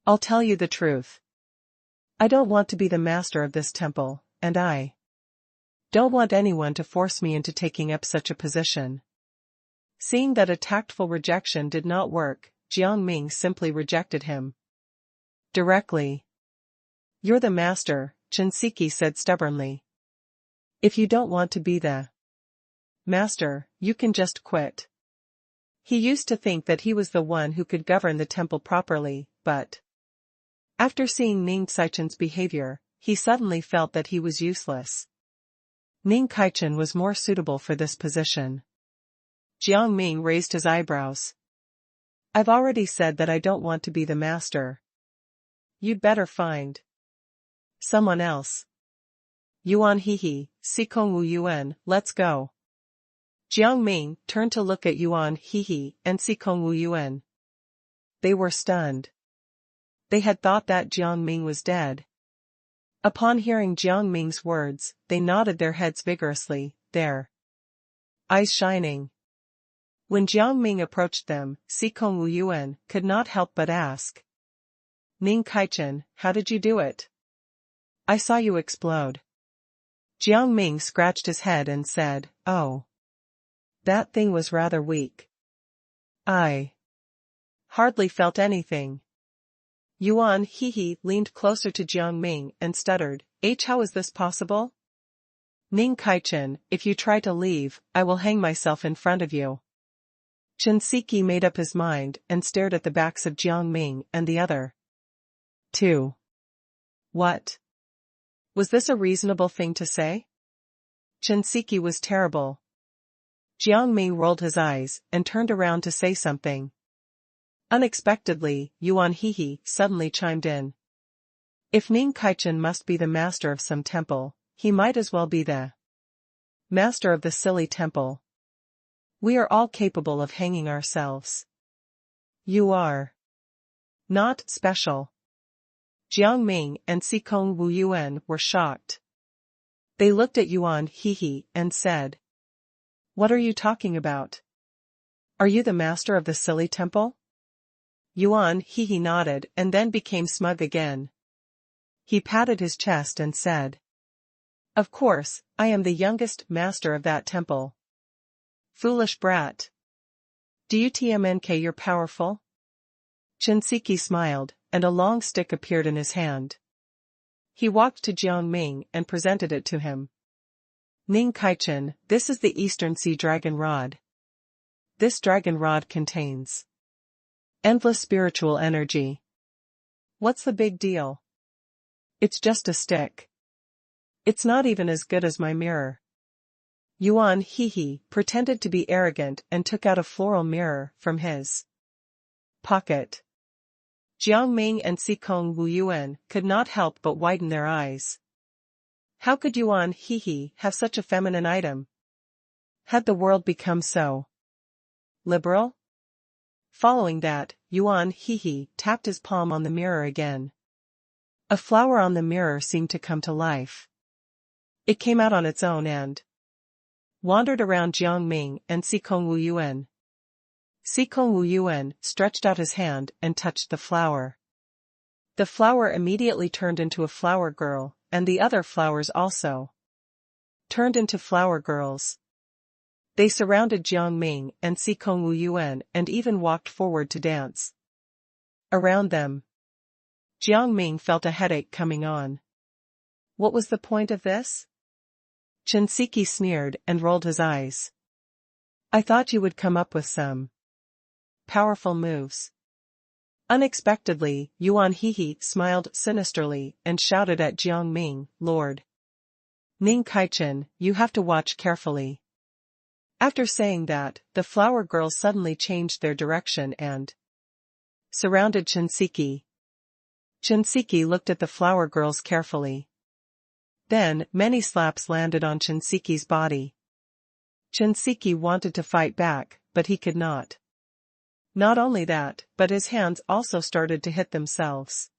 I'll tell you the truth. I don't want to be the master of this temple, and I don't want anyone to force me into taking up such a position. Seeing that a tactful rejection did not work, Jiang Ming simply rejected him directly. You're the master, Shinseki said stubbornly. If you don't want to be the master, you can just quit. He used to think that he was the one who could govern the temple properly, but after seeing Ning Kaichen's behavior, he suddenly felt that he was useless. Ning Kaichen was more suitable for this position. Jiang Ming raised his eyebrows. I've already said that I don't want to be the master. You'd better find someone else. Yuan Hehe, Sikong Wu Yuan, let's go. Jiang Ming turned to look at Yuan Hehe and Sikong Wu Yuan. They were stunned. They had thought that Jiang Ming was dead. Upon hearing Jiang Ming's words, they nodded their heads vigorously, their eyes shining. When Jiang Ming approached them, Sikong Wu Yuan could not help but ask. Ning Kaichen, how did you do it? I saw you explode. Jiang Ming scratched his head and said, oh. That thing was rather weak. I hardly felt anything. Yuan Hehe leaned closer to Jiang Ming and stuttered, how is this possible? Ning Kaichen, if you try to leave, I will hang myself in front of you. Shinseki made up his mind and stared at the backs of Jiang Ming and the other two. What? Was this a reasonable thing to say? Shinseki was terrible. Jiang Ming rolled his eyes and turned around to say something. Unexpectedly, Yuan Hehe suddenly chimed in. If Ning Kaichen must be the master of some temple, he might as well be the master of the silly temple. We are all capable of hanging ourselves. You are not special. Jiang Ming and Sikong Wu Yuan were shocked. They looked at Yuan Hehe and said, what are you talking about? Are you the master of the silly temple? Yuan Hehe nodded and then became smug again. He patted his chest and said, of course, I am the youngest master of that temple. Foolish brat. Do you think you're powerful? Shinseki smiled, and a long stick appeared in his hand. He walked to Jiang Ming and presented it to him. Ning Kaichen, this is the Eastern Sea Dragon Rod. This dragon rod contains endless spiritual energy. What's the big deal? It's just a stick. It's not even as good as my mirror. Yuan Hehe pretended to be arrogant and took out a floral mirror from his pocket. Jiang Ming and Sikong Wu Yuan could not help but widen their eyes. How could Yuan Hehe have such a feminine item? Had the world become so liberal? Following that, Yuan Hehe tapped his palm on the mirror again. A flower on the mirror seemed to come to life. It came out on its own and wandered around Jiang Ming and Sikong Wu Yuan. Sikong Wu Yuan stretched out his hand and touched the flower. The flower immediately turned into a flower girl, and the other flowers also turned into flower girls. They surrounded Jiang Ming and Sikong Wu Yuan and even walked forward to dance around them. Jiang Ming felt a headache coming on. What was the point of this? Shinseki sneered and rolled his eyes. I thought you would come up with some powerful moves. Unexpectedly, Yuan Hehe smiled sinisterly and shouted at Jiang Ming, Lord Ning Kaichen, you have to watch carefully. After saying that, the flower girls suddenly changed their direction and surrounded Shinseki. Shinseki looked at the flower girls carefully. Then, many slaps landed on Shinseki's body. Shinseki wanted to fight back, but he could not. Not only that, but his hands also started to hit themselves.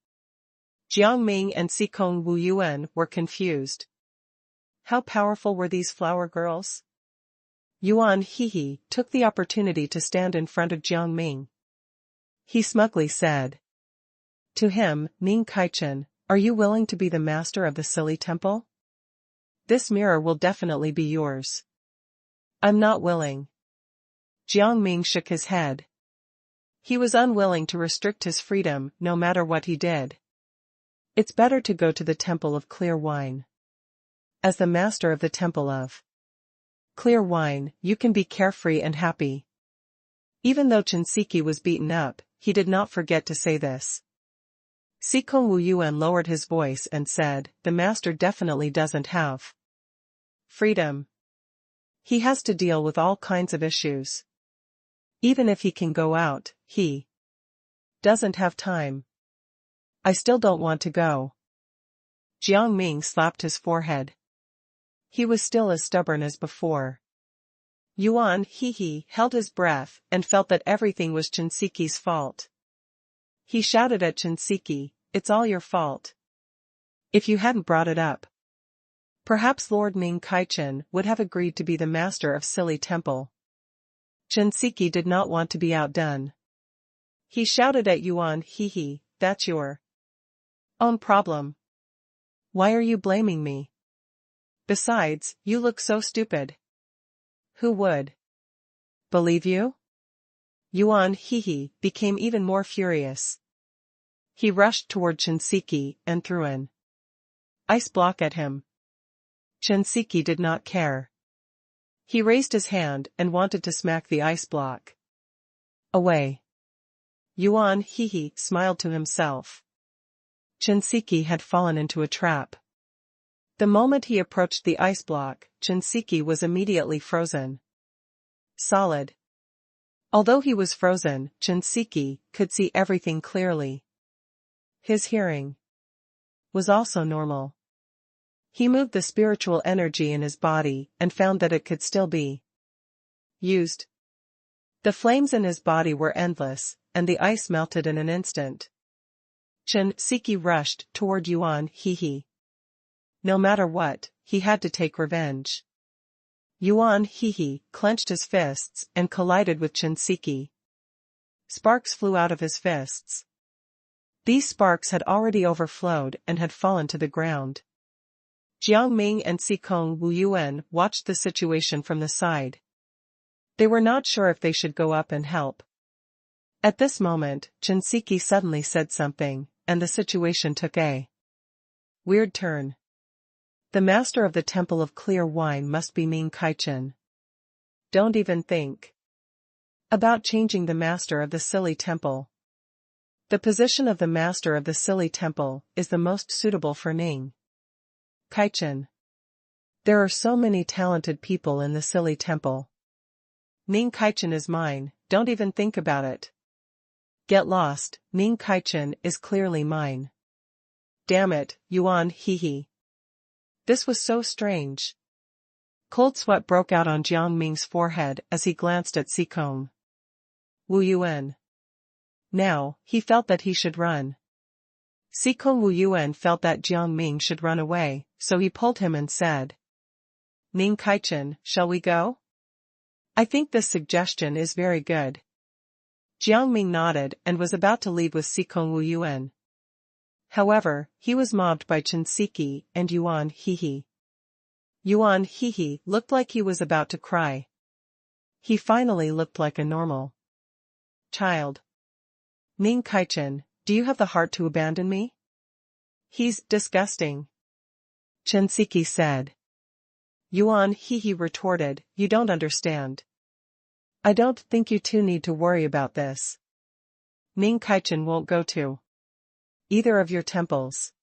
Jiang Ming and Sikong Wu Yuan were confused. How powerful were these flower girls? Yuan Hehe took the opportunity to stand in front of Jiang Ming. He smugly said to him, Ning Kaichen, are you willing to be the master of the silly temple? This mirror will definitely be yours. I'm not willing. Jiang Ming shook his head. He was unwilling to restrict his freedom no matter what he did. It's better to go to the temple of clear wine. As the master of the temple of clear wine, you can be carefree and happy. Even though Shinseki was beaten up, he did not forget to say this. Sikong Wu Yuan lowered his voice and said, the master definitely doesn't have freedom. He has to deal with all kinds of issues. Even if he can go out, he doesn't have time. I still don't want to go. Jiang Ming slapped his forehead. He was still as stubborn as before. Yuan held his breath and felt that everything was Chinsiki's fault. He shouted at Chinsiki, "It's all your fault. If you hadn't brought it up, perhaps Lord Ning Kaichen would have agreed to be the master of Silly Temple." Chinsiki did not want to be outdone. He shouted at Yuan, "That's your own problem. Why are you blaming me? Besides, you look so stupid. Who would believe you?" Yuan became even more furious. He rushed toward Chinsiki and threw an ice block at him. Chinsiki did not care. He raised his hand and wanted to smack the ice block away. Yuan smiled to himself. Chinsiki had fallen into a trap. The moment he approached the ice block, Chinsiki was immediately frozen. Solid. Although he was frozen, Chinsiki could see everything clearly. His hearing was also normal. He moved the spiritual energy in his body and found that it could still be used. The flames in his body were endless, and the ice melted in an instant. Chinsiki rushed toward Yuan No matter what, he had to take revenge. Yuan clenched his fists and collided with Chinsiki. Sparks flew out of his fists. These sparks had already overflowed and had fallen to the ground. Jiang Ming and Sikong Wuyuan watched the situation from the side. They were not sure if they should go up and help. At this moment, Chinsiki suddenly said something, and the situation took a weird turn. The master of the Temple of Clear Wine must be Ming Kaichen. Don't even think about changing the master of the Silly Temple. The position of the master of the Silly Temple is the most suitable for Ning Kaichen. There are so many talented people in the Silly Temple. Ning Kaichen is mine, don't even think about it. Get lost, Ning Kaichen is clearly mine. Damn it, Yuan This was so strange. Cold sweat broke out on Jiang Ming's forehead as he glanced at Sikong Wuyuan. Now, he felt that he should run. Sikong Wuyuan felt that Jiang Ming should run away, so he pulled him and said, "Ning Kaichen, shall we go? I think this suggestion is very good." Jiang Ming nodded and was about to leave with Sikong Wuyuan. However, he was mobbed by Chinsiki and Yuan Yuan looked like he was about to cry. He finally looked like a normal child. "Ning Kaichen, do you have the heart to abandon me?" "He's disgusting," Chinsiki said. Yuan retorted, "You don't understand. I don't think you two need to worry about this. Ning Kaichen won't go to either of your temples."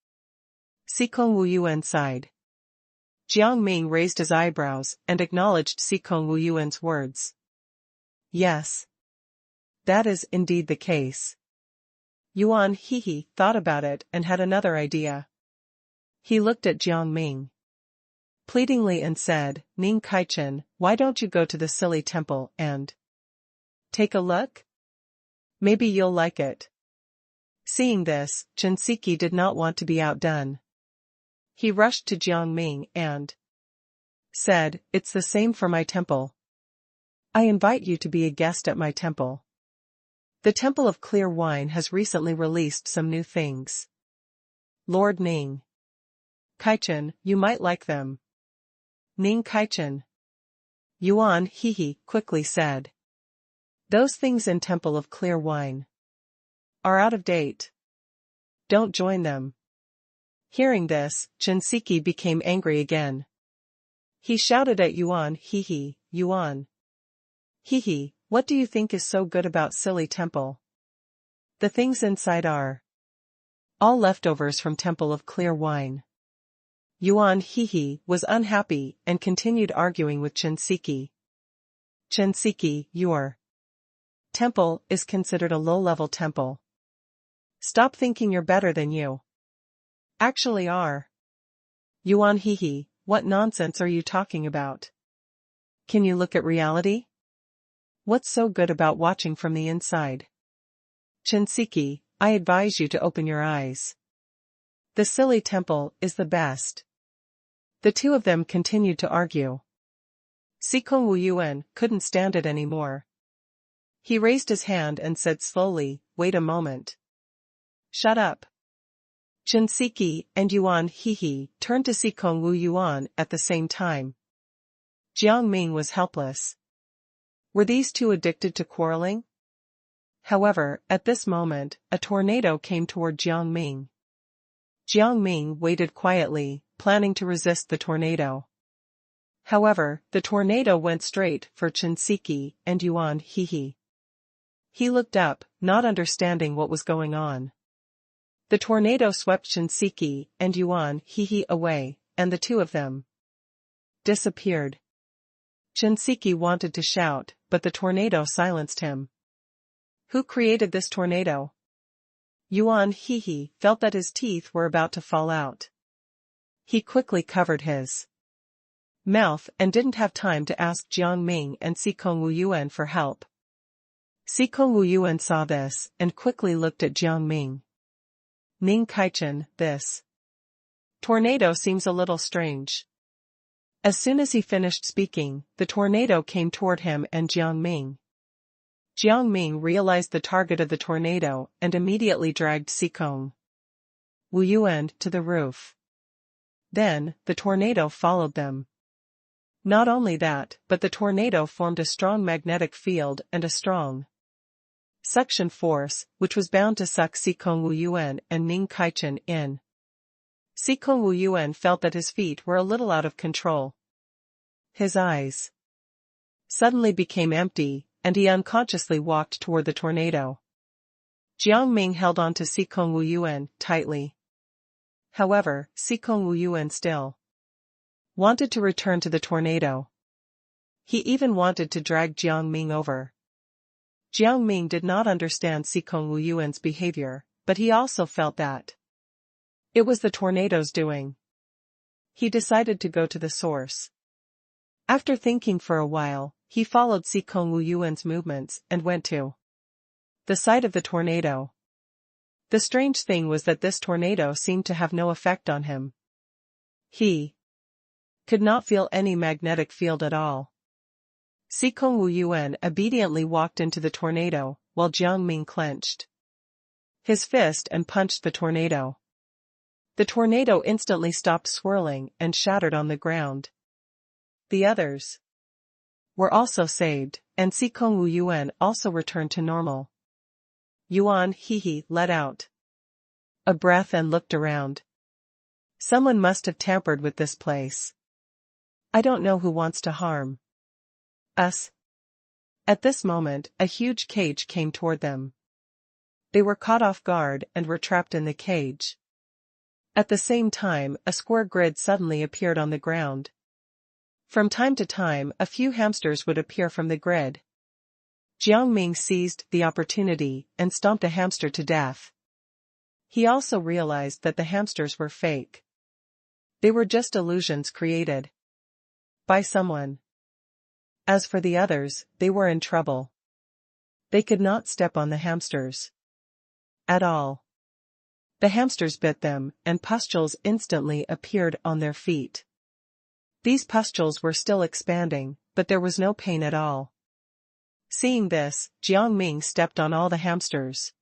Sikong Wuyuan sighed. Jiang Ming raised his eyebrows and acknowledged Sikong Wuyuan's words. Yes. That is indeed the case. Yuan thought about it and had another idea. He looked at Jiang Ming pleadingly and said, "Ning Kaichen, why don't you go to the Silly Temple and take a look? Maybe you'll like it." Seeing this, Chinsiki did not want to be outdone. He rushed to Jiang Ming and said, "It's the same for my temple. I invite you to be a guest at my temple. The Temple of Clear Wine has recently released some new things. Lord Ning Kaichen, you might like them." "Ning Kaichen," Yuan quickly said. "Those things in Temple of Clear Wine are out of date. Don't join them." Hearing this, Chinsiki became angry again. He shouted at Yuan Yuan what do you think is so good about Silly Temple? The things inside are all leftovers from Temple of Clear Wine. Yuan Hehe was unhappy and continued arguing with Shinseki. Shinseki, your temple is considered a low-level temple. Stop thinking you're better than you actually are. Yuan Hehe, what nonsense are you talking about? Can you look at reality? What's so good about watching from the inside? Shinseki, I advise you to open your eyes. The silly temple is the best. The two of them continued to argue. Sikong Wuyuan couldn't stand it anymore. He raised his hand and said slowly, wait a moment. Shut up. Shinseki and Yuan Hehe turned to Sikong Wuyuan at the same time. Jiang Ming was helpless. Were these two addicted to quarreling? However, at this moment, a tornado came toward Jiang Ming. Jiang Ming waited quietly, planning to resist the tornado. However, the tornado went straight for Shinseki and Yuan Hehe. He looked up, not understanding what was going on. The tornado swept Shinseki and Yuan Hehe away, and the two of them disappeared. Shinseki wanted to shout, but the tornado silenced him. Who created this tornado? Yuan Hehe felt that his teeth were about to fall out. He quickly covered his mouth and didn't have time to ask Jiang Ming and Sikong Wuyuan for help. Sikong Wuyuan saw this and quickly looked at Jiang Ming. Ning Kaichen, this tornado seems a little strange. As soon as he finished speaking, the tornado came toward him and Jiang Ming. Jiang Ming realized the target of the tornado and immediately dragged Sikong Wuyuan to the roof. Then, the tornado followed them. Not only that, but the tornado formed a strong magnetic field and a strong suction force, which was bound to suck Sikong Wuyuan and Ning Kaichen in. Sikong Wuyuan felt that his feet were a little out of control. His eyes suddenly became empty, and he unconsciously walked toward the tornado. Jiang Ming held on to Sikong Wuyuan tightly. However, Sikong Wuyuan still wanted to return to the tornado. He even wanted to drag Jiang Ming over. Jiang Ming did not understand Sikong Wuyuan's behavior, but he also felt that it was the tornado's doing. He decided to go to the source. After thinking for a while, he followed Sikong Wuyuan's movements and went to the site of the tornado. The strange thing was that this tornado seemed to have no effect on him. He could not feel any magnetic field at all. Sikong Wuyuan obediently walked into the tornado, while Jiang Ming clenched his fist and punched the tornado. The tornado instantly stopped swirling and shattered on the ground. The others were also saved, and Sikong Wuyuan also returned to normal. Yuan Hehe let out a breath and looked around. Someone must have tampered with this place. I don't know who wants to harm us. At this moment, a huge cage came toward them. They were caught off guard and were trapped in the cage. At the same time, a square grid suddenly appeared on the ground. From time to time, a few hamsters would appear from the grid. Jiang Ming seized the opportunity and stomped a hamster to death. He also realized that the hamsters were fake. They were just illusions created by someone. As for the others, they were in trouble. They could not step on the hamsters at all. The hamsters bit them, and pustules instantly appeared on their feet. These pustules were still expanding, but there was no pain at all. Seeing this, Jiang Ming stepped on all the hamsters.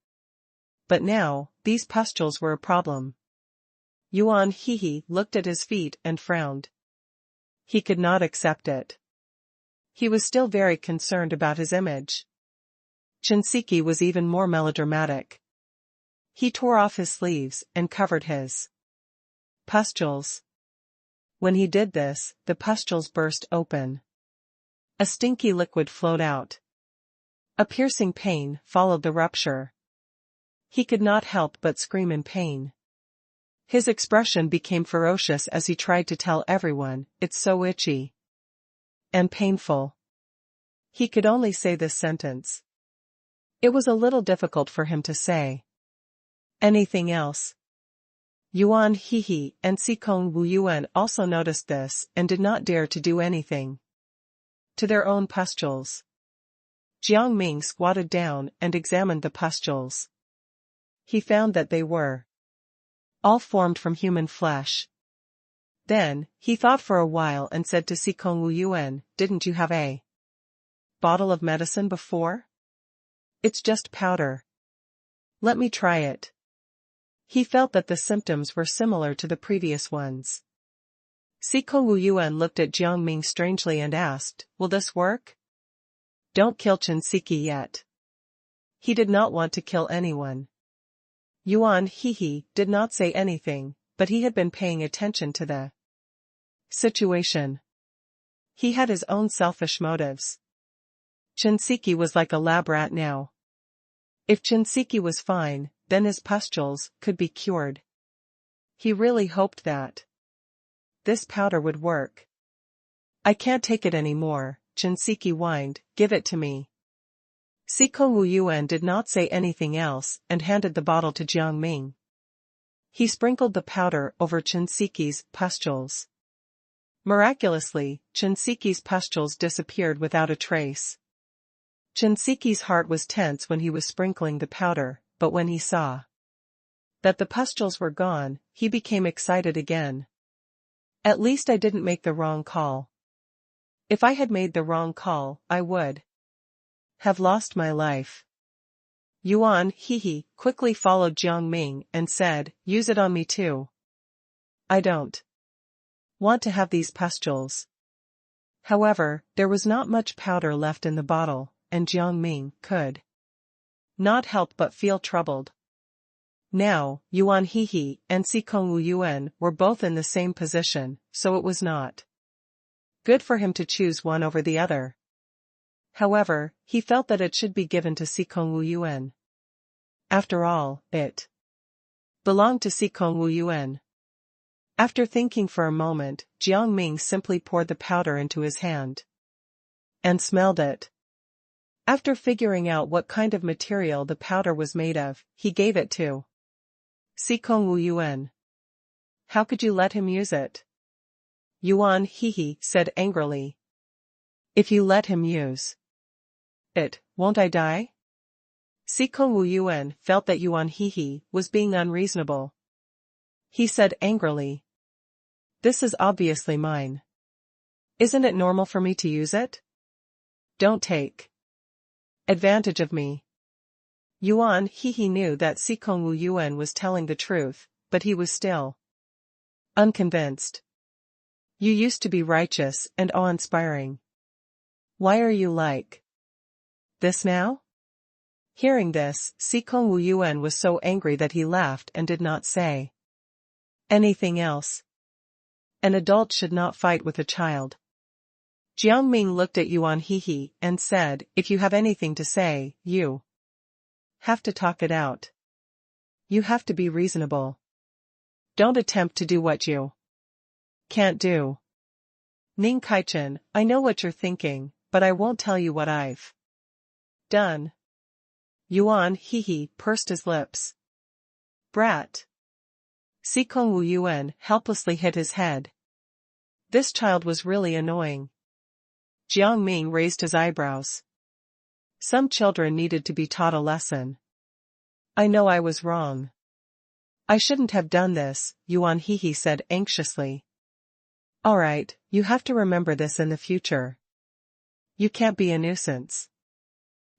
But now, these pustules were a problem. Yuan Hehe looked at his feet and frowned. He could not accept it. He was still very concerned about his image. Shinseki was even more melodramatic. He tore off his sleeves and covered his pustules. When he did this, the pustules burst open. A stinky liquid flowed out. A piercing pain followed the rupture. He could not help but scream in pain. His expression became ferocious as he tried to tell everyone, "It's so itchy. And painful." He could only say this sentence. It was a little difficult for him to say anything else. Yuan Hehe and Sikong Wu Yuan also noticed this and did not dare to do anything to their own pustules. Jiang Ming squatted down and examined the pustules. He found that they were all formed from human flesh. Then, he thought for a while and said to Sikong Wu Yuan, "Didn't you have a bottle of medicine before? It's just powder. Let me try it." He felt that the symptoms were similar to the previous ones. Sikong Wu Yuan looked at Jiang Ming strangely and asked, "Will this work?" "Don't kill Chen Siki yet." He did not want to kill anyone. Yuan Hehe did not say anything, but he had been paying attention to the situation. He had his own selfish motives. Chen Siki was like a lab rat now. If Chen Siki was fine, then his pustules could be cured. He really hoped that this powder would work. "I can't take it anymore," Chen Siki whined, "Give it to me." Sikong Wu Yuan did not say anything else and handed the bottle to Jiang Ming. He sprinkled the powder over Chen Siki's pustules. Miraculously, Chen Siki's pustules disappeared without a trace. Chen Siki's heart was tense when he was sprinkling the powder, but when he saw that the pustules were gone, he became excited again. "At least I didn't make the wrong call. If I had made the wrong call, I would have lost my life." Yuan Hehe quickly followed Jiang Ming and said, "Use it on me too. I don't want to have these pustules." However, there was not much powder left in the bottle, and Jiang Ming could not help but feel troubled. Now, Yuan Hehe and Sikong Wu Yuan were both in the same position, so it was not good for him to choose one over the other. However, he felt that it should be given to Sikong Wu Yuan. After all, it belonged to Sikong Wu Yuan. After thinking for a moment, Jiang Ming simply poured the powder into his hand and smelled it. After figuring out what kind of material the powder was made of, he gave it to Sikong Wu Yuan. "How could you let him use it?" Yuan Hehe said angrily. "If you let him use it, won't I die?" Sikong Wu Yuan felt that Yuan Hehe was being unreasonable. He said angrily, "This is obviously mine. Isn't it normal for me to use it? Don't take advantage of me." Yuan Hehe knew that Sikong Wu Yuan was telling the truth, but he was still unconvinced. "You used to be righteous and awe-inspiring. Why are you like this now?" Hearing this, Sikong Wu Yuan was so angry that he laughed and did not say anything else. An adult should not fight with a child. Jiang Ming looked at Yuan Hehe and said, "If you have anything to say, you have to talk it out. You have to be reasonable. Don't attempt to do what you can't do." "Ning Kaichen, I know what you're thinking, but I won't tell you what I've done." Yuan Hehe pursed his lips. "Brat." Sikong Wu Yuan helplessly hit his head. This child was really annoying. Jiang Ming raised his eyebrows. Some children needed to be taught a lesson. "I know I was wrong. I shouldn't have done this," Yuan Hehe said anxiously. "All right, you have to remember this in the future. You can't be a nuisance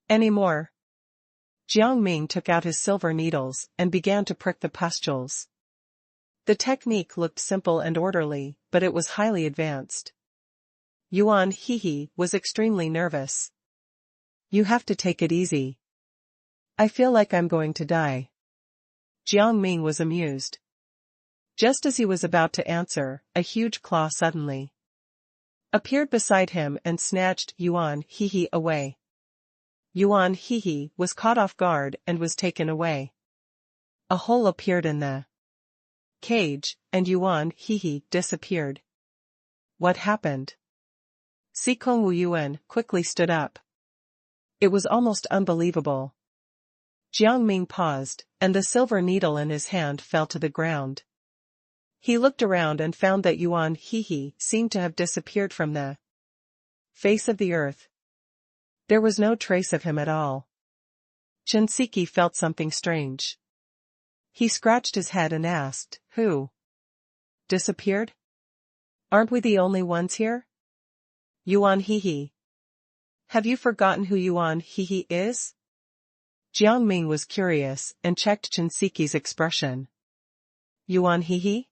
anymore." Jiang Ming took out his silver needles and began to prick the pustules. The technique looked simple and orderly, but it was highly advanced. Yuan Hehe was extremely nervous. "You have to take it easy. I feel like I'm going to die." Jiang Ming was amused. Just as he was about to answer, a huge claw suddenly appeared beside him and snatched Yuan Hehe away. Yuan Hehe was caught off guard and was taken away. A hole appeared in the cage, and Yuan Hehe disappeared. What happened? Sikong Wu Yuan quickly stood up. It was almost unbelievable. Jiang Ming paused, and the silver needle in his hand fell to the ground. He looked around and found that Yuan Hehe seemed to have disappeared from the face of the earth. There was no trace of him at all. Shinseki felt something strange. He scratched his head and asked, "Who disappeared? Aren't we the only ones here?" Yuan Hehe. Have you forgotten who Yuan Hehe is? Jiang Ming was curious and checked Shinseki's expression. Yuan Hehe?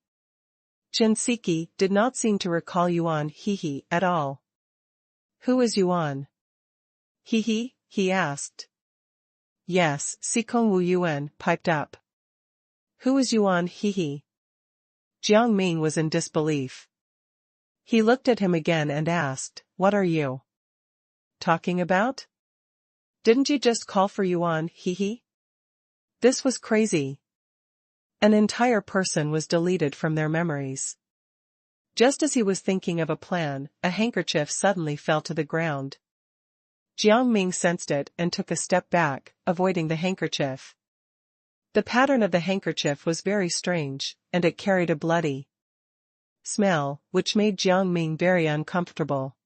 Shinseki did not seem to recall Yuan Hehe at all. Who is Yuan Hehe? He asked. Yes, Sikong Wu Yuan piped up. Who is Yuan Hehe? Jiang Ming was in disbelief. He looked at him again and asked, "What are you talking about? Didn't you just call for Yuan Hehe?" This was crazy. An entire person was deleted from their memories. Just as he was thinking of a plan, a handkerchief suddenly fell to the ground. Jiang Ming sensed it and took a step back, avoiding the handkerchief. The pattern of the handkerchief was very strange, and it carried a bloody smell, which made Jiang Ming very uncomfortable.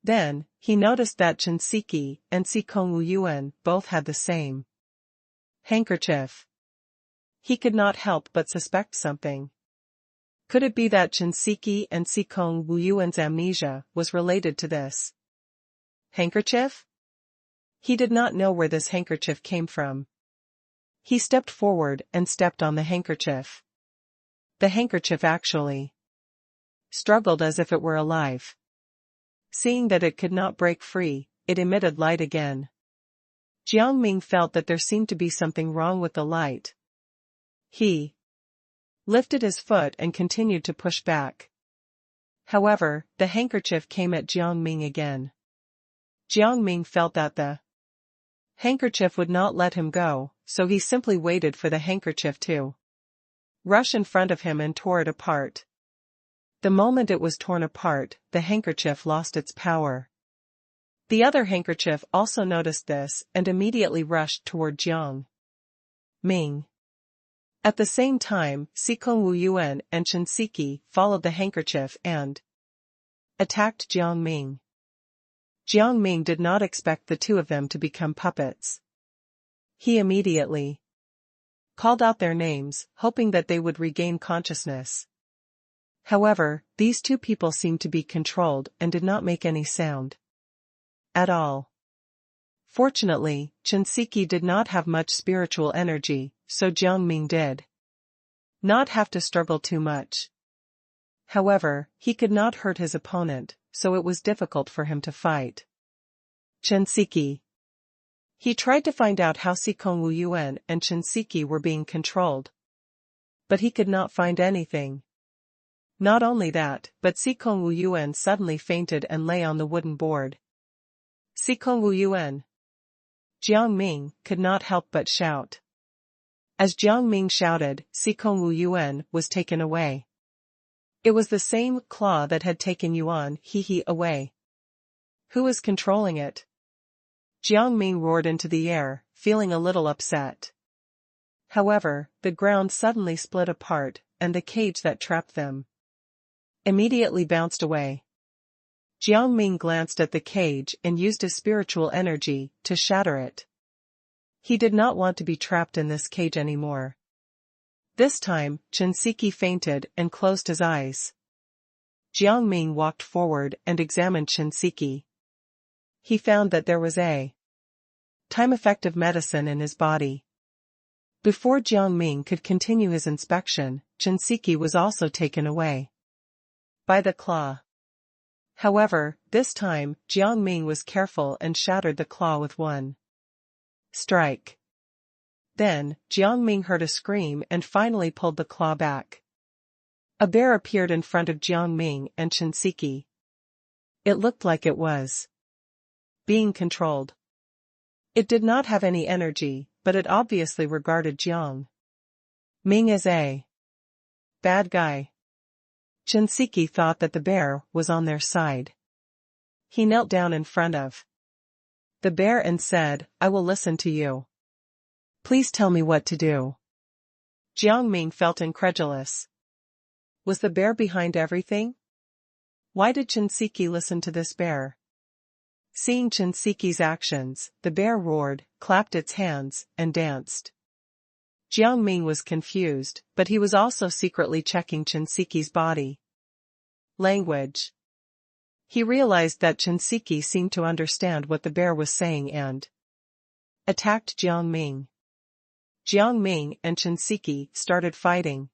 Then, he noticed that Shinseki and Sikong Wu Yuan both had the same handkerchief. He could not help but suspect something. Could it be that Shinseki and Sikong Wu Yuan's amnesia was related to this handkerchief? He did not know where this handkerchief came from. He stepped forward and stepped on the handkerchief. The handkerchief actually struggled as if it were alive. Seeing that it could not break free, it emitted light again. Jiang Ming felt that there seemed to be something wrong with the light. He lifted his foot and continued to push back. However, the handkerchief came at Jiang Ming again. Jiang Ming felt that the handkerchief would not let him go, so he simply waited for the handkerchief to rush in front of him and tore it apart. The moment it was torn apart, the handkerchief lost its power. The other handkerchief also noticed this and immediately rushed toward Jiang Ming. At the same time, Sikong Wu Yuan and Shinseki followed the handkerchief and attacked Jiang Ming. Jiang Ming did not expect the two of them to become puppets. He immediately called out their names, hoping that they would regain consciousness. However, these two people seemed to be controlled and did not make any sound at all. Fortunately, Shinseki did not have much spiritual energy, so Jiang Ming did not have to struggle too much. However, he could not hurt his opponent, so it was difficult for him to fight. Shinseki. He tried to find out how Sikong Wu Yuan and Shinseki were being controlled. But he could not find anything. Not only that, but Sikong Wu Yuan suddenly fainted and lay on the wooden board. Sikong Wu Yuan! Jiang Ming could not help but shout. As Jiang Ming shouted, Sikong Wu Yuan was taken away. It was the same claw that had taken Yuan Hehe away. Who was controlling it? Jiang Ming roared into the air, feeling a little upset. However, the ground suddenly split apart, and the cage that trapped them immediately bounced away. Jiang Ming glanced at the cage and used his spiritual energy to shatter it. He did not want to be trapped in this cage anymore. This time, Shinseki fainted and closed his eyes. Jiang Ming walked forward and examined Shinseki. He found that there was a time-effective medicine in his body. Before Jiang Ming could continue his inspection, Shinseki was also taken away by the claw. However, this time, Jiang Ming was careful and shattered the claw with one strike. Then, Jiang Ming heard a scream and finally pulled the claw back. A bear appeared in front of Jiang Ming and Shinseki. It looked like it was being controlled. It did not have any energy, but it obviously regarded Jiang Ming as a Bad guy. Shinseki thought that the bear was on their side. He knelt down in front of the bear and said, I will listen to you. Please tell me what to do. Jiang Ming felt incredulous. Was the bear behind everything? Why did Shinseki listen to this bear? Seeing Shinseki's actions, the bear roared, clapped its hands, and danced. Jiang Ming was confused, but he was also secretly checking Shinseki's body language. He realized that Shinseki seemed to understand what the bear was saying and attacked Jiang Ming. Jiang Ming and Shinseki started fighting.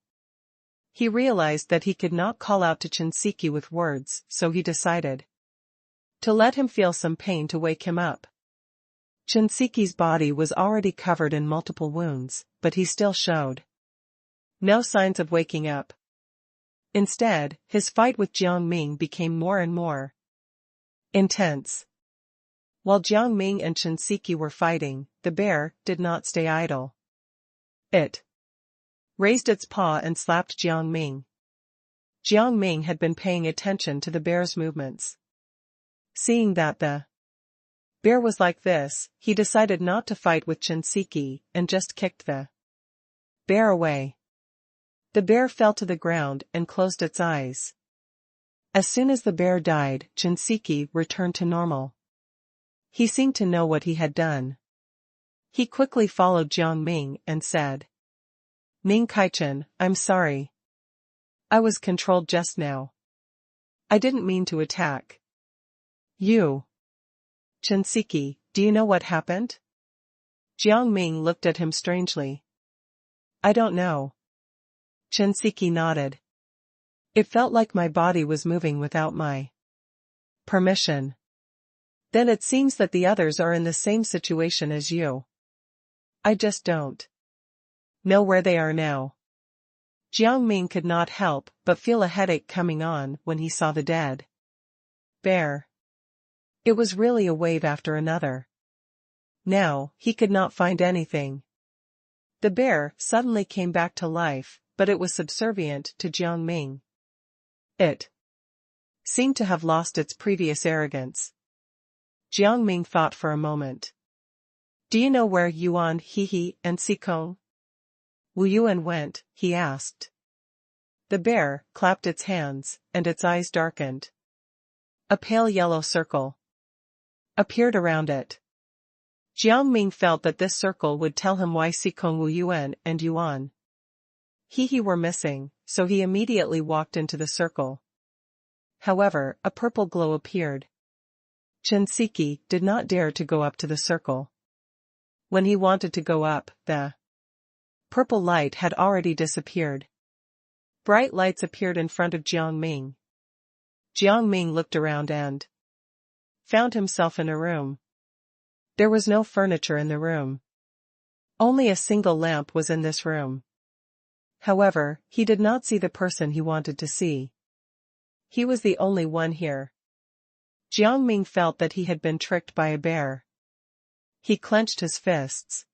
He realized that he could not call out to Shinseki with words, so he decided to let him feel some pain to wake him up. Shinseki's body was already covered in multiple wounds, but he still showed no signs of waking up. Instead, his fight with Jiang Ming became more and more intense. While Jiang Ming and Shinseki were fighting, the bear did not stay idle. It raised its paw and slapped Jiang Ming. Jiang Ming had been paying attention to the bear's movements. Seeing that the bear was like this, he decided not to fight with Shinseki and just kicked the bear away. The bear fell to the ground and closed its eyes. As soon as the bear died, Shinseki returned to normal. He seemed to know what he had done. He quickly followed Jiang Ming and said, Ming Kaichan, I'm sorry. I was controlled just now. I didn't mean to attack you. Shinseki, do you know what happened? Jiang Ming looked at him strangely. I don't know. Shinseki nodded. It felt like my body was moving without my permission. Then it seems that the others are in the same situation as you. I just don't know where they are now. Jiang Ming could not help but feel a headache coming on when he saw the dead bear. It was really a wave after another. Now, he could not find anything. The bear suddenly came back to life, but it was subservient to Jiang Ming. It seemed to have lost its previous arrogance. Jiang Ming thought for a moment. Do you know where Yuan, Hehe, and Sikong Wu Yuan went? He asked. The bear clapped its hands, and its eyes darkened. A pale yellow circle appeared around it. Jiang Ming felt that this circle would tell him why Sikong Wu Yuan and Yuan Hehe were missing, so he immediately walked into the circle. However, a purple glow appeared. Shinseki did not dare to go up to the circle. When he wanted to go up, the purple light had already disappeared. Bright lights appeared in front of Jiang Ming. Jiang Ming looked around and found himself in a room. There was no furniture in the room. Only a single lamp was in this room. However, he did not see the person he wanted to see. He was the only one here. Jiang Ming felt that he had been tricked by a bear. He clenched his fists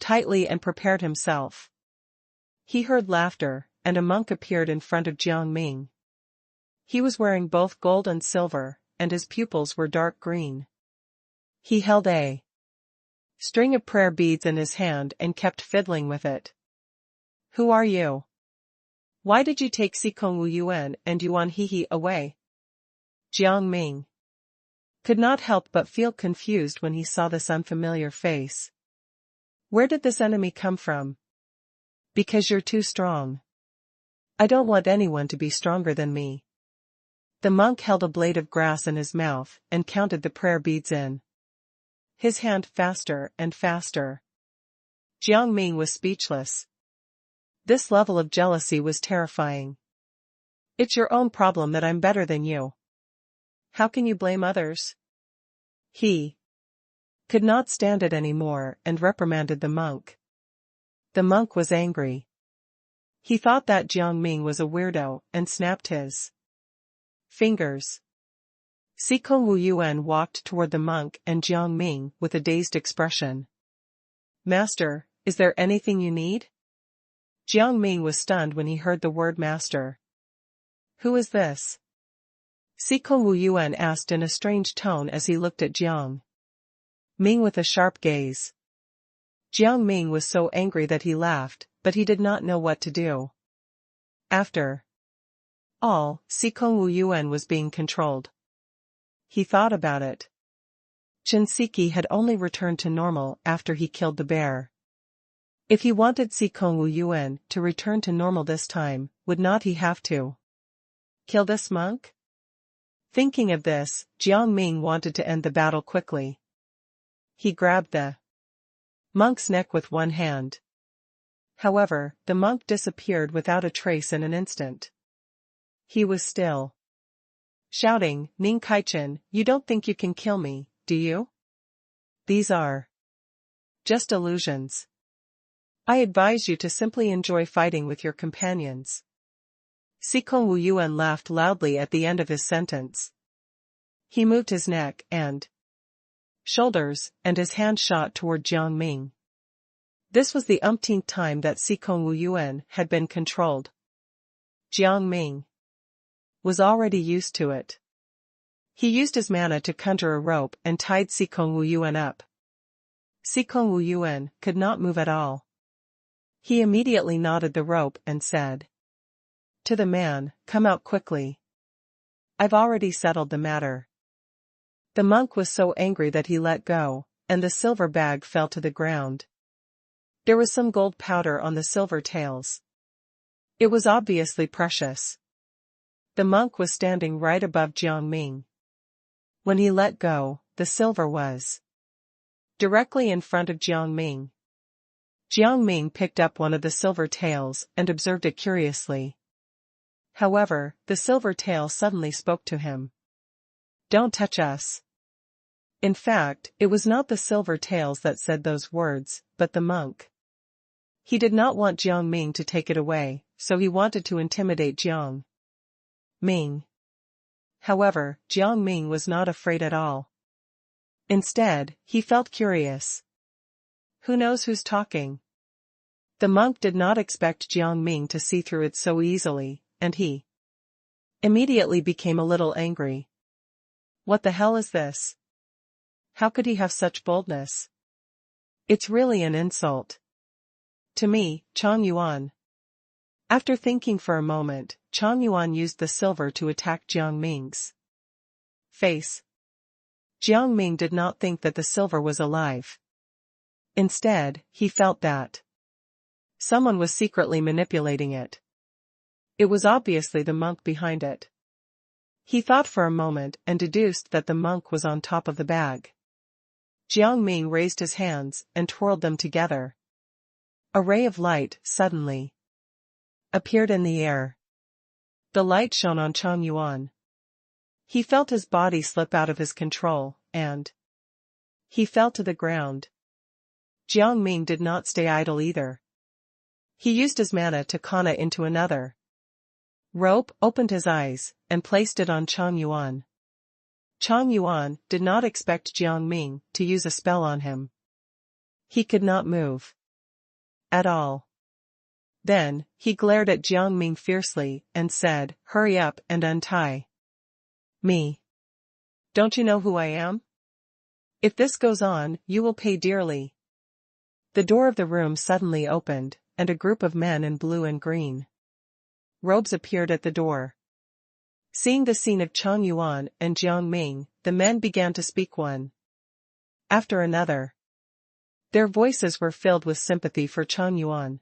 tightly and prepared himself. He heard laughter, and a monk appeared in front of Jiang Ming. He was wearing both gold and silver, and his pupils were dark green. He held a string of prayer beads in his hand and kept fiddling with it. Who are you? Why did you take Sikong Wu Yuan and Yuan Hehe away? Jiang Ming could not help but feel confused when he saw this unfamiliar face. Where did this enemy come from? Because you're too strong. I don't want anyone to be stronger than me. The monk held a blade of grass in his mouth and counted the prayer beads in his hand faster and faster. Jiang Ming was speechless. This level of jealousy was terrifying. It's your own problem that I'm better than you. How can you blame others? He could not stand it anymore and reprimanded the monk. The monk was angry. He thought that Jiang Ming was a weirdo and snapped his fingers. Sikong Wu Yuan walked toward the monk and Jiang Ming with a dazed expression. Master, is there anything you need? Jiang Ming was stunned when he heard the word master. Who is this? Sikong Wu Yuan asked in a strange tone as he looked at Jiang Ming with a sharp gaze. Jiang Ming was so angry that he laughed, but he did not know what to do. After all, Sikong Wu Yuan was being controlled. He thought about it. Chen Siki had only returned to normal after he killed the bear. If he wanted Sikong Wu Yuan to return to normal this time, would not he have to kill this monk? Thinking of this, Jiang Ming wanted to end the battle quickly. He grabbed the monk's neck with one hand. However, the monk disappeared without a trace in an instant. He was still shouting, "Ning Kaichen, you don't think you can kill me, do you? These are just illusions. I advise you to simply enjoy fighting with your companions." Sikong Wu Yuan laughed loudly at the end of his sentence. He moved his neck and shoulders, and his hand shot toward Jiang Ming. This was the umpteenth time that Sikong Wu Yuan had been controlled. Jiang Ming was already used to it. He used his mana to conjure a rope and tied Sikong Wu Yuan up. Sikong Wu Yuan could not move at all. He immediately knotted the rope and said to the man, "Come out quickly. I've already settled the matter." The monk was so angry that he let go, and the silver bag fell to the ground. There was some gold powder on the silver tails. It was obviously precious. The monk was standing right above Jiang Ming. When he let go, the silver was directly in front of Jiang Ming. Jiang Ming picked up one of the silver tails and observed it curiously. However, the silver tail suddenly spoke to him. "Don't touch us." In fact, it was not the silver tails that said those words, but the monk. He did not want Jiang Ming to take it away, so he wanted to intimidate Jiang Ming. However, Jiang Ming was not afraid at all. Instead, he felt curious. Who knows who's talking? The monk did not expect Jiang Ming to see through it so easily, and he immediately became a little angry. What the hell is this? How could he have such boldness? It's really an insult to me, Chang Yuan. After thinking for a moment, Chang Yuan used the silver to attack Jiang Ming's face. Jiang Ming did not think that the silver was alive. Instead, he felt that someone was secretly manipulating it. It was obviously the monk behind it. He thought for a moment and deduced that the monk was on top of the bag. Jiang Ming raised his hands and twirled them together. A ray of light, suddenly, appeared in the air. The light shone on Chang Yuan. He felt his body slip out of his control, and he fell to the ground. Jiang Ming did not stay idle either. He used his mana to kana into another rope, opened his eyes, and placed it on Chang Yuan. Chang Yuan did not expect Jiang Ming to use a spell on him. He could not move at all. Then, he glared at Jiang Ming fiercely and said, "Hurry up and untie me. Don't you know who I am? If this goes on, you will pay dearly." The door of the room suddenly opened, and a group of men in blue and green robes appeared at the door. Seeing the scene of Chang Yuan and Jiang Ming, the men began to speak one after another. Their voices were filled with sympathy for Chang Yuan.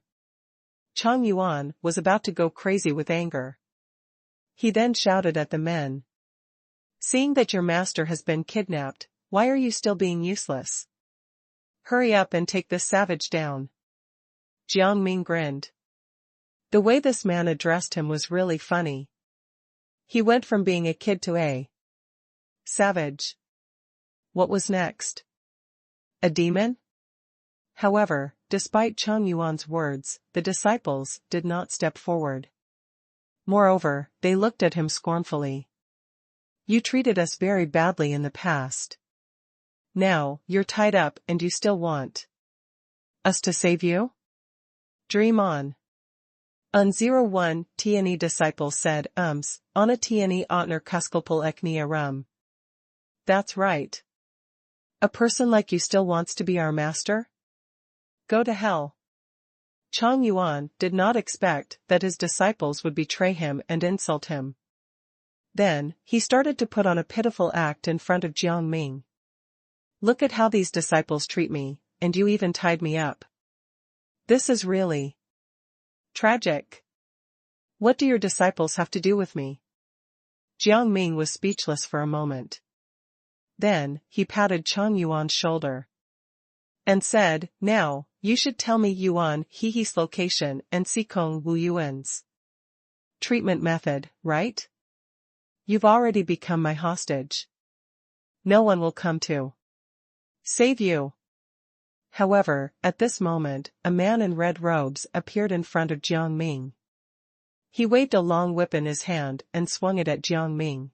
Chang Yuan was about to go crazy with anger. He then shouted at the men. "Seeing that your master has been kidnapped, why are you still being useless? Hurry up and take this savage down." Jiang Ming grinned. The way this man addressed him was really funny. He went from being a kid to a savage. What was next? A demon? However, despite Chang Yuan's words, the disciples did not step forward. Moreover, they looked at him scornfully. "You treated us very badly in the past. Now, you're tied up and you still want us to save you? Dream on." On 01, Tiani disciple said, Ona Tiani Otner Kuskalpul Eknia Rum. That's right. A person like you still wants to be our master? Go to hell. Chang Yuan did not expect that his disciples would betray him and insult him. Then, he started to put on a pitiful act in front of Jiang Ming. Look at how these disciples treat me, and you even tied me up. This is really tragic. What do your disciples have to do with me? Jiang Ming was speechless for a moment. Then, he patted Chang Yuan's shoulder and said, now, you should tell me Yuan He's location and Sikong Wu Yuan's treatment method, right? You've already become my hostage. No one will come to save you. However, at this moment, a man in red robes appeared in front of Jiang Ming. He waved a long whip in his hand and swung it at Jiang Ming.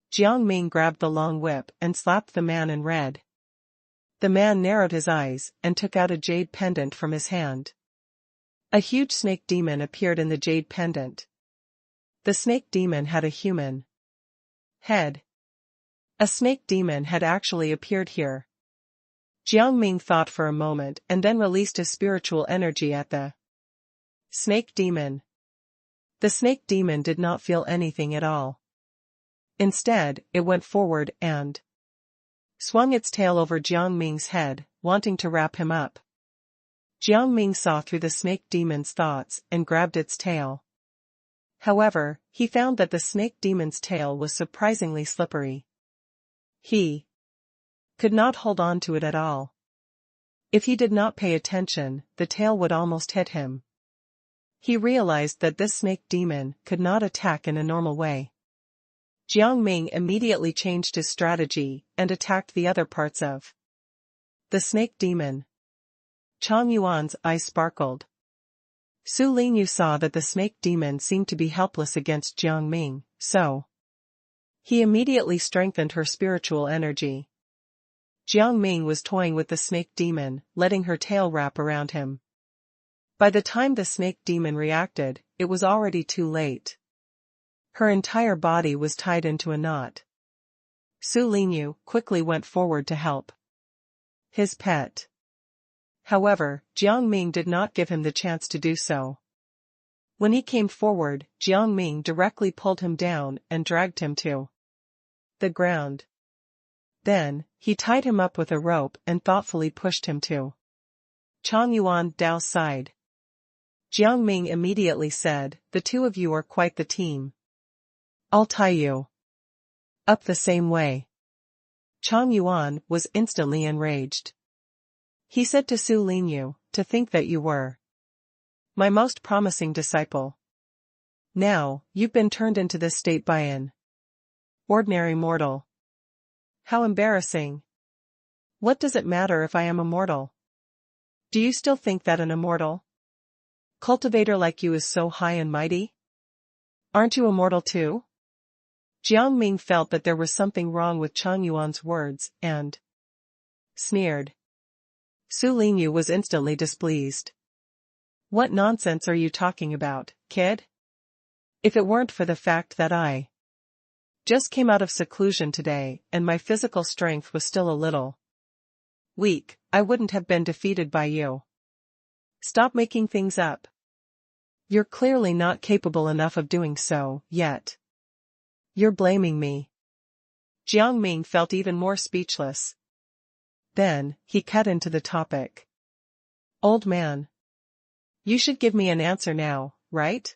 Jiang Ming grabbed the long whip and slapped the man in red. The man narrowed his eyes and took out a jade pendant from his hand. A huge snake demon appeared in the jade pendant. The snake demon had a human head. A snake demon had actually appeared here. Jiang Ming thought for a moment and then released his spiritual energy at the snake demon. The snake demon did not feel anything at all. Instead, it went forward and swung its tail over Jiang Ming's head, wanting to wrap him up. Jiang Ming saw through the snake demon's thoughts and grabbed its tail. However, he found that the snake demon's tail was surprisingly slippery. He could not hold on to it at all. If he did not pay attention, the tail would almost hit him. He realized that this snake demon could not attack in a normal way. Jiang Ming immediately changed his strategy and attacked the other parts of the snake demon. Chang Yuan's eyes sparkled. Su Lingyu saw that the snake demon seemed to be helpless against Jiang Ming, so he immediately strengthened her spiritual energy. Jiang Ming was toying with the snake demon, letting her tail wrap around him. By the time the snake demon reacted, it was already too late. Her entire body was tied into a knot. Su Lingyu quickly went forward to help his pet. However, Jiang Ming did not give him the chance to do so. When he came forward, Jiang Ming directly pulled him down and dragged him to the ground. Then, he tied him up with a rope and thoughtfully pushed him to Chang Yuan Dao's side. Jiang Ming immediately said, the two of you are quite the team. I'll tie you up the same way. Chang Yuan was instantly enraged. He said to Su Lingyu, to think that you were my most promising disciple. Now, you've been turned into this state by an ordinary mortal. How embarrassing. What does it matter if I am immortal? Do you still think that an immortal cultivator like you is so high and mighty? Aren't you immortal too? Jiang Ming felt that there was something wrong with Chang Yuan's words, and sneered. Su Lingyu was instantly displeased. What nonsense are you talking about, kid? If it weren't for the fact that I just came out of seclusion today and my physical strength was still a little weak, I wouldn't have been defeated by you. Stop making things up. You're clearly not capable enough of doing so, yet you're blaming me. Jiang Ming felt even more speechless. Then, he cut into the topic. Old man. You should give me an answer now, right?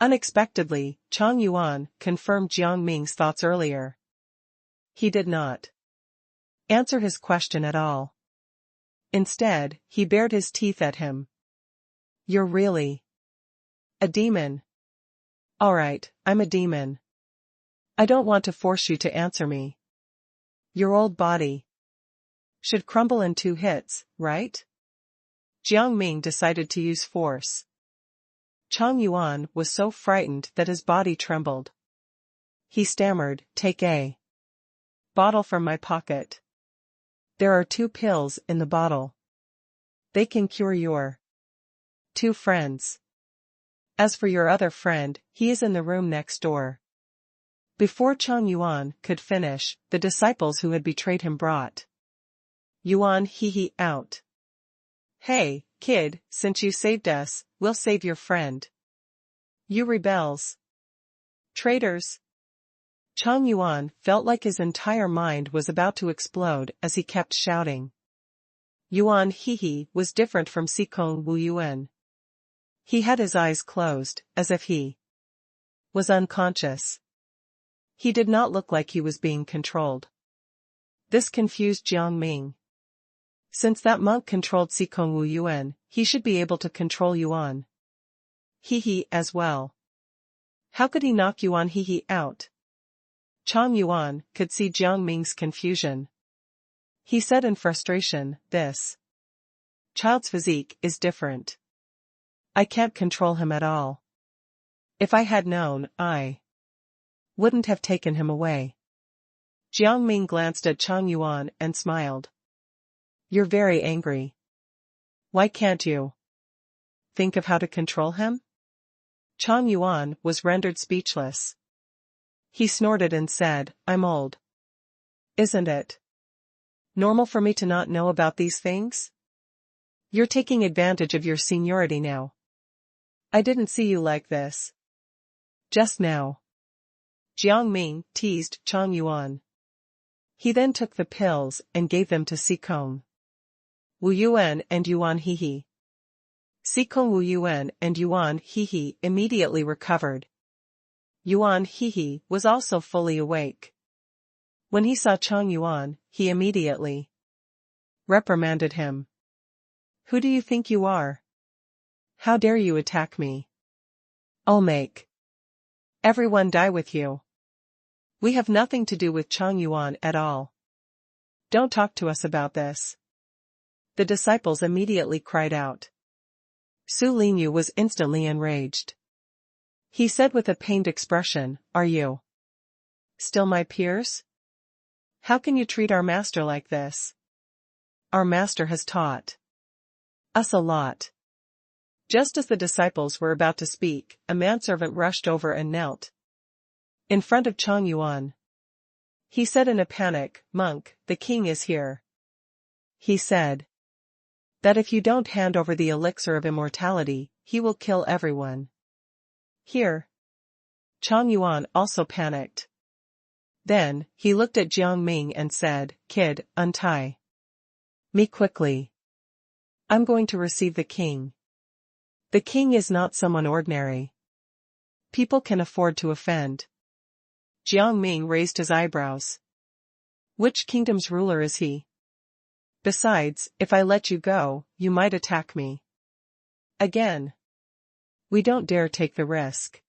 Unexpectedly, Chang Yuan confirmed Jiang Ming's thoughts earlier. He did not answer his question at all. Instead, he bared his teeth at him. You're really a demon. Alright, I'm a demon. I don't want to force you to answer me. Your old body should crumble in 2 hits, right? Jiang Ming decided to use force. Chang Yuan was so frightened that his body trembled. He stammered, take a bottle from my pocket. There are 2 pills in the bottle. They can cure your 2 friends. As for your other friend, he is in the room next door. Before Chang Yuan could finish, the disciples who had betrayed him brought Yuan out. Hey, kid, since you saved us, we'll save your friend. You rebels. Traitors. Chang Yuan felt like his entire mind was about to explode as he kept shouting. Yuan was different from Sikong Wu Yuan. He had his eyes closed, as if he was unconscious. He did not look like he was being controlled. This confused Jiang Ming. Since that monk controlled Sikong Wu Yuan, he should be able to control Yuan as well. How could he knock Yuan out? Chang Yuan could see Jiang Ming's confusion. He said in frustration, this child's physique is different. I can't control him at all. If I had known, I wouldn't have taken him away. Jiang Ming glanced at Chang Yuan and smiled. You're very angry. Why can't you think of how to control him? Chang Yuan was rendered speechless. He snorted and said, I'm old. Isn't it normal for me to not know about these things? You're taking advantage of your seniority now. I didn't see you like this just now. Jiang Ming teased Chang Yuan. He then took the pills and gave them to Sikong Wu Yuan and Yuan Sikong Wu Yuan and Yuan immediately recovered. Yuan was also fully awake. When he saw Chang Yuan, he immediately reprimanded him. Who do you think you are? How dare you attack me? I'll make everyone die with you. We have nothing to do with Chang Yuan at all. Don't talk to us about this. The disciples immediately cried out. Su Linyu was instantly enraged. He said with a pained expression, Are you still my peers? How can you treat our master like this? Our master has taught us a lot. Just as the disciples were about to speak, a manservant rushed over and knelt in front of Chang Yuan. He said in a panic, Monk, the king is here. He said that if you don't hand over the elixir of immortality, he will kill everyone here. Chang Yuan also panicked. Then, he looked at Jiang Ming and said, Kid, untie me quickly. I'm going to receive the king. The king is not someone ordinary. People can afford to offend. Jiang Ming raised his eyebrows. Which kingdom's ruler is he? Besides, if I let you go, you might attack me again. We don't dare take the risk.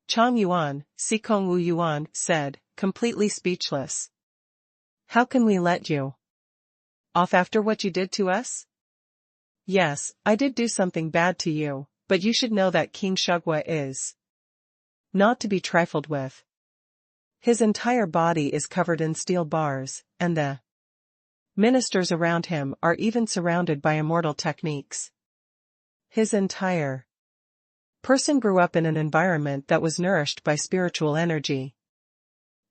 Chang Yuan, Sikong Wu Yuan, said, completely speechless. How can we let you off after what you did to us? Yes, I did do something bad to you, but you should know that King Shugwa is not to be trifled with. His entire body is covered in steel bars, and the ministers around him are even surrounded by immortal techniques. His entire person grew up in an environment that was nourished by spiritual energy.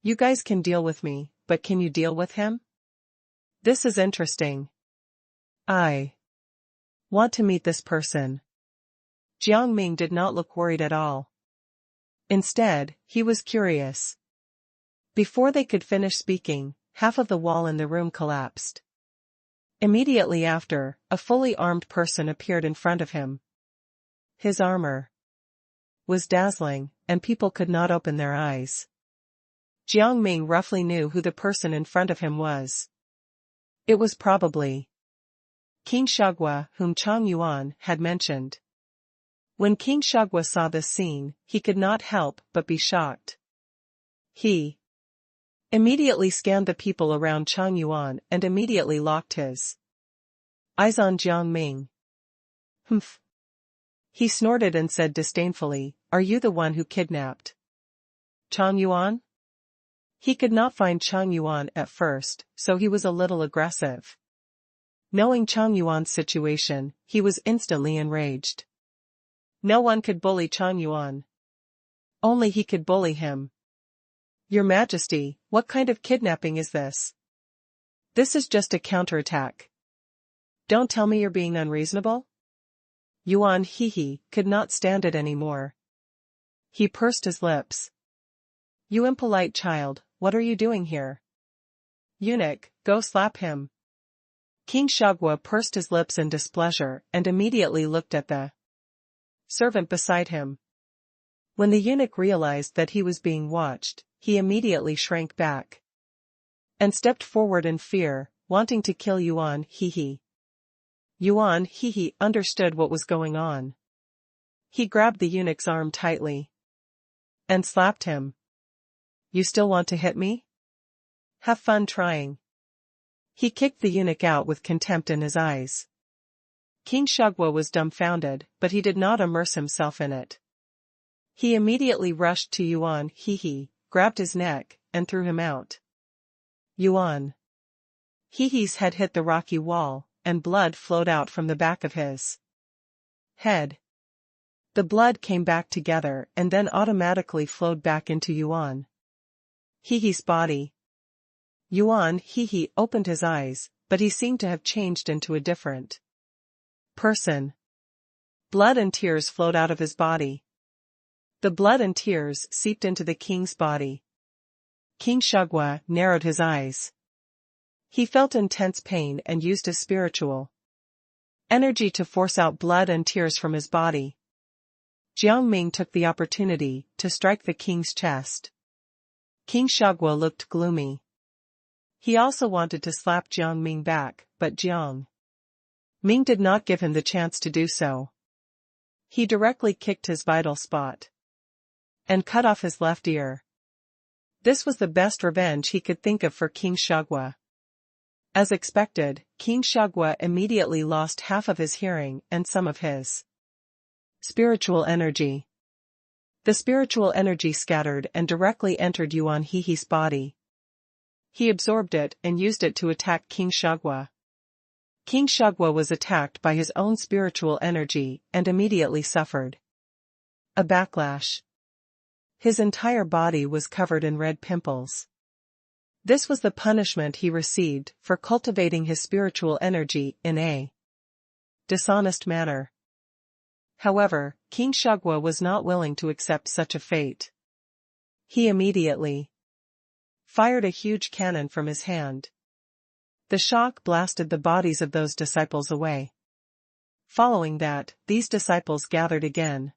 You guys can deal with me, but can you deal with him? This is interesting. I want to meet this person. Jiang Ming did not look worried at all. Instead, he was curious. Before they could finish speaking, half of the wall in the room collapsed. Immediately after, a fully armed person appeared in front of him. His armor was dazzling, and people could not open their eyes. Jiang Ming roughly knew who the person in front of him was. It was probably King Shugwa, whom Chang Yuan had mentioned. When King Shugwa saw this scene, he could not help but be shocked. He immediately scanned the people around Chang Yuan and immediately locked his eyes on Jiang Ming. Humph. He snorted and said disdainfully, Are you the one who kidnapped Chang Yuan? He could not find Chang Yuan at first, so he was a little aggressive. Knowing Chang Yuan's situation, he was instantly enraged. No one could bully Chang Yuan. Only he could bully him. Your Majesty, what kind of kidnapping is this? This is just a counterattack. Don't tell me you're being unreasonable? Yuan Hehe could not stand it anymore. He pursed his lips. You impolite child, what are you doing here? Eunuch, go slap him. King Shagwa pursed his lips in displeasure and immediately looked at the servant beside him. When the eunuch realized that he was being watched, he immediately shrank back and stepped forward in fear, wanting to kill Yuan Hehe. Yuan Hehe understood what was going on. He grabbed the eunuch's arm tightly and slapped him. You still want to hit me? Have fun trying. He kicked the eunuch out with contempt in his eyes. King Shagwa was dumbfounded, but he did not immerse himself in it. He immediately rushed to Yuan Hehe, grabbed his neck, and threw him out. Yuan Hehe's head hit the rocky wall, and blood flowed out from the back of his head. The blood came back together and then automatically flowed back into Yuan Hehe's body. Yuan Hehe opened his eyes, but he seemed to have changed into a different person. Blood and tears flowed out of his body. The blood and tears seeped into the king's body. King Shagwa narrowed his eyes. He felt intense pain and used his spiritual energy to force out blood and tears from his body. Jiang Ming took the opportunity to strike the king's chest. King Shagwa looked gloomy. He also wanted to slap Jiang Ming back, but Jiang Ming did not give him the chance to do so. He directly kicked his vital spot and cut off his left ear. This was the best revenge he could think of for King Shagwa. As expected, King Shagwa immediately lost half of his hearing and some of his spiritual energy. The spiritual energy scattered and directly entered Yuan Hehe's body. He absorbed it and used it to attack King Shagwa. King Shagwa was attacked by his own spiritual energy and immediately suffered a backlash. His entire body was covered in red pimples. This was the punishment he received for cultivating his spiritual energy in a dishonest manner. However, King Shagwa was not willing to accept such a fate. He immediately fired a huge cannon from his hand. The shock blasted the bodies of those disciples away. Following that, these disciples gathered again.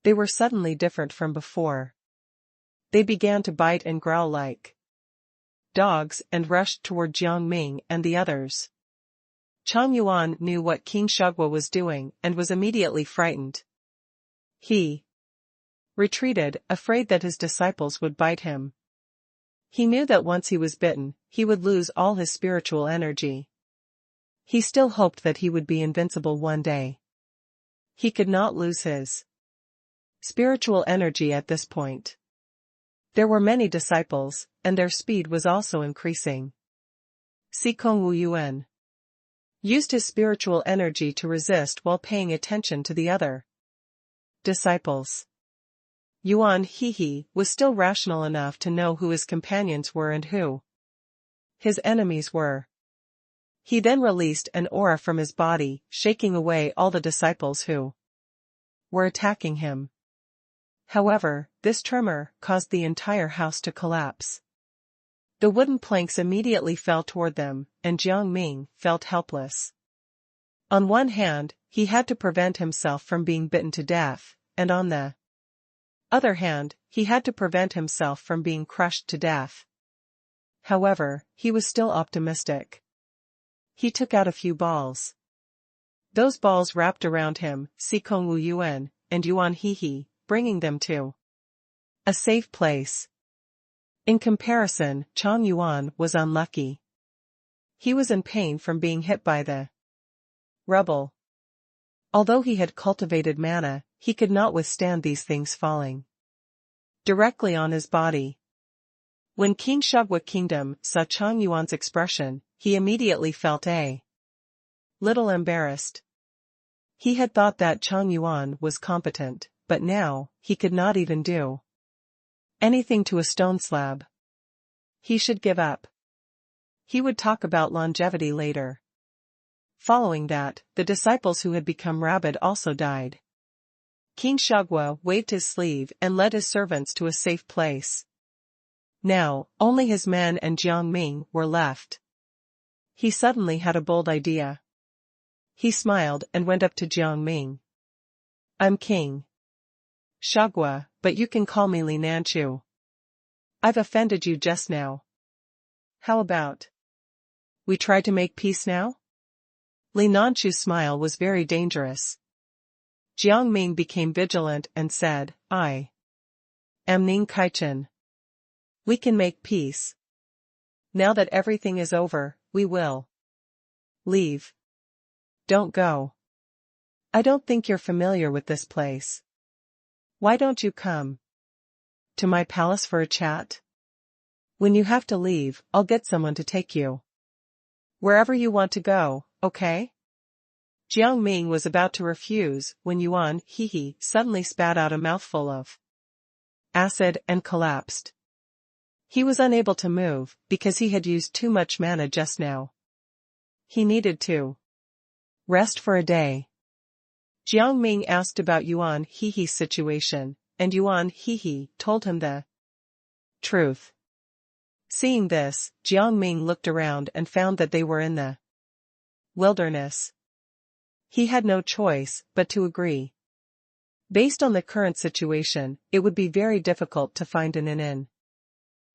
They were suddenly different from before. They began to bite and growl like dogs and rushed toward Jiang Ming and the others. Chang Yuan knew what King Shagwa was doing and was immediately frightened. He retreated, afraid that his disciples would bite him. He knew that once he was bitten, he would lose all his spiritual energy. He still hoped that he would be invincible one day. He could not lose his spiritual energy at this point. There were many disciples, and their speed was also increasing. Sikong Wu Yuan used his spiritual energy to resist while paying attention to the other disciples. Yuan Hehe was still rational enough to know who his companions were and who his enemies were. He then released an aura from his body, shaking away all the disciples who were attacking him. However, this tremor caused the entire house to collapse. The wooden planks immediately fell toward them, and Jiang Ming felt helpless. On one hand, he had to prevent himself from being bitten to death, and on the other hand, he had to prevent himself from being crushed to death. However, he was still optimistic. He took out a few balls. Those balls wrapped around him, Sikong Wu Yuan, and Yuan Hehe, bringing them to a safe place. In comparison, Chang Yuan was unlucky. He was in pain from being hit by the rubble. Although he had cultivated mana, he could not withstand these things falling directly on his body. When King Shagwa Kingdom saw Chang Yuan's expression, he immediately felt a little embarrassed. He had thought that Chang Yuan was competent, but now, he could not even do anything to a stone slab. He should give up. He would talk about longevity later. Following that, the disciples who had become rabid also died. King Shagwa waved his sleeve and led his servants to a safe place. Now, only his men and Jiang Ming were left. He suddenly had a bold idea. He smiled and went up to Jiang Ming. I'm king Shagwa, but you can call me Li Nanchu. I've offended you just now. How about we try to make peace now? Li Nanchu's smile was very dangerous. Jiang Ming became vigilant and said, I am Ning Kaichen. We can make peace. Now that everything is over, we will leave. Don't go. I don't think you're familiar with this place. Why don't you come to my palace for a chat? When you have to leave, I'll get someone to take you wherever you want to go, okay? Jiang Ming was about to refuse when Yuan Hehe suddenly spat out a mouthful of acid and collapsed. He was unable to move because he had used too much mana just now. He needed to rest for a day. Jiang Ming asked about Yuan Hehe's situation, and Yuan Hehe told him the truth. Seeing this, Jiang Ming looked around and found that they were in the wilderness. He had no choice but to agree. Based on the current situation, it would be very difficult to find an inn in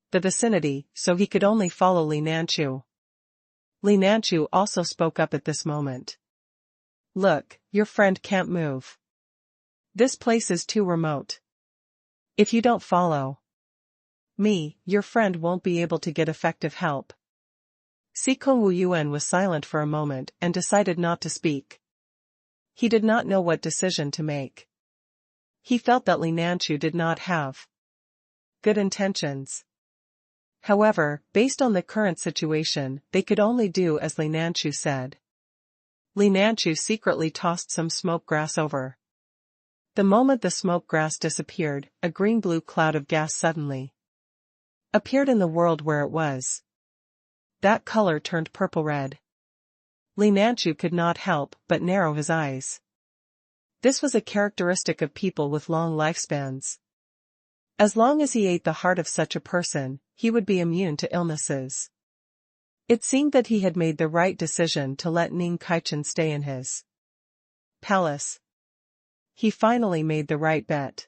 the vicinity, so he could only follow Li Nanchu. Li Nanchu also spoke up at this moment. Look, your friend can't move. This place is too remote. If you don't follow me, your friend won't be able to get effective help. Sikong Wu Yuan was silent for a moment and decided not to speak. He did not know what decision to make. He felt that Li Nanchu did not have good intentions. However, based on the current situation, they could only do as Li Nanchu said. Li Nanchu secretly tossed some smoke grass over. The moment the smoke grass disappeared, a green-blue cloud of gas suddenly appeared in the world where it was. That color turned purple-red. Li Nanchu could not help but narrow his eyes. This was a characteristic of people with long lifespans. As long as he ate the heart of such a person, he would be immune to illnesses. It seemed that he had made the right decision to let Ning Kaichen stay in his palace. He finally made the right bet.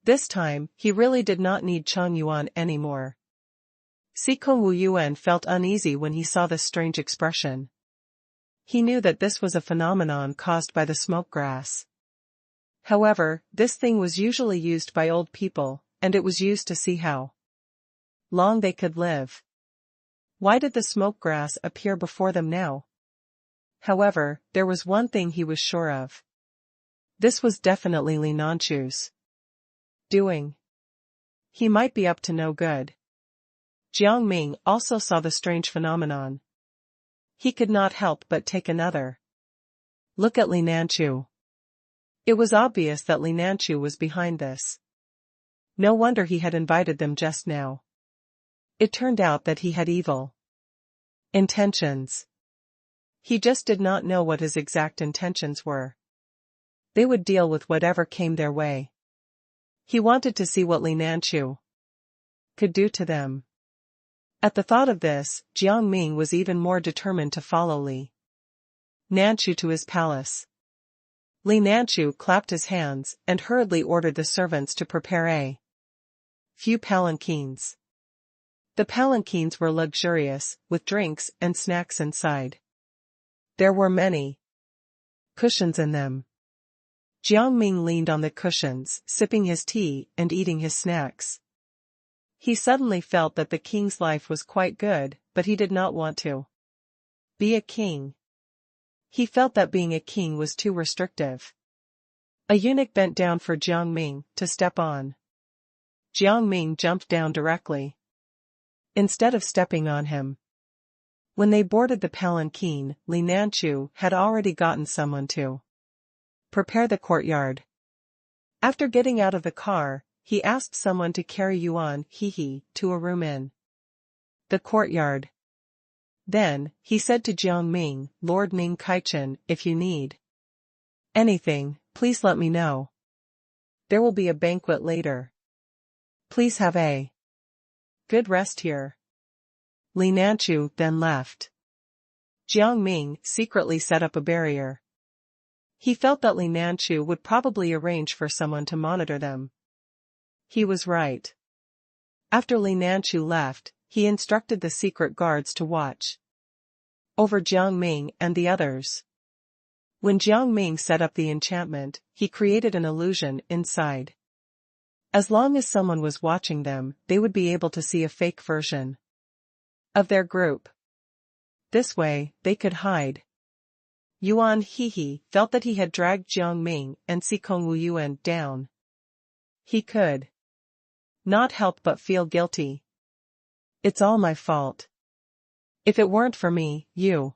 This time, he really did not need Chang Yuan anymore. Sikong Wu Yuan felt uneasy when he saw this strange expression. He knew that this was a phenomenon caused by the smoke grass. However, this thing was usually used by old people, and it was used to see how long they could live. Why did the smoke grass appear before them now? However, there was one thing he was sure of. This was definitely Li Nanchu's doing. He might be up to no good. Jiang Ming also saw the strange phenomenon. He could not help but take another look at Li Nanchu. It was obvious that Li Nanchu was behind this. No wonder he had invited them just now. It turned out that he had evil intentions. He just did not know what his exact intentions were. They would deal with whatever came their way. He wanted to see what Li Nanchu could do to them. At the thought of this, Jiang Ming was even more determined to follow Li Nanchu to his palace. Li Nanchu clapped his hands and hurriedly ordered the servants to prepare a few palanquins. The palanquins were luxurious, with drinks and snacks inside. There were many cushions in them. Jiang Ming leaned on the cushions, sipping his tea and eating his snacks. He suddenly felt that the king's life was quite good, but he did not want to be a king. He felt that being a king was too restrictive. A eunuch bent down for Jiang Ming to step on. Jiang Ming jumped down directly, instead of stepping on him. When they boarded the palanquin, Li Nanchu had already gotten someone to Prepare the courtyard. After getting out of the car, he asked someone to carry Yuan to a room in the courtyard. Then, he said to Jiang Ming, Lord Ming Kaichen, if you need anything, please let me know. There will be a banquet later. Please have a good rest here. Li Nanchu then left. Jiang Ming secretly set up a barrier. He felt that Li Nanchu would probably arrange for someone to monitor them. He was right. After Li Nanchu left, he instructed the secret guards to watch over Jiang Ming and the others. When Jiang Ming set up the enchantment, he created an illusion inside. As long as someone was watching them, they would be able to see a fake version of their group. This way, they could hide. Yuan felt that he had dragged Jiang Ming and Sikong Wu Yuan down. He could not help but feel guilty. It's all my fault. If it weren't for me, you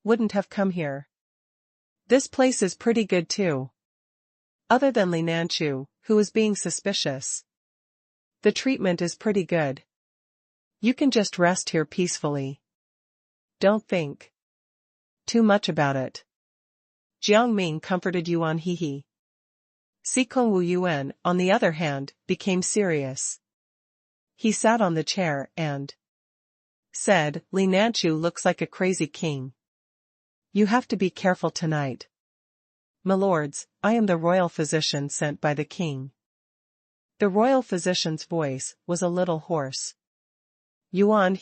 wouldn't have come here. This place is pretty good too. Other than Li Nanchu, who was being suspicious. The treatment is pretty good. You can just rest here peacefully. Don't think too much about it. Jiang Ming comforted Yuan Sikong Wu Yuan, on the other hand, became serious. He sat on the chair and said, Li Nanchu looks like a crazy king. You have to be careful tonight. My lords, I am the royal physician sent by the king. The royal physician's voice was a little hoarse. Yuan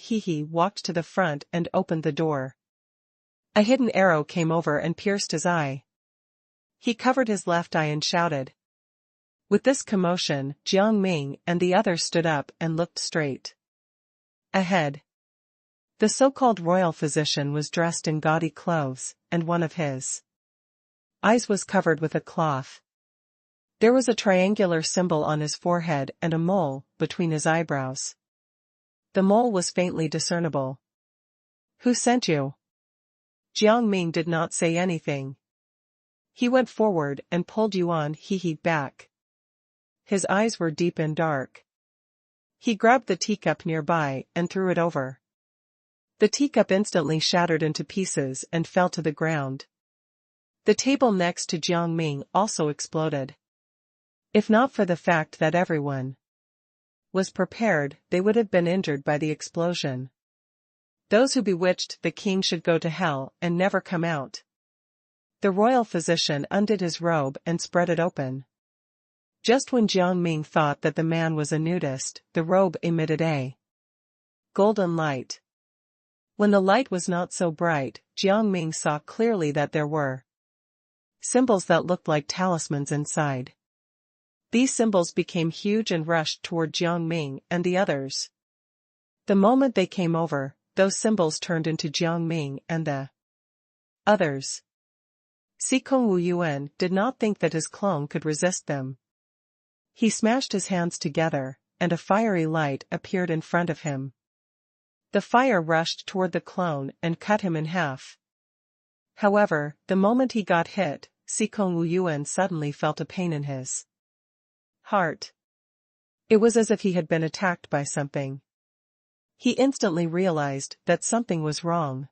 walked to the front and opened the door. A hidden arrow came over and pierced his eye. He covered his left eye and shouted. With this commotion, Jiang Ming and the others stood up and looked straight ahead. The so-called royal physician was dressed in gaudy clothes, and one of his eyes was covered with a cloth. There was a triangular symbol on his forehead and a mole between his eyebrows. The mole was faintly discernible. Who sent you? Jiang Ming did not say anything. He went forward and pulled Yuan back. His eyes were deep and dark. He grabbed the teacup nearby and threw it over. The teacup instantly shattered into pieces and fell to the ground. The table next to Jiang Ming also exploded. If not for the fact that everyone was prepared, they would have been injured by the explosion. Those who bewitched the king should go to hell and never come out. The royal physician undid his robe and spread it open. Just when Jiang Ming thought that the man was a nudist, the robe emitted a golden light. When the light was not so bright, Jiang Ming saw clearly that there were symbols that looked like talismans inside. These symbols became huge and rushed toward Jiang Ming and the others. The moment they came over, those symbols turned into Jiang Ming and the others. Sikong Wu Yuan did not think that his clone could resist them. He smashed his hands together, and a fiery light appeared in front of him. The fire rushed toward the clone and cut him in half. However, the moment he got hit, Sikong Wu Yuan suddenly felt a pain in his heart. It was as if he had been attacked by something. He instantly realized that something was wrong.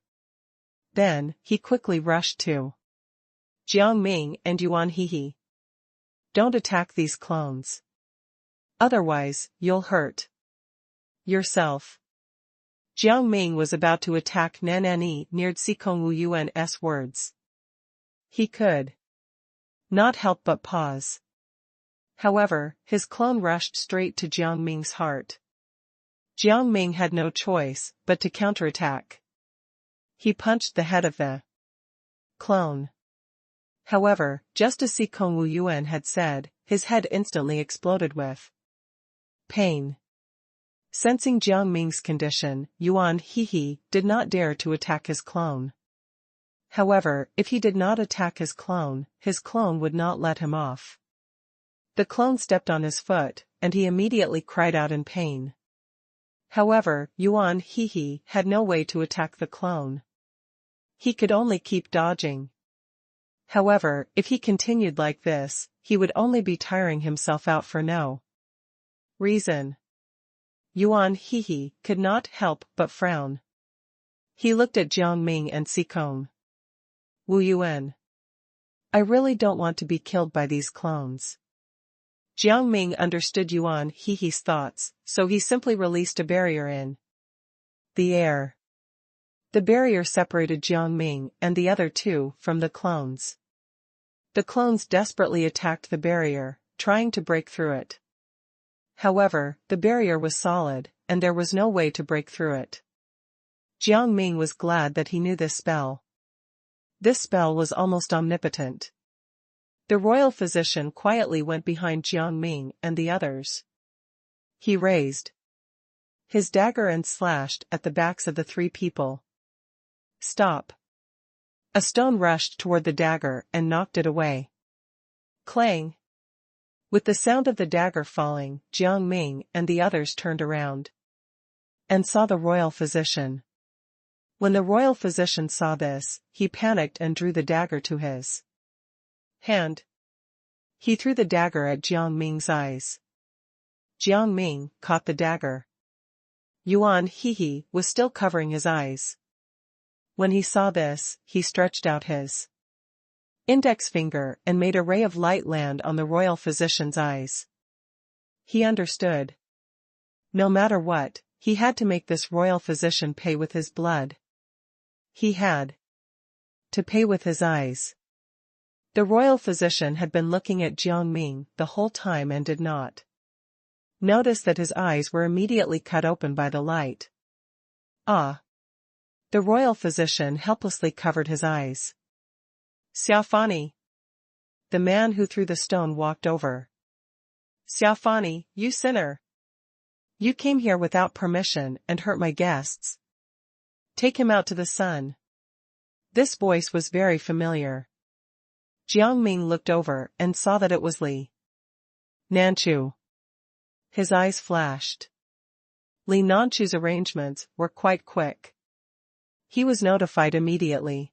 Then, he quickly rushed to Jiang Ming and Yuan Don't attack these clones. Otherwise, you'll hurt yourself. Jiang Ming was about to attack Nanani near Sikong Wu Yuan's words. He could not help but pause. However, his clone rushed straight to Jiang Ming's heart. Jiang Ming had no choice but to counterattack. He punched the head of the clone. However, just as Sikong Wu Yuan had said, his head instantly exploded with pain. Sensing Jiang Ming's condition, Yuan did not dare to attack his clone. However, if he did not attack his clone would not let him off. The clone stepped on his foot, and he immediately cried out in pain. However, Yuan had no way to attack the clone. He could only keep dodging. However, if he continued like this, he would only be tiring himself out for no reason. Yuan Hehe could not help but frown. He looked at Jiang Ming and Sikong. Wu Yuan. I really don't want to be killed by these clones. Jiang Ming understood Yuan Hehe's thoughts, so he simply released a barrier in the air. The barrier separated Jiang Ming and the other two from the clones. The clones desperately attacked the barrier, trying to break through it. However, the barrier was solid, and there was no way to break through it. Jiang Ming was glad that he knew this spell. This spell was almost omnipotent. The royal physician quietly went behind Jiang Ming and the others. He raised his dagger and slashed at the backs of the three people. Stop. A stone rushed toward the dagger and knocked it away. Clang. With the sound of the dagger falling, Jiang Ming and the others turned around and saw the royal physician. When the royal physician saw this, he panicked and drew the dagger to his hand. He threw the dagger at Jiang Ming's eyes. Jiang Ming caught the dagger. Yuan Hehe was still covering his eyes. When he saw this, he stretched out his index finger and made a ray of light land on the royal physician's eyes. He understood. No matter what, he had to make this royal physician pay with his blood. He had to pay with his eyes. The royal physician had been looking at Jiang Ming the whole time and did not notice that his eyes were immediately cut open by the light. Ah! The royal physician helplessly covered his eyes. Xiaofani. The man who threw the stone walked over. Xiaofani, you sinner! You came here without permission and hurt my guests. Take him out to the sun. This voice was very familiar. Jiang Ming looked over and saw that it was Li Nanchu. His eyes flashed. Li Nanchu's arrangements were quite quick. He was notified immediately.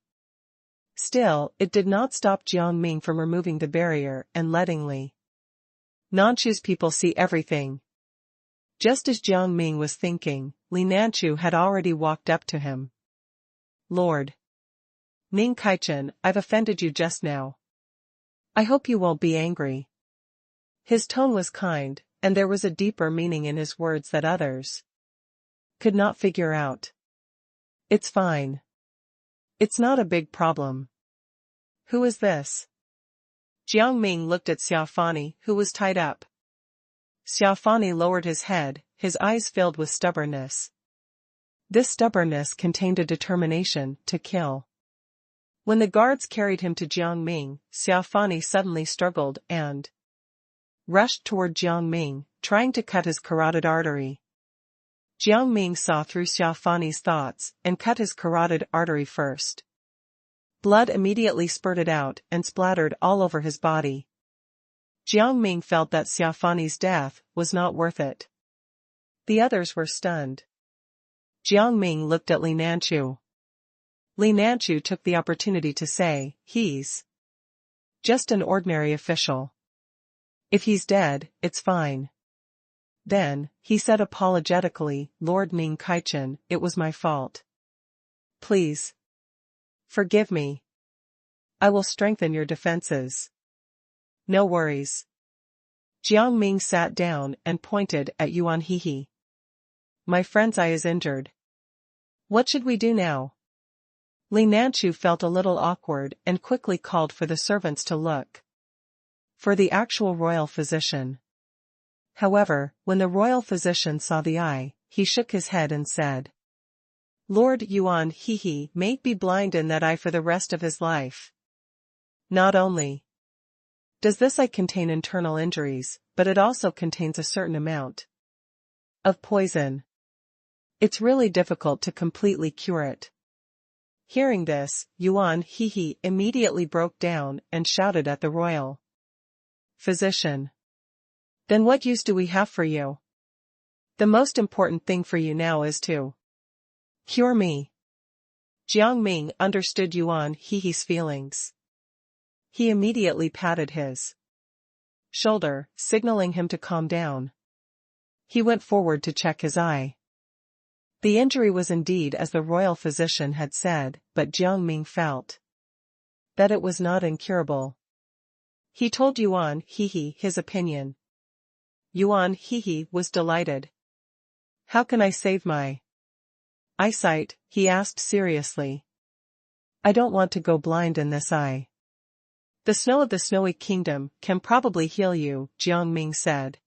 Still, it did not stop Jiang Ming from removing the barrier and letting Li Nanchu's people see everything. Just as Jiang Ming was thinking, Li Nanchu had already walked up to him. Lord Ning Kaichen, I've offended you just now. I hope you won't be angry. His tone was kind, and there was a deeper meaning in his words that others could not figure out. It's fine. It's not a big problem. Who is this? Jiang Ming looked at Xiaofani, who was tied up. Xiaofani lowered his head, his eyes filled with stubbornness. This stubbornness contained a determination to kill. When the guards carried him to Jiang Ming, Xiaofani suddenly struggled and rushed toward Jiang Ming, trying to cut his carotid artery. Jiang Ming saw through Xiaofani's thoughts and cut his carotid artery first. Blood immediately spurted out and splattered all over his body. Jiang Ming felt that Xiaofani's death was not worth it. The others were stunned. Jiang Ming looked at Li Nanchu. Li Nanchu took the opportunity to say, he's just an ordinary official. If he's dead, it's fine. Then, he said apologetically, Lord Ning Kaichen, it was my fault. Please forgive me. I will strengthen your defenses. No worries. Jiang Ming sat down and pointed at Yuan Hehe. My friend's eye is injured. What should we do now? Li Nanchu felt a little awkward and quickly called for the servants to look for the actual royal physician. However, when the royal physician saw the eye, he shook his head and said, Lord Yuan Hehe may be blind in that eye for the rest of his life. Not only does this eye contain internal injuries, but it also contains a certain amount of poison. It's really difficult to completely cure it. Hearing this, Yuan Hehe immediately broke down and shouted at the royal physician. Then what use do we have for you? The most important thing for you now is to cure me. Jiang Ming understood Yuan Hehe's feelings. He immediately patted his shoulder, signaling him to calm down. He went forward to check his eye. The injury was indeed as the royal physician had said, but Jiang Ming felt that it was not incurable. He told Yuan Hehe his opinion. Yuan Hehe was delighted. How can I save my eyesight? He asked seriously. I don't want to go blind in this eye. The snow of the Snowy Kingdom can probably heal you, Jiang Ming said.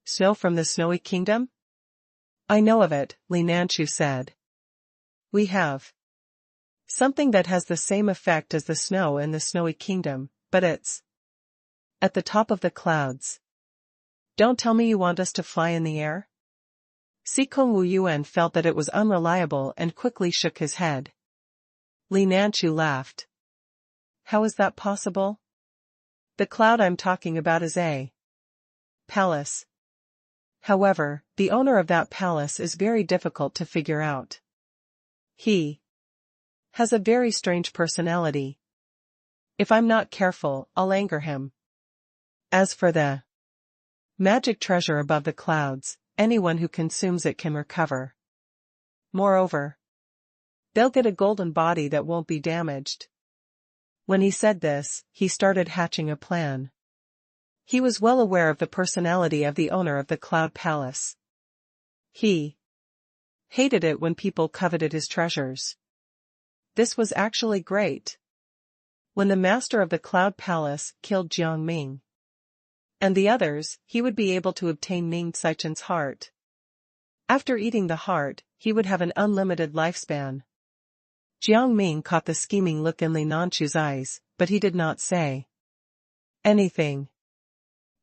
Snow from the Snowy Kingdom? I know of it, Li Nanchu said. We have something that has the same effect as the snow in the Snowy Kingdom, but it's at the top of the clouds. Don't tell me you want us to fly in the air? Sikong Wu Yuan felt that it was unreliable and quickly shook his head. Li Nanchu laughed. How is that possible? The cloud I'm talking about is a palace. However, the owner of that palace is very difficult to figure out. He has a very strange personality. If I'm not careful, I'll anger him. As for the magic treasure above the clouds, anyone who consumes it can recover. Moreover, they'll get a golden body that won't be damaged. When he said this, he started hatching a plan. He was well aware of the personality of the owner of the Cloud Palace. He hated it when people coveted his treasures. This was actually great. When the master of the Cloud Palace killed Jiang Ming and the others, he would be able to obtain Ning Caichen's heart. After eating the heart, he would have an unlimited lifespan. Jiang Ming caught the scheming look in Li Nanchu's eyes, but he did not say anything.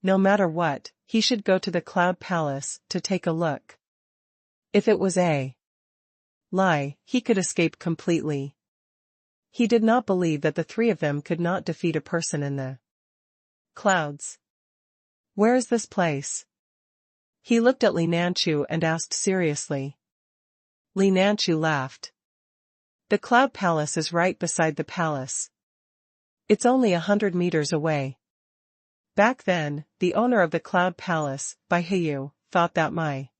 No matter what, he should go to the Cloud Palace to take a look. If it was a lie, he could escape completely. He did not believe that the three of them could not defeat a person in the clouds. Where is this place? He looked at Li Nanchu and asked seriously. Li Nanchu laughed. The Cloud Palace is right beside the palace. It's only 100 meters away. Back then, the owner of the Cloud Palace, Bai Heyu, thought that my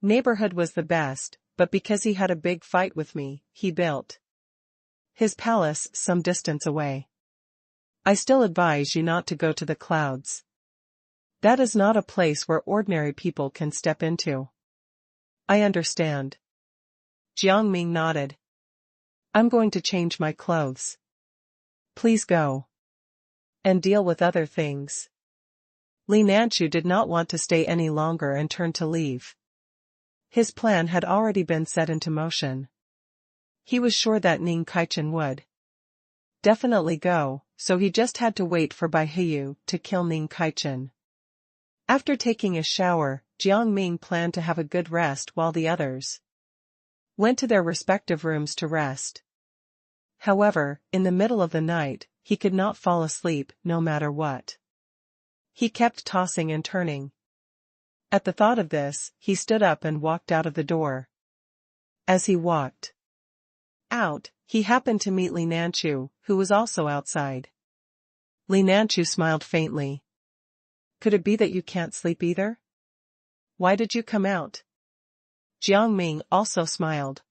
neighborhood was the best, but because he had a big fight with me, he built his palace some distance away. I still advise you not to go to the clouds. That is not a place where ordinary people can step into. I understand. Jiang Ming nodded. I'm going to change my clothes. Please go and deal with other things. Li Nanchu did not want to stay any longer and turned to leave. His plan had already been set into motion. He was sure that Ning Caichen would definitely go, so he just had to wait for Bai Heyu to kill Ning Caichen. After taking a shower, Jiang Ming planned to have a good rest while the others went to their respective rooms to rest. However, in the middle of the night, he could not fall asleep no matter what. He kept tossing and turning. At the thought of this, he stood up and walked out of the door. As he walked out, he happened to meet Li Nanchu, who was also outside. Li Nanchu smiled faintly. Could it be that you can't sleep either? Why did you come out? Jiang Ming also smiled.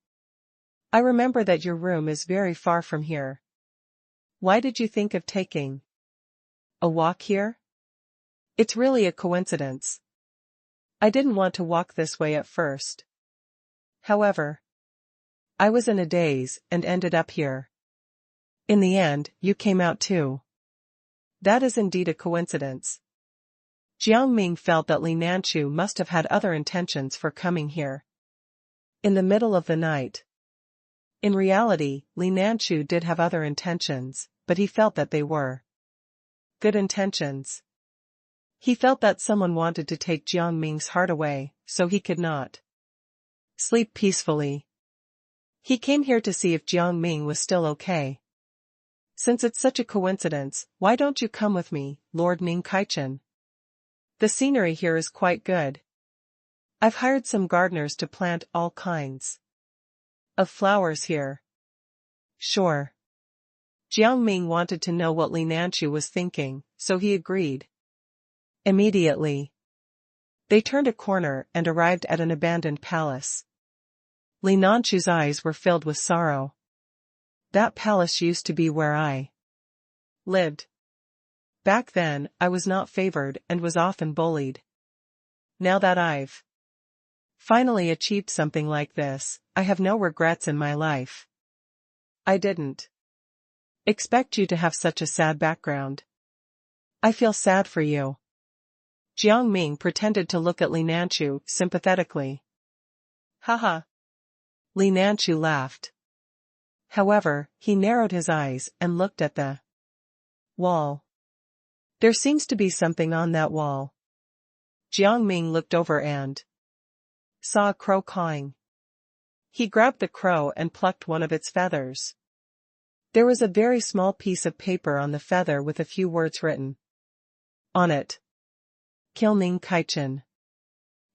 I remember that your room is very far from here. Why did you think of taking a walk here? It's really a coincidence. I didn't want to walk this way at first. However, I was in a daze and ended up here. In the end, you came out too. That is indeed a coincidence. Jiang Ming felt that Li Nanchu must have had other intentions for coming here in the middle of the night. In reality, Li Nanchu did have other intentions, but he felt that they were good intentions. He felt that someone wanted to take Jiang Ming's heart away, so he could not sleep peacefully. He came here to see if Jiang Ming was still okay. Since it's such a coincidence, why don't you come with me, Lord Ning Caichen? The scenery here is quite good. I've hired some gardeners to plant all kinds of flowers here. Sure. Jiang Ming wanted to know what Li Nanchu was thinking, so he agreed. Immediately, they turned a corner and arrived at an abandoned palace. Li Nanchu's eyes were filled with sorrow. That palace used to be where I lived. Back then, I was not favored and was often bullied. Now that I've finally achieved something like this, I have no regrets in my life. I didn't expect you to have such a sad background. I feel sad for you. Jiang Ming pretended to look at Li Nanchu sympathetically. Haha. Li Nanchu laughed. However, he narrowed his eyes and looked at the wall. There seems to be something on that wall. Jiang Ming looked over and saw a crow cawing. He grabbed the crow and plucked one of its feathers. There was a very small piece of paper on the feather with a few words written on it. Kill Ning Kaichen.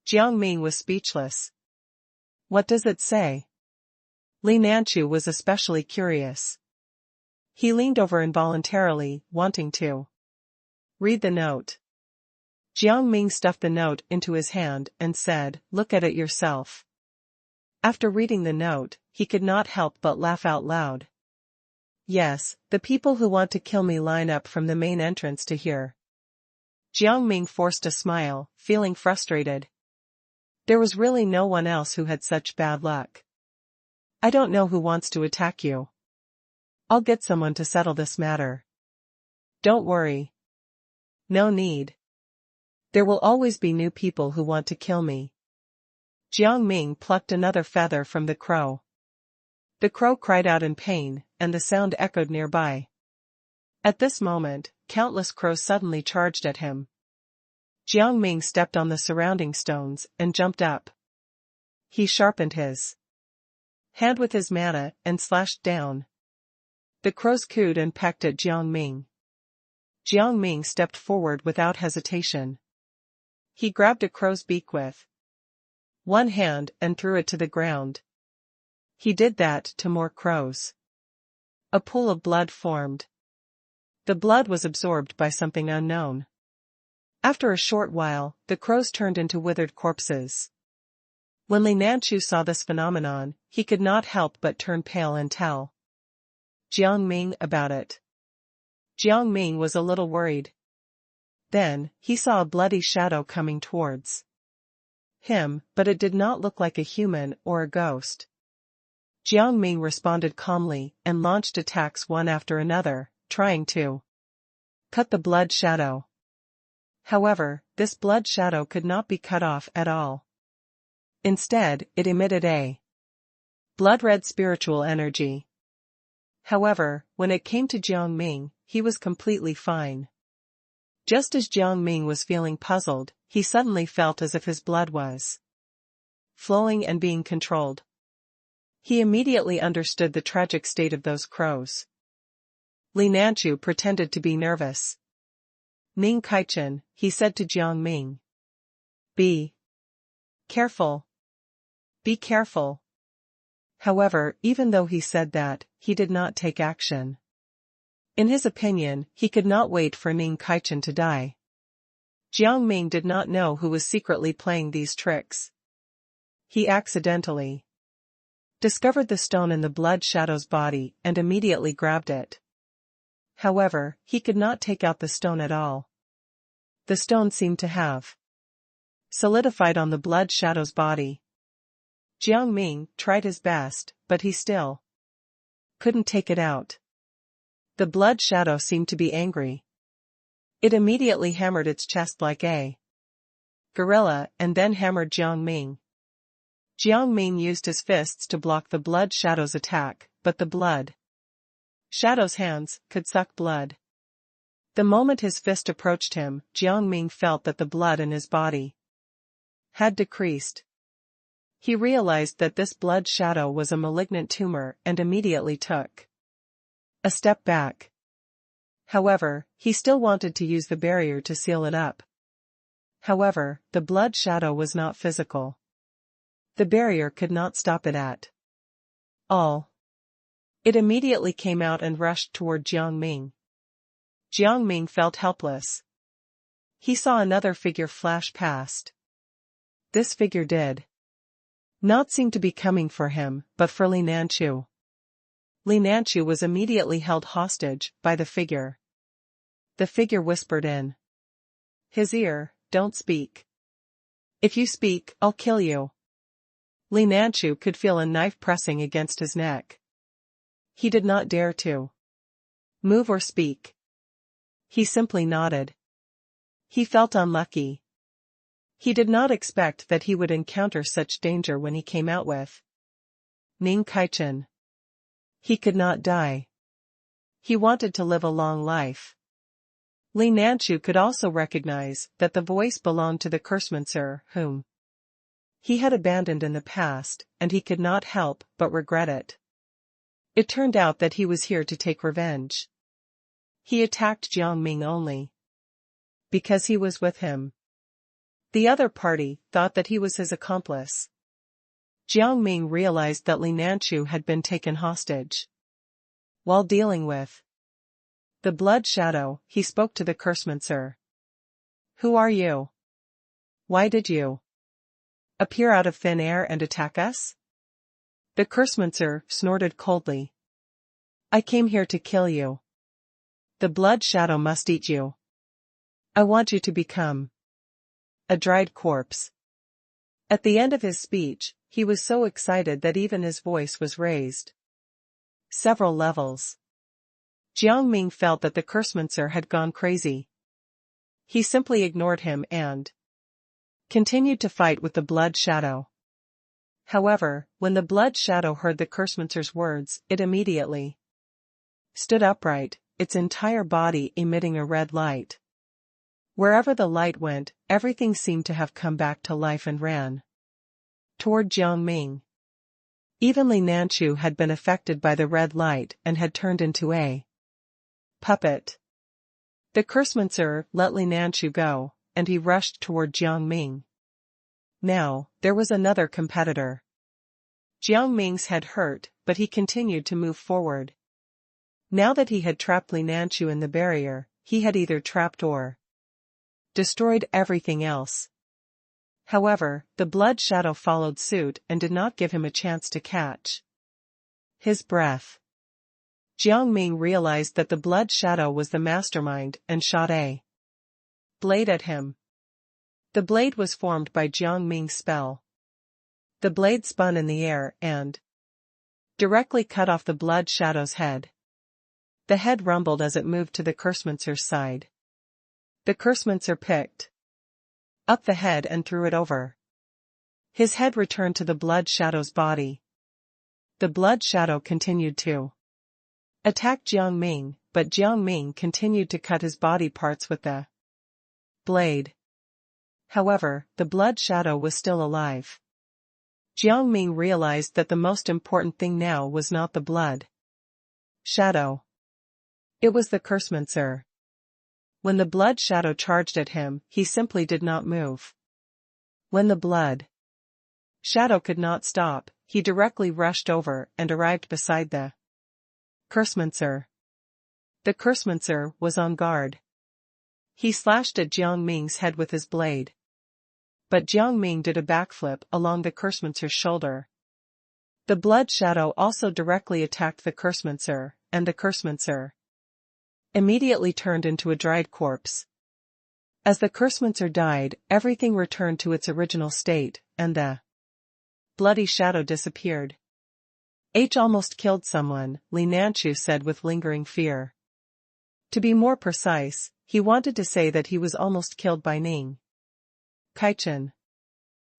Jiang Ming was speechless. What does it say? Li Nanchu was especially curious. He leaned over involuntarily, wanting to read the note. Jiang Ming stuffed the note into his hand and said, "Look at it yourself." After reading the note, he could not help but laugh out loud. Yes, the people who want to kill me line up from the main entrance to here. Jiang Ming forced a smile, feeling frustrated. There was really no one else who had such bad luck. I don't know who wants to attack you. I'll get someone to settle this matter. Don't worry. No need. There will always be new people who want to kill me. Jiang Ming plucked another feather from the crow. The crow cried out in pain, and the sound echoed nearby. At this moment, countless crows suddenly charged at him. Jiang Ming stepped on the surrounding stones and jumped up. He sharpened his hand with his mana and slashed down. The crows cooed and pecked at Jiang Ming. Jiang Ming stepped forward without hesitation. He grabbed a crow's beak with one hand and threw it to the ground. He did that to more crows. A pool of blood formed. The blood was absorbed by something unknown. After a short while, the crows turned into withered corpses. When Li Nanchu saw this phenomenon, he could not help but turn pale and tell Jiang Ming about it. Jiang Ming was a little worried. Then, he saw a bloody shadow coming towards him, but it did not look like a human or a ghost. Jiang Ming responded calmly and launched attacks one after another, trying to cut the blood shadow. However, this blood shadow could not be cut off at all. Instead, it emitted a blood-red spiritual energy. However, when it came to Jiang Ming, he was completely fine. Just as Jiang Ming was feeling puzzled, he suddenly felt as if his blood was flowing and being controlled. He immediately understood the tragic state of those crows. Li Nanchu pretended to be nervous. Ning Kaichen, he said to Jiang Ming. Be careful. Be careful. However, even though he said that, he did not take action. In his opinion, he could not wait for Ning Kaichen to die. Jiang Ming did not know who was secretly playing these tricks. He accidentally discovered the stone in the blood shadow's body and immediately grabbed it. However, he could not take out the stone at all. The stone seemed to have solidified on the blood shadow's body. Jiang Ming tried his best, but he still couldn't take it out. The blood shadow seemed to be angry. It immediately hammered its chest like a gorilla and then hammered Jiang Ming. Jiang Ming used his fists to block the blood shadow's attack, but the blood shadow's hands could suck blood. The moment his fist approached him, Jiang Ming felt that the blood in his body had decreased. He realized that this blood shadow was a malignant tumor and immediately took a step back. However, he still wanted to use the barrier to seal it up. However, the blood shadow was not physical. The barrier could not stop it at all. It immediately came out and rushed toward Jiang Ming. Jiang Ming felt helpless. He saw another figure flash past. This figure did not seem to be coming for him, but for Li Nanchu. Li Nanchu was immediately held hostage by the figure. The figure whispered in his ear, "Don't speak. If you speak, I'll kill you." Li Nanchu could feel a knife pressing against his neck. He did not dare to move or speak. He simply nodded. He felt unlucky. He did not expect that he would encounter such danger when he came out with Ning Kaichen. He could not die. He wanted to live a long life. Li Nanchu could also recognize that the voice belonged to the Cursemansur, whom he had abandoned in the past, and he could not help but regret it. It turned out that he was here to take revenge. He attacked Jiang Ming only because he was with him. The other party thought that he was his accomplice. Jiang Ming realized that Li Nanchu had been taken hostage. While dealing with the blood shadow, he spoke to the Cursemansur. "Who are you? Why did you appear out of thin air and attack us?" The Cursemansur snorted coldly. "I came here to kill you. The blood shadow must eat you. I want you to become a dried corpse." At the end of his speech, he was so excited that even his voice was raised several levels. Jiang Ming felt that the Cursemansur had gone crazy. He simply ignored him and continued to fight with the blood shadow. However, when the blood shadow heard the Cursemansur's words, it immediately stood upright, its entire body emitting a red light. Wherever the light went, everything seemed to have come back to life and ran toward Jiang Ming. Even Li Nanchu had been affected by the red light and had turned into a puppet. The Cursemansur let Li Nanchu go, and he rushed toward Jiang Ming. Now, there was another competitor. Jiang Ming's head hurt, but he continued to move forward. Now that he had trapped Li Nanchu in the barrier, he had either trapped or destroyed everything else. However, the blood shadow followed suit and did not give him a chance to catch his breath. Jiang Ming realized that the blood shadow was the mastermind and shot a blade at him. The blade was formed by Jiang Ming's spell. The blade spun in the air and directly cut off the blood shadow's head. The head rumbled as it moved to the Cursemansur's side. The Cursemansur picked up the head and threw it over. His head returned to the blood shadow's body. The blood shadow continued to attack Jiang Ming, but Jiang Ming continued to cut his body parts with the blade. However, the blood shadow was still alive. Jiang Ming realized that the most important thing now was not the blood shadow. It was the Cursemansur. When the blood shadow charged at him, he simply did not move. When the blood shadow could not stop, he directly rushed over and arrived beside the Cursemansur. The Cursemansur was on guard. He slashed at Jiang Ming's head with his blade. But Jiang Ming did a backflip along the Cursemansur's shoulder. The blood shadow also directly attacked the Cursemansur, and the Cursemansur immediately turned into a dried corpse. As the Cursemansur died, everything returned to its original state, and the bloody shadow disappeared. "H almost killed someone," Li Nanchu said with lingering fear. To be more precise, he wanted to say that he was almost killed by Ning Kaichen.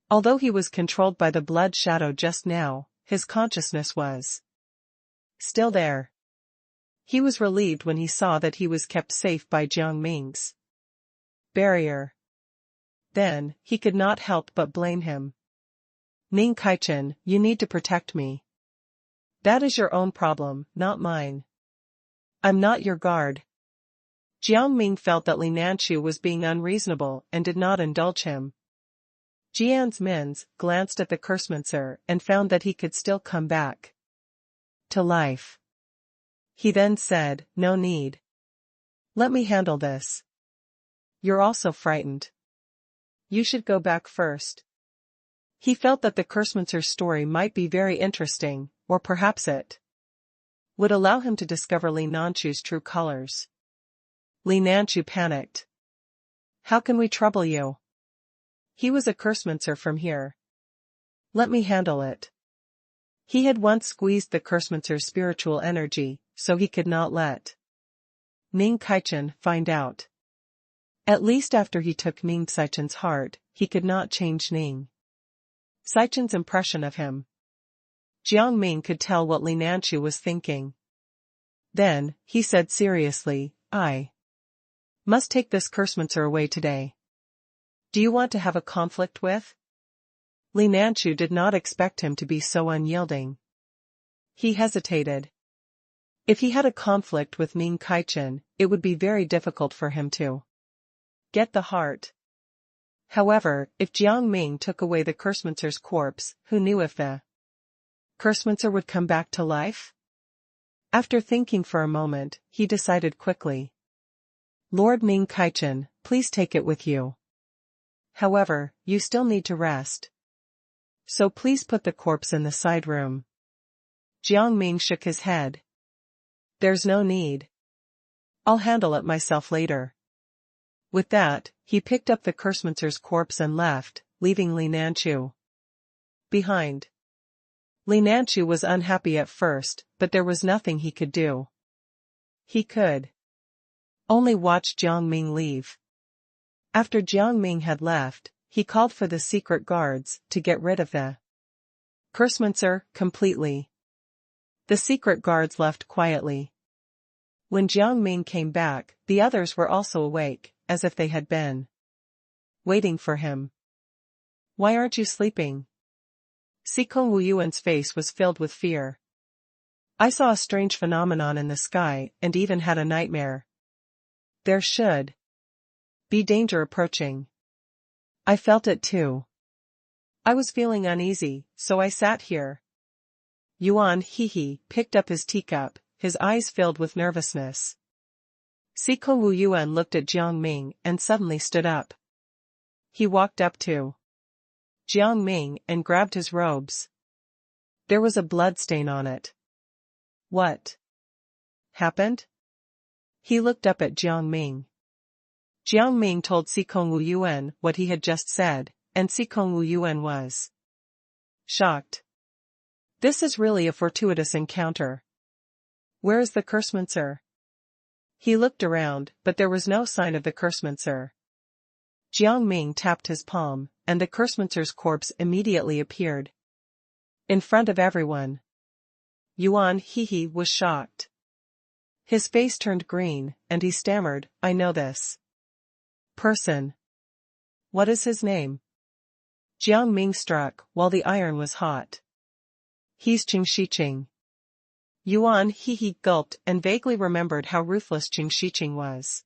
Although he was controlled by the blood shadow just now, his consciousness was still there. He was relieved when he saw that he was kept safe by Jiang Ming's barrier. Then, he could not help but blame him. "Ning Kaichen, you need to protect me. That is your own problem, not mine. I'm not your guard." Jiang Ming felt that Li Nanchu was being unreasonable and did not indulge him. Jiang Ming glanced at the Cursemansur and found that he could still come back to life. He then said, "No need. Let me handle this. You're also frightened. You should go back first." He felt that the Cursemaster's story might be very interesting, or perhaps it would allow him to discover Li Nanchu's true colors. Li Nanchu panicked. "How can we trouble you? He was a Cursemaster from here. Let me handle it." He had once squeezed the Cursemaster's spiritual energy, so he could not let Ming Kaichen find out. At least after he took Ming Saichen's heart, he could not change Ning Saichen's impression of him. Jiang Ming could tell what Li Nanchu was thinking. Then, he said seriously, "I must take this Cursemaster away today. Do you want to have a conflict with?" Li Nanchu did not expect him to be so unyielding. He hesitated. If he had a conflict with Ming Kaichen, it would be very difficult for him to get the heart. However, if Jiang Ming took away the Cursemaster's corpse, who knew if the Cursemaster would come back to life? After thinking for a moment, he decided quickly. "Lord Ming Kaichen, please take it with you. However, you still need to rest. So please put the corpse in the side room." Jiang Ming shook his head. "There's no need. I'll handle it myself later." With that, he picked up the Cursemaster's corpse and left, leaving Li Nanchu behind. Li Nanchu was unhappy at first, but there was nothing he could do. He could only watch Jiang Ming leave. After Jiang Ming had left, he called for the secret guards to get rid of the Cursemaster completely. The secret guards left quietly. When Jiang Ming came back, the others were also awake, as if they had been waiting for him. "Why aren't you sleeping?" Sikong Wuyuan's face was filled with fear. "I saw a strange phenomenon in the sky and even had a nightmare. There should be danger approaching. I felt it too. I was feeling uneasy, so I sat here." Yuan Hehe picked up his teacup, his eyes filled with nervousness. Sikong Wuyuan looked at Jiang Ming and suddenly stood up. He walked up to Jiang Ming and grabbed his robes. There was a blood stain on it. "What happened?" He looked up at Jiang Ming. Jiang Ming told Sikong Wuyuan what he had just said, and Sikong Wuyuan was shocked. "This is really a fortuitous encounter. Where is the Cursemaster?" He looked around, but there was no sign of the Cursemaster. Jiang Ming tapped his palm, and the Cursemaster's corpse immediately appeared in front of everyone. Yuan Hehe was shocked. His face turned green, and he stammered, "I know this person. What is his name?" Jiang Ming struck while the iron was hot. "He's Qing Shiqing." Yuan Hehe gulped and vaguely remembered how ruthless Qing Shiqing was.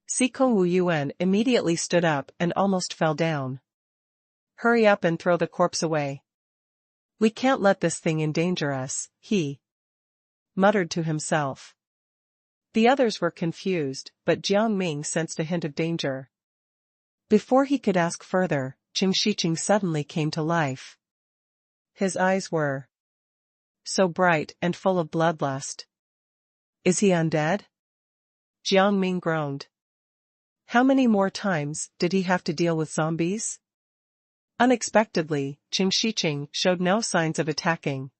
Sikong Wuyuan immediately stood up and almost fell down. "Hurry up and throw the corpse away. We can't let this thing endanger us," he muttered to himself. The others were confused, but Jiang Ming sensed a hint of danger. Before he could ask further, Qing Shiqing suddenly came to life. His eyes were so bright and full of bloodlust. "Is he undead?" Jiang Ming groaned. How many more times did he have to deal with zombies? Unexpectedly, Qing Shiqing showed no signs of attacking.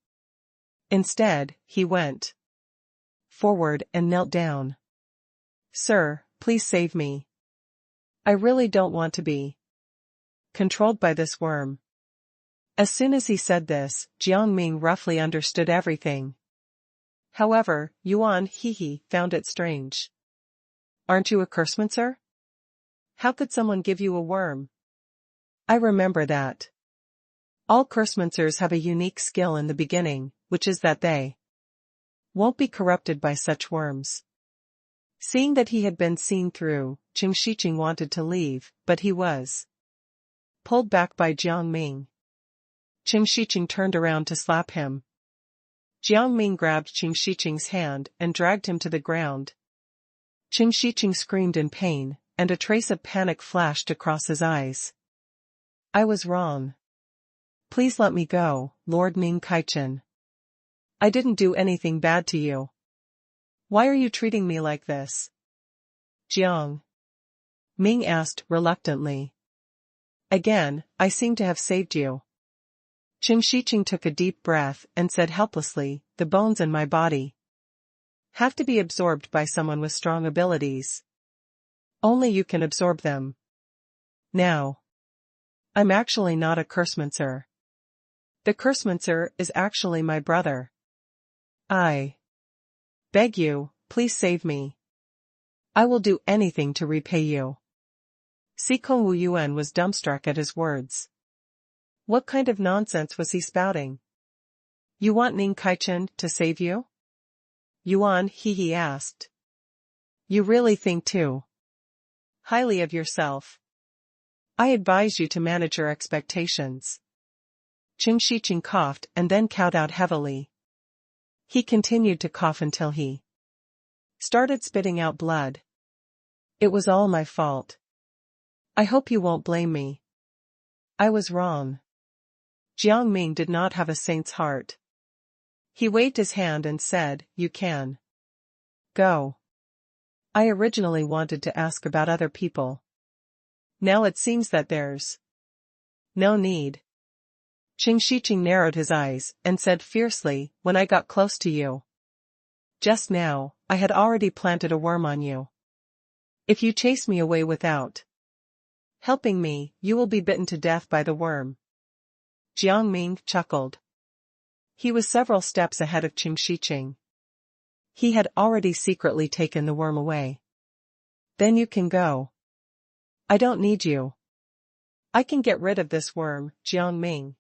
Instead, he went forward and knelt down. "Sir, please save me. I really don't want to be controlled by this worm." As soon as he said this, Jiang Ming roughly understood everything. However, Yuan Hehe found it strange. "Aren't you a Cursemaster? How could someone give you a worm?" "I remember that. All Cursemasters have a unique skill in the beginning, which is that they won't be corrupted by such worms." Seeing that he had been seen through, Qing Shiqing wanted to leave, but he was pulled back by Jiang Ming. Qing Shiqing turned around to slap him. Jiang Ming grabbed Qing Shiqing's hand and dragged him to the ground. Qing Shiqing screamed in pain, and a trace of panic flashed across his eyes. I was wrong. Please let me go, Lord Ning Kaichen. I didn't do anything bad to you. Why are you treating me like this? Jiang Ming asked reluctantly. Again, I seem to have saved you. Qing Shiqing took a deep breath and said helplessly, the bones in my body have to be absorbed by someone with strong abilities. Only you can absorb them. Now. I'm actually not a cursemancer. The cursemancer is actually my brother. I beg you, please save me. I will do anything to repay you. Sikong Wu Yuan was dumbstruck at his words. What kind of nonsense was he spouting? You want Ning Kaichen to save you? Yuan he asked. You really think too highly of yourself. I advise you to manage your expectations. Qing Shiqing coughed and then cowed out heavily. He continued to cough until he started spitting out blood. It was all my fault. I hope you won't blame me. I was wrong. Jiang Ming did not have a saint's heart. He waved his hand and said, you can go. I originally wanted to ask about other people. Now it seems that there's no need. Qing Shiqing narrowed his eyes and said fiercely, when I got close to you just now, I had already planted a worm on you. If you chase me away without helping me, you will be bitten to death by the worm. Jiang Ming chuckled. He was several steps ahead of Qing Shiqing. He had already secretly taken the worm away. Then you can go. I don't need you. I can get rid of this worm, Jiang Ming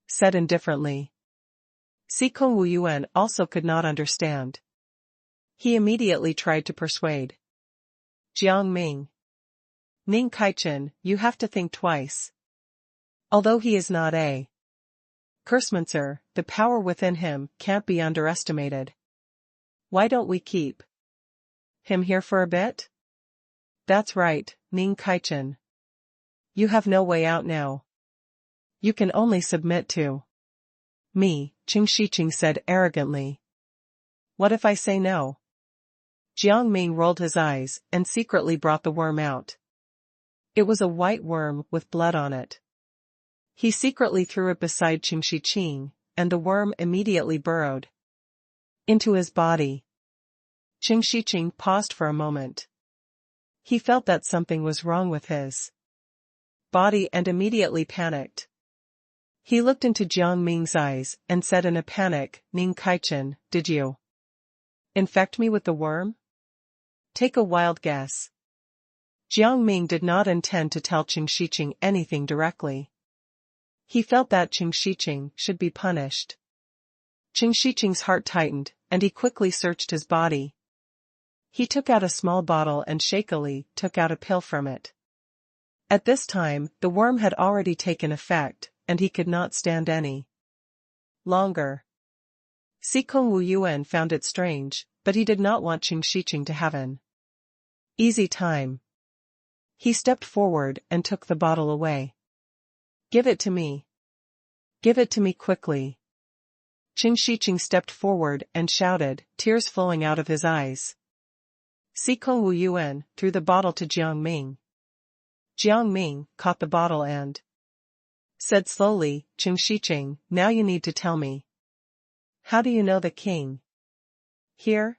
said indifferently. Sikong Wu Yuan also could not understand. He immediately tried to persuade Jiang Ming. Ning Kaichen, you have to think twice. Although he is not a cursemancer, the power within him can't be underestimated. Why don't we keep him here for a bit? That's right, Ning Kaichen. You have no way out now. You can only submit to me, Qing Shiqing said arrogantly. What if I say no? Jiang Ming rolled his eyes and secretly brought the worm out. It was a white worm with blood on it. He secretly threw it beside Qing Shiqing, and the worm immediately burrowed into his body. Qing Shiqing paused for a moment. He felt that something was wrong with his body and immediately panicked. He looked into Jiang Ming's eyes and said in a panic, Ning Kaichen, did you infect me with the worm? Take a wild guess. Jiang Ming did not intend to tell Qing Shiqing anything directly. He felt that Qing Shiqing should be punished. Qing Shiqing's heart tightened, and he quickly searched his body. He took out a small bottle and shakily took out a pill from it. At this time, the worm had already taken effect, and he could not stand any longer. Sikong Wu Yuan found it strange, but he did not want Qing Shiqing to have an easy time. He stepped forward and took the bottle away. Give it to me. Give it to me quickly. Qing Shiqing stepped forward and shouted, tears flowing out of his eyes. Sikong Wu Yuan threw the bottle to Jiang Ming. Jiang Ming caught the bottle and said slowly, Qing Shiqing, now you need to tell me. How do you know the king? Here?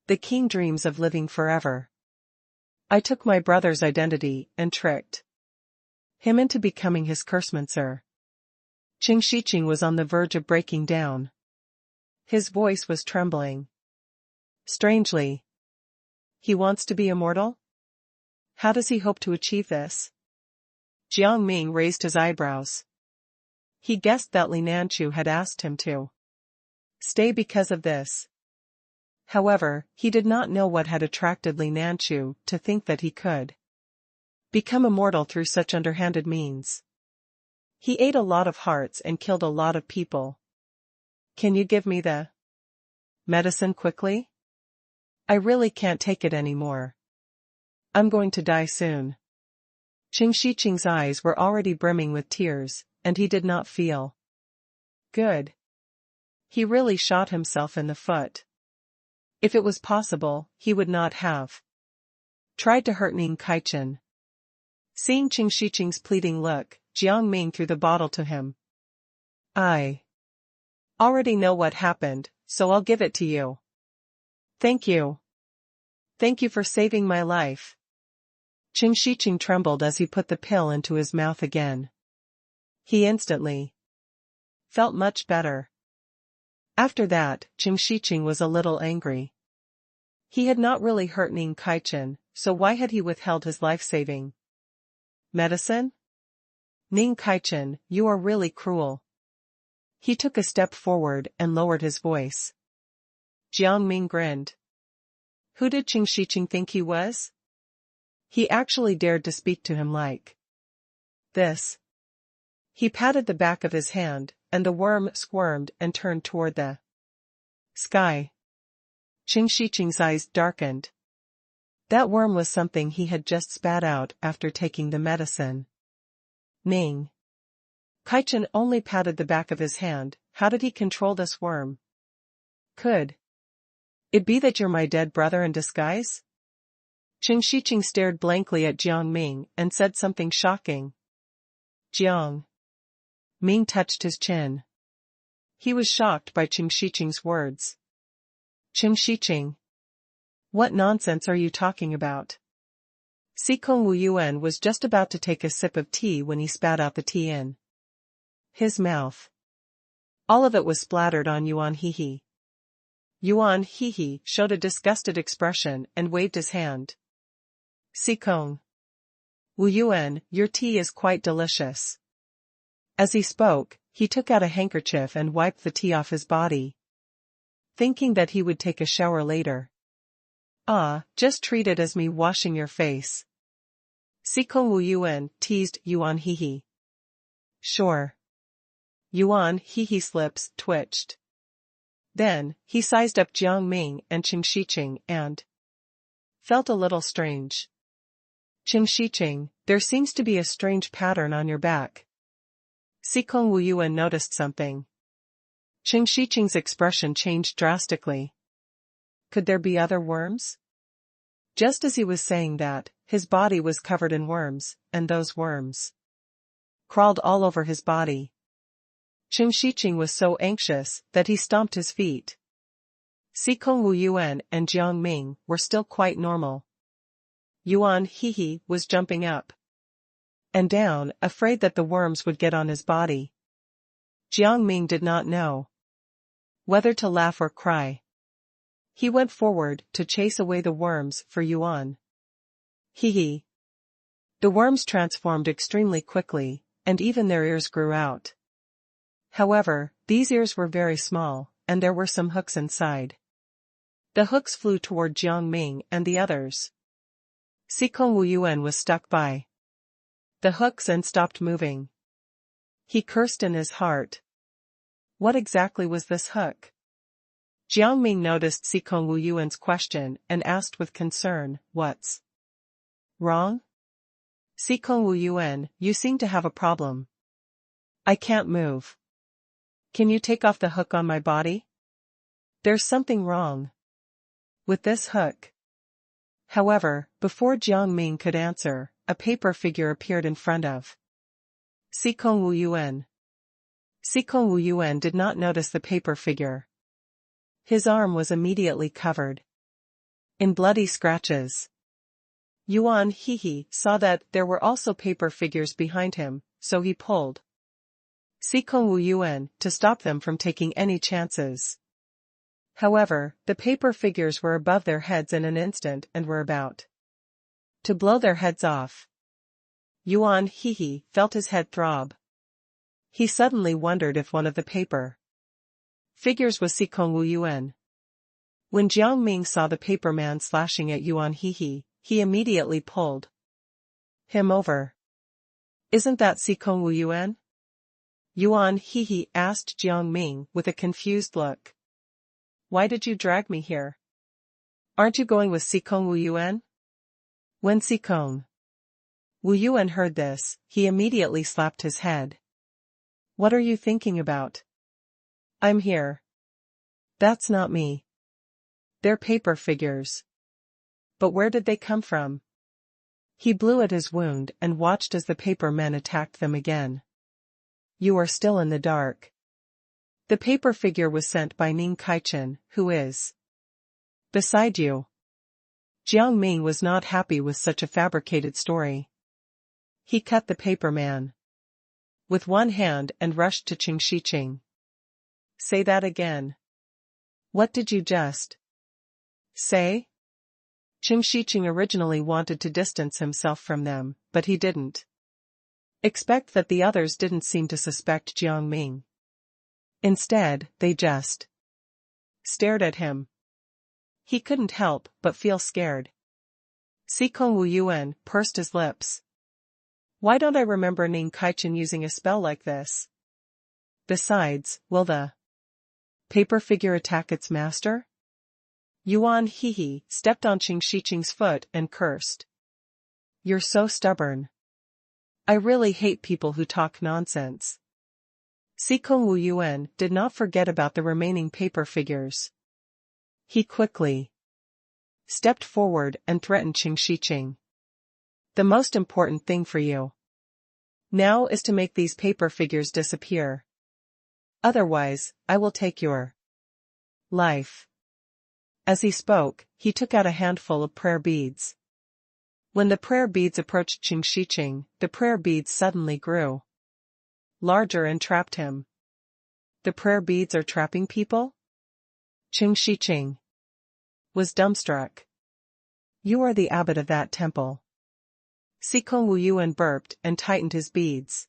The king dreams of living forever. I took my brother's identity and tricked him into becoming his cursemancer. Qing Shiqing was on the verge of breaking down. His voice was trembling. Strangely. He wants to be immortal? How does he hope to achieve this? Jiang Ming raised his eyebrows. He guessed that Li Nanchu had asked him to stay because of this. However, he did not know what had attracted Li Nanchu to think that he could become immortal through such underhanded means. He ate a lot of hearts and killed a lot of people. Can you give me the medicine quickly? I really can't take it anymore. I'm going to die soon. Qing Shiqing's eyes were already brimming with tears, and he did not feel good. He really shot himself in the foot. If it was possible, he would not have tried to hurt Ning Kaichen. Seeing Qing Shiqing's pleading look, Jiang Ming threw the bottle to him. I already know what happened, so I'll give it to you. Thank you. Thank you for saving my life. Qing Shiqing trembled as he put the pill into his mouth again. He instantly felt much better. After that, Qing Shiqing was a little angry. He had not really hurt Ning Kaichen, so why had he withheld his life-saving medicine? Ning Kaichen, you are really cruel. He took a step forward and lowered his voice. Jiang Ming grinned. Who did Qing Shiqing think he was? He actually dared to speak to him like this. He patted the back of his hand, and the worm squirmed and turned toward the sky. Qing Shiqing's eyes darkened. That worm was something he had just spat out after taking the medicine. Ning Kaichen only patted the back of his hand. How did he control this worm? Could it be that you're my dead brother in disguise? Qing Shiqing stared blankly at Jiang Ming and said something shocking. Jiang Ming touched his chin. He was shocked by Qing Shiqing's words. Qing Shiqing, what nonsense are you talking about? Sikong Wu Yuan was just about to take a sip of tea when he spat out the tea in his mouth. All of it was splattered on Yuan Hehe. Yuan Hehe showed a disgusted expression and waved his hand. Sikong Wu Yuan, your tea is quite delicious. As he spoke, he took out a handkerchief and wiped the tea off his body, thinking that he would take a shower later. Ah, just treat it as me washing your face. Sikong Wu Yuan teased Yuan Hehe. Sure. Yuan Hehe's lips twitched. Then, he sized up Jiang Ming and Qing Shiqing and felt a little strange. Qing Shiqing, there seems to be a strange pattern on your back. Sikong Wu Yuan noticed something. Qing Shiqing's expression changed drastically. Could there be other worms? Just as he was saying that, his body was covered in worms, and those worms crawled all over his body. Qing Shiqing was so anxious that he stomped his feet. Sikong Wu Yuan and Jiang Ming were still quite normal. Yuan Hehe was jumping up and down, afraid that the worms would get on his body. Jiang Ming did not know whether to laugh or cry. He went forward to chase away the worms for Yuan Hehe. The worms transformed extremely quickly, and even their ears grew out. However, these ears were very small, and there were some hooks inside. The hooks flew toward Jiang Ming and the others. Sikong Wu Yuan was stuck by the hooks and stopped moving. He cursed in his heart. What exactly was this hook? Jiang Ming noticed Sikong Wu Yuan's question and asked with concern, what's wrong? Sikong Wu Yuan, you seem to have a problem. I can't move. Can you take off the hook on my body? There's something wrong with this hook. However, before Jiang Ming could answer, a paper figure appeared in front of Sikong Wu Yuan. Sikong Wu Yuan did not notice the paper figure. His arm was immediately covered in bloody scratches. Yuan Hehe saw that there were also paper figures behind him, so he pulled Sikong Wu Yuan to stop them from taking any chances. However, the paper figures were above their heads in an instant and were about to blow their heads off. Yuan Hehe felt his head throb. He suddenly wondered if one of the paper figures was Sikong Wu Yuan. When Jiang Ming saw the paper man slashing at Yuan Hehe, he immediately pulled him over. Isn't that Sikong Wu Yuan? Yuan Hehe asked Jiang Ming with a confused look. Why did you drag me here? Aren't you going with Sikong Wu Yuan? When Sikong Wu Yuan heard this, he immediately slapped his head. What are you thinking about? I'm here. That's not me. They're paper figures. But where did they come from? He blew at his wound and watched as the paper men attacked them again. You are still in the dark. The paper figure was sent by Ning Kaichen, who is beside you. Jiang Ming was not happy with such a fabricated story. He cut the paper man with one hand and rushed to Qing Shiqing. Say that again. What did you just say? Qing Shiqing originally wanted to distance himself from them, but he didn't expect that the others didn't seem to suspect Jiang Ming. Instead, they just stared at him. He couldn't help but feel scared. Sikong Wu Yuan pursed his lips. Why don't I remember Ning Kaichen using a spell like this? Besides, will the paper figure attack its master? Yuan Hehe stepped on Qing Shiqing's foot and cursed. You're so stubborn. I really hate people who talk nonsense. Sikong Wu Yuan did not forget about the remaining paper figures. He quickly stepped forward and threatened Qing Shiqing. The most important thing for you now is to make these paper figures disappear. Otherwise, I will take your life. As he spoke, he took out a handful of prayer beads. When the prayer beads approached Qing Shiqing, the prayer beads suddenly grew larger and trapped him. The prayer beads are trapping people? Qing Shiqing was dumbstruck. You are the abbot of that temple. Sikong Wu Yuan burped and tightened his beads.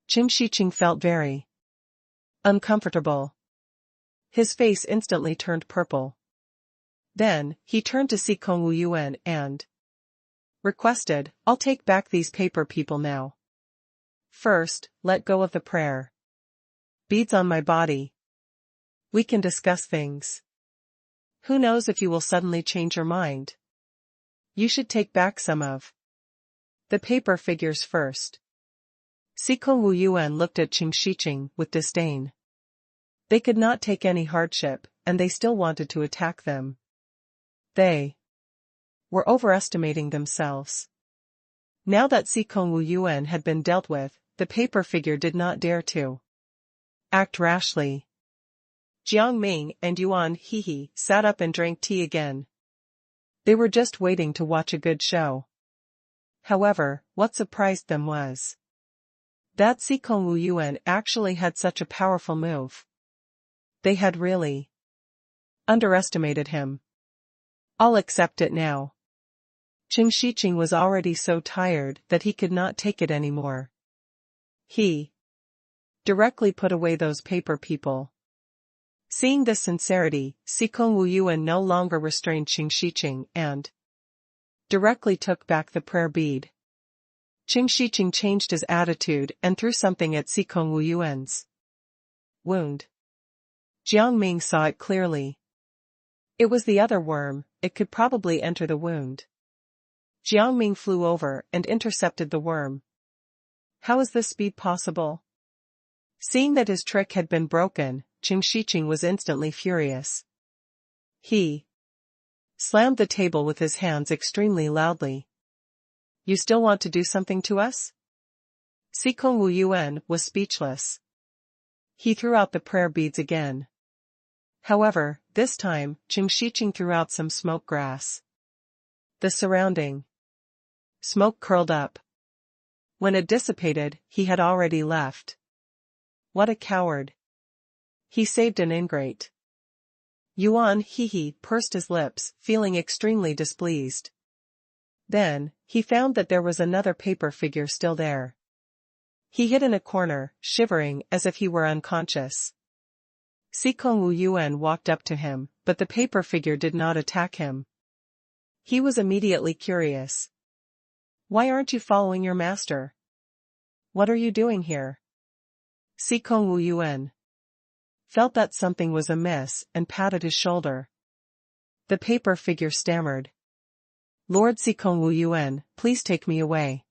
Qing Shiqing felt very uncomfortable. His face instantly turned purple. Then, he turned to Sikong Wu Yuan and requested, I'll take back these paper people now. First, let go of the prayer beads on my body. We can discuss things. Who knows if you will suddenly change your mind? You should take back some of the paper figures first. Sikong Wu Yuan looked at Qing Shiqing with disdain. They could not take any hardship, and they still wanted to attack them. They were overestimating themselves. Now that Sikong Wu Yuan had been dealt with, the paper figure did not dare to act rashly. Jiang Ming and Yuan Hehe sat up and drank tea again. They were just waiting to watch a good show. However, what surprised them was that Sikong Wu Yuan actually had such a powerful move. They had really underestimated him. I'll accept it now. Qing Shiqing was already so tired that he could not take it anymore. He directly put away those paper people. Seeing this sincerity, Sikong Wu Yuan no longer restrained Qing Shiqing and directly took back the prayer bead. Qing Shiqing changed his attitude and threw something at Sikong Wu Yuan's wound. Jiang Ming saw it clearly. It was the other worm, it could probably enter the wound. Jiang Ming flew over and intercepted the worm. How is this speed possible? Seeing that his trick had been broken, Qing Shiqing was instantly furious. He slammed the table with his hands extremely loudly. You still want to do something to us? Sikong Wu Yuan was speechless. He threw out the prayer beads again. However, this time, Qing Shiqing threw out some smoke grass. The surrounding smoke curled up. When it dissipated, he had already left. What a coward. He saved an ingrate. Yuan Hehe pursed his lips, feeling extremely displeased. Then, he found that there was another paper figure still there. He hid in a corner, shivering as if he were unconscious. Sikong Wu Yuan walked up to him, but the paper figure did not attack him. He was immediately curious. Why aren't you following your master? What are you doing here? Sikong Wu Yuan felt that something was amiss and patted his shoulder. The paper figure stammered. Lord Sikong Wu Yuan, please take me away.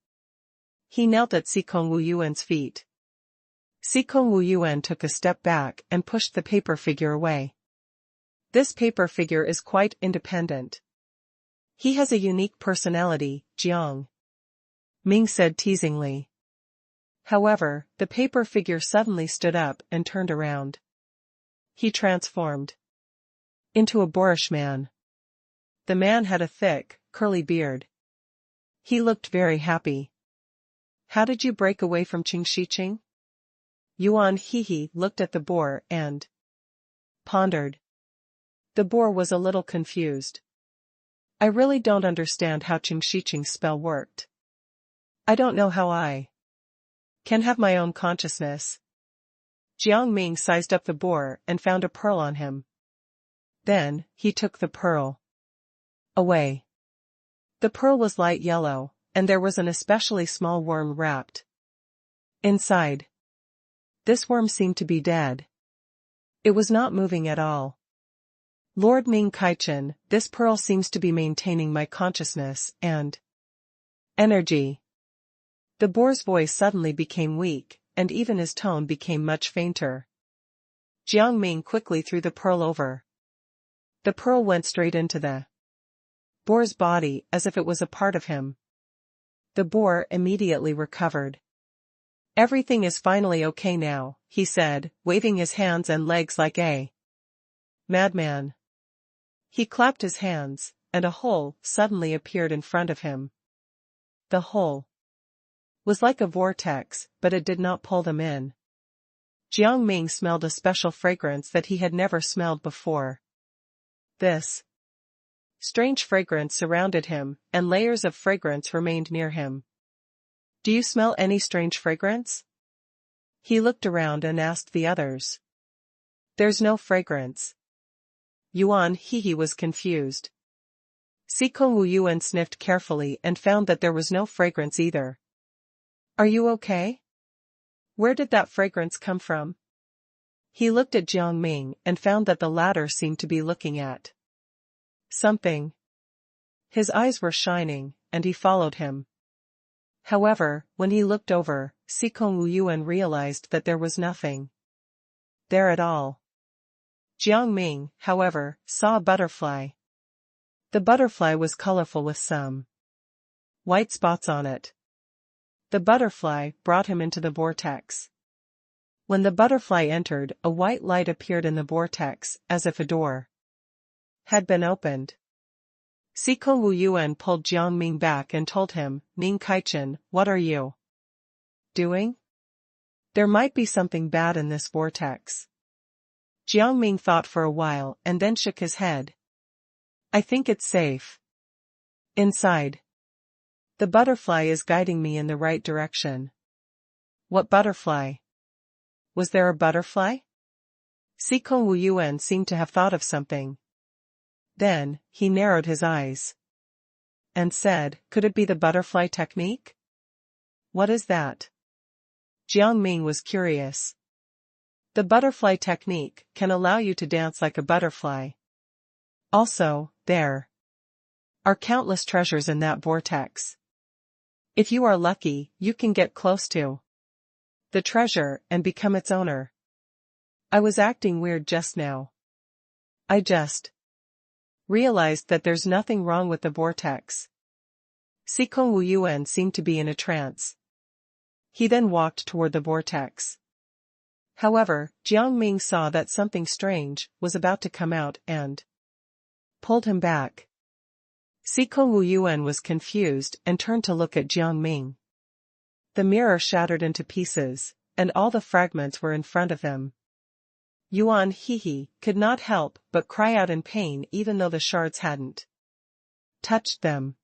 He knelt at Sikong Wu Yuan's feet. Sikong Wu Yuan took a step back and pushed the paper figure away. This paper figure is quite independent. He has a unique personality, Jiang Ming said teasingly. However, the paper figure suddenly stood up and turned around. He transformed into a boorish man. The man had a thick, curly beard. He looked very happy. How did you break away from Qingxiqing? Yuan Hehe looked at the boar and pondered. The boar was a little confused. I really don't understand how Qingxiqing's spell worked. I don't know how I can have my own consciousness. Jiang Ming sized up the boar and found a pearl on him. Then, he took the pearl away. The pearl was light yellow, and there was an especially small worm wrapped inside. This worm seemed to be dead. It was not moving at all. Lord Ming Kaichen, this pearl seems to be maintaining my consciousness and energy. The boar's voice suddenly became weak, and even his tone became much fainter. Jiang Ming quickly threw the pearl over. The pearl went straight into the boar's body as if it was a part of him. The boar immediately recovered. Everything is finally okay now, he said, waving his hands and legs like a madman. He clapped his hands, and a hole suddenly appeared in front of him. The hole was like a vortex, but it did not pull them in. Jiang Ming smelled a special fragrance that he had never smelled before. This strange fragrance surrounded him, and layers of fragrance remained near him. Do you smell any strange fragrance? He looked around and asked the others. There's no fragrance. Yuan Hehe was confused. Sikong Wu Yuan sniffed carefully and found that there was no fragrance either. Are you okay? Where did that fragrance come from? He looked at Jiang Ming and found that the latter seemed to be looking at something. His eyes were shining, and he followed him. However, when he looked over, Sikong Wu Yuan realized that there was nothing there at all. Jiang Ming, however, saw a butterfly. The butterfly was colorful with some white spots on it. The butterfly brought him into the vortex. When the butterfly entered, a white light appeared in the vortex, as if a door had been opened. Sikong Wu Yuan pulled Jiang Ming back and told him, Ming Kaichen, what are you doing? There might be something bad in this vortex. Jiang Ming thought for a while and then shook his head. I think it's safe inside. The butterfly is guiding me in the right direction. What butterfly? Was there a butterfly? Sikong Wu Yuan seemed to have thought of something. Then, he narrowed his eyes and said, could it be the butterfly technique? What is that? Jiang Ming was curious. The butterfly technique can allow you to dance like a butterfly. Also, there are countless treasures in that vortex. If you are lucky, you can get close to the treasure and become its owner. I was acting weird just now. I just realized that there's nothing wrong with the vortex. Sikong Wu Yuan seemed to be in a trance. He then walked toward the vortex. However, Jiang Ming saw that something strange was about to come out and pulled him back. Sikong Wu Yuan was confused and turned to look at Jiang Ming. The mirror shattered into pieces, and all the fragments were in front of them. Yuan Hehe could not help but cry out in pain even though the shards hadn't touched them.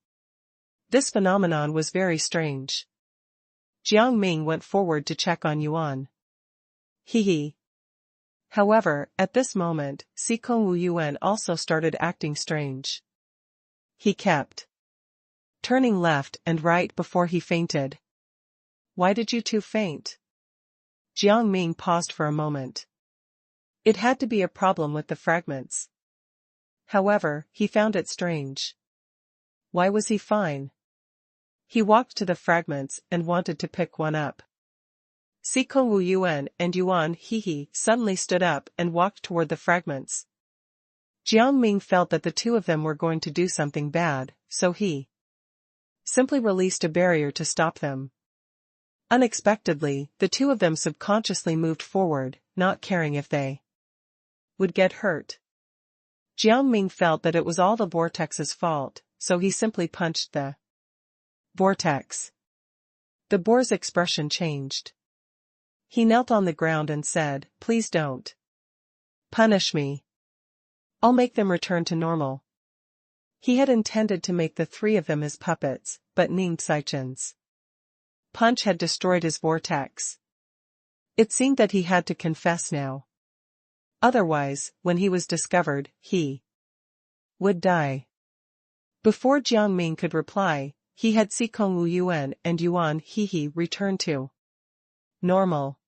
This phenomenon was very strange. Jiang Ming went forward to check on Yuan Hehe. However, at this moment, Sikong Wu Yuan also started acting strange. He kept turning left and right before he fainted. Why did you two faint? Jiang Ming paused for a moment. It had to be a problem with the fragments. However, he found it strange. Why was he fine? He walked to the fragments and wanted to pick one up. Sikong Wu Yuan and Yuan Hehe suddenly stood up and walked toward the fragments. Jiang Ming felt that the two of them were going to do something bad, so he simply released a barrier to stop them. Unexpectedly, the two of them subconsciously moved forward, not caring if they would get hurt. Jiang Ming felt that it was all the vortex's fault, so he simply punched the vortex. The boar's expression changed. He knelt on the ground and said, "Please don't punish me. I'll make them return to normal." He had intended to make the three of them his puppets, but Ning Caichen's punch had destroyed his vortex. It seemed that he had to confess now. Otherwise, when he was discovered, he would die. Before Jiang Ming could reply, he had Sikong Wu Yuan and Yuan Hehe return to normal.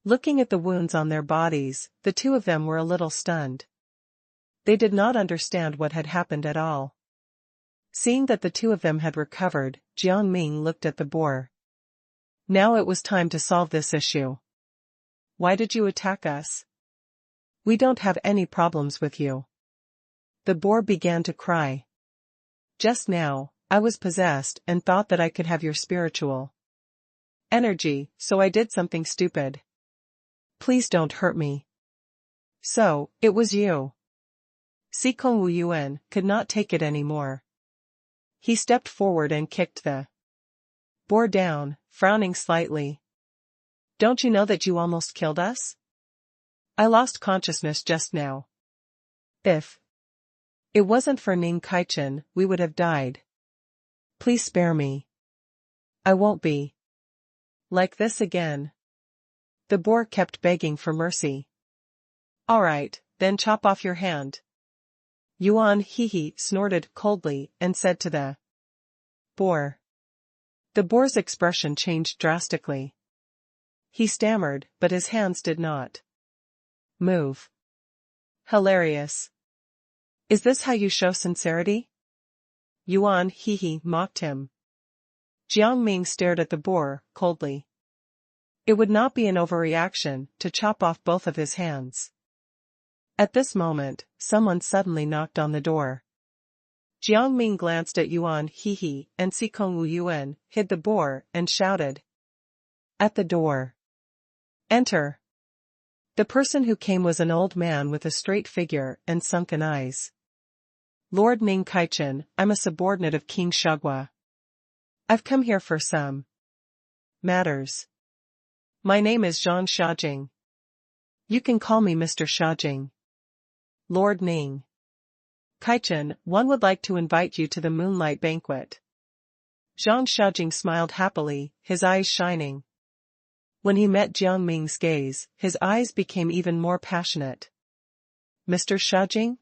Looking at the wounds on their bodies, the two of them were a little stunned. They did not understand what had happened at all. Seeing that the two of them had recovered, Jiang Ming looked at the boar. Now it was time to solve this issue. "Why did you attack us? We don't have any problems with you." The boar began to cry. "Just now, I was possessed and thought that I could have your spiritual energy, so I did something stupid. Please don't hurt me." "So, it was you." Sikong Wu Yuan could not take it anymore. He stepped forward and kicked the boar down, frowning slightly. "Don't you know that you almost killed us? I lost consciousness just now. If it wasn't for Ning Caichen, we would have died. Please spare me. I won't be like this again." The boar kept begging for mercy. "All right, then chop off your hand." Yuan Hehe snorted coldly and said to the boar. The boar's expression changed drastically. He stammered, but his hands did not move. "Hilarious. Is this how you show sincerity?" Yuan Hehe mocked him. Jiang Ming stared at the boar, coldly. It would not be an overreaction to chop off both of his hands. At this moment, someone suddenly knocked on the door. Jiang Ming glanced at Yuan Hehe and Sikong Wu Yuan, hid the boar, and shouted. "At the door. Enter." The person who came was an old man with a straight figure and sunken eyes. "Lord Ning Caichen, I'm a subordinate of King Shagua. I've come here for some matters. My name is Zhang Xiaojing. You can call me Mr. Xiaojing." "Lord Ning Caichen, one would like to invite you to the moonlight banquet." Zhang Xiaojing smiled happily, his eyes shining. When he met Jiang Ming's gaze, his eyes became even more passionate. "Mr. Xiaojing?"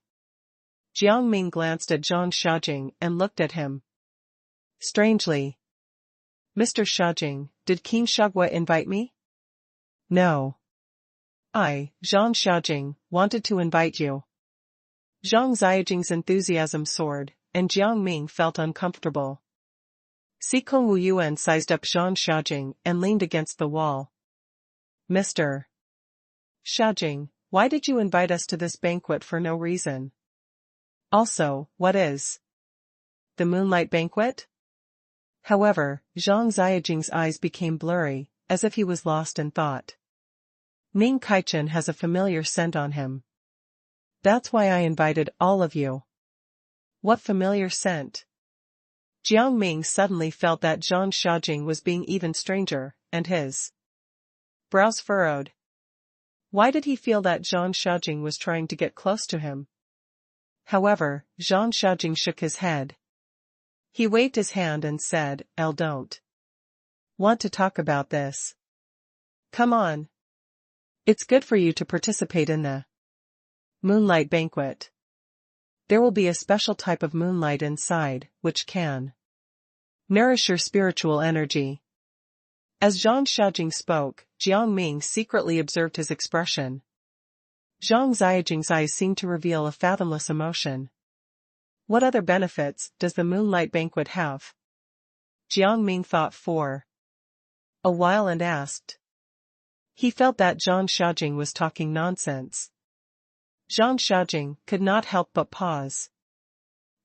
Jiang Ming glanced at Zhang Xiaojing and looked at him strangely. "Mr. Xiaojing, did King Shagua invite me?" "No. I, Zhang Xiaojing, wanted to invite you." Zhang Xiaojing's enthusiasm soared, and Jiang Ming felt uncomfortable. Sikong Wu Yuan sized up Zhang Xiaojing and leaned against the wall. "Mr. Xiaojing, why did you invite us to this banquet for no reason? Also, what is the moonlight banquet?" However, Zhang Xiaojing's eyes became blurry, as if he was lost in thought. "Ning Caichen has a familiar scent on him. That's why I invited all of you." "What familiar scent?" Jiang Ming suddenly felt that Zhang Xiaojing was being even stranger, and his brows furrowed. Why did he feel that Zhang Xiaojing was trying to get close to him? However, Zhang Xiaojing shook his head. He waved his hand and said, "I don't want to talk about this. Come on. It's good for you to participate in the moonlight banquet. There will be a special type of moonlight inside, which can nourish your spiritual energy. As Zhang Xiaojing spoke, Jiang Ming secretly observed his expression. Zhang Xiaojing's eyes seemed to reveal a fathomless emotion. What other benefits does the moonlight banquet have? Jiang Ming thought for a while and asked. He felt that Zhang Xiaojing was talking nonsense. Zhang Xiaojing could not help but pause.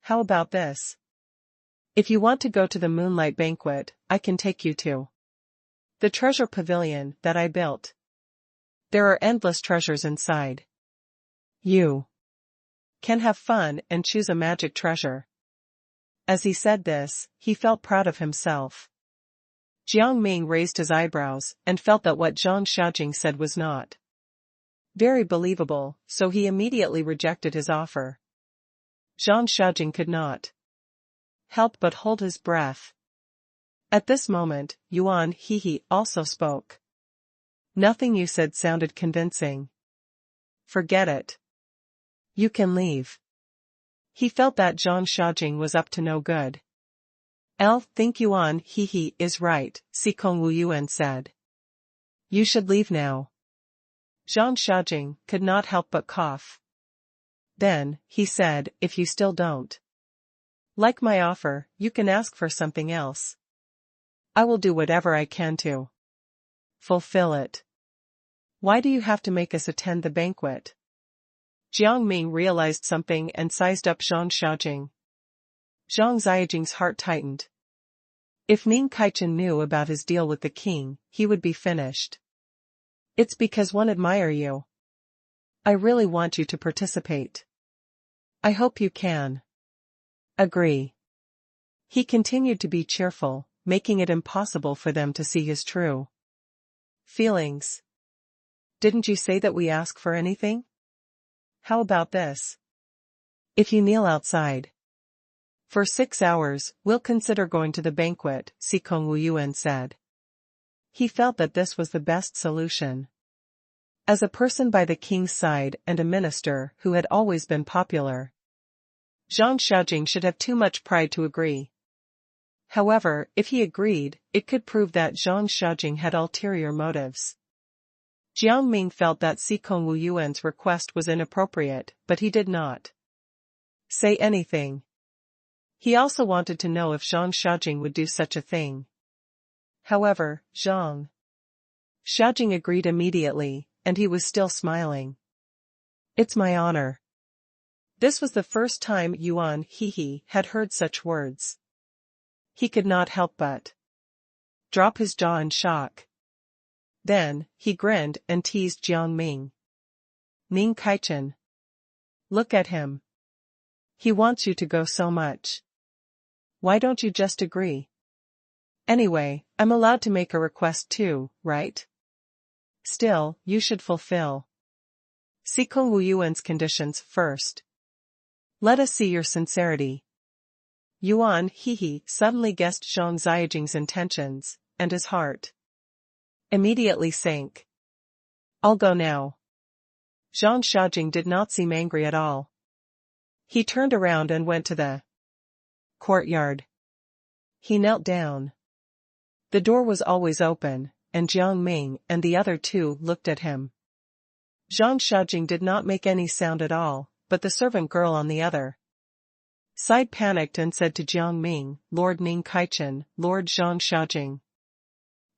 How about this? If you want to go to the moonlight banquet, I can take you to the treasure pavilion that I built. There are endless treasures inside. You can have fun and choose a magic treasure. As he said this, he felt proud of himself. Jiang Ming raised his eyebrows and felt that what Zhang Xiaojing said was not very believable, so he immediately rejected his offer. Zhang Xiaojing could not help but hold his breath. At this moment, Yuan Hehe also spoke. Nothing you said sounded convincing. Forget it. You can leave. He felt that Zhang Xiaojing was up to no good. Think Yuan Hehe is right, Sikong Wu Yuan said. You should leave now. Zhang Xiaojing could not help but cough. Then, he said, if you still don't like my offer, you can ask for something else. I will do whatever I can to fulfill it. Why do you have to make us attend the banquet? Jiang Ming realized something and sized up Zhang Xiaojing. Zhang Xiaojing's heart tightened. If Ning Kaichen knew about his deal with the king, he would be finished. It's because one admire you. I really want you to participate. I hope you can agree. He continued to be cheerful, making it impossible for them to see his true feelings. Didn't you say that we ask for anything? How about this? If you kneel outside for 6 hours, we'll consider going to the banquet, Sikong Wu Yuan said. He felt that this was the best solution. As a person by the king's side and a minister who had always been popular, Zhang Xiaojing should have too much pride to agree. However, if he agreed, it could prove that Zhang Xiaojing had ulterior motives. Jiang Ming felt that Sikong Wu Yuan's request was inappropriate, but he did not say anything. He also wanted to know if Zhang Xiaojing would do such a thing. However, Zhang Xiaojing agreed immediately, and he was still smiling. It's my honor. This was the first time Yuan Hehe had heard such words. He could not help but drop his jaw in shock. Then, he grinned and teased Jiang Ming. Ning Kaichen. Look at him. He wants you to go so much. Why don't you just agree? Anyway, I'm allowed to make a request too, right? Still, you should fulfill Sikong Wu Yuan's conditions first. Let us see your sincerity. Yuan Hehe suddenly guessed Zhang Xiaojing's intentions, and his heart immediately sank. I'll go now. Zhang Xiaojing did not seem angry at all. He turned around and went to the courtyard. He knelt down. The door was always open, and Jiang Ming and the other two looked at him. Zhang Xiaojing did not make any sound at all, but the servant girl on the other side panicked and said to Jiang Ming, Lord Ning Kaichen, Lord Zhang Xiaojing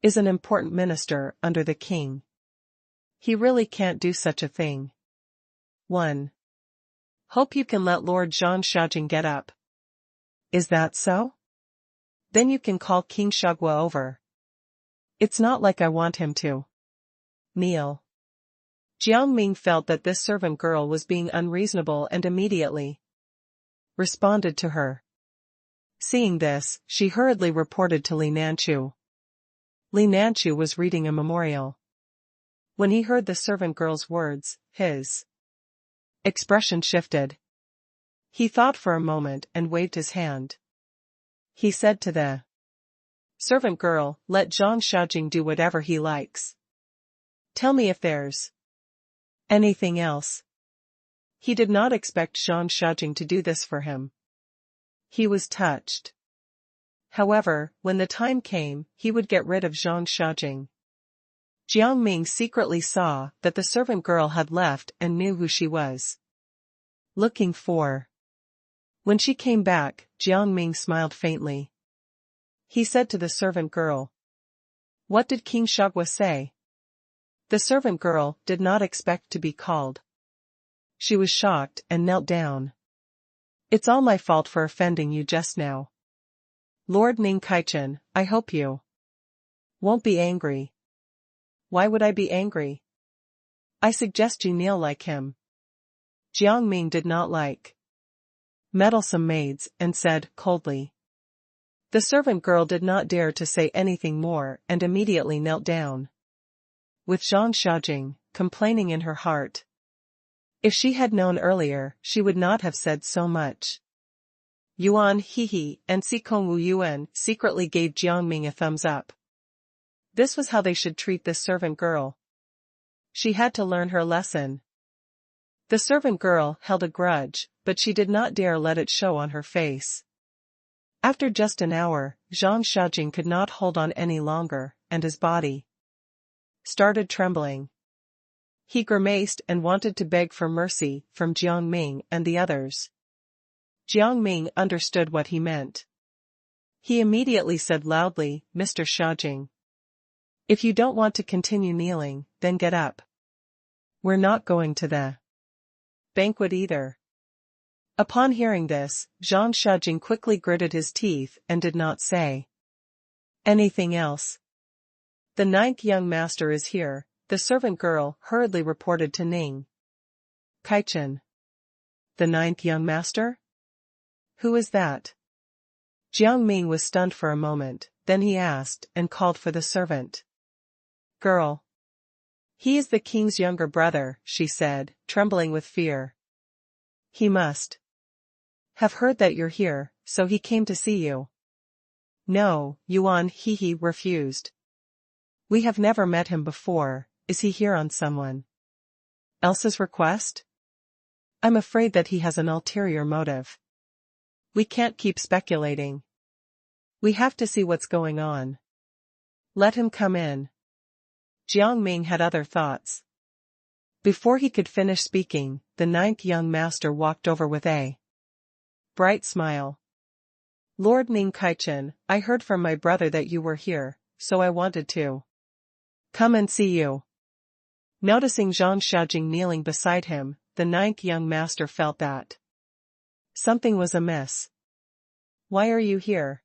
is an important minister under the king. He really can't do such a thing. 1. Hope you can let Lord Zhang Xiaojing get up. Is that so? Then you can call King Shagua over. It's not like I want him to kneel. Jiang Ming felt that this servant girl was being unreasonable and immediately responded to her. Seeing this, she hurriedly reported to Li Nanchu. Li Nanchu was reading a memorial. When he heard the servant girl's words, his expression shifted. He thought for a moment and waved his hand. He said to the servant girl, let Zhang Xiaojing do whatever he likes. Tell me if there's anything else. He did not expect Zhang Xiaojing to do this for him. He was touched. However, when the time came, he would get rid of Zhang Xiaojing. Jiang Ming secretly saw that the servant girl had left and knew who she was looking for. When she came back, Jiang Ming smiled faintly. He said to the servant girl, "What did King Shagwa say?" The servant girl did not expect to be called. She was shocked and knelt down. "It's all my fault for offending you just now. Lord Ning Kaichen, I hope you won't be angry." "Why would I be angry? I suggest you kneel like him." Jiang Ming did not like meddlesome maids and said coldly. The servant girl did not dare to say anything more and immediately knelt down, with Zhang Xiaojing complaining in her heart. If she had known earlier, she would not have said so much. Yuan Hehe and Sikong Wu Yuan secretly gave Jiang Ming a thumbs up. This was how they should treat this servant girl. She had to learn her lesson. The servant girl held a grudge, but she did not dare let it show on her face. After just an hour, Zhang Xiaojing could not hold on any longer, and his body started trembling. He grimaced and wanted to beg for mercy from Jiang Ming and the others. Jiang Ming understood what he meant. He immediately said loudly, "Mr. Xiaojing, if you don't want to continue kneeling, then get up. We're not going to the banquet either." Upon hearing this, Zhang Xiaojing quickly gritted his teeth and did not say anything else. "The ninth young master is here," the servant girl hurriedly reported to Ning Kaichen. "The ninth young master? Who is that?" Jiang Ming was stunned for a moment, then he asked and called for the servant girl. "He is the king's younger brother," she said, trembling with fear. "He must have heard that you're here, so he came to see you." "No," Yuan Hehe refused. "We have never met him before. Is he here on someone else's request? I'm afraid that he has an ulterior motive. We can't keep speculating. We have to see what's going on. Let him come in." Jiang Ming had other thoughts. Before he could finish speaking, the ninth young master walked over with a bright smile. "Lord Ning Kaichen, I heard from my brother that you were here, so I wanted to come and see you." Noticing Zhang Xiaojing kneeling beside him, the ninth young master felt that something was amiss. "Why are you here?"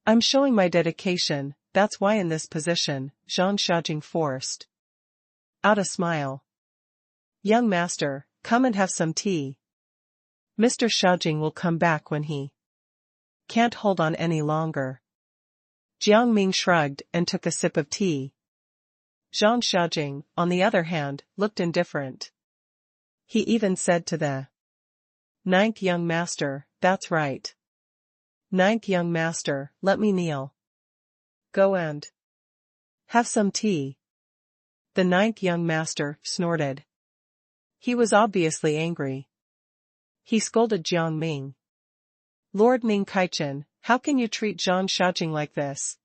"I'm showing my dedication, that's why in this position," Zhang Xiaojing forced out a smile. "Young master, come and have some tea. Mr. Xiaojing will come back when he can't hold on any longer." Jiang Ming shrugged and took a sip of tea. Zhang Xiaojing, on the other hand, looked indifferent. He even said to the ninth young master, "That's right. Ninth young master, let me kneel. Go and have some tea." The ninth young master snorted. He was obviously angry. He scolded Jiang Ming. "Lord Ning Kaichen, how can you treat Zhang Xiaojing like this?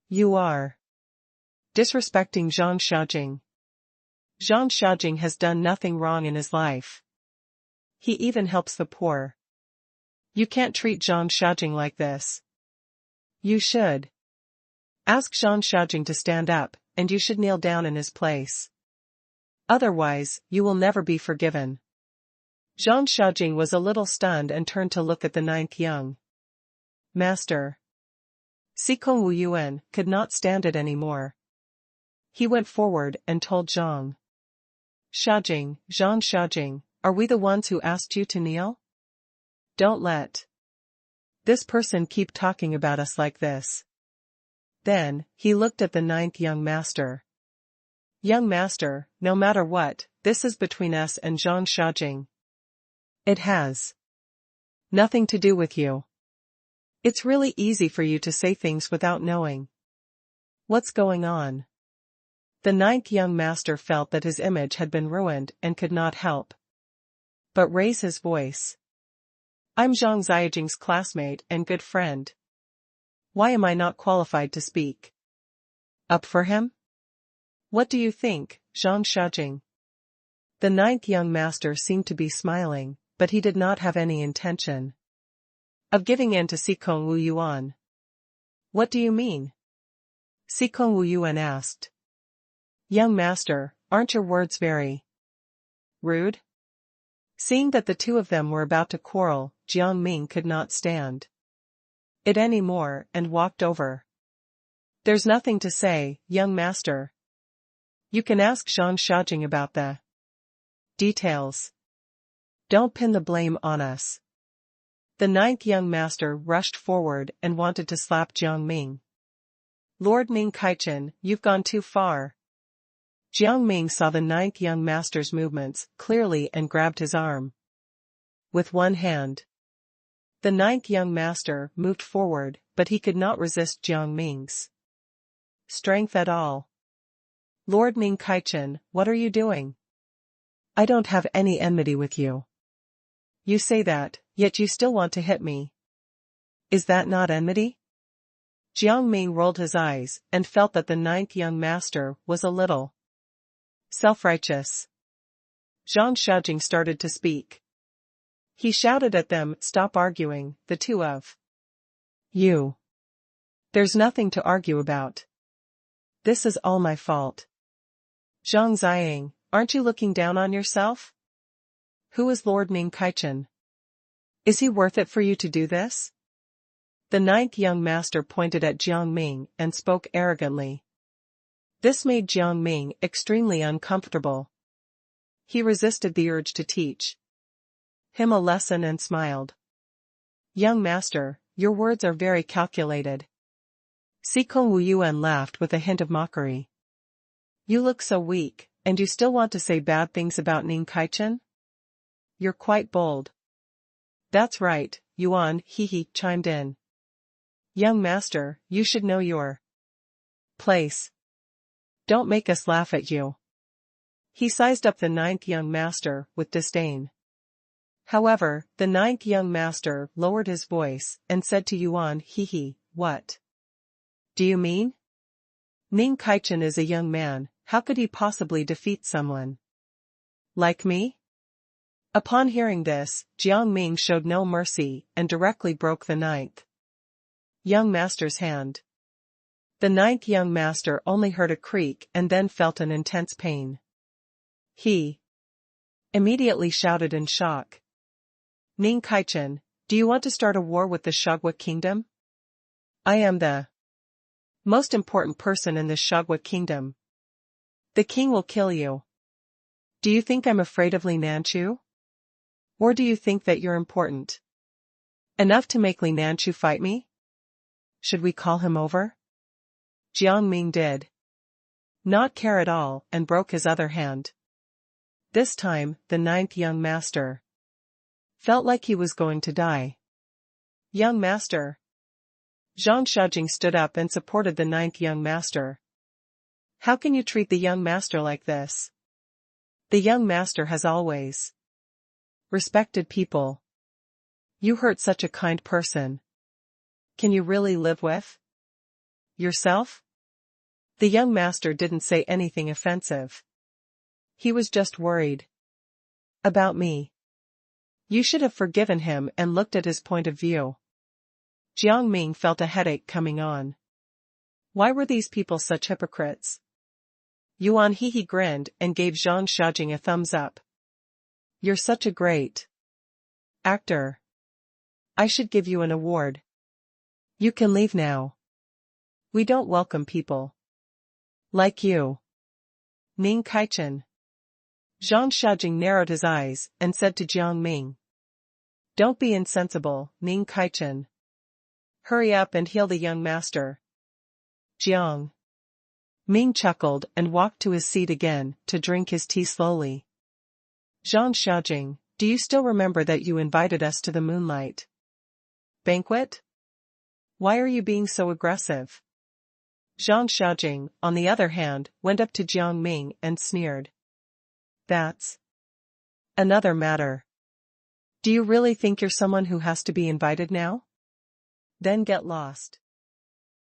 You are disrespecting Zhang Xiaojing. Zhang Xiaojing has done nothing wrong in his life. He even helps the poor. You can't treat Zhang Xiaojing like this. You should ask Zhang Xiaojing to stand up, and you should kneel down in his place. Otherwise, you will never be forgiven." Zhang Xiaojing was a little stunned and turned to look at the ninth young master. Sikong Wu Yuan could not stand it anymore. He went forward and told Zhang Xiaojing, are we the ones who asked you to kneel? Don't let this person keep talking about us like this. Then, he looked at the ninth young master. "Young master, no matter what, this is between us and Zhang Xiaojing. It has nothing to do with you. It's really easy for you to say things without knowing what's going on." The ninth young master felt that his image had been ruined and could not help but raise his voice. "I'm Zhang Xiaojing's classmate and good friend. Why am I not qualified to speak up for him? What do you think, Zhang Shajing? The ninth young master seemed to be smiling, but he did not have any intention of giving in to Sikong Wu Yuan. What do you mean? Sikong Wu Yuan asked. Young master, aren't your words very rude? Seeing that the two of them were about to quarrel, Jiang Ming could not stand it any more and walked over. There's nothing to say, young master. You can ask Zhang Shajing about the details. Don't pin the blame on us. The ninth young master rushed forward and wanted to slap Jiang Ming. Lord Ning Kaichen, you've gone too far. Jiang Ming saw the ninth young master's movements clearly and grabbed his arm with one hand. The ninth young master moved forward, but he could not resist Jiang Ming's strength at all. Lord Ning Kaichen, what are you doing? I don't have any enmity with you. You say that, yet you still want to hit me. Is that not enmity? Jiang Ming rolled his eyes and felt that the ninth young master was a little self-righteous. Zhang Shajing started to speak. He shouted at them, stop arguing, the two of you. There's nothing to argue about. This is all my fault. Zhang Ziying, aren't you looking down on yourself? Who is Lord Ning Kaichen? Is he worth it for you to do this? The ninth young master pointed at Jiang Ming and spoke arrogantly. This made Jiang Ming extremely uncomfortable. He resisted the urge to teach him a lesson and smiled. Young master, your words are very calculated. Sikong Wu Yuan laughed with a hint of mockery. You look so weak, and you still want to say bad things about Ning Kaichen? You're quite bold. That's right, Yuan, chimed in. Young master, you should know your place. Don't make us laugh at you. He sized up the ninth young master with disdain. However, the ninth young master lowered his voice and said to Yuan, what do you mean? Ning Kaichen is a young man, how could he possibly defeat someone like me? Upon hearing this, Jiang Ming showed no mercy and directly broke the ninth young master's hand. The ninth young master only heard a creak and then felt an intense pain. He immediately shouted in shock. Ning Kaichen, do you want to start a war with the Shagwa kingdom? I am the most important person in this Shagwa kingdom. The king will kill you. Do you think I'm afraid of Li Nanchu? Or do you think that you're important enough to make Li Nanchu fight me? Should we call him over? Jiang Ming did not care at all and broke his other hand. This time, the ninth young master felt like he was going to die. Young master. Zhang Shajing stood up and supported the ninth young master. How can you treat the young master like this? The young master has always respected people. You hurt such a kind person. Can you really live with yourself? The young master didn't say anything offensive. He was just worried about me. You should have forgiven him and looked at his point of view. Jiang Ming felt a headache coming on. Why were these people such hypocrites? Yuan grinned and gave Zhang Shajing a thumbs up. You're such a great actor. I should give you an award. You can leave now. We don't welcome people like you. Ning Kaichen. Zhang Shajing narrowed his eyes and said to Jiang Ming. Don't be insensible, Ning Kaichen. Hurry up and heal the young master. Jiang Ming chuckled and walked to his seat again to drink his tea slowly. Zhang Shajing, do you still remember that you invited us to the moonlight banquet? Why are you being so aggressive? Zhang Shajing, on the other hand, went up to Jiang Ming and sneered. That's another matter. Do you really think you're someone who has to be invited now? Then get lost.